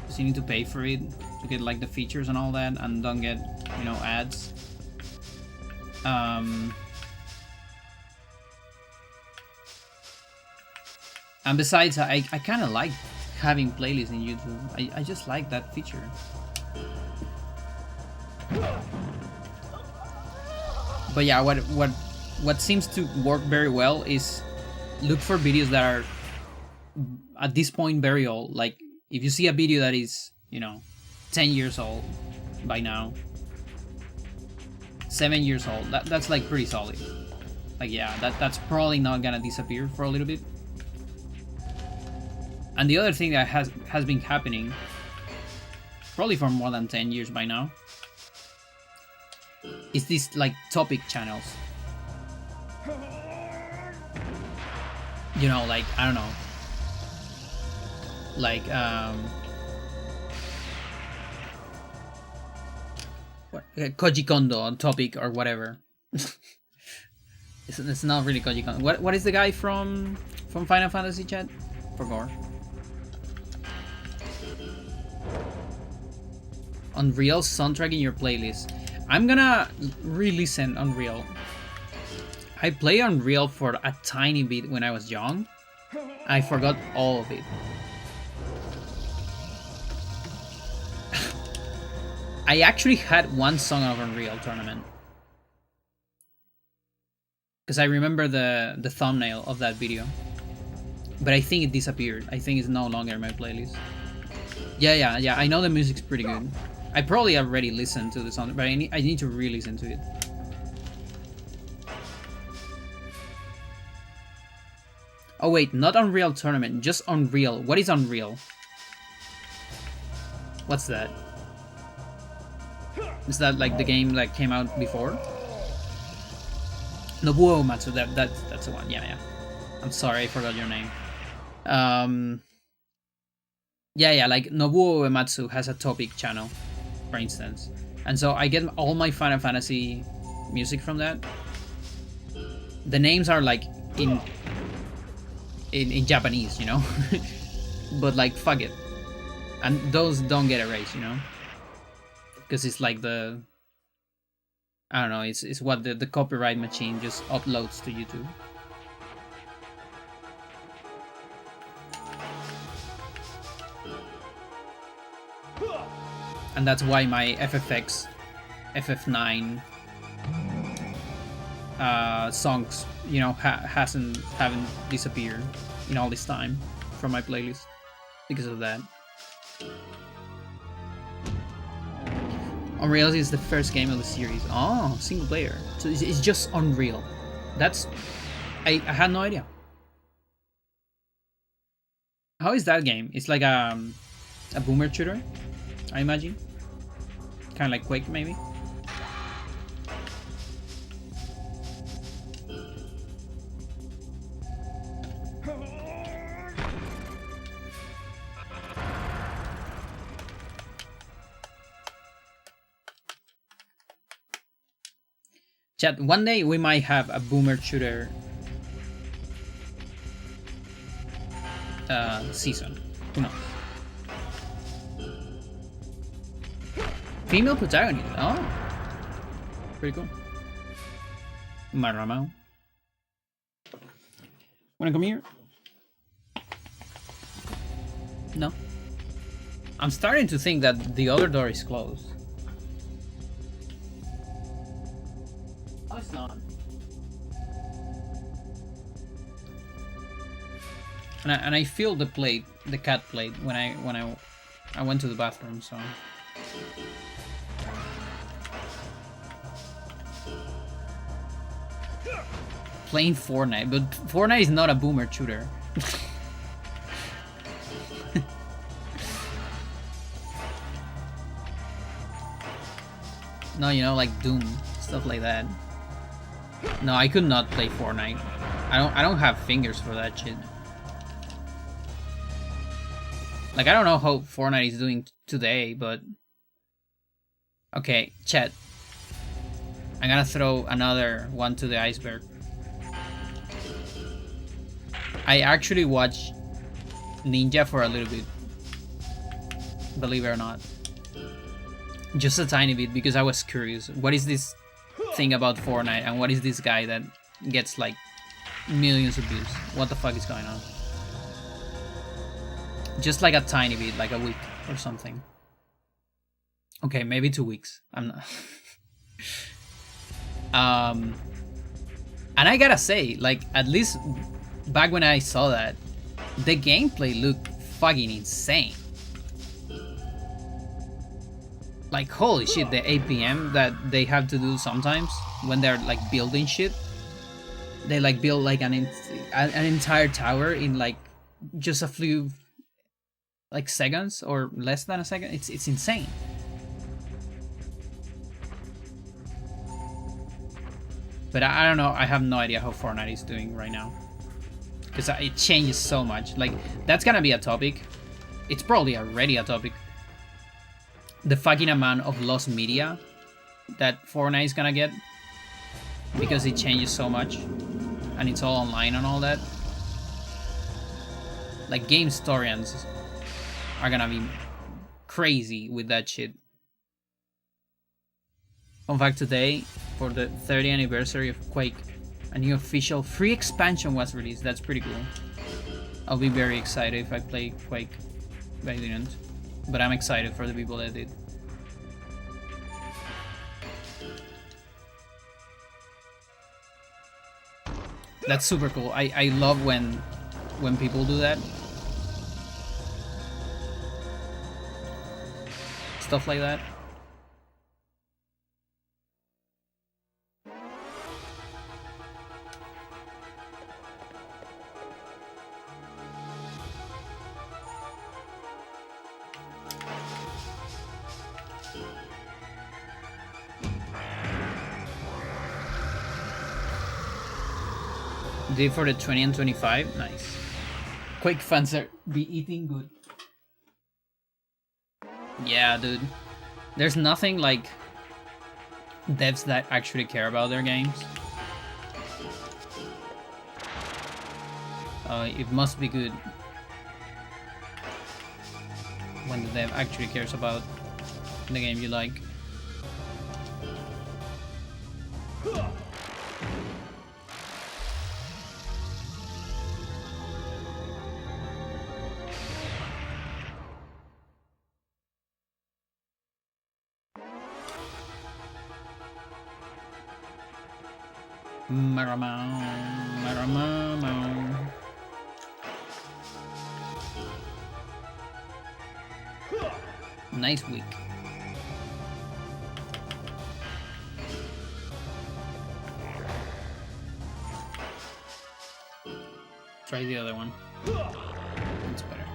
A: because you need to pay for it to get like the features and all that, and don't get, you know, ads. And besides, I kind of like having playlists in YouTube. I just like that feature. But yeah, what seems to work very well is look for videos that are at this point very old. Like if you see a video that is, you know, 10 years old by now, 7 years old, that's like pretty solid. Like yeah, that's probably not gonna disappear for a little bit. And the other thing that has been happening probably for more than 10 years by now is these like topic channels. You know, like, I don't know, like what, Koji Kondo topic or whatever. It's not really Koji Kondo. What is the guy from Final Fantasy, chat? Forgot. Unreal soundtrack in your playlist. I'm gonna re-listen Unreal. I played Unreal for a tiny bit when I was young. I forgot all of it. I actually had one song of Unreal Tournament, because I remember the thumbnail of that video. But I think it disappeared. I think it's no longer in my playlist. Yeah. I know the music's pretty good. I probably already listened to the song, but I need to re-listen to it. Oh wait, not Unreal Tournament, just Unreal. What is Unreal? What's that? Is that like the game that came out before? Nobuo Uematsu, that's the one. Yeah. I'm sorry, I forgot your name. Yeah, like Nobuo Uematsu has a topic channel, for instance. And so I get all my Final Fantasy music from that. The names are like in Japanese, you know? But like, fuck it. And those don't get erased, you know? Because it's like the... I don't know, it's what the copyright machine just uploads to YouTube. And that's why my FFX, FF9 songs, you know, haven't disappeared in all this time from my playlist because of that. Unreal is the first game of the series. Oh, single player. So it's just Unreal. That's... I had no idea. How is that game? It's like a boomer shooter, I imagine. kind of like Quake, maybe. Chat, one day we might have a boomer shooter season. Who knows? Female protagonist. Oh, pretty cool. Maramo. Wanna come here? No. I'm starting to think that the other door is closed. Oh, it's not. And I feel the plate, the cat plate, when I went to the bathroom. So. Playing Fortnite, but Fortnite is not a boomer shooter. No, you know, like Doom, stuff like that. No, I could not play Fortnite. I don't have fingers for that shit. Like, I don't know how Fortnite is doing today, but okay, chat. I'm gonna throw another one to the iceberg. I actually watched Ninja for a little bit, believe it or not. Just a tiny bit, because I was curious. What is this thing about Fortnite, and what is this guy that gets like millions of views? What the fuck is going on? Just like a tiny bit, like a week or something. Okay, maybe 2 weeks. I'm not. And I gotta say, like, at least back when I saw that, the gameplay looked fucking insane. Like, holy shit, the APM that they have to do sometimes when they're like building shit. They like build like an entire tower in like just a few like seconds or less than a second. It's insane. But I don't know. I have no idea how Fortnite is doing right now, because it changes so much. Like, that's gonna be a topic. It's probably already a topic. The fucking amount of lost media that Fortnite is gonna get, because it changes so much and it's all online and all that. Like, game historians are gonna be crazy with that shit. In fact, today, for the 30th anniversary of Quake, a new official free expansion was released. That's pretty cool. I'll be very excited if I play Quake, but I didn't. But I'm excited for the people that did. That's super cool. I love when people do that. Stuff like that. Did for the 20 and 25? Nice. Quake fans are be eating good. Yeah, dude. There's nothing like devs that actually care about their games. It must be good when the dev actually cares about the game you like. Nice week. Try the other one. It's better.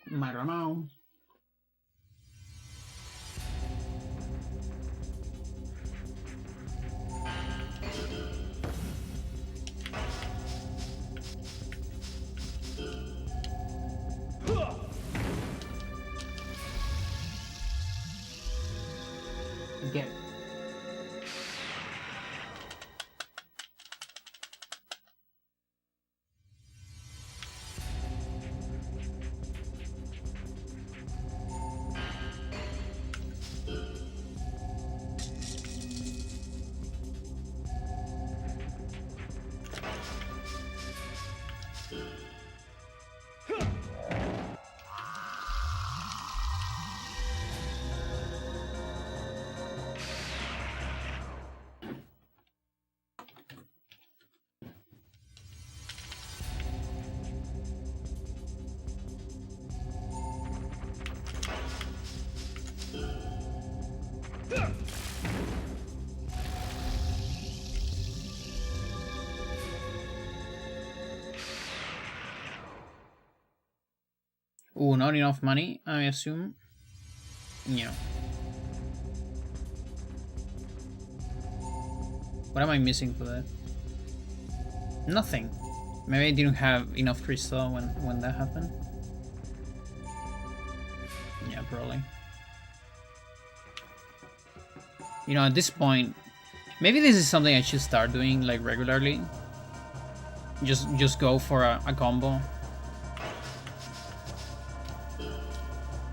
A: I don't know. Get. Oh, not enough money, I assume. Yeah. What am I missing for that? Nothing. Maybe I didn't have enough crystal when that happened. Yeah, probably. You know, at this point, maybe this is something I should start doing like regularly. Just go for a combo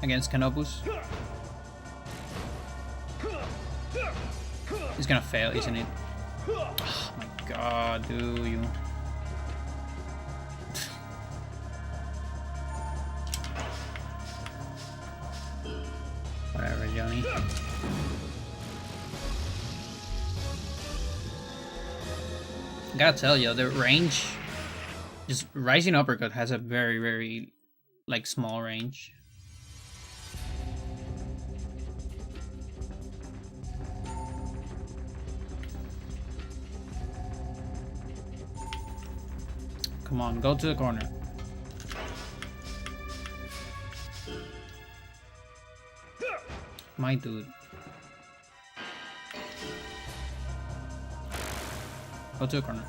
A: against Canopus. He's gonna fail, isn't it? Oh my god, do you? Whatever, Johnny. Gotta tell you, the range, just Rising Uppercut has a very, very, like, small range. Come on, go to the corner. My dude. Go to the corner.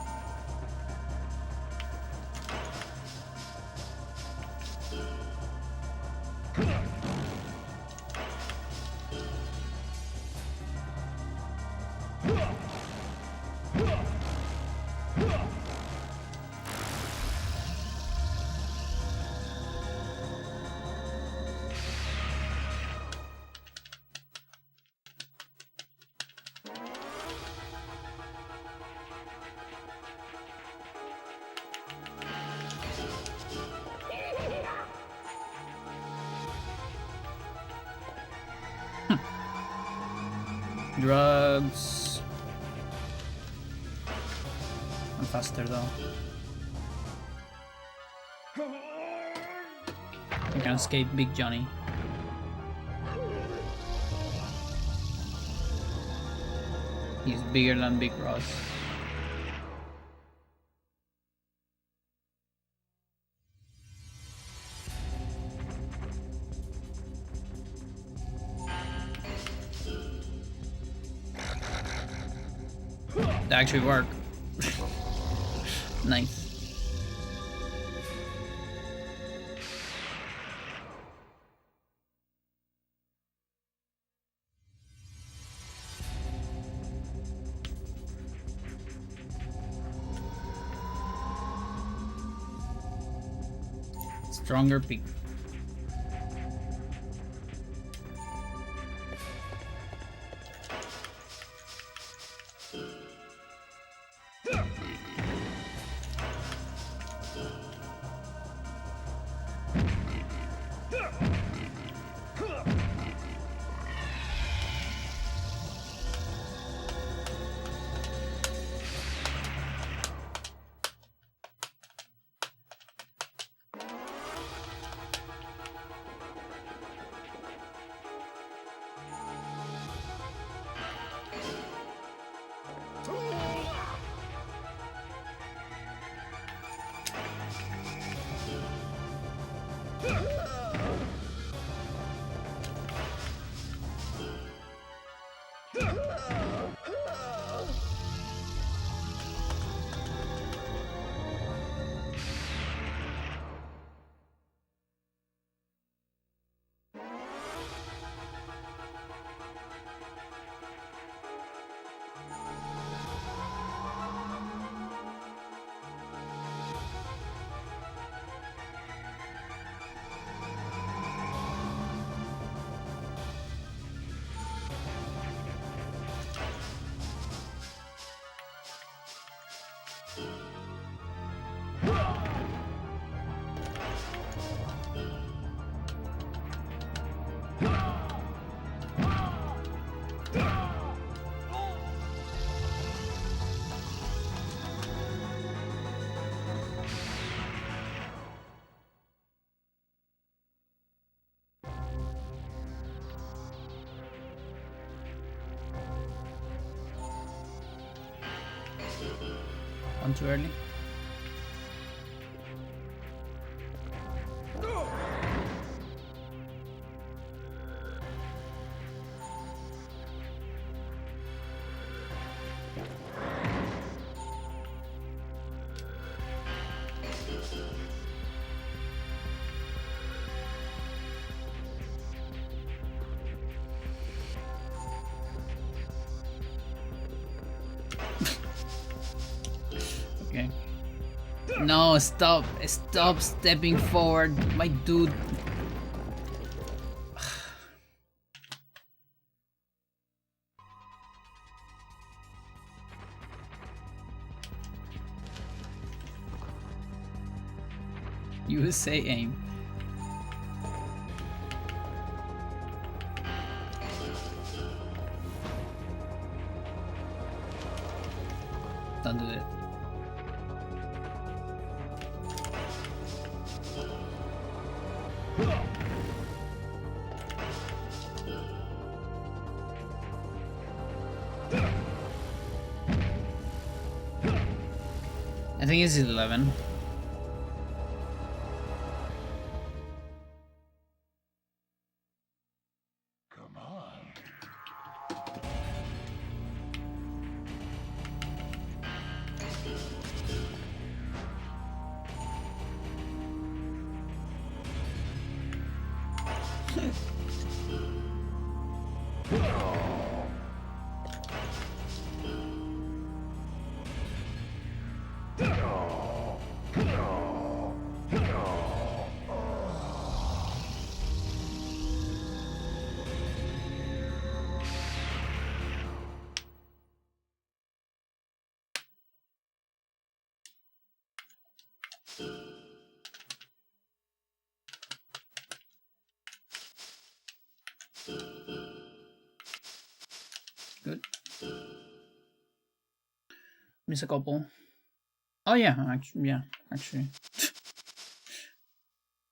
A: Drugs. I'm faster though. I can escape Big Johnny. He's bigger than Big Ross. That actually worked. Nice. Stronger peak. One too early. Okay. No, stop. Stop stepping forward, my dude. USA aim. Don't do it. I think it's 11.
B: Come on.
A: Good. Miss a couple. Oh yeah, actually.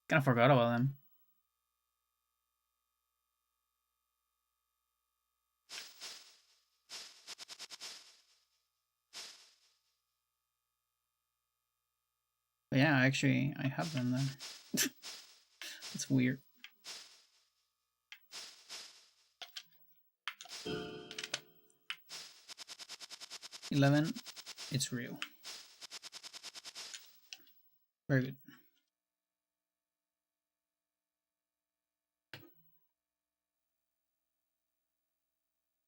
A: Kind of forgot about them. But yeah, actually, I have them there. It's weird. $11, it's real. Very good.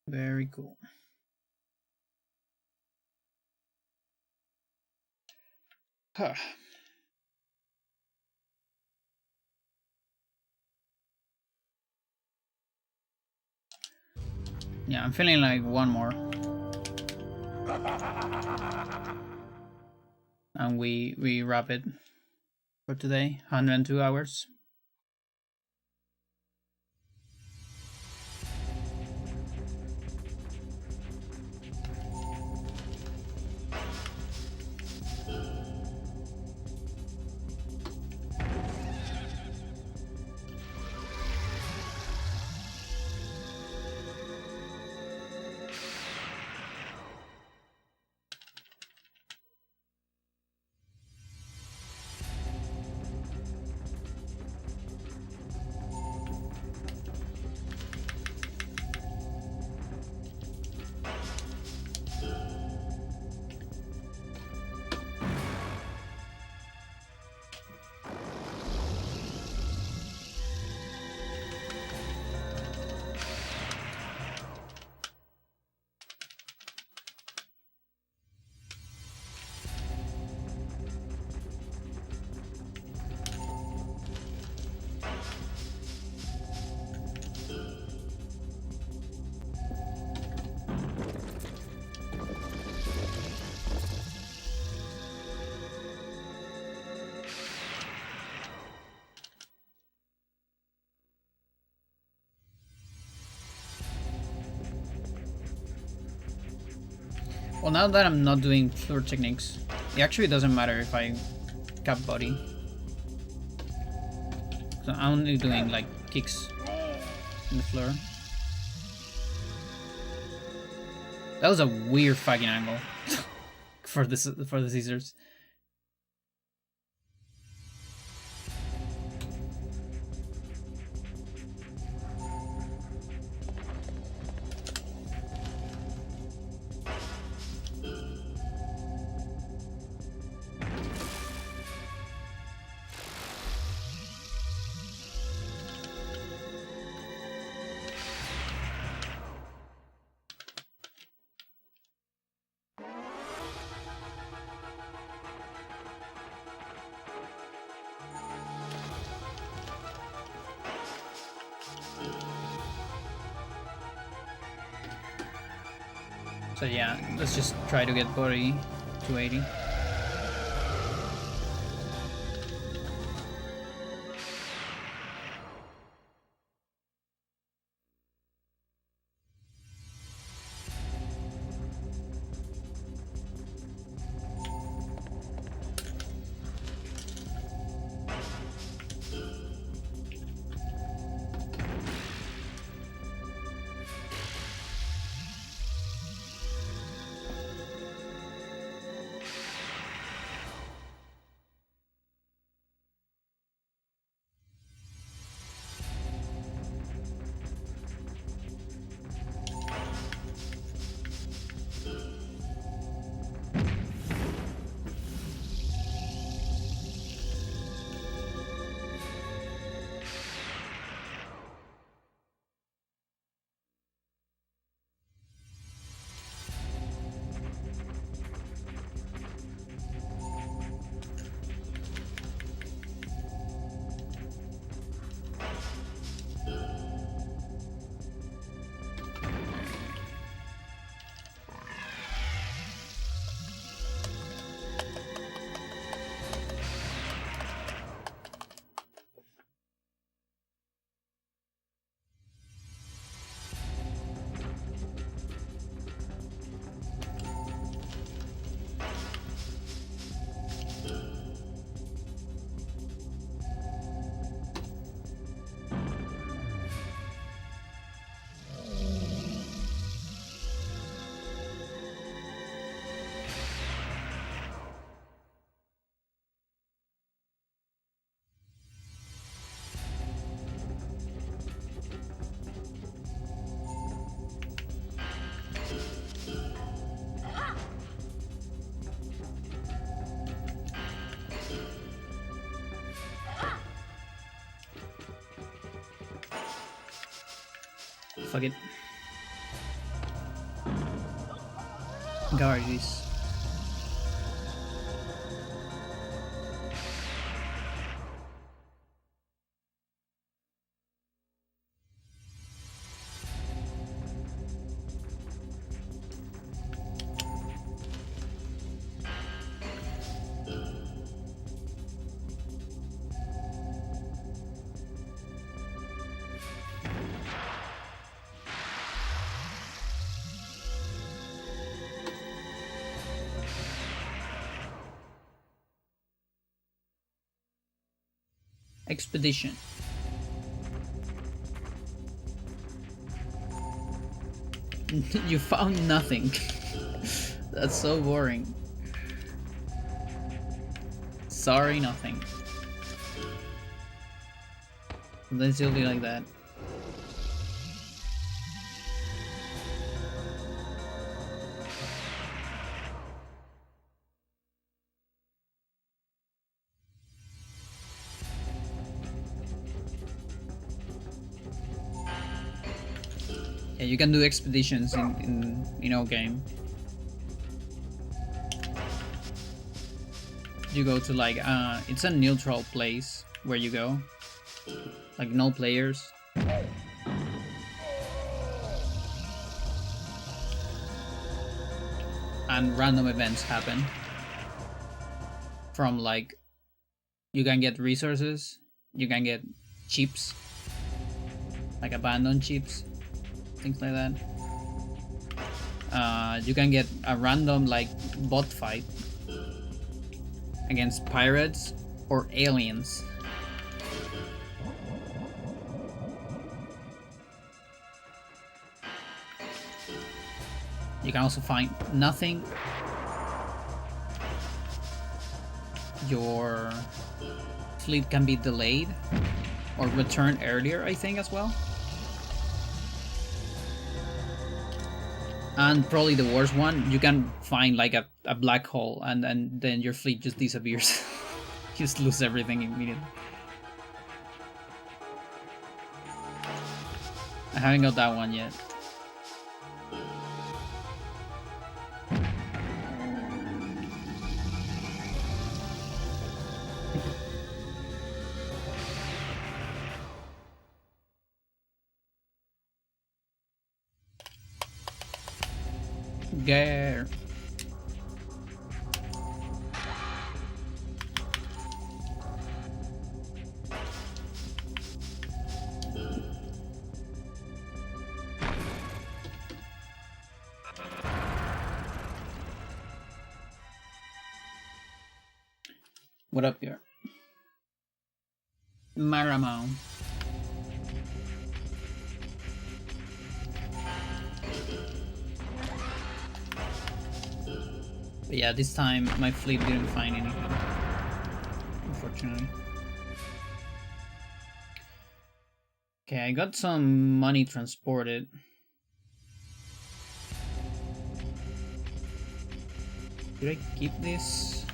A: Very cool. Huh. Yeah, I'm feeling like one more. And we wrap it for today. 102 hours. Well, now that I'm not doing floor techniques, it actually doesn't matter if I cap body. So I'm only doing like kicks in the floor. That was a weird fucking angle for the scissors. So yeah, let's just try to get body 280. Fuck it. Guard this. Expedition. You found nothing. That's so boring. Sorry, nothing. Sometimes it'll be like that. Yeah, you can do expeditions in our game. You go to like it's a neutral place where you go, like no players. And random events happen from like you can get resources, you can get chips, like abandoned chips, things like that. you can get a random like bot fight against pirates or aliens. You can also find nothing. Your fleet can be delayed or return earlier, I think, as well. And probably the worst one, you can find like a black hole and then your fleet just disappears. You just lose everything immediately. I haven't got that one yet. Gare. What up here? Maramon. But yeah, this time my fleet didn't find anything, unfortunately. Okay, I got some money transported. Did I keep this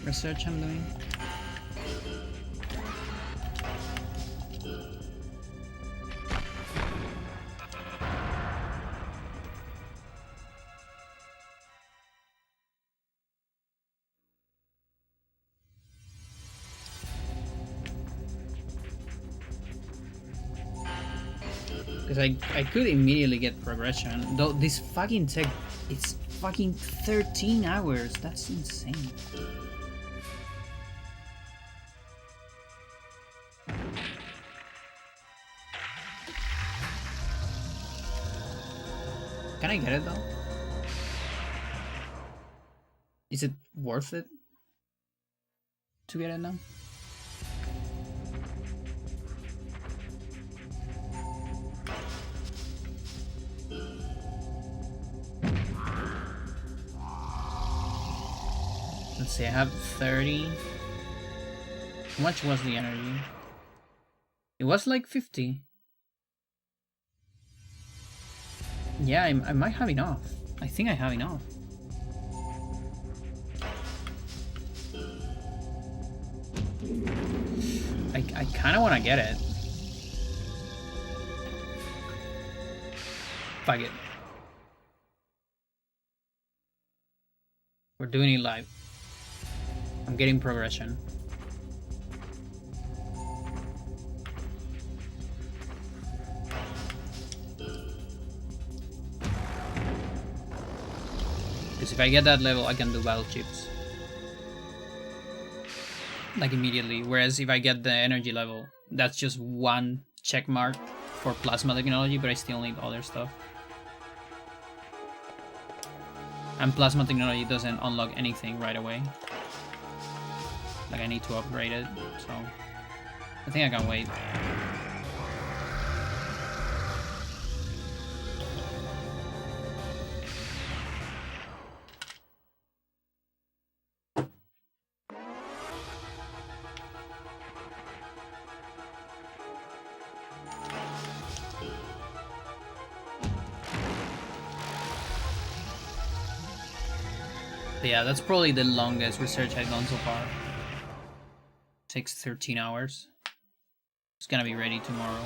A: research I'm doing? Because I could immediately get progression, though this fucking tech, it's fucking 13 hours, that's insane. Can I get it though? Is it worth it to get it now? Let's see, I have 30. How much was the energy? It was like 50. Yeah, I might have enough. I think I have enough. I kind of want to get it. Fuck it. We're doing it live. I'm getting progression. Because if I get that level, I can do battle chips. Like immediately. Whereas if I get the energy level, that's just one check mark for plasma technology, but I still need other stuff. And plasma technology doesn't unlock anything right away. Like I need to upgrade it, so I think I can wait. But yeah, that's probably the longest research I've done so far. Takes 13 hours. It's gonna be ready tomorrow.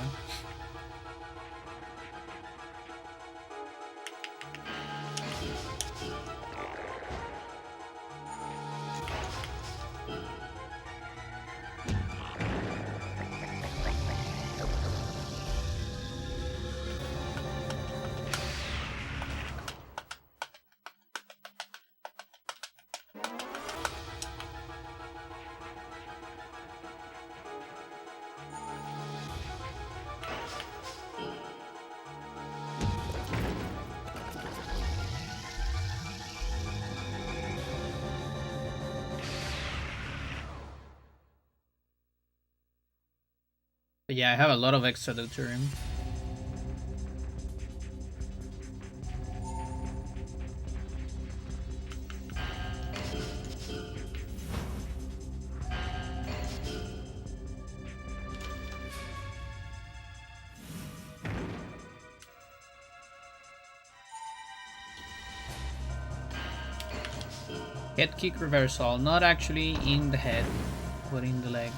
A: But yeah, I have a lot of extra deuterium. Head kick reversal, not actually in the head, but in the legs.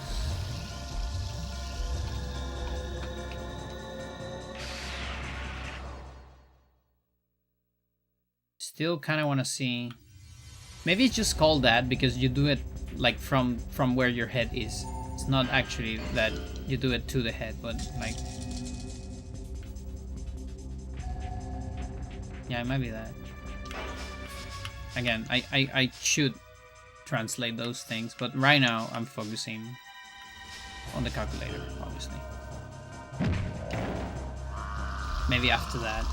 A: Still kind of want to see. Maybe it's just called that because you do it like from where your head is. It's not actually that you do it to the head, but like, yeah, it might be that. Again, I should translate those things, but right now I'm focusing on the calculator, obviously. Maybe after that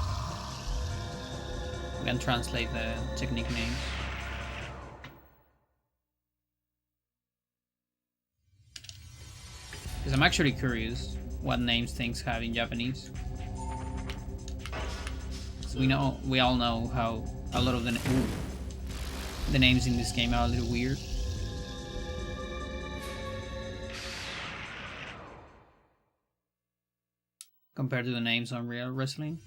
A: we can translate the technique names. Because I'm actually curious what names things have in Japanese. So we all know how a lot of the names in this game are a little weird. Compared to the names on real wrestling.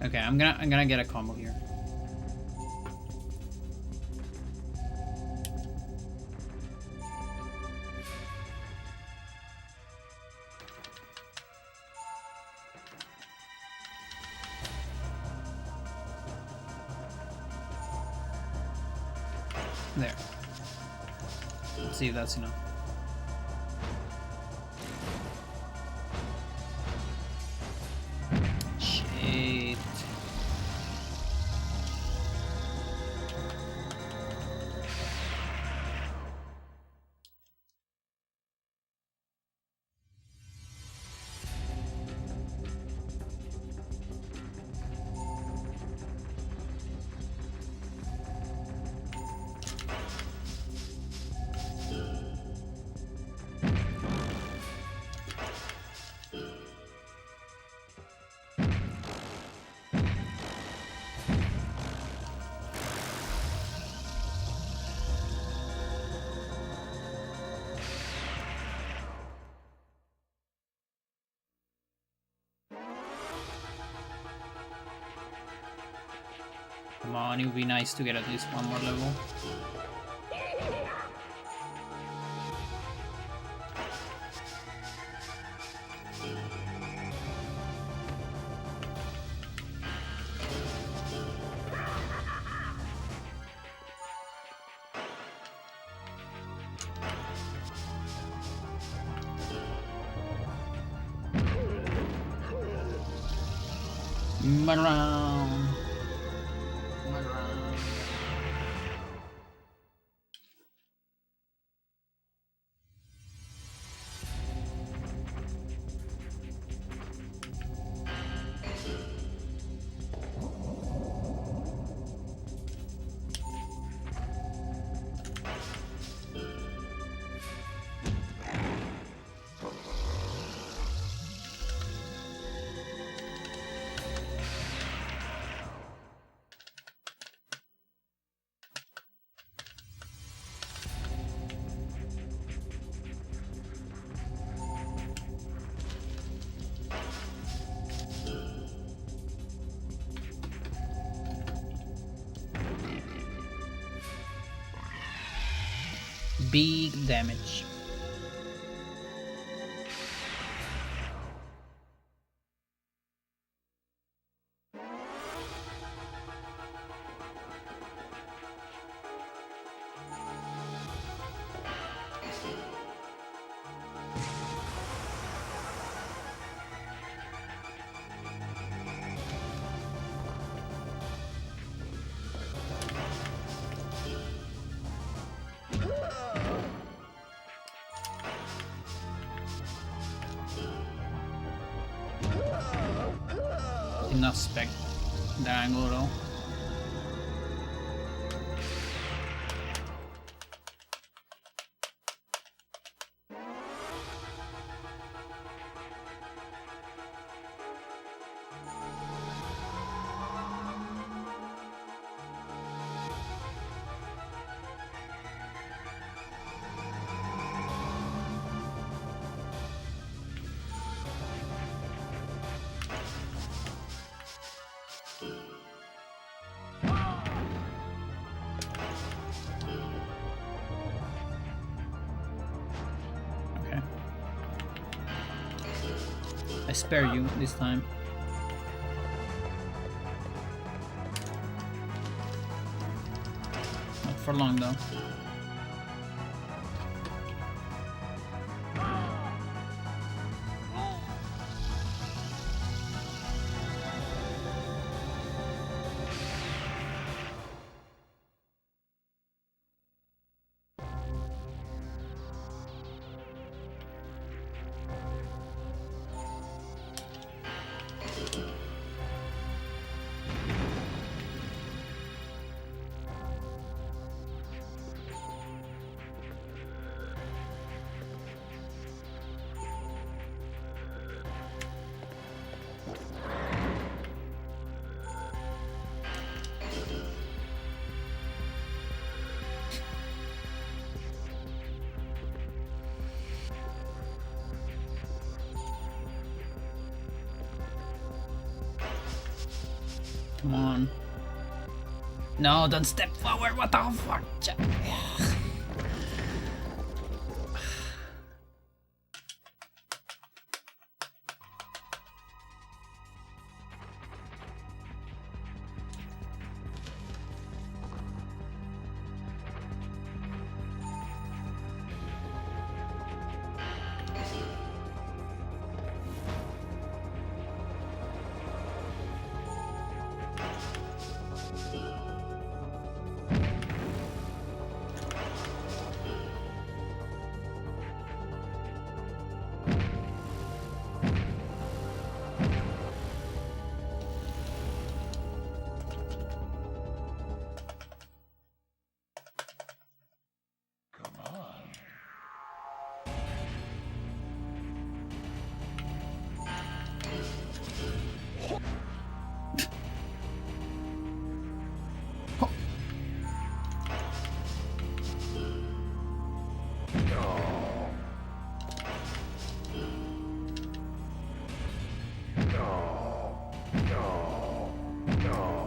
A: Okay, I'm gonna get a combo here. There. Let's see if that's enough. Shit. Come on, it would be nice to get at least one more level. Around. Big damage. Did not expect that angle at all. spare you this time. Not for long though. Come on. No, don't step forward. What the fuck?
B: Come on.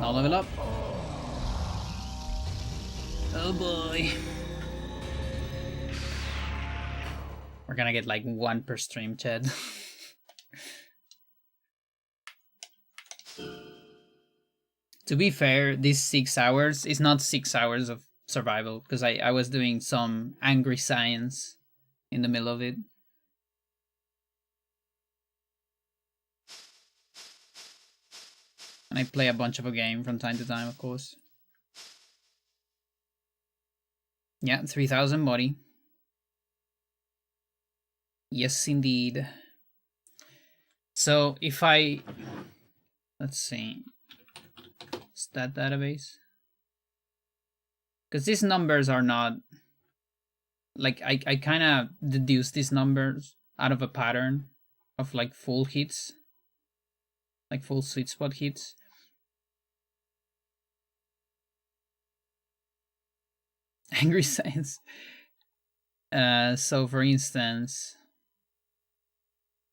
A: Now level up. Oh boy. We're gonna get like 1 per stream, Chad. To be fair, this 6 hours is not 6 hours of survival, because I was doing some angry science in the middle of it. And I play a bunch of a game from time to time, of course. Yeah, 3000 body. Yes, indeed. So if I... Let's see. Stat database. Because these numbers are not... Like, I kind of deduce these numbers out of a pattern of, like, full hits. Like, full sweet spot hits. Angry science. So for instance,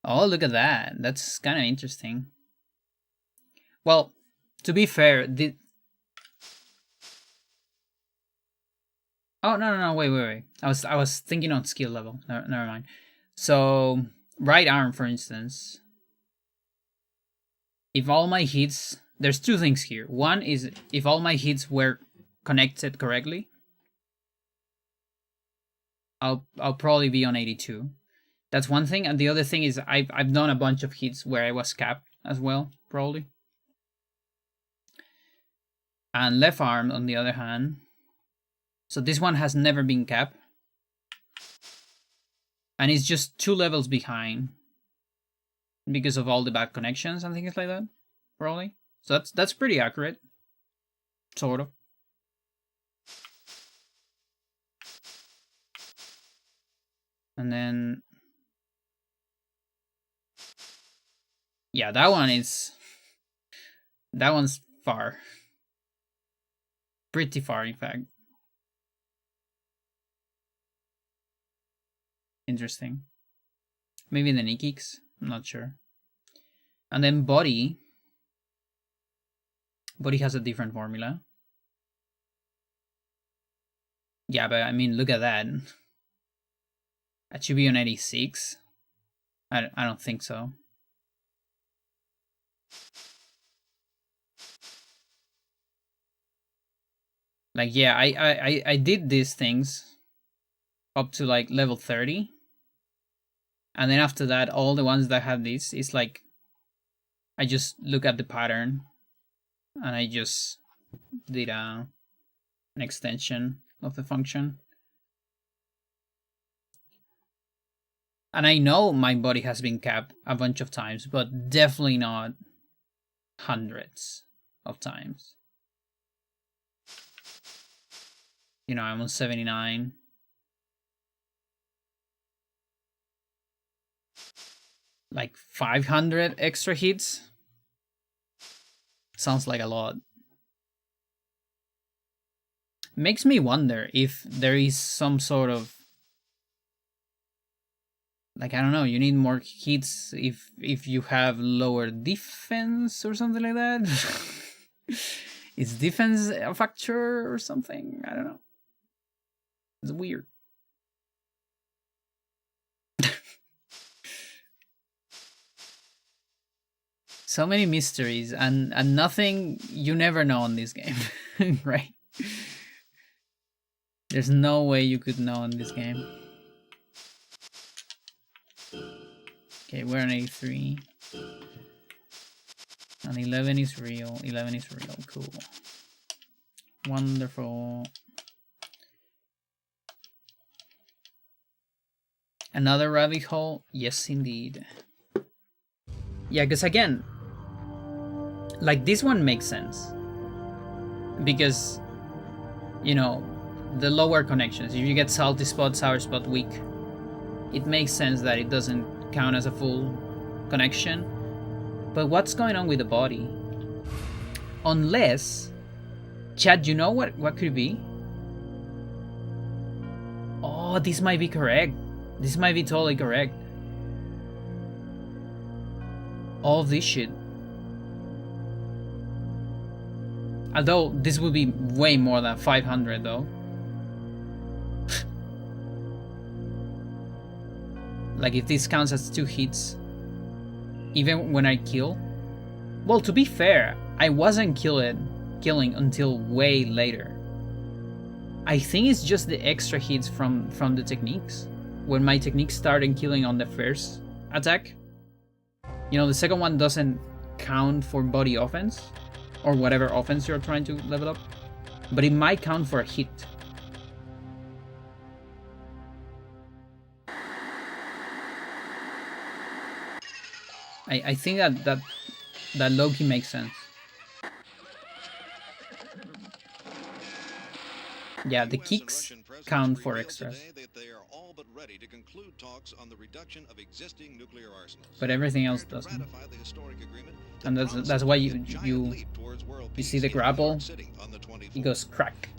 A: oh, look at that. That's kind of interesting. Well, to be fair, oh no, wait. I was thinking on skill level. Never mind. So right arm, for instance, if all my hits, there's 2 things here. One is if all my hits were connected correctly, I'll probably be on 82. That's one thing, and the other thing is I've done a bunch of hits where I was capped as well, probably. And left arm, on the other hand, so this one has never been capped, and it's just 2 levels behind because of all the bad connections and things like that, probably. So that's pretty accurate, sort of. And then, yeah, that one's far. Pretty far, in fact. Interesting. Maybe the knee kicks, I'm not sure. And then body has a different formula. Yeah, but I mean, look at that. That should be on 86. I don't think so. Like, yeah, I did these things up to like level 30. And then after that, all the ones that have this, it's like, I just look at the pattern and I just did an extension of the function. And I know my body has been capped a bunch of times, but definitely not hundreds of times. You know, I'm on 79. Like 500 extra hits. Sounds like a lot. Makes me wonder if there is some sort of, like, I don't know, you need more hits if you have lower defense or something like that. Is defense a factor or something? I don't know. It's weird. So many mysteries and nothing, you never know in this game, right? There's no way you could know in this game. Okay, we're on 83. And 11 is real. 11 is real. Cool. Wonderful. Another rabbit hole? Yes, indeed. Yeah, because again, like, this one makes sense. Because, you know, the lower connections. If you get salty spot, sour spot, weak, it makes sense that it doesn't count as a full connection. But what's going on with the body? Unless, Chad, you know what could it be? Oh, this might be correct. This might be totally correct. All of this shit. Although this would be way more than 500 though. Like, if this counts as 2 hits, even when I kill. Well, to be fair, I wasn't killing until way later. I think it's just the extra hits from the techniques. When my techniques started killing on the first attack. You know, the second one doesn't count for body offense, or whatever offense you're trying to level up, but it might count for a hit. I think that low-key makes sense. Yeah, the kicks count for extras. But everything else doesn't. And that's why you see the grapple. It goes crack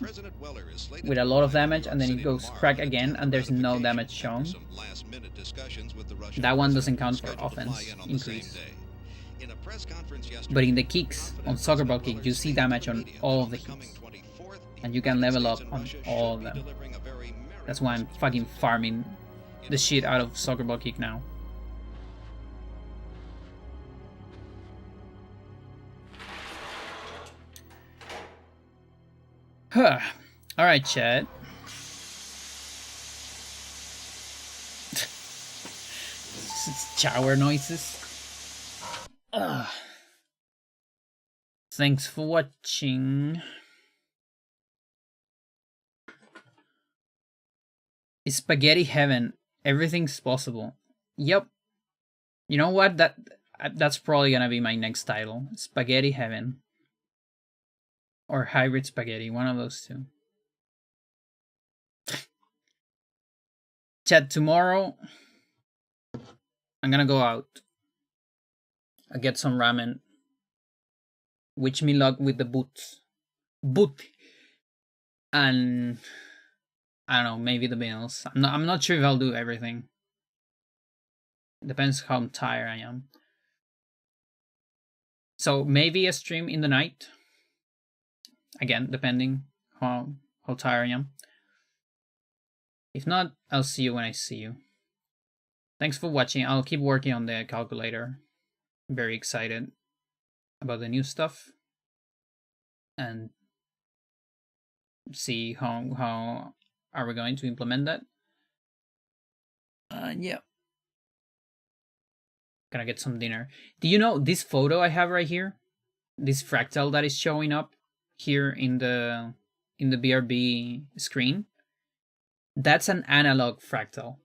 A: with a lot of damage, and then it goes crack again, and there's no damage shown. That one doesn't count for offense increase. But in the kicks, on soccer ball kick, you see damage on all of the hits. And you can level up on all of them. That's why I'm fucking farming the shit out of soccer ball kick now. Huh. Alright, chat. It's shower noises. Ugh. Thanks for watching. It's spaghetti heaven. Everything's possible. Yep. You know what? That's probably gonna be my next title. Spaghetti heaven. Or hybrid spaghetti. One of those two. Chat, tomorrow I'm gonna go out. I'll get some ramen. Wish me luck with the boots. Boot. And I don't know, maybe the meals. I'm not sure if I'll do everything. Depends how tired I am. So maybe a stream in the night. Again, depending how tired I am. If not, I'll see you when I see you. Thanks for watching. I'll keep working on the calculator. Very excited about the new stuff. And see how are we going to implement that. Yeah. Gonna get some dinner. Do you know this photo I have right here? This fractal that is showing up here in the BRB screen? That's an analog fractal.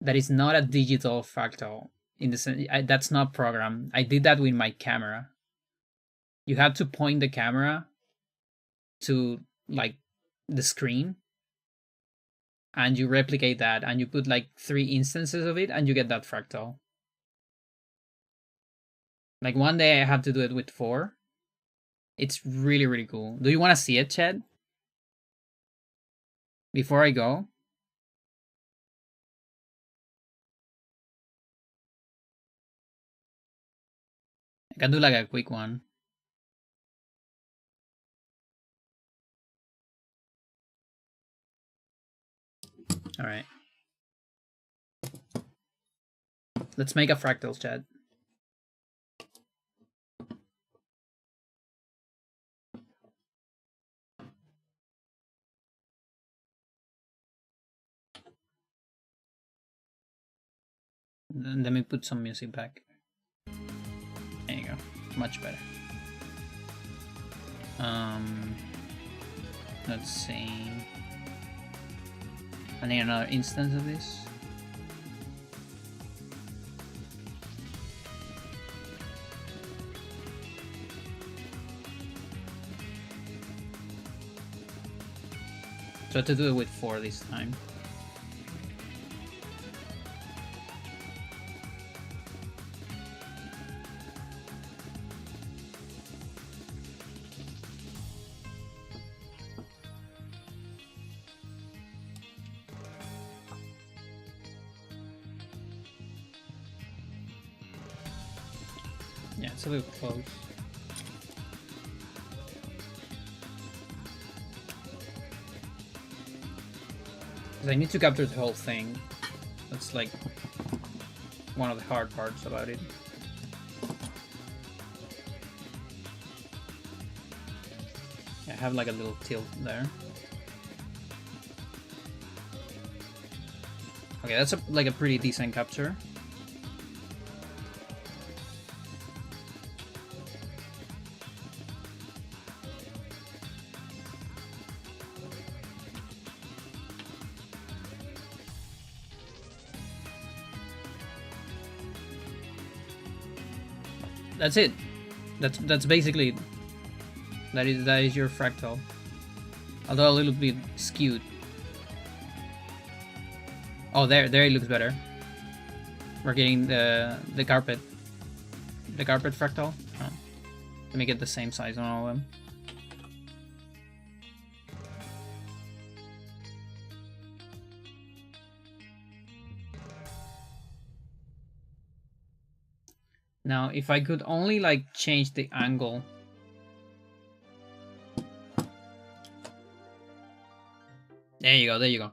A: That is not a digital fractal. In the sense, that's not programmed. I did that with my camera. You have to point the camera to like the screen, and you replicate that, and you put like 3 instances of it, and you get that fractal. Like one day I have to do it with 4. It's really, really cool. Do you want to see it, Chad? Before I go? I can do like a quick one. All right. Let's make a fractal, Chad. Then let me put some music back. There you go. Much better. Let's see. I need another instance of this. Try to do it with 4 this time. Yeah, it's a little close. I need to capture the whole thing. That's like one of the hard parts about it. I have like a little tilt there. Okay, that's like a pretty decent capture. That's it. That's basically it. That is your fractal. Although a little bit skewed. Oh, there it looks better. We're getting the carpet. The carpet fractal. Oh. Let me get the same size on all of them. Now, if I could only like change the angle. There you go, there you go.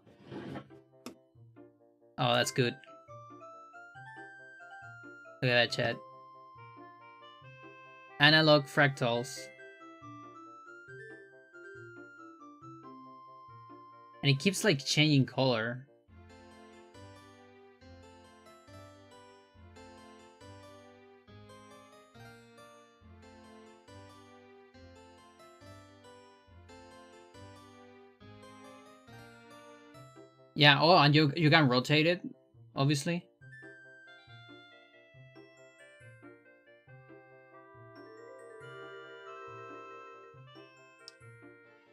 A: Oh, that's good. Look at that, chat. Analog fractals. And it keeps like changing color. Yeah, oh, and you can rotate it, obviously.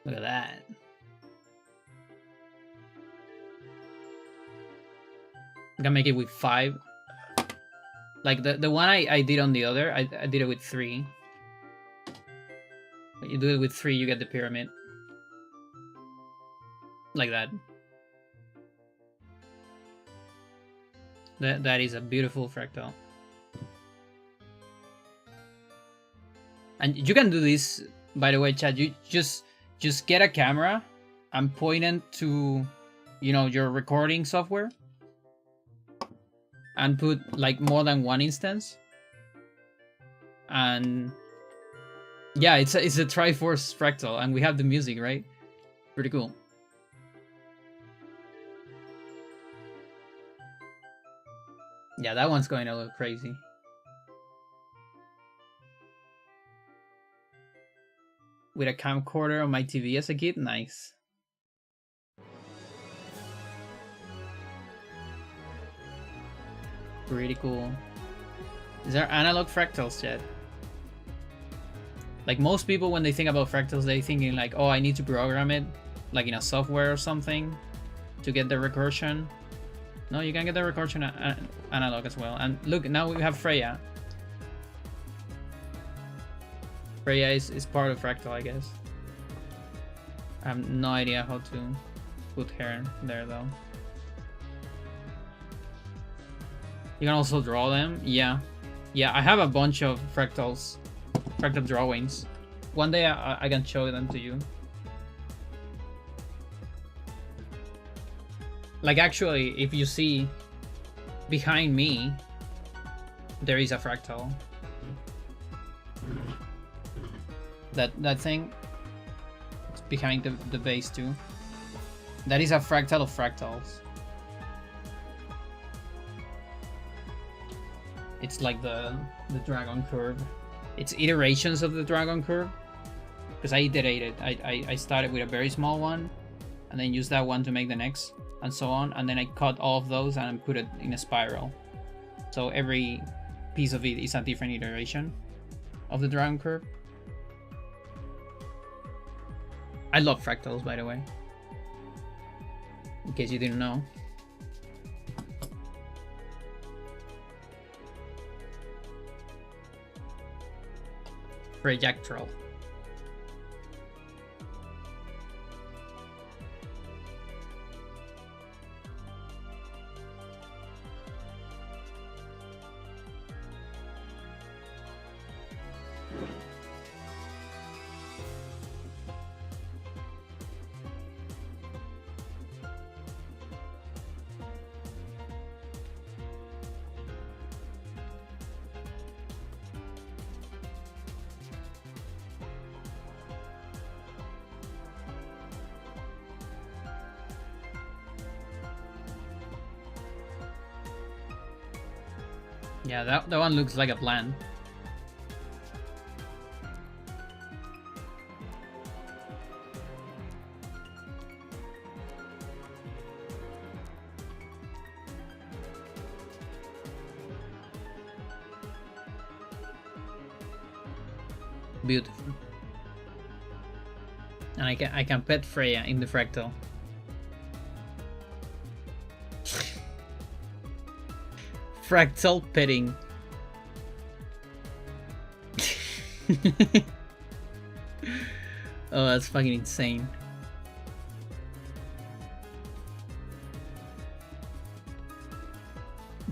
A: Look at that. I can make it with 5. Like the one I did on the other, I did it with 3. But you do it with 3, you get the pyramid. Like that. That is a beautiful fractal. And you can do this, by the way, Chad. You just get a camera and point it to, you know, your recording software, and put like more than 1 instance, and Yeah, it's a Triforce fractal, and we have the music, right? Pretty cool. Yeah, that one's going a little crazy. With a camcorder on my TV as a kid, nice. Pretty cool. Is there analog fractals yet? Like most people, when they think about fractals, they thinking like, oh, I need to program it, like in a software or something, to get the recursion. No, you can get the recursion analog as well. And look, now we have Freya. Freya is part of fractal, I guess. I have no idea how to put her there though. You can also draw them. Yeah, I have a bunch of fractal drawings. One day I can show them to you. Like actually, if you see behind me, there is a fractal. That thing, it's behind the base too. That is a fractal of fractals. It's like the dragon curve. It's iterations of the dragon curve. Because I iterated. I started with a very small one, and then used that one to make the next, and so on. And then I cut all of those and put it in a spiral. So every piece of it is a different iteration of the dragon curve. I love fractals, by the way. In case you didn't know. Projectile. Yeah, that one looks like a plan. Beautiful. And I can pet Freya in the fractal. Fractal petting. Oh, that's fucking insane.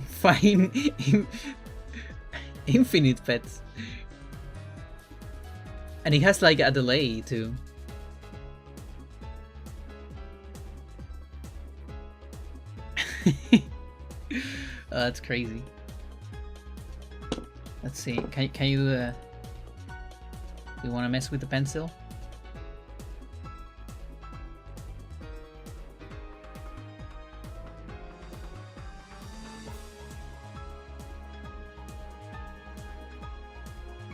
A: Fine. Infinite pets. And it has like a delay too. Oh, that's crazy. Let's see. Can you you want to mess with the pencil?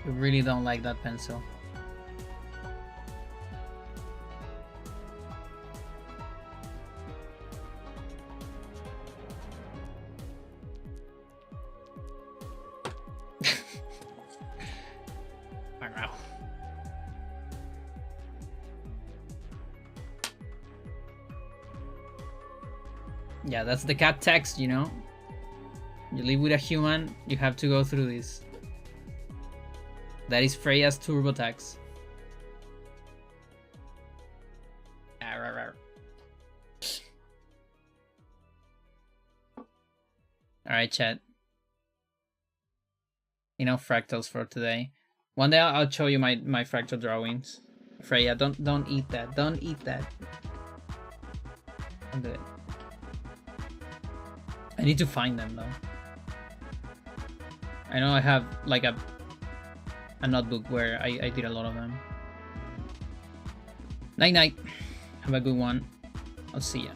A: I really don't like that pencil. Yeah, that's the cat text, you know? You live with a human, you have to go through this. That is Freya's TurboTax. Alright, chat. Enough fractals for today. One day I'll show you my fractal drawings. Freya, don't eat that. Don't eat that. Don't do it. I need to find them though. I know I have like a a notebook where I did a lot of them. Night night. Have a good one. I'll see ya.